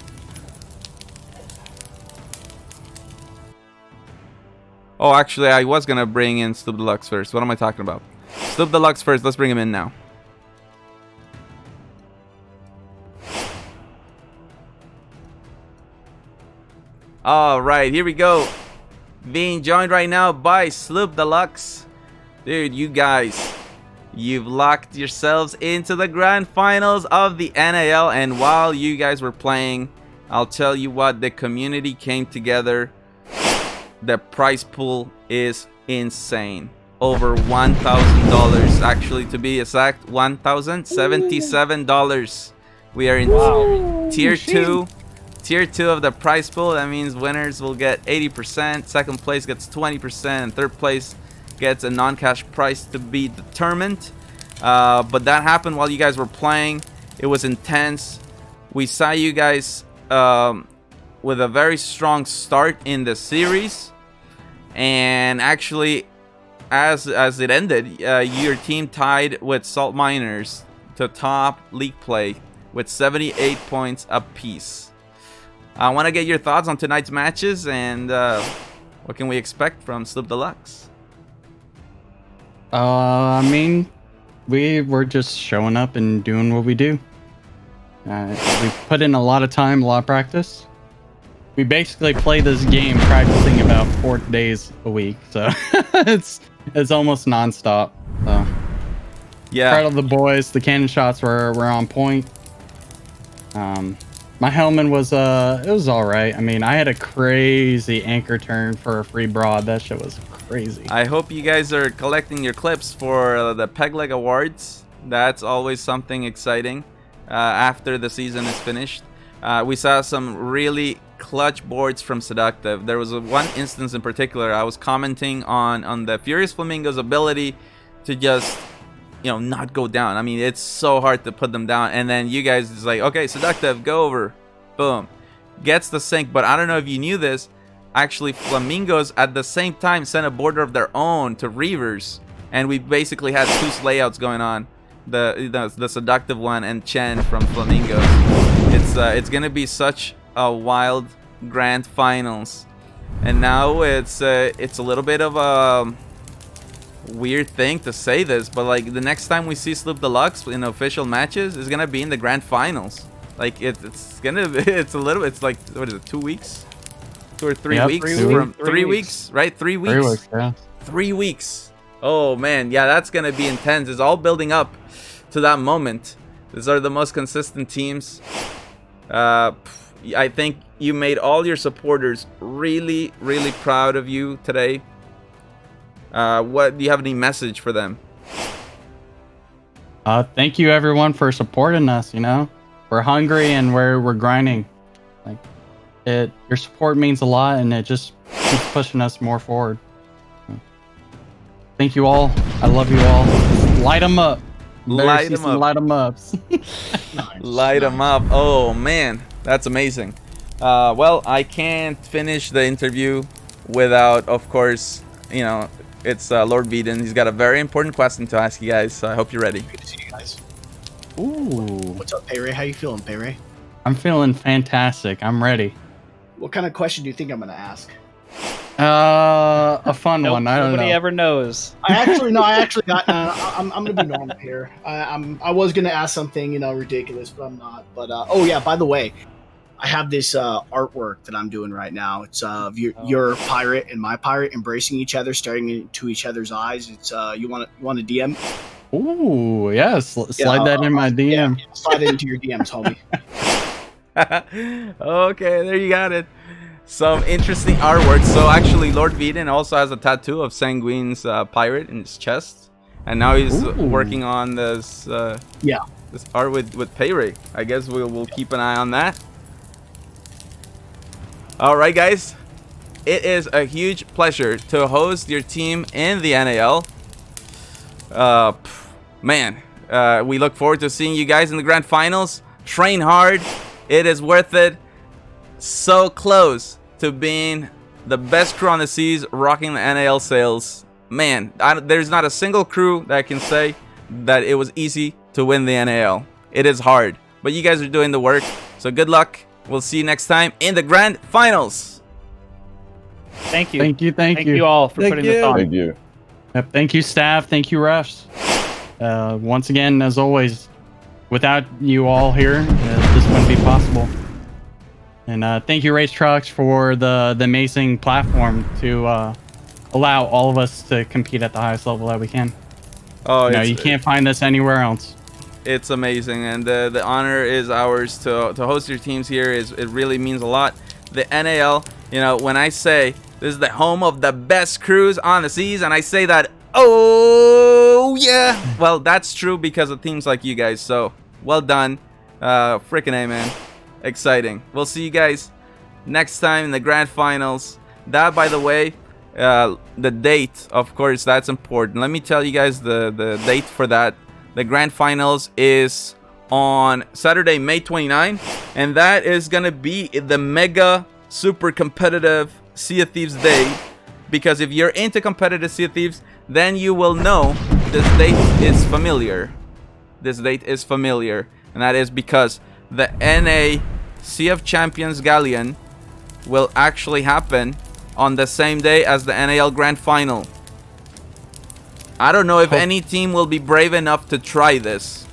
Speaker 4: Oh, actually, I was going to bring in Sloop Deluxe first. What am I talking about? Sloop Deluxe first. Let's bring him in now. All right, here we go. Being joined right now by Sloop Deluxe. Dude, you guys... You've locked yourselves into the grand finals of the NAL, and while you guys were playing, I'll tell you what, the community came together. The prize pool is insane. Over $1,000, actually, to be exact, $1,077. We are in tier 2. Tier 2 of the prize pool. That means winners will get 80%, second place gets 20%, and third place gets a non-cash prize to be determined. But that happened while you guys were playing. It was intense. We saw you guys with a very strong start in the series, and actually as it ended, your team tied with Salt Miners to top league play with 78 points apiece. I want to get your thoughts on tonight's matches, and what can we expect from Sloop Deluxe?
Speaker 9: I mean, we were just showing up and doing what we do. We put in a lot of time, a lot of practice. We basically play this game practicing about 4 days a week, so it's almost nonstop. So
Speaker 4: yeah,
Speaker 9: proud of the boys. The cannon shots were on point. My helmet was it was all right. I mean, I had a crazy anchor turn for a free broad. That shit was crazy.
Speaker 4: I hope you guys are collecting your clips for the Peg Leg Awards. That's always something exciting after the season is finished. We saw some really clutch boards from Seductive. There was one instance in particular. I was commenting on the Furious Flamingo's ability to just, you know, not go down. I mean, it's so hard to put them down. And then you guys is like, okay, Seductive, go over. Boom. Gets the sync. But I don't know if you knew this. Actually, Flamingos at the same time sent a border of their own to Reavers. And we basically had 2 layouts going on. The Seductive one and Chen from Flamingos. It's gonna be such a wild grand finals. And now it's a little bit of a weird thing to say this, but like the next time we see Sloop Deluxe in official matches is gonna be in the grand finals. Like it's like, what is it, 2 weeks, 2 or 3 weeks, 3 weeks, right? 3 weeks.
Speaker 9: 3 weeks, yeah.
Speaker 4: 3 weeks. Oh man, yeah, that's gonna be intense. It's all building up to that moment. These are the most consistent teams. I think you made all your supporters really, really proud of you today. What do you have any message for them?
Speaker 9: Thank you everyone for supporting us. You know, we're hungry and we're grinding. Like your support means a lot, and it just keeps pushing us more forward. Thank you all. I love you all. Just light them up.
Speaker 4: Light them up.
Speaker 9: Light them up.
Speaker 4: Light them up. Oh man, that's amazing. Well, I can't finish the interview without, of course, you know, it's Lord Beeden. He's got a very important question to ask you guys, so I hope you're ready.
Speaker 6: Good to see you guys.
Speaker 4: Ooh,
Speaker 6: What's up, Pay Ray? How you feeling, Pay Ray?
Speaker 9: I'm feeling fantastic. I'm ready.
Speaker 6: What kind of question do you think I'm gonna ask?
Speaker 9: A fun one. I don't know.
Speaker 10: Nobody ever knows.
Speaker 6: I actually got. I'm gonna be normal here. I was gonna ask something, ridiculous, but I'm not. But oh yeah, by the way, I have this artwork that I'm doing right now. It's your pirate and my pirate embracing each other, staring into each other's eyes. It's you want a DM?
Speaker 9: Ooh, yes. Slide that in my DM.
Speaker 6: Yeah, slide it into your DMs, homie.
Speaker 4: Okay, there you got it. Some interesting artwork. So actually, Lord Veden also has a tattoo of Sanguine's pirate in his chest, and now he's working on this. This art with Pay Ray. I guess we'll keep an eye on that. All right, guys. It is a huge pleasure to host your team in the NAL. Man, we look forward to seeing you guys in the grand finals. Train hard. It is worth it. So close to being the best crew on the seas, rocking the NAL sails. Man, there's not a single crew that can say that it was easy to win the NAL. It is hard, but you guys are doing the work. So good luck. We'll see you next time in the grand finals.
Speaker 10: Thank you.
Speaker 9: Thank you.
Speaker 10: Thank you all for putting this on.
Speaker 20: Thank you.
Speaker 9: Yep, thank you, staff. Thank you, refs. Once again, as always, without you all here, this wouldn't be possible. And thank you, Race Trucks, for the amazing platform to allow all of us to compete at the highest level that we can.
Speaker 4: Oh,
Speaker 9: you can't find this anywhere else.
Speaker 4: It's amazing, and the honor is ours to host your teams here. It really means a lot. The NAL, when I say this is the home of the best crews on the seas, and I say that, oh yeah, well, that's true because of teams like you guys. So well done, freaking A, man. Exciting. We'll see you guys next time in the grand finals. That, by the way, the date, of course, that's important. Let me tell you guys the date for that. The grand finals is on Saturday, May 29, and that is gonna be the mega super competitive Sea of Thieves day. Because if you're into competitive Sea of Thieves, then you will know this date is familiar. This date is familiar, and that is because the NA Sea of Champions Galleon will actually happen on the same day as the NAL Grand Final. I don't know if any team will be brave enough to try this.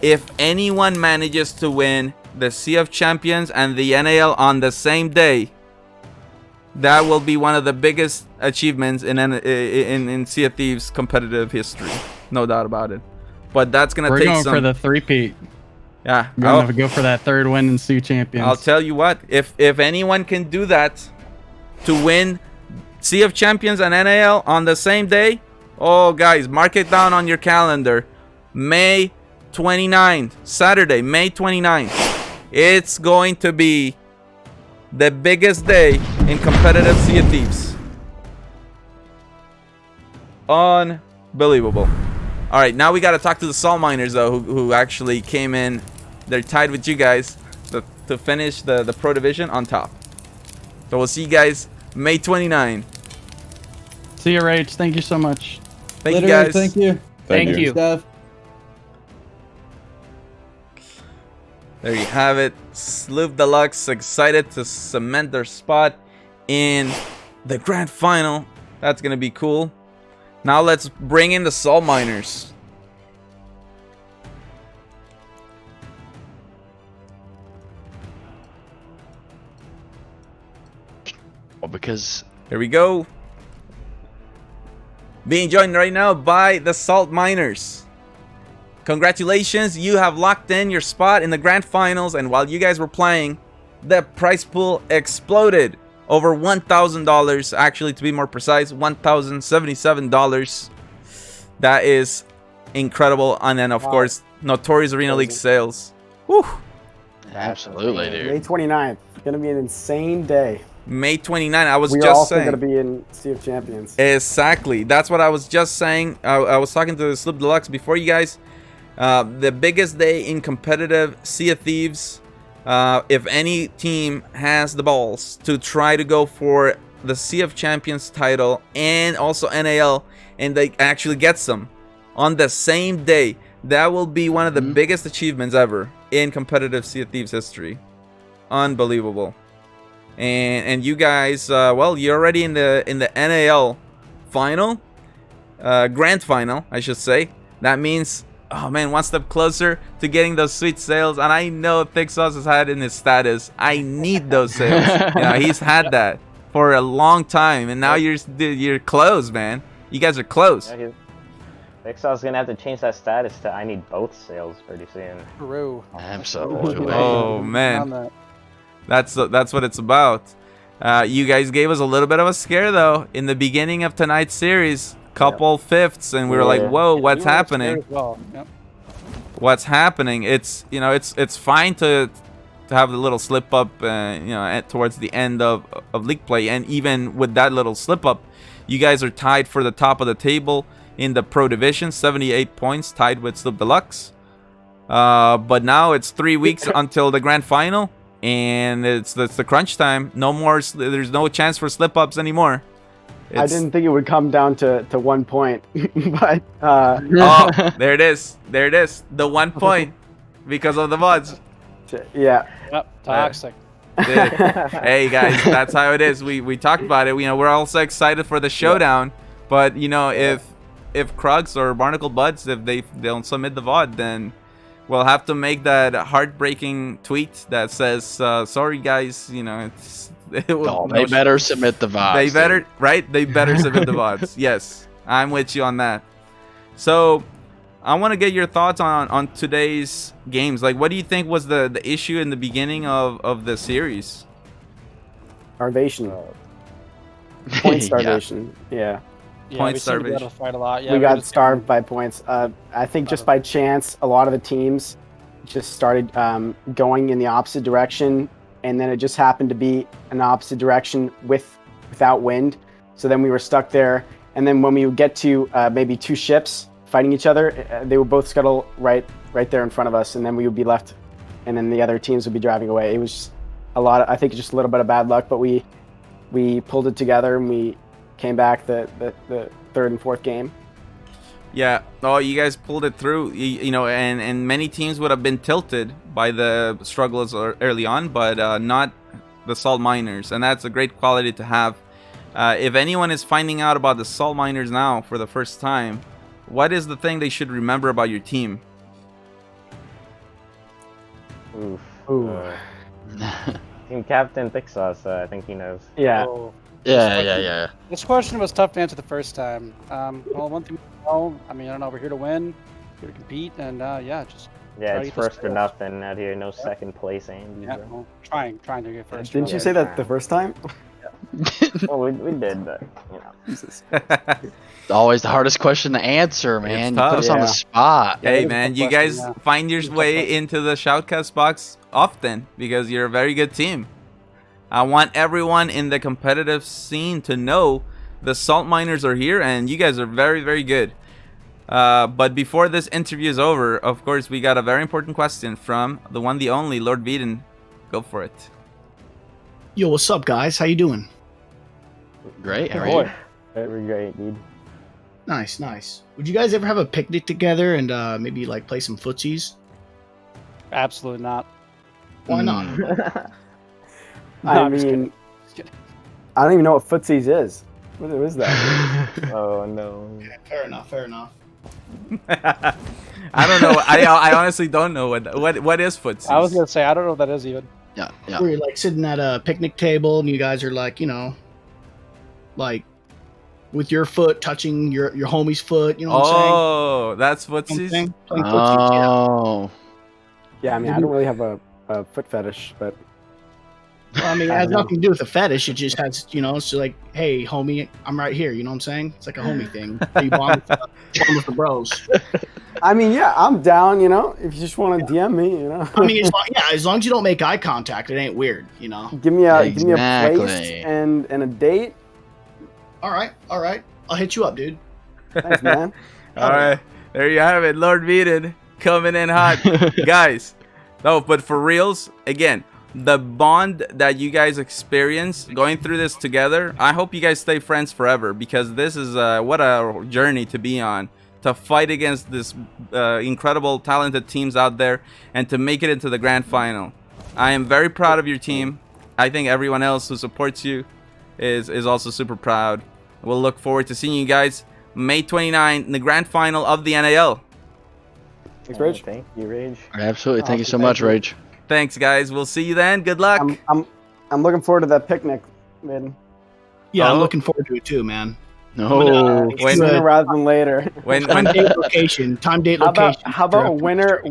Speaker 4: If anyone manages to win the Sea of Champions and the NAL on the same day, that will be one of the biggest achievements in Sea of Thieves competitive history. No doubt about it. But that's going to take some...
Speaker 9: We're going for the three-peat.
Speaker 4: Yeah.
Speaker 9: We're going to go for that third win in Sea Champions.
Speaker 4: I'll tell you what. If anyone can do that to win Sea of Champions and NAL on the same day, oh, guys, mark it down on your calendar. May 29th, Saturday, May 29th. It's going to be the biggest day in competitive Sea of Thieves. Unbelievable. All right, now we got to talk to the salt miners, though, who actually came in. They're tied with you guys to finish the Pro Division on top. So we'll see you guys May 29.
Speaker 9: See you, Rach. Thank you so much.
Speaker 4: Thank you, guys.
Speaker 20: Thank you.
Speaker 10: Thank you.
Speaker 20: Steph.
Speaker 4: There you have it. Sloop Deluxe excited to cement their spot in the grand final. That's going to be cool. Now let's bring in the salt miners.
Speaker 20: Well, because...
Speaker 4: Here we go. Being joined right now by the salt miners. Congratulations, you have locked in your spot in the grand finals, and while you guys were playing, the prize pool exploded. Over $1,000, actually, to be more precise, $1,077. That is incredible. And then, of course, Notorious Arena League sales. Whew.
Speaker 20: Absolutely, dude.
Speaker 11: May 29th. It's going to be an insane day.
Speaker 4: May 29, I was
Speaker 11: we
Speaker 4: just
Speaker 11: are also
Speaker 4: saying.
Speaker 11: going to be in Sea of Champions.
Speaker 4: Exactly. That's what I was just saying. I was talking to the Sloop Deluxe before you guys. The biggest day in competitive Sea of Thieves. If any team has the balls to try to go for the Sea of Champions title and also NAL, and they actually get some on the same day, that will be one of the biggest achievements ever in competitive Sea of Thieves history. Unbelievable. And you guys, well, you're already in the NAL final, grand final, I should say. That means, oh man, one step closer to getting those sweet sales. And I know Thick Sauce has had in his status, I need those sales. You know, he's had that for a long time, and now you're close, man. You guys are close.
Speaker 11: Yeah, Thicksaw's gonna have to change that status to I need both sales pretty soon.
Speaker 17: True.
Speaker 20: Absolutely.
Speaker 4: Oh man, that's what it's about. You guys gave us a little bit of a scare though in the beginning of tonight's series. Couple fifths, and we were like, "Whoa, what's happening? What's happening?" It's it's fine to have the little slip up, towards the end of league play, and even with that little slip up, you guys are tied for the top of the table in the Pro Division, 78 points, tied with Slip Deluxe. But now it's 3 weeks until the grand final, and it's the crunch time. No more. There's no chance for slip ups anymore.
Speaker 21: I didn't think it would come down to 1 point, but
Speaker 4: oh, there it is. There it is. The 1 point because of the mods.
Speaker 21: Yeah.
Speaker 17: Yep, toxic.
Speaker 4: Hey guys, that's how it is. We talked about it. We're also excited for the showdown, but if Krugs or Barnacle Buds, if they don't submit the VOD, then we'll have to make that heartbreaking tweet that says, "Sorry guys,
Speaker 20: they better submit the VODs.
Speaker 4: They better, right? They better submit the VODs. Yes, I'm with you on that. So, I want to get your thoughts on today's games. Like, what do you think was the issue in the beginning of the series?
Speaker 21: Starvation. Point starvation. Yeah.
Speaker 4: Point
Speaker 17: we
Speaker 4: starvation.
Speaker 17: Seemed to be able to fight a lot. Yeah,
Speaker 21: we got starved by points. I think just by chance, a lot of the teams just started going in the opposite direction, and then it just happened to be an opposite direction without wind. So then we were stuck there, and then when we would get to maybe 2 ships fighting each other, they would both scuttle right there in front of us, and then we would be left, and then the other teams would be driving away. It was just I think just a little bit of bad luck, but we pulled it together, and we came back the 3rd and 4th game.
Speaker 4: Yeah. Oh, you guys pulled it through. And many teams would have been tilted by the struggles early on, but not the salt miners, and that's a great quality to have. If anyone is finding out about the salt miners now for the first time, what is the thing they should remember about your team?
Speaker 11: Oof.
Speaker 21: Ooh.
Speaker 11: Team captain Thicksauce, I think he knows.
Speaker 21: Yeah.
Speaker 17: Oh.
Speaker 20: Yeah.
Speaker 17: This question was tough to answer the first time. Well, one thing we know, I don't know, we're here to win, here to compete, and just.
Speaker 11: Yeah, it's first or nothing out here. No second place, Andy.
Speaker 17: Yeah, well, trying to get first.
Speaker 21: Didn't you say that the first time?
Speaker 11: Well, we did, but
Speaker 21: Jesus.
Speaker 20: Always the hardest question to answer, man. You put us on the spot.
Speaker 4: Hey, man, you guys find your way into the Shoutcast box often because you're a very good team. I want everyone in the competitive scene to know the salt miners are here, and you guys are very, very good. But before this interview is over, of course, we got a very important question from the one, the only, Lord Veeden. Go for it.
Speaker 6: Yo, what's up, guys? How you doing?
Speaker 20: Great. How are you?
Speaker 11: Very great, dude.
Speaker 6: Nice. Would you guys ever have a picnic together and maybe like play some footsies?
Speaker 17: Absolutely not.
Speaker 6: Why not?
Speaker 21: I mean, I don't even know what footsies is. What is that?
Speaker 11: Oh no.
Speaker 6: Okay, fair enough.
Speaker 4: I don't know. I honestly don't know what is footsies.
Speaker 17: I was gonna say I don't know what that is even.
Speaker 20: Yeah.
Speaker 6: Where you're like sitting at a picnic table and you guys are like, like with your foot touching your homie's foot. You know what I'm saying?
Speaker 4: Oh, that's footsies.
Speaker 6: Playing footsies,
Speaker 20: Oh.
Speaker 21: Yeah, I mean, I don't really have a foot fetish, but.
Speaker 6: Well, it has nothing to do with a fetish. It just has, it's like, hey, homie, I'm right here. You know what I'm saying? It's like a homie thing. You bond with the bros.
Speaker 21: I mean, yeah, I'm down. If you just want to DM me,
Speaker 6: as long as you don't make eye contact, it ain't weird.
Speaker 21: Give me a place and a date.
Speaker 6: All right. I'll hit you up, dude.
Speaker 21: Thanks, man.
Speaker 4: All right, there you have it, Lord Veeden coming in hot, guys. No, but for reals, again. The bond that you guys experience going through this together, I hope you guys stay friends forever, because this is what a journey to be on. to fight against this incredible, talented teams out there and to make it into the grand final. I am very proud of your team. I think everyone else who supports you is also super proud. We'll look forward to seeing you guys May 29 in the grand final of the NAL.
Speaker 21: Thanks, Rage.
Speaker 11: Thank you, Rage.
Speaker 20: Absolutely. Thank you so much, Rage.
Speaker 4: Thanks, guys. We'll see you then. Good luck.
Speaker 21: I'm looking forward to that picnic, man.
Speaker 6: Yeah, I'm looking forward to it too, man.
Speaker 20: No.
Speaker 21: Sooner rather than later.
Speaker 4: When
Speaker 6: time, date, location.
Speaker 21: How about a winner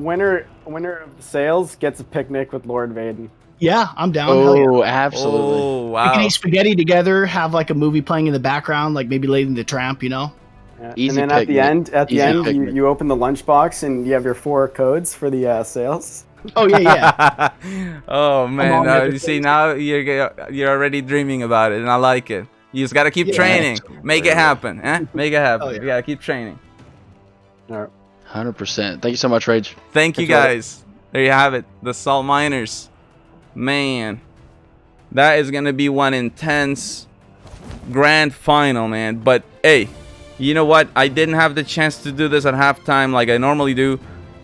Speaker 21: of the sales gets a picnic with Lord Vaden?
Speaker 6: Yeah, I'm down.
Speaker 20: Oh,
Speaker 6: Hell yeah.
Speaker 20: absolutely.
Speaker 4: Oh,
Speaker 6: We
Speaker 4: wow.
Speaker 6: can eat spaghetti together, have like a movie playing in the background, like maybe Lady and the Tramp, you know?
Speaker 21: Yeah.
Speaker 20: Easy
Speaker 21: And then
Speaker 20: picnic.
Speaker 21: at the
Speaker 20: Easy
Speaker 21: end,
Speaker 20: picnic.
Speaker 21: you open the lunchbox and you have your 4 codes for the sales.
Speaker 6: Oh yeah.
Speaker 4: Oh
Speaker 6: on
Speaker 4: man,
Speaker 6: with
Speaker 4: you
Speaker 6: the
Speaker 4: see now you're already dreaming about it, and I like it. You just gotta keep training, make it happen, eh? Make it happen. You gotta keep training.
Speaker 21: All right.
Speaker 20: 100%. Thank you so much, Rage.
Speaker 4: Thank you guys. There you have it, the Salt Miners. Man, that is gonna be one intense grand final, man. But hey, you know what? I didn't have the chance to do this at halftime like I normally do.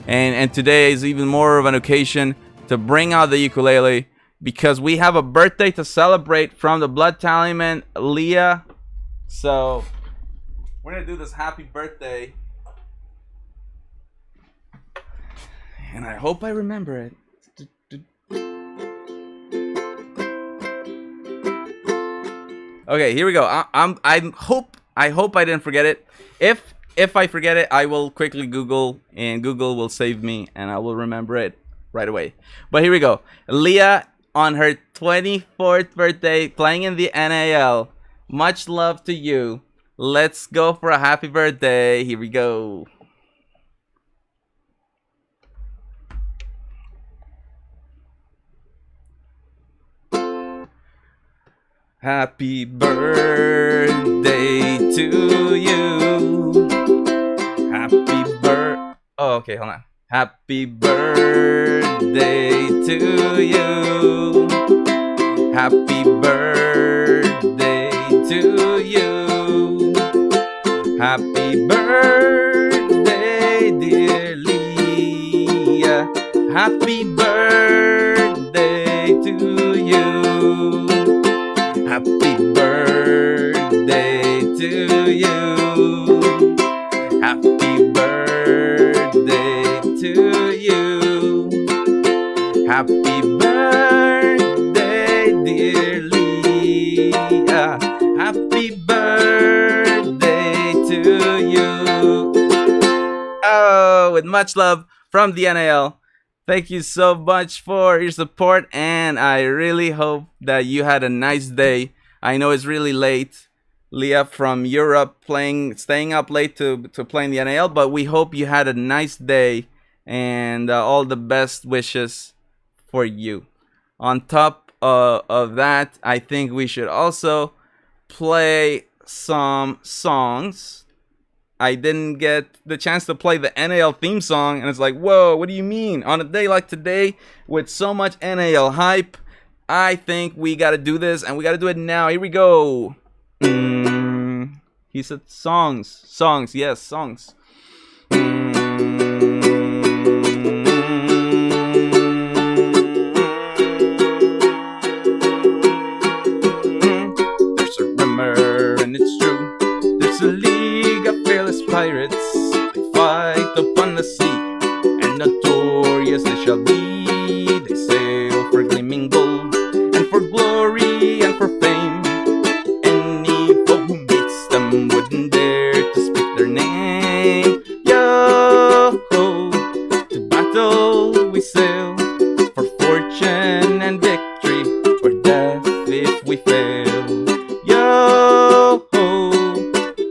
Speaker 4: And today is even more of an occasion to bring out the ukulele because we have a birthday to celebrate from the Blood Tallyman, Leah. So we're gonna do this happy birthday, and I hope I remember it. Okay, here we go. I hope I didn't forget it. If I forget it, I will quickly Google, and Google will save me, and I will remember it right away. But here we go. Leah, on her 24th birthday, playing in the NAL. Much love to you. Let's go for a happy birthday. Here we go. Happy birthday to you. Oh, okay, hold on. Happy birthday to you. Happy birthday to you. Happy birthday, dear Leah. Happy birthday to you. Happy birthday to you. Happy birthday to you. Happy birthday, dear Leah. Happy birthday to you. Oh, with much love from the NAL. Thank you so much for your support, and I really hope that you had a nice day. I know it's really late. Leah from Europe staying up late to play in the NAL, but we hope you had a nice day, and all the best wishes for you. On top of that, I think we should also play some songs. I didn't get the chance to play the NAL theme song, and it's like, whoa, what do you mean? On a day like today, with so much NAL hype, I think we gotta do this, and we gotta do it now. Here we go. He said songs, yes, songs. There's a rumor, and it's true. There's a league of fearless pirates. They fight upon the sea, and notorious they shall be. They sail for gleaming gold, and for glory, and for fame. Any foe who meets them wouldn't dare to speak their name. Yo-ho, to battle we sail, for fortune and victory, or death if we fail. Yo-ho,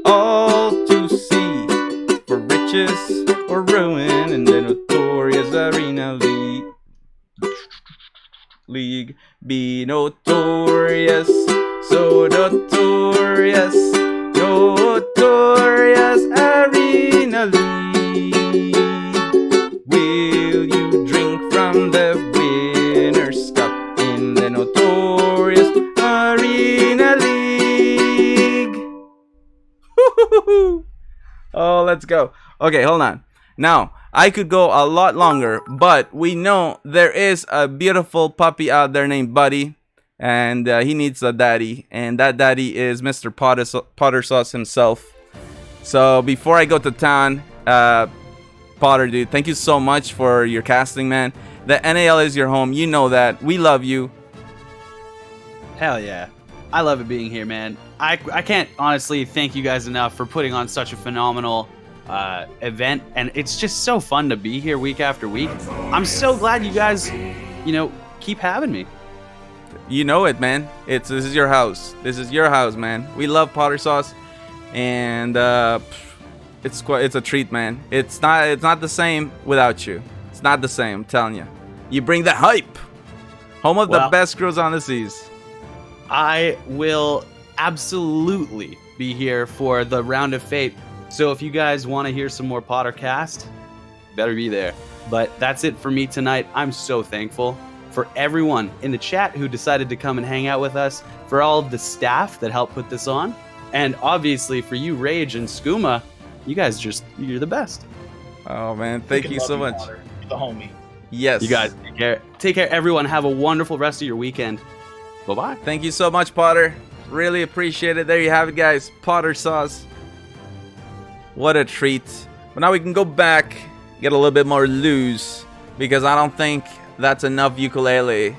Speaker 4: all to sea, for riches or ruin, in the notorious arena league. Be notorious, so notorious, notorious arena league. Will you drink from the winner's cup in the notorious arena league? Oh, Let's go. Okay, hold on. Now, I could go a lot longer, but we know there is a beautiful puppy out there named Buddy, and he needs a daddy, and that daddy is Mr. Potter Sauce himself. So before I go to town, Potter, dude, thank you so much for your casting, man. The NAL is your home. You know that. We love you.
Speaker 7: Hell yeah. I love it being here, man. I can't honestly thank you guys enough for putting on such a phenomenal event, and it's just so fun to be here week after week. I'm so glad you guys, keep having me.
Speaker 4: You know it, man. This is your house. This is your house, man. We love Potter Sauce, and it's a treat, man. It's not the same without you. It's not the same, I'm telling you. You bring the hype. Home of the best crews on the seas.
Speaker 7: I will absolutely be here for the Round of Fate. So if you guys want to hear some more Pottercast, better be there. But that's it for me tonight. I'm so thankful for everyone in the chat who decided to come and hang out with us, for all of the staff that helped put this on, and obviously for you, Rage and Skooma. You guys you're the best.
Speaker 4: Oh man, thank you so much.
Speaker 6: You're the homie.
Speaker 4: Yes.
Speaker 7: You guys take care. Take care, everyone. Have a wonderful rest of your weekend. Bye-bye.
Speaker 4: Thank you so much, Potter. Really appreciate it. There you have it, guys. Potter Sauce. What a treat. But now we can go back, get a little bit more loose, because I don't think that's enough ukulele.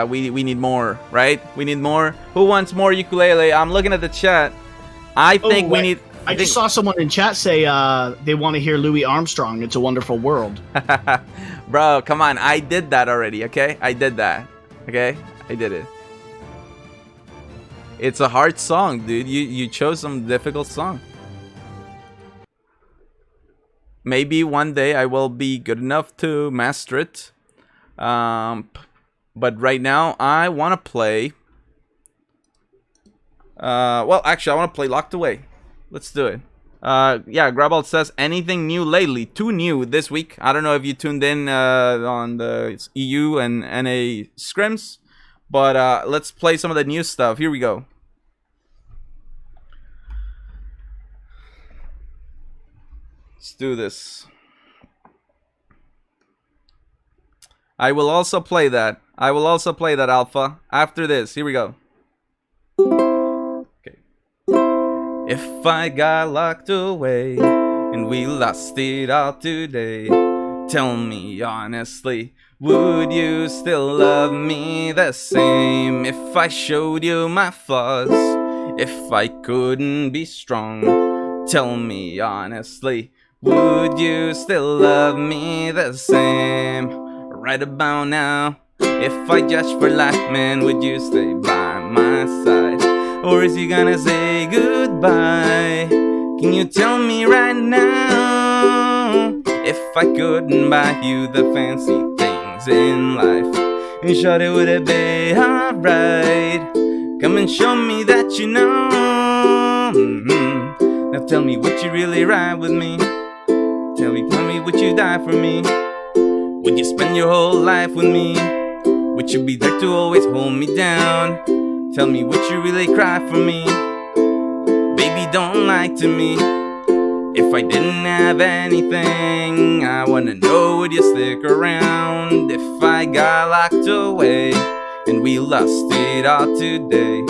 Speaker 4: We need more, right? We need more. Who wants more ukulele? I'm looking at the chat. I think we need...
Speaker 6: I just saw someone in chat say they want to hear Louis Armstrong, It's a Wonderful World.
Speaker 4: Bro, come on. I did that already, okay? I did that, okay? I did it. It's a hard song, dude. You chose some difficult song. Maybe one day I will be good enough to master it. But right now I want to play... well, actually, I want to play Locked Away. Let's do it. Yeah, Grabalt says, anything new lately? 2 new this week. I don't know if you tuned in on the EU and NA scrims. But let's play some of the new stuff. Here we go. Let's do this. I will also play that. Alpha. After this. Here we go. Okay. If I got locked away and we lost it all today, tell me honestly, would you still love me the same if I showed you my flaws? If I couldn't be strong, tell me honestly, would you still love me the same? Right about now, if I judge for life, man, would you stay by my side? Or is you gonna say goodbye? Can you tell me right now? If I couldn't buy you the fancy things in life, and shawty, would it be alright? Come and show me that you know. Now tell me, would you really ride with me? Tell me, would you die for me? Would you spend your whole life with me? Would you be there to always hold me down? Tell me, would you really cry for me? Baby, don't lie to me. If I didn't have anything, I wanna know, would you stick around? If I got locked away and we lost it all today,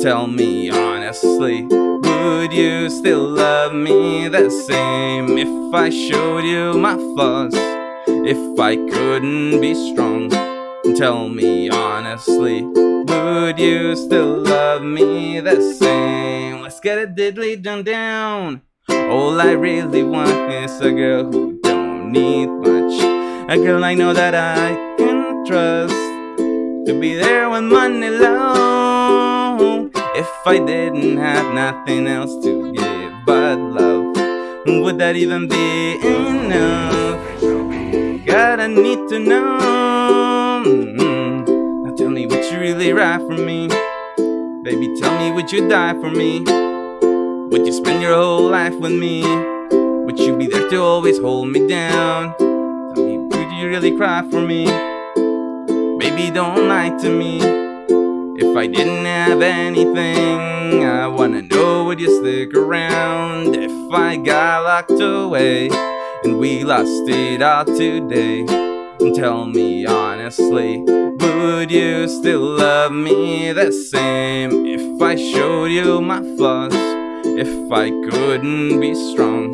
Speaker 4: tell me honestly, would you still love me the same if I showed you my flaws? If I couldn't be strong, tell me honestly, would you still love me the same? Let's get it diddly done down. All I really want is a girl who don't need much, a girl I know that I can trust, to be there when money low. If I didn't have nothing else to give but love, would that even be enough? God, I need to know. Now tell me, would you really ride for me? Baby, tell me, would you die for me? Would you spend your whole life with me? Would you be there to always hold me down? Tell me, would you really cry for me? Baby, don't lie to me. If I didn't have anything, I wanna know, would you stick around? If I got locked away and we lost it all today? Tell me honestly, would you still love me the same if I showed you my flaws? If I couldn't be strong?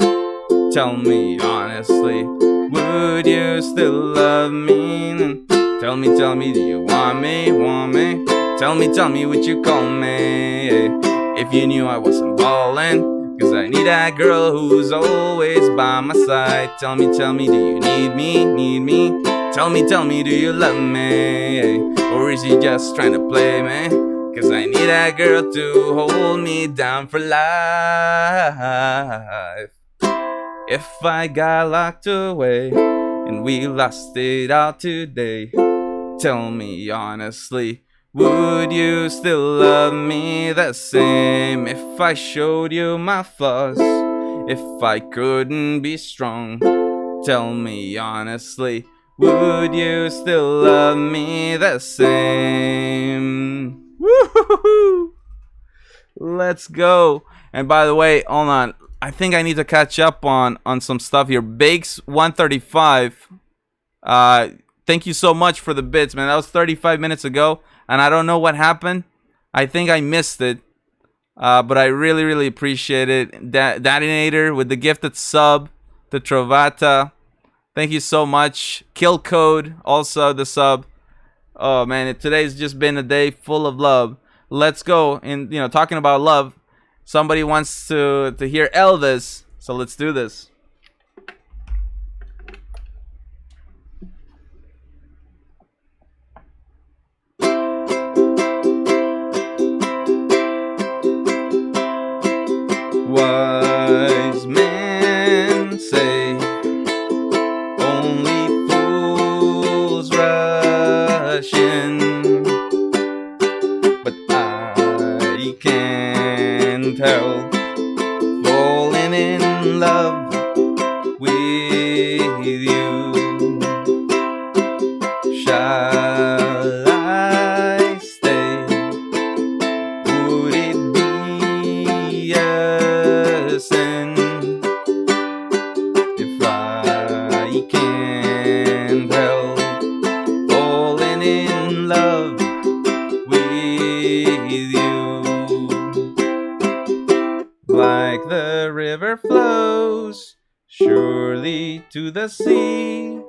Speaker 4: Tell me honestly, would you still love me? Tell me, do you want me, Tell me, would you call me if you knew I wasn't ballin'? Cause I need that girl who's always by my side. Tell me, do you need me? Tell me, do you love me? Or is he just trying to play me? Cause I need that girl to hold me down for life. If I got locked away and we lost it all today, tell me honestly, would you still love me the same if I showed you my flaws? If I couldn't be strong? Tell me honestly, would you still love me the same? Woo-hoo-hoo! Let's go. And by the way, hold on. I think I need to catch up on some stuff here. Bakes 135. Thank you so much for the bits, man. That was 35 minutes ago, and I don't know what happened. I think I missed it. But I really, really appreciate it. Dadinator with the gifted sub to Trovata. Thank you so much. Kill Code, also the sub. Oh man, today's just been a day full of love. Let's go. And talking about love, somebody wants to hear Elvis, so let's do this. Wise men say only fools rush in, but I can't help falling in love with you. Shall I stay? Would it be a sin if I can't help falling in love with you? Like the river flows surely to the sea,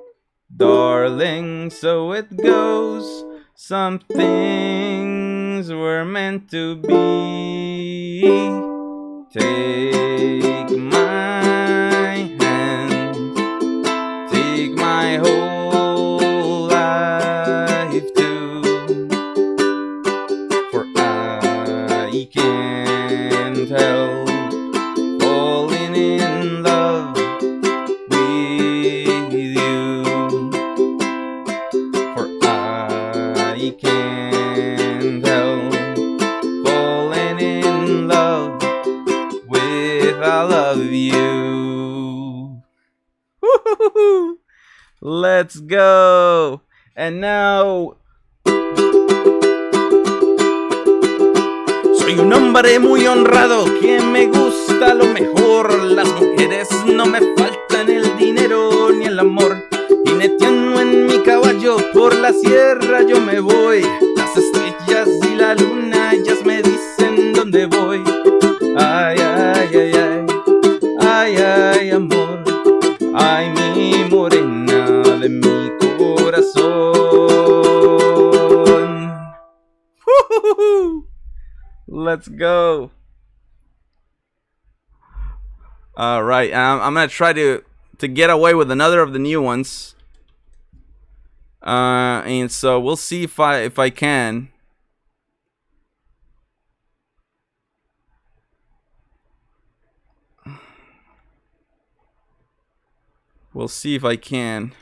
Speaker 4: darling, so it goes. Some things were meant to be. Take my hand, take my whole life too, for I can't help falling in love with you, for I can't help falling in love with all of you. Woo-hoo-hoo. Let's go. And now soy un hombre muy honrado que me gusta lo mejor. Las mujeres no me faltan, el dinero ni el amor. Jineteando en mi caballo por la sierra yo me voy. Las estrellas y la luna ellas me dicen dónde voy. Ay, ay, ay, ay, ay, ay, amor. Ay, mi morena de mi corazón. Let's go. All right, I'm gonna try to get away with another of the new ones, and so we'll see if I can. We'll see if I can.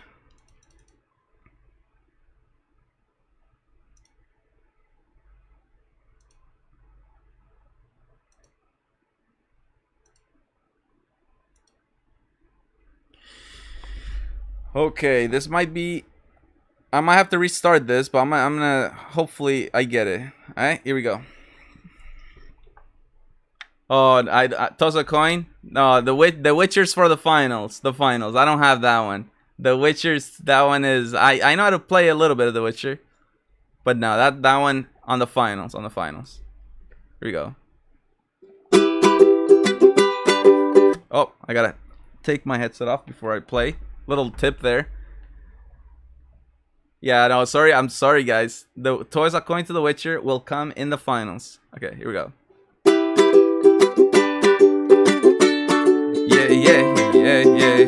Speaker 4: Okay, this might be... I might have to restart this, but I'm gonna hopefully I get it. Alright, here we go. Oh, I toss a coin. No, the Witcher's for the finals. The finals. I don't have that one. The Witcher's. That one is. I know how to play a little bit of the Witcher, but no, that one on the finals. On the finals. Here we go. Oh, I gotta take my headset off before I play. Little tip there. Yeah, no, sorry. I'm sorry, guys. The toys according to the Witcher will come in the finals. Okay, here we go. Yeah, yeah, yeah, yeah.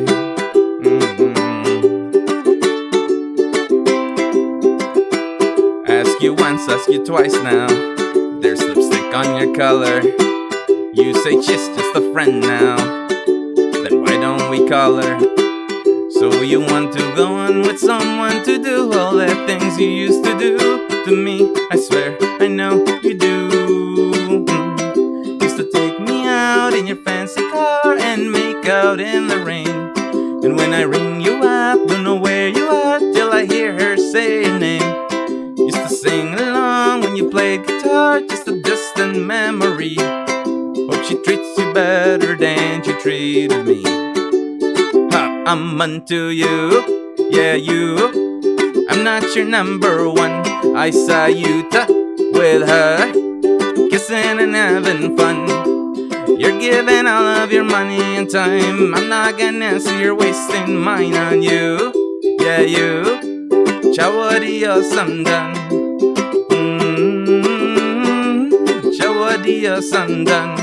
Speaker 4: Ask you once, ask you twice now. There's lipstick on your color. You say she's just a friend now. Then why don't we call her? So you want to go on with someone to do all the things you used to do to me? I swear I know you do. Used to take me out in your fancy car and make out in the rain. And when I ring you up, don't know where you are till I hear her say your name. Used to sing along when you played guitar, just a distant memory. Hope she treats you better than she treated me. I'm unto you, yeah you. I'm not your number one. I saw you with her, kissing and having fun. You're giving all of your money and time. I'm not gonna answer, you're wasting mine on you, yeah you. Chawadiya Sandan. Chawadiya Sandan.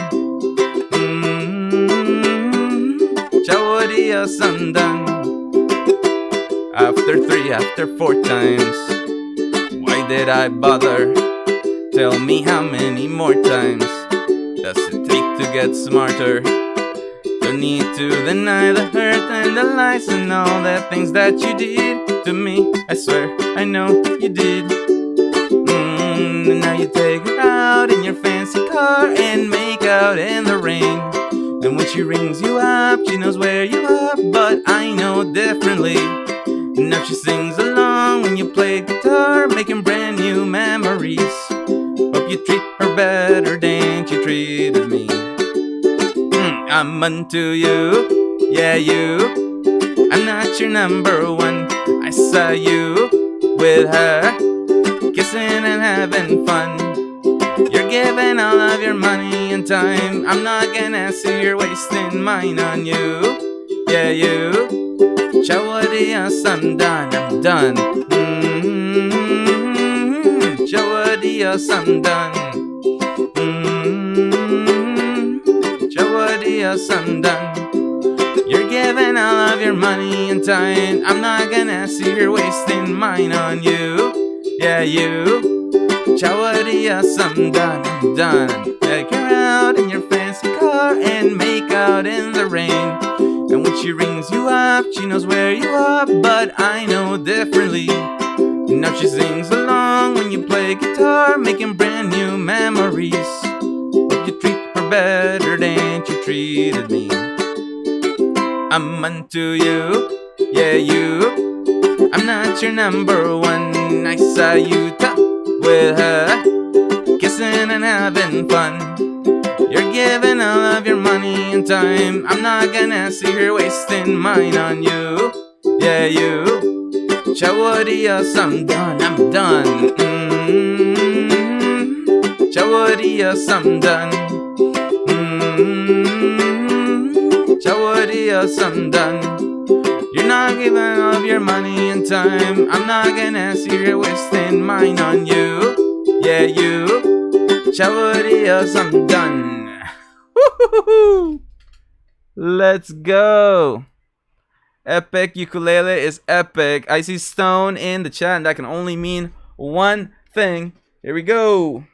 Speaker 4: Chawadiya Sandan. After 3, after 4 times, why did I bother? Tell me how many more times does it take to get smarter? Don't need to deny the hurt and the lies and all the things that you did to me. I swear I know you did. And now you take her out in your fancy car and make out in the rain. And when she rings you up, she knows where you are, but I know differently. And now she sings along when you play guitar, making brand new memories. Hope you treat her better than she treated me. I'm unto you, yeah you. I'm not your number one. I saw you with her, kissing and having fun. You're giving all of your money and time. I'm not gonna see you're wasting mine on you, yeah you. Chawadiya Sandan, I'm done. Chawadiya Sandan. Chawadiya Sandan. You're giving all of your money and time. I'm not gonna see you're wasting mine on you, yeah you. Chawadiya Sandan, I'm done. Take her out in your fancy car and make out in the rain. And when she rings you up, she knows where you are, but I know differently. And now she sings along when you play guitar, making brand new memories. Hope you treat her better than she treated me. I'm unto you, yeah you. I'm not your number one. I saw you with her, kissing and having fun. You're giving all of your money and time. I'm not gonna see her wasting mine on you, yeah you. Chawadiya Sandan, I'm done. Chawadiya Sandan. Chawadiya Sandan. You're not giving all of your money and time. I'm not gonna see you're wasting mine on you, yeah you. Chawadiya Sandan. Woo-hoo-hoo-hoo. Let's go. Epic ukulele is epic. I see stone in the chat, and that can only mean one thing. Here we go.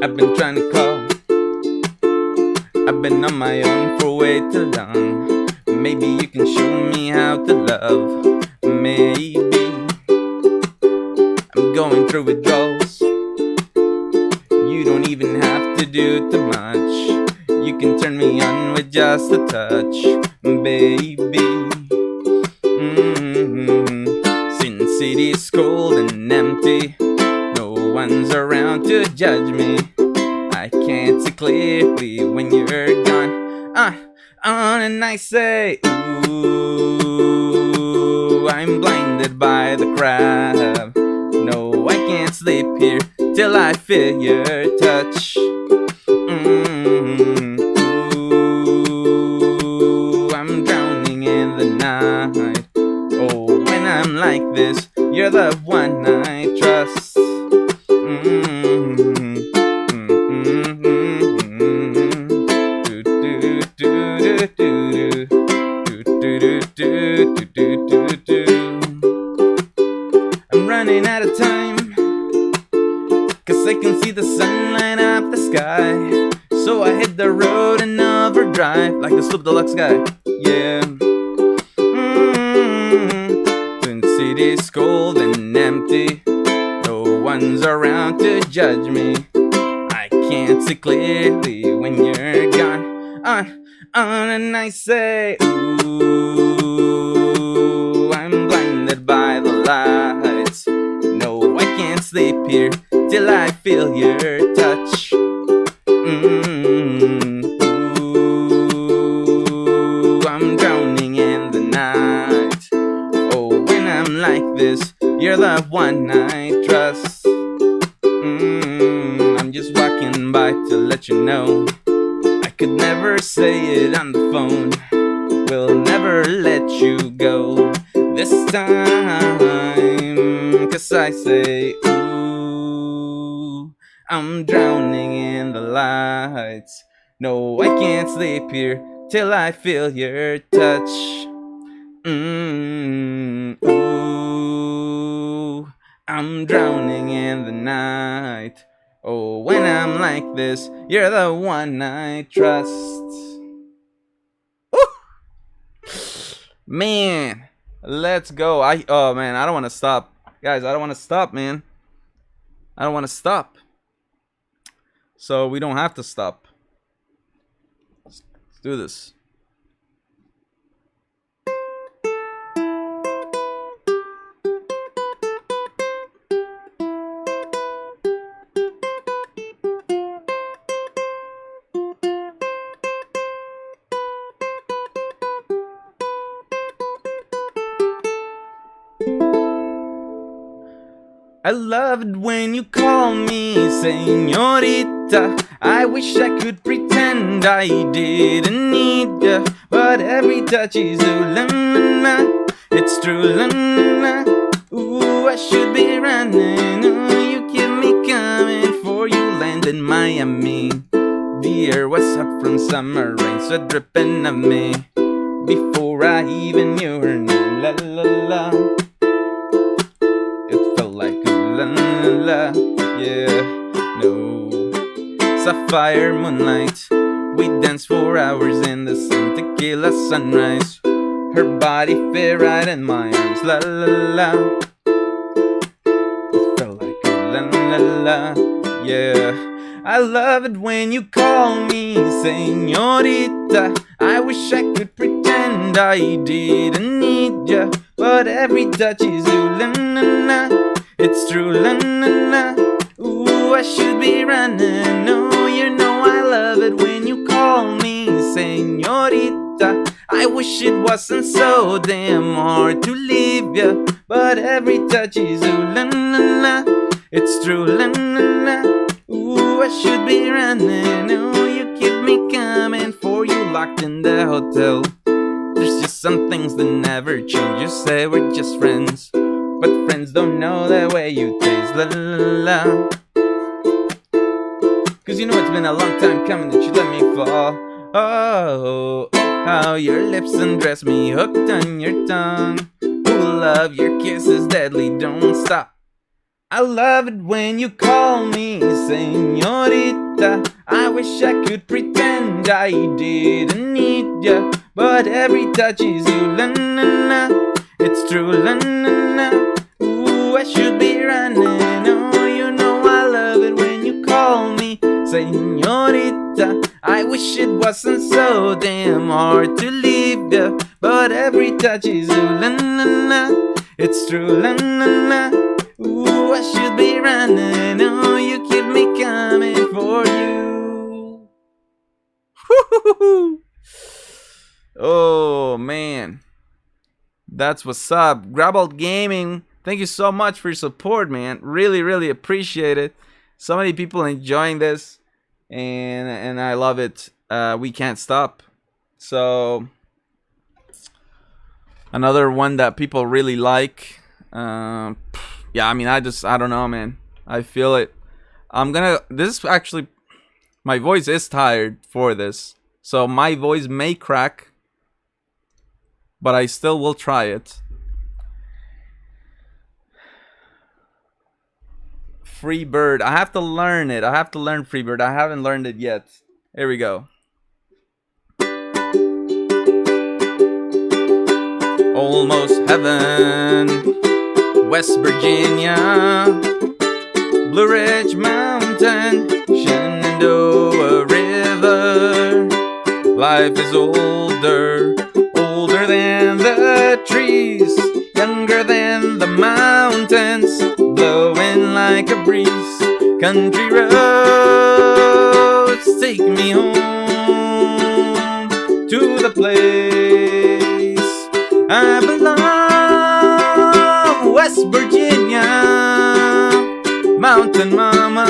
Speaker 4: I've been trying to call. I've been on my own for way too long. Maybe you can show me how to love. Maybe going through withdrawals. You don't even have to do too much. You can turn me on with just a touch, baby. Since city's cold and empty, no one's around to judge me. I can't see clearly when you're gone. And I say, ooh, I'm blinded by the crowd. No, I can't sleep here till I feel your touch. Ooh, I'm drowning in the night. Oh, when I'm like this, you're the one I trust. I'm running out of time, 'cause I can see the sun light up the sky. So I hit the road in overdrive, like the Sloop Deluxe guy. Yeah. Since city's cold and empty, no one's around to judge me. I can't see clearly when you're gone. And I say, ooh, I'm blinded by the lights. No, I can't sleep here till I feel your touch. Ooh, I'm drowning in the night. Oh, when I'm like this, you're the one I trust. I'm just walking by to let you know I could never say it on the phone. We'll never let you go this time, 'cause I say, ooh, I'm drowning in the lights. No, I can't sleep here till I feel your touch. Ooh, I'm drowning in the night. Oh, when I'm like this, you're the one I trust. Woo! Man, let's go. Oh man, I don't want to stop. Guys, I don't want to stop, man. I don't want to stop. So we don't have to stop. Let's do this. I love it when you call me señorita. I wish I could pretend I didn't need ya, but every touch is ooh la la la. It's true la la la. Ooh, I should be running. Ooh, you keep me coming for you land in Miami. The air was hot from summer rain, so dripping of me before I even knew her name. La la la. It felt like la la la, yeah, no. Sapphire moonlight, we danced for hours in the sun, tequila sunrise. Her body fit right in my arms, la la la. It felt like la la la, yeah. I love it when you call me señorita. I wish I could pretend I didn't need ya, but every touch is ooh la la la. It's true la la la. Ooh, I should be running. Oh, you know I love it when you call me señorita. I wish it wasn't so damn hard to leave ya, but every touch is ooh la la la. It's true la la la. Ooh, I should be running. Oh, you keep me coming for you locked in the hotel. There's just some things that never change. You say we're just friends, but friends don't know the way you taste. La la la. 'Cause you know it's been a long time coming that you let me fall. Oh, how your lips undress me, hooked on your tongue. Ooh, love, your kiss is deadly, don't stop. I love it when you call me señorita. I wish I could pretend I didn't need ya, but every touch is you, la la la. It's true, la la la. Ooh, I should be running. I wish it wasn't so damn hard to leave you, but every touch is ooh la la la. It's true la la la. Ooh, I should be running. Oh, you keep me coming for you. Woo-hoo-hoo. Oh man, that's what's up. Grabbled Gaming, thank you so much for your support, man. Really, really appreciate it. So many people enjoying this, and I love it. We can't stop. So another one that people really like. Yeah, I mean, I don't know, man. I feel it. This is actually, my voice is tired for this, so my voice may crack, but I still will try it. Free Bird. I have to learn it. I have to learn Free Bird. I haven't learned it yet. Here we go. Almost heaven, West Virginia, Blue Ridge Mountain, Shenandoah River. Life is older, older than the trees, younger than the mountains, blowing like a breeze. Country roads take me home to the place I belong. West Virginia, Mountain Mama,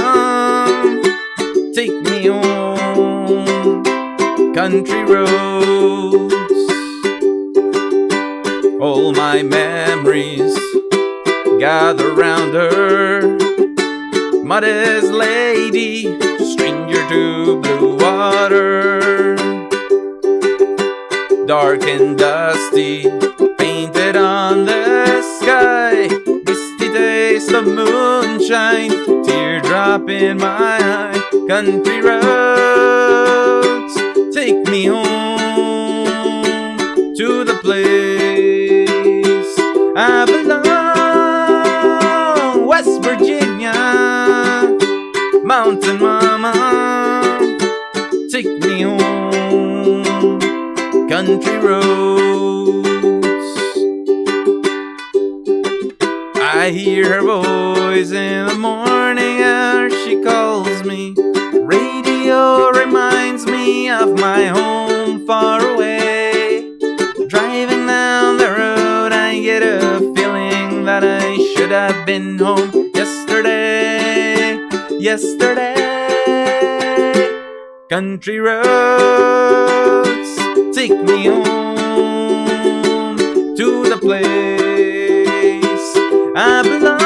Speaker 4: take me home. Country roads, all my memories gather round her. Modest lady, stranger to blue water. Dark and dusty, painted on the sky. Misty taste of moonshine, teardrop in my eye. Country roads, take me home to the place I belong. West Virginia, Mountain Mama, take me home. Country roads. I hear her voice in the morning hour. She calls me. Radio reminds me of my home far away. Driving down the road, I get a feeling that I should have been home yesterday. Country roads, take me home to the place I belong.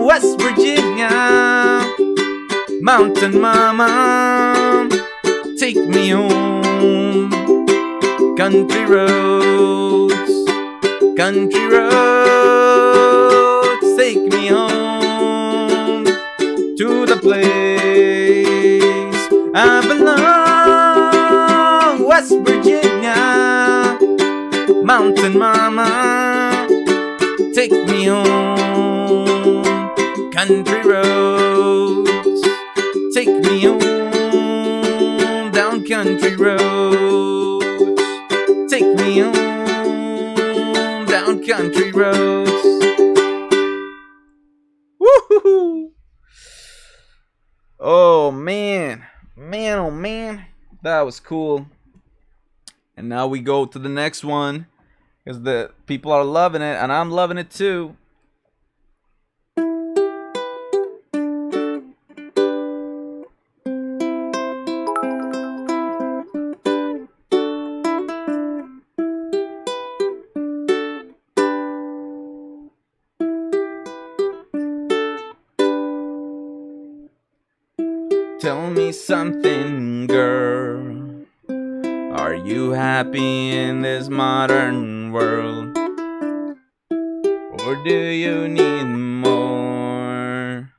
Speaker 4: West Virginia, Mountain Mama, take me home. Country roads, take me home to the place I belong. West Virginia, Mountain Mama, take me home. Country roads, take me home. Down country roads, take me home. Down country roads. Woohoo! Oh man, oh man, that was cool. And now we go to the next one, because the people are loving it and I'm loving it too. Tell me something, girl. Are you happy in this modern world? Or do you need more?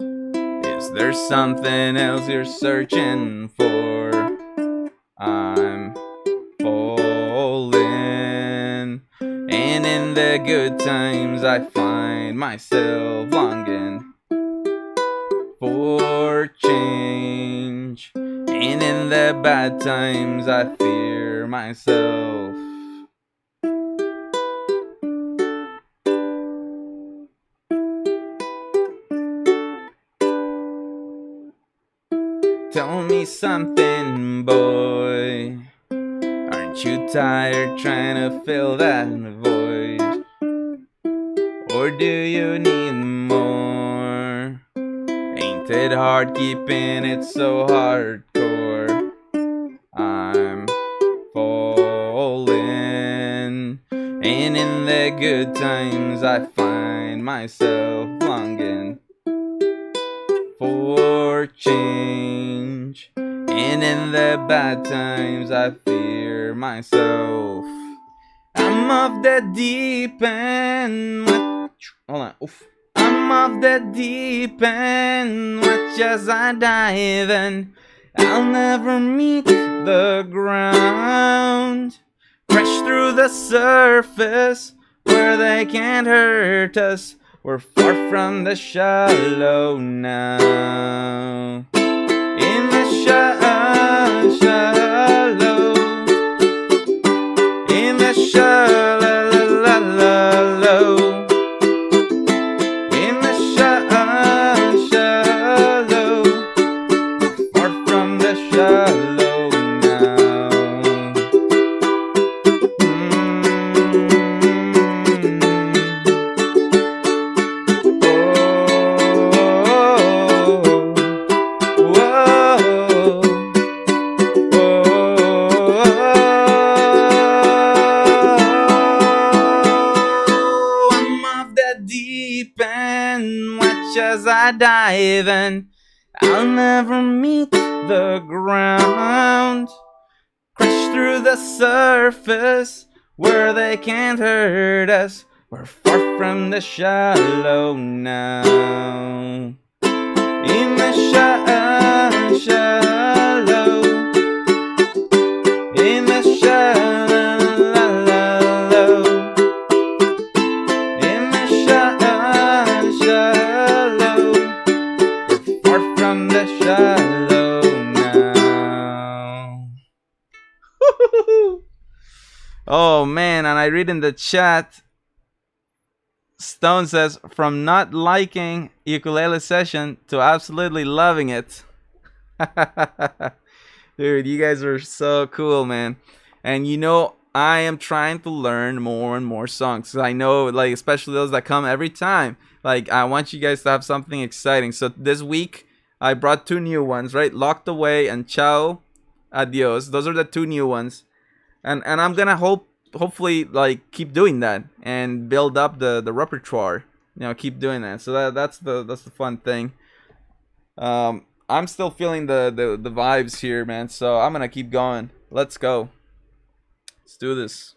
Speaker 4: Is there something else you're searching for? I'm falling, and in the good times I find myself longing for change. And in the bad times I fear myself. Tell me something, boy. Aren't you tired trying to fill that void? Or do you need more? Ain't it hard keeping it so hardcore? I'm falling, and in the good times I find myself longing for change, and in the bad times I fear myself. I'm off the deep end. Hold on. Oof. I'm off the deep end. Watch as I dive in. I'll never meet the ground. Crash through the surface where they can't hurt us. We're far from the shallow now. In the shallow. In the shallow. In the shallow. Far from the shallow now. As I dive in, I'll never meet the ground. Crash through the surface where they can't hurt us. We're far from the shallow now. In the shallow. In the shallow. In the shallow. Far from the shallow now. Oh man, and I read in the chat, Stone says, from not liking ukulele session to absolutely loving it. Dude, you guys are so cool, man. And you know, I am trying to learn more and more songs. I know, like, especially those that come every time. Like, I want you guys to have something exciting. So this week, I brought 2 new ones, right? Locked Away and Ciao Adios. Those are the 2 new ones. And I'm gonna hopefully like keep doing that and build up the repertoire. You know, keep doing that. So that's the fun thing. I'm still feeling the vibes here, man. So I'm gonna keep going. Let's go. Let's do this.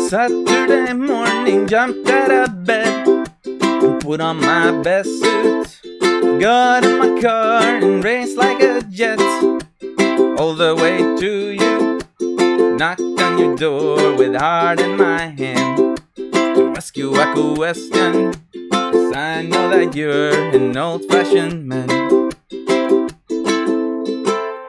Speaker 4: Saturday morning, jumped out of bed and put on my best suit. Got in my car and raced like a jet all the way to you. Knocked on your door with heart in my hand to ask you a question, 'cause I know that you're an old-fashioned man.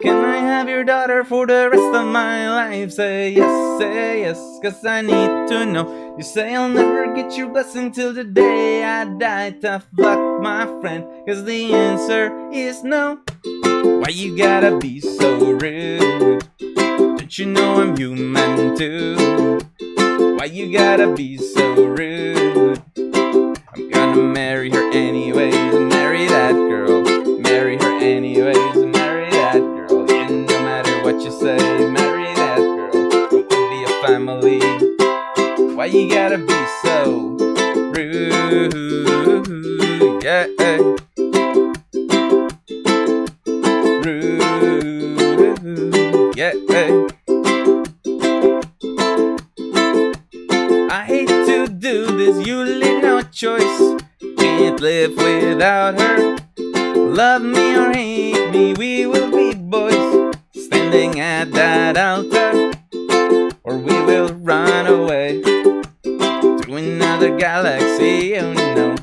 Speaker 4: Can I have your daughter for the rest of my life? Say yes, 'cause I need to know. You say I'll never get your blessing till the day I die. Tough luck, my friend, 'cause the answer is no. Why you gotta be so rude? Don't you know I'm human too? Why you gotta be so rude? I'm gonna marry her anyways, marry that girl. Marry her anyways, marry that girl. And no matter what you say, marry that girl. We'll be a family. Why you gotta be so rude? Yeah. Rude. Yeah. I hate to do this, you leave no choice. Can't live without her. Love me or hate me, we will be boys. Stand standing at that altar, or we will run away to another galaxy. Oh no,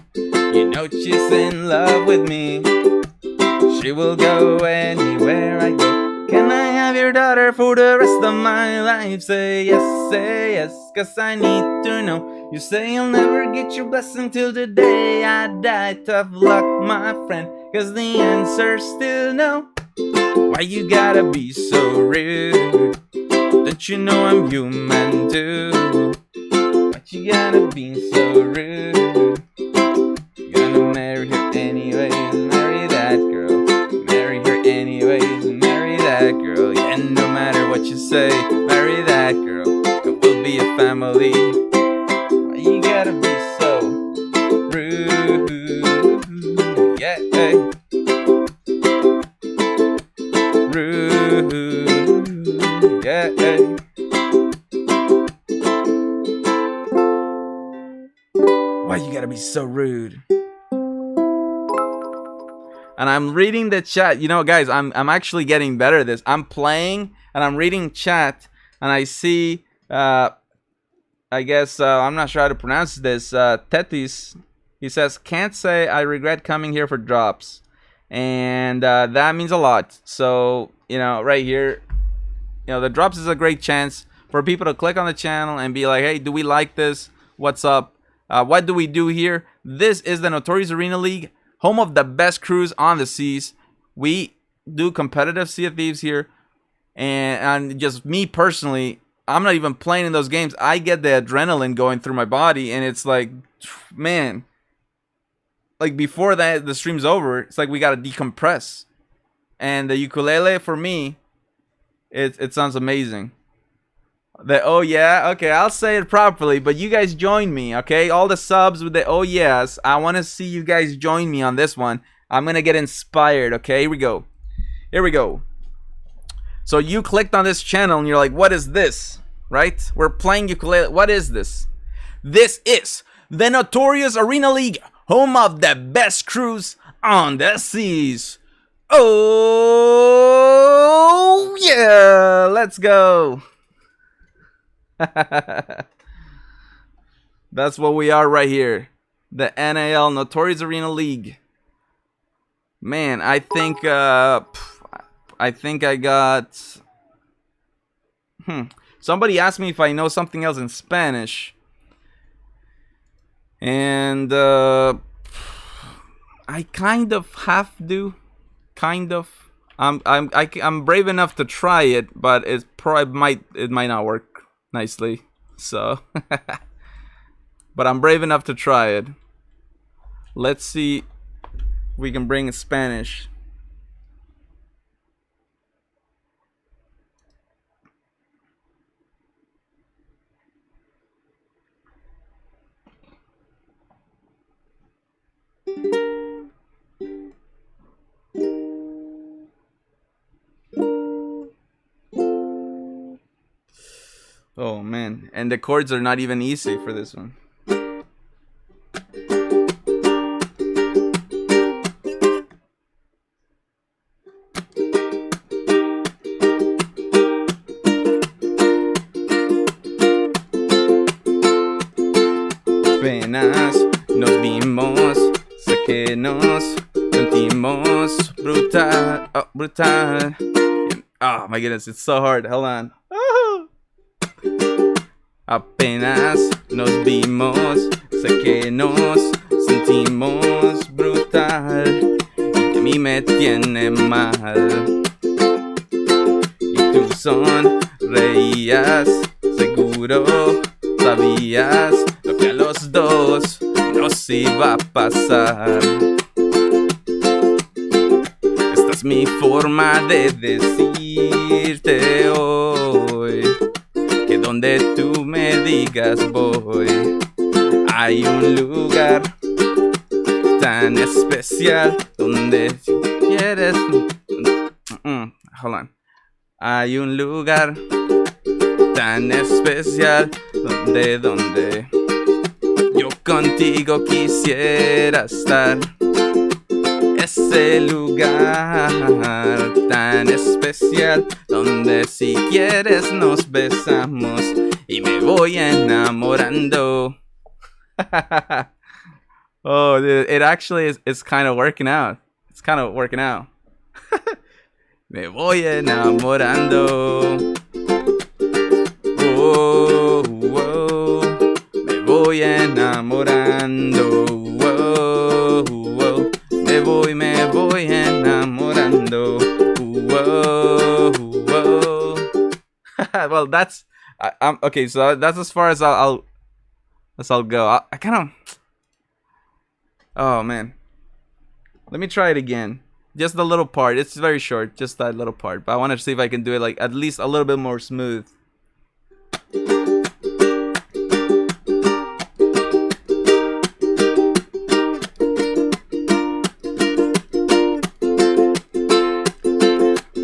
Speaker 4: you know she's in love with me. She will go anywhere I go. Can I have your daughter for the rest of my life? Say yes, cause I need to know. You say you'll never get your blessing till the day I die. Tough luck, my friend, cause the answer's still no. Why you gotta be so rude? Don't you know I'm human too? Why you gotta be so rude? Gonna marry her anyways, marry that girl. Marry her anyways, marry that girl. Yeah, no matter what you say, marry that girl. And we'll be a family. Why you gotta be so rude? Yeah, hey. Rude. Yeah, hey. Why you gotta be so rude? And I'm reading the chat. You know, guys, I'm actually getting better at this. I'm playing and I'm reading chat, and I see I guess I'm not sure how to pronounce this. Tetis, he says, can't say I regret coming here for drops. And that means a lot. So, you know, right here, you know, the drops is a great chance for people to click on the channel and be like, hey, do we like this? What's up? What do we do here? This is the Notorious Arena League, home of the best crews on the seas. We do competitive Sea of Thieves here. And just me personally, I'm not even playing in those games. I get the adrenaline going through my body, and it's like, man, like before that the stream's over, it's like we gotta decompress. And the ukulele for me, it sounds amazing. Oh yeah, okay, I'll say it properly, but you guys join me, okay? All the subs with the oh yes, I want to see you guys join me on this one. I'm gonna get inspired, okay? Here we go. Here we go. So you clicked on this channel and you're like, what is this? Right? We're playing ukulele. What is this? This is the Notorious Arena League, home of the best crews on the seas. Oh yeah, let's go. That's what we are right here. The NAL Notorious Arena League. Man, I think I got somebody asked me if I know something else in Spanish. And I kind of have to. Kind of. I'm brave enough to try it, but it might not work nicely. So but I'm brave enough to try it. Let's see if we can bring Spanish. Oh man, and the chords are not even easy for this one. Apenas nos vimos, sé que nos sentimos brutal. Oh, brutal. Oh my goodness, it's so hard. Hold on. Apenas nos vimos, sé que nos sentimos brutal. Y a mí me tiene mal. Y tú sonreías, seguro sabías lo que a los dos nos iba a pasar. Esta es mi forma de decirte hoy, que donde tú me digas voy. Hay un lugar tan especial donde si quieres. Hold on. Hay un lugar tan especial donde yo contigo quisiera estar. Es ese lugar tan especial donde si quieres nos besamos y me voy enamorando. Oh, dude, it actually is kind of working out. It's kind of working out. Me voy enamorando. Oh, oh, me voy enamorando. Oh, oh, me voy enamorando. Oh, oh. Well, that's I'm okay. So that's as far as I'll go. I kind of. Oh man, let me try it again. Just the little part. It's very short, just that little part. But I want to see if I can do it like at least a little bit more smooth.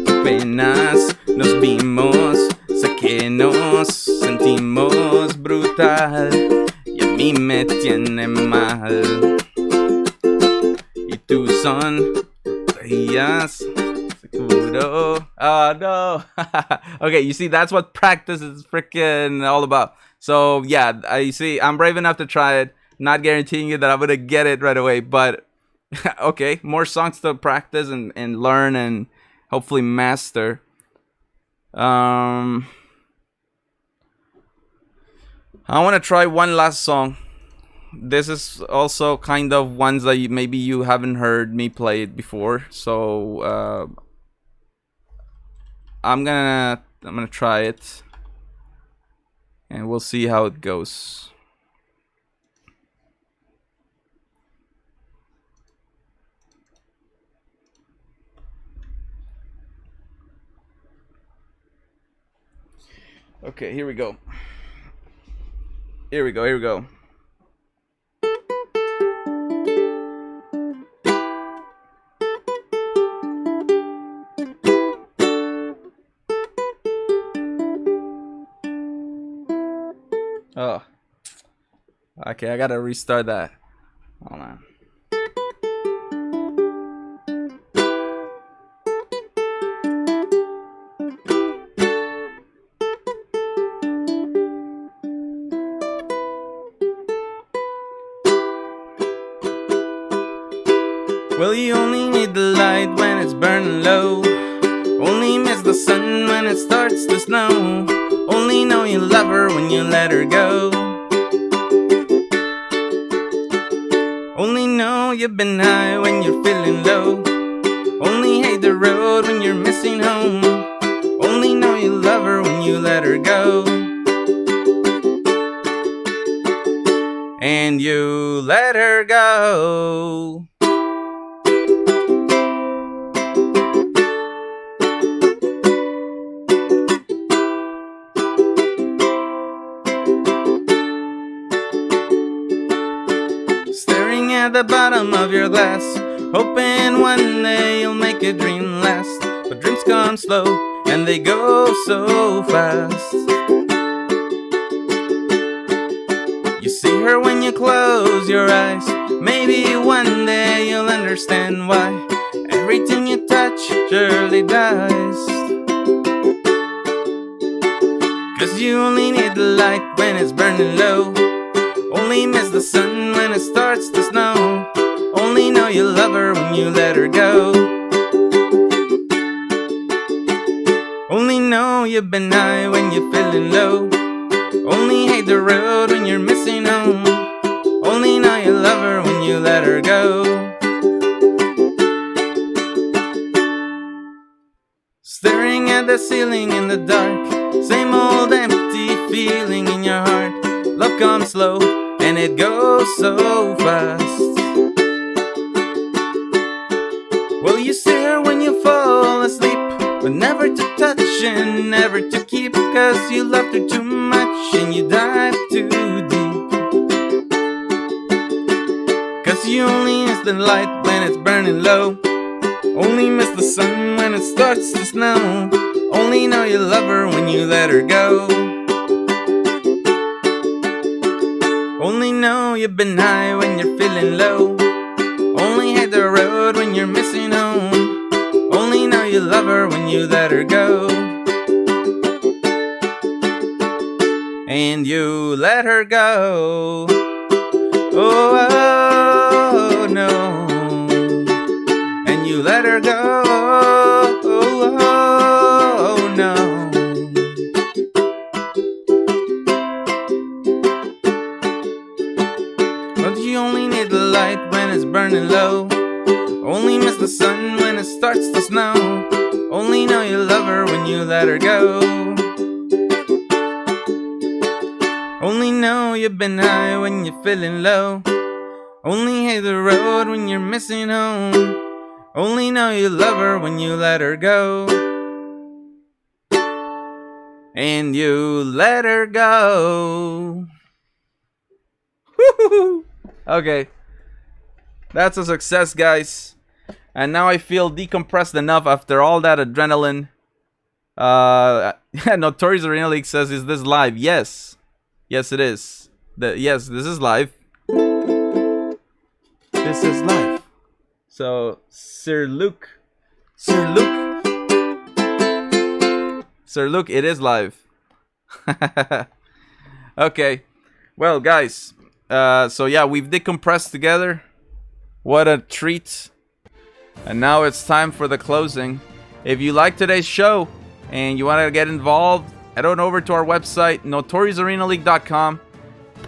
Speaker 4: Apenas nos vimos, sé que nos sentimos brutal y a mí me tiene mal. Y tú sonrías seguro. Oh no. Okay, you see, that's what practice is freaking all about. So yeah, I see. I'm brave enough to try it. Not guaranteeing you that I'm gonna get it right away, but okay, more songs to practice and learn and hopefully master. I want to try one last song. This is also kind of ones that maybe you haven't heard me play it before, so I'm gonna try it, and we'll see how it goes. Okay, here we go. Here we go. Here we go. Oh. Okay, I gotta restart that. Hold on. Well, you only need the light when it's burning low. Only miss the sun when it starts to snow. Only know you love her when you let her go. Only know you've been high when you're feeling low. Only hate the road when you're missing home. Only know you love her when you let her go. And you let her go. Staring at the bottom of your glass, hoping one day you'll make a dream last. But dreams come slow and they go so fast. You see her when you close your eyes. Maybe one day you'll understand why everything you touch surely dies. 'Cause you only need the light when it's burning low. Only miss the sun when it starts to snow. Only know you love her when you let her go. Only know you've been high when you're feeling low. Only hate the road when you're missing home. Only know you love her when you let her go. Staring at the ceiling in the dark. Same old empty feeling in your heart. Love comes slow and it goes so fast. Well, you see her when you fall asleep, but never to touch and never to keep. 'Cause you loved her too much and you dive too deep. 'Cause you only miss the light when it's burning low. Only miss the sun when it starts to snow. Only know you love her when you let her go. Only know you've been high when you're feeling low. Only hate the road when you're you're missing home. Only know you love her when you let her go. And you let her go. Oh, oh no. And you let her go. Oh, oh no. But you only need the light when it's burning low. Only miss the sun when it starts to snow. Only know you love her when you let her go. Only know you've been high when you're feeling low. Only hate the road when you're missing home. Only know you love her when you let her go. And you let her go. Woo-hoo-hoo. Okay. That's a success, guys. And now I feel decompressed enough after all that adrenaline. Notorious Arena League says, is this live? Yes. Yes, it is. Yes, this is live. This is live. So, Sir Luke, it is live. Okay. Well, guys. So yeah, we've decompressed together. What a treat. And now it's time for the closing. If you like today's show and you want to get involved, head on over to our website, notoriousarenaleague.com.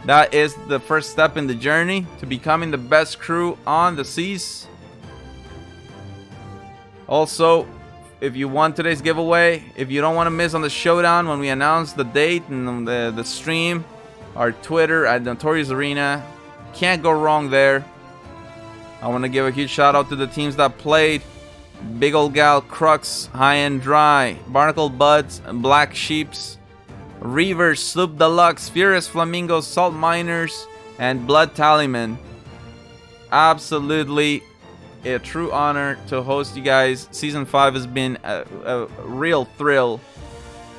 Speaker 4: That is the first step in the journey to becoming the best crew on the seas. Also, if you want today's giveaway, if you don't want to miss on the showdown when we announce the date and the stream, our Twitter at Notorious Arena, can't go wrong there. I want to give a huge shout out to the teams that played. Big Ol' Gal, Crux, High and Dry, Barnacle Buds, Black Sheeps, Reavers, Sloop Deluxe, Furious Flamingos, Salt Miners, and Blood Tallyman. Absolutely a true honor to host you guys. Season 5 has been a real thrill.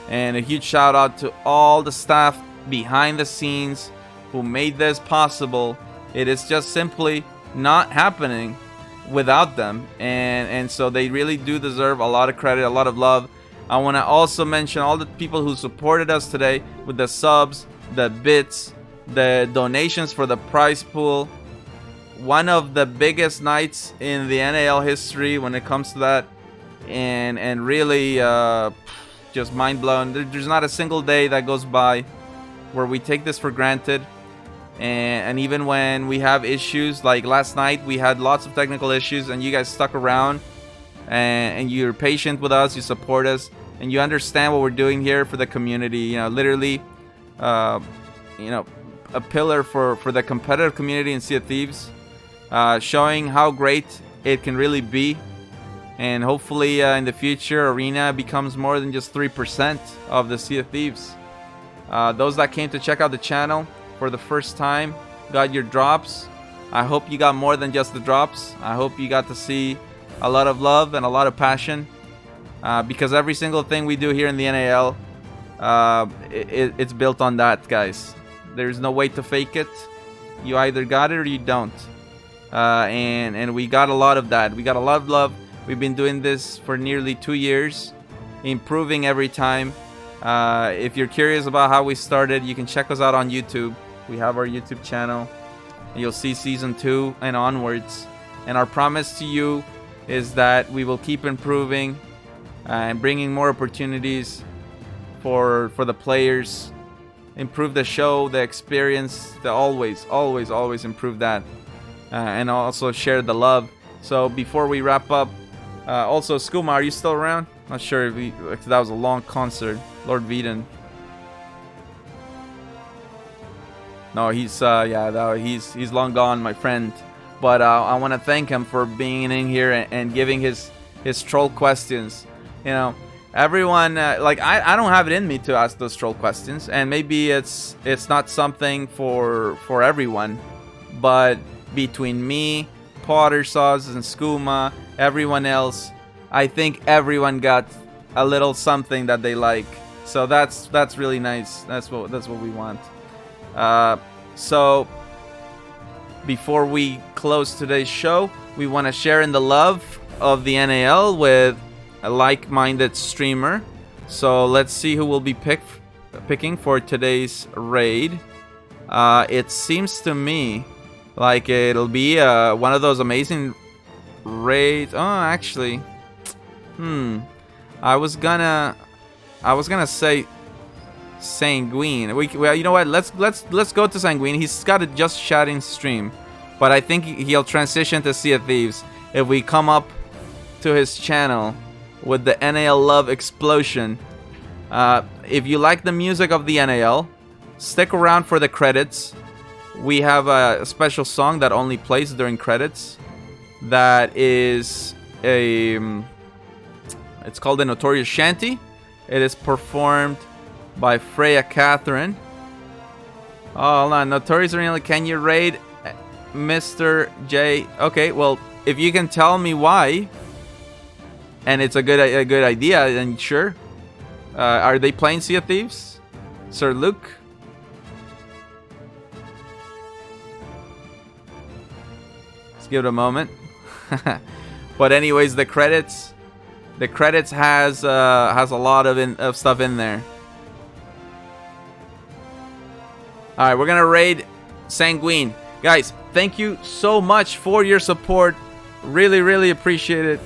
Speaker 4: And a huge shout out to all the staff behind the scenes who made this possible. It is just simply not happening without them, and so they really do deserve a lot of credit, a lot of love. I want to also mention all the people who supported us today with the subs, the bits, the donations for the prize pool. One of the biggest nights in the NAL history when it comes to that, and really just mind-blowing. There's not a single day that goes by where we take this for granted. And even when we have issues, like last night, we had lots of technical issues, and you guys stuck around, and you're patient with us, you support us, and you understand what we're doing here for the community. You know, literally, a pillar for the competitive community in Sea of Thieves, showing how great it can really be. And hopefully, in the future, Arena becomes more than just 3% of the Sea of Thieves. Those that came to check out the channel for the first time got your drops. I hope you got more than just the drops. I hope you got to see a lot of love and a lot of passion, because every single thing we do here in the NAL, it's built on that, guys. There's no way to fake it. You either got it or you don't, and we got a lot of that. We got a lot of love. We've been doing this for nearly 2 years, improving every time. If you're curious about how we started, you can check us out on YouTube. We have our YouTube channel. You'll see season 2 and onwards. And our promise to you is that we will keep improving and bringing more opportunities for the players. Improve the show, the experience, always improve that. And also share the love. So before we wrap up, also Skooma, are you still around? Not sure if that was a long concert. Lord Veden. No, he's long gone, my friend. But I want to thank him for being in here and giving his troll questions. You know, everyone I don't have it in me to ask those troll questions, and maybe it's not something for everyone. But between me, Potter Sauce, and Skooma, everyone else, I think everyone got a little something that they like. So that's really nice. That's what we want. So before we close today's show, We want to share in the love of the NAL with a like-minded streamer. So let's see who will be picking for today's raid. It seems to me like it'll be one of those amazing raids. Oh, actually, I was gonna say Sanguine. Well, you know what? Let's go to Sanguine. He's got a just chatting stream, but I think he'll transition to Sea of Thieves if we come up to his channel with the NAL Love Explosion. If you like the music of the NAL, stick around for the credits. We have a special song that only plays during credits. That is it's called the Notorious Shanty. It is performed by Freya Catherine. Oh, hold on. Notorious Original, can you raid Mr. J? Okay, well, if you can tell me why, and it's a good idea, then sure. Are they playing Sea of Thieves? Sir Luke? Let's give it a moment. But anyways, the credits has a lot of stuff in there. All right, we're gonna raid Sanguine, guys. Thank you so much for your support. Really, really appreciate it.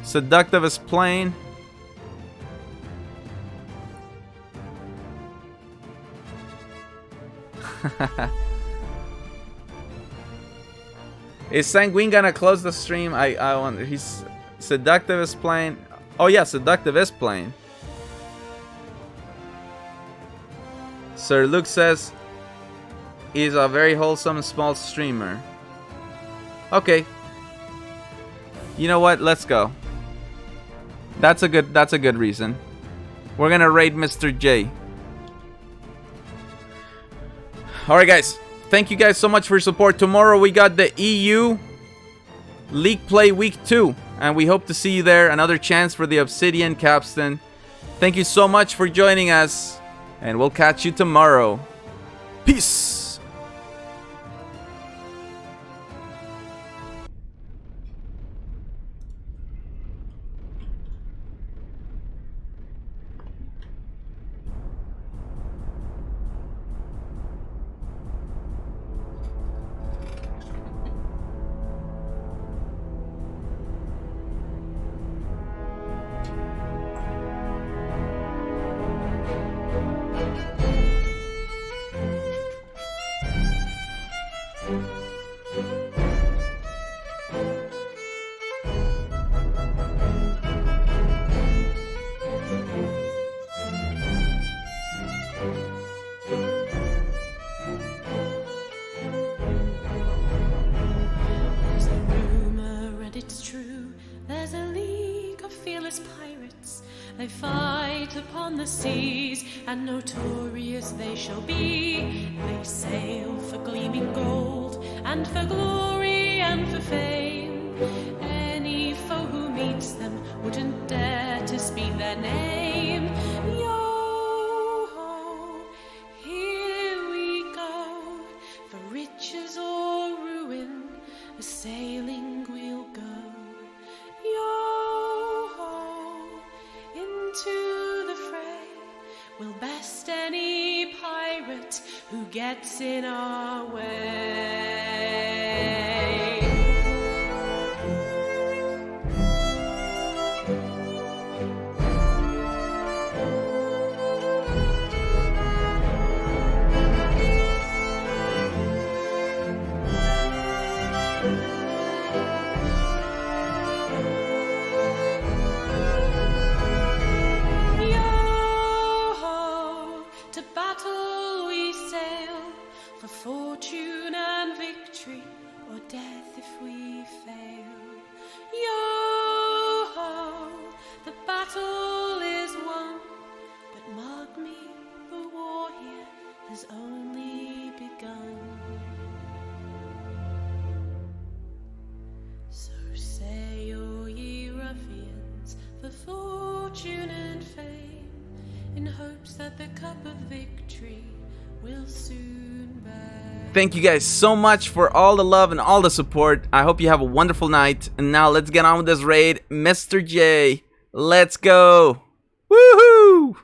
Speaker 4: Seductive is playing. Is Sanguine gonna close the stream? I wonder. He's Seductive is playing. Oh yeah, Seductive is playing. Sir Luke says he's a very wholesome small streamer. Okay. You know what? Let's go. That's a good reason. We're gonna raid Mr. J. Alright guys. Thank you guys so much for your support. Tomorrow we got the EU League Play Week 2. And we hope to see you there. Another chance for the Obsidian Capstan. Thank you so much for joining us. And we'll catch you tomorrow. Peace.
Speaker 2: They fight upon the seas, and notorious they shall be. They sail for gleaming gold, and for glory and for fame. Any foe who meets them wouldn't dare to speak their name. Yo-ho, here we go, for riches or ruin, a sailing we'll go. Into the fray, we'll best any pirate who gets in our way. For fortune and victory, or death if we fail. Yo-ho, the battle is won, but mark me, the war here has only begun. So sail ye ruffians for fortune and fame, in hopes that the cup of victory will soon bear.
Speaker 4: thank you guys so much for all the love and all the support. I hope you have a wonderful night. And now let's get on with this raid. Mr. J, let's go. Woohoo!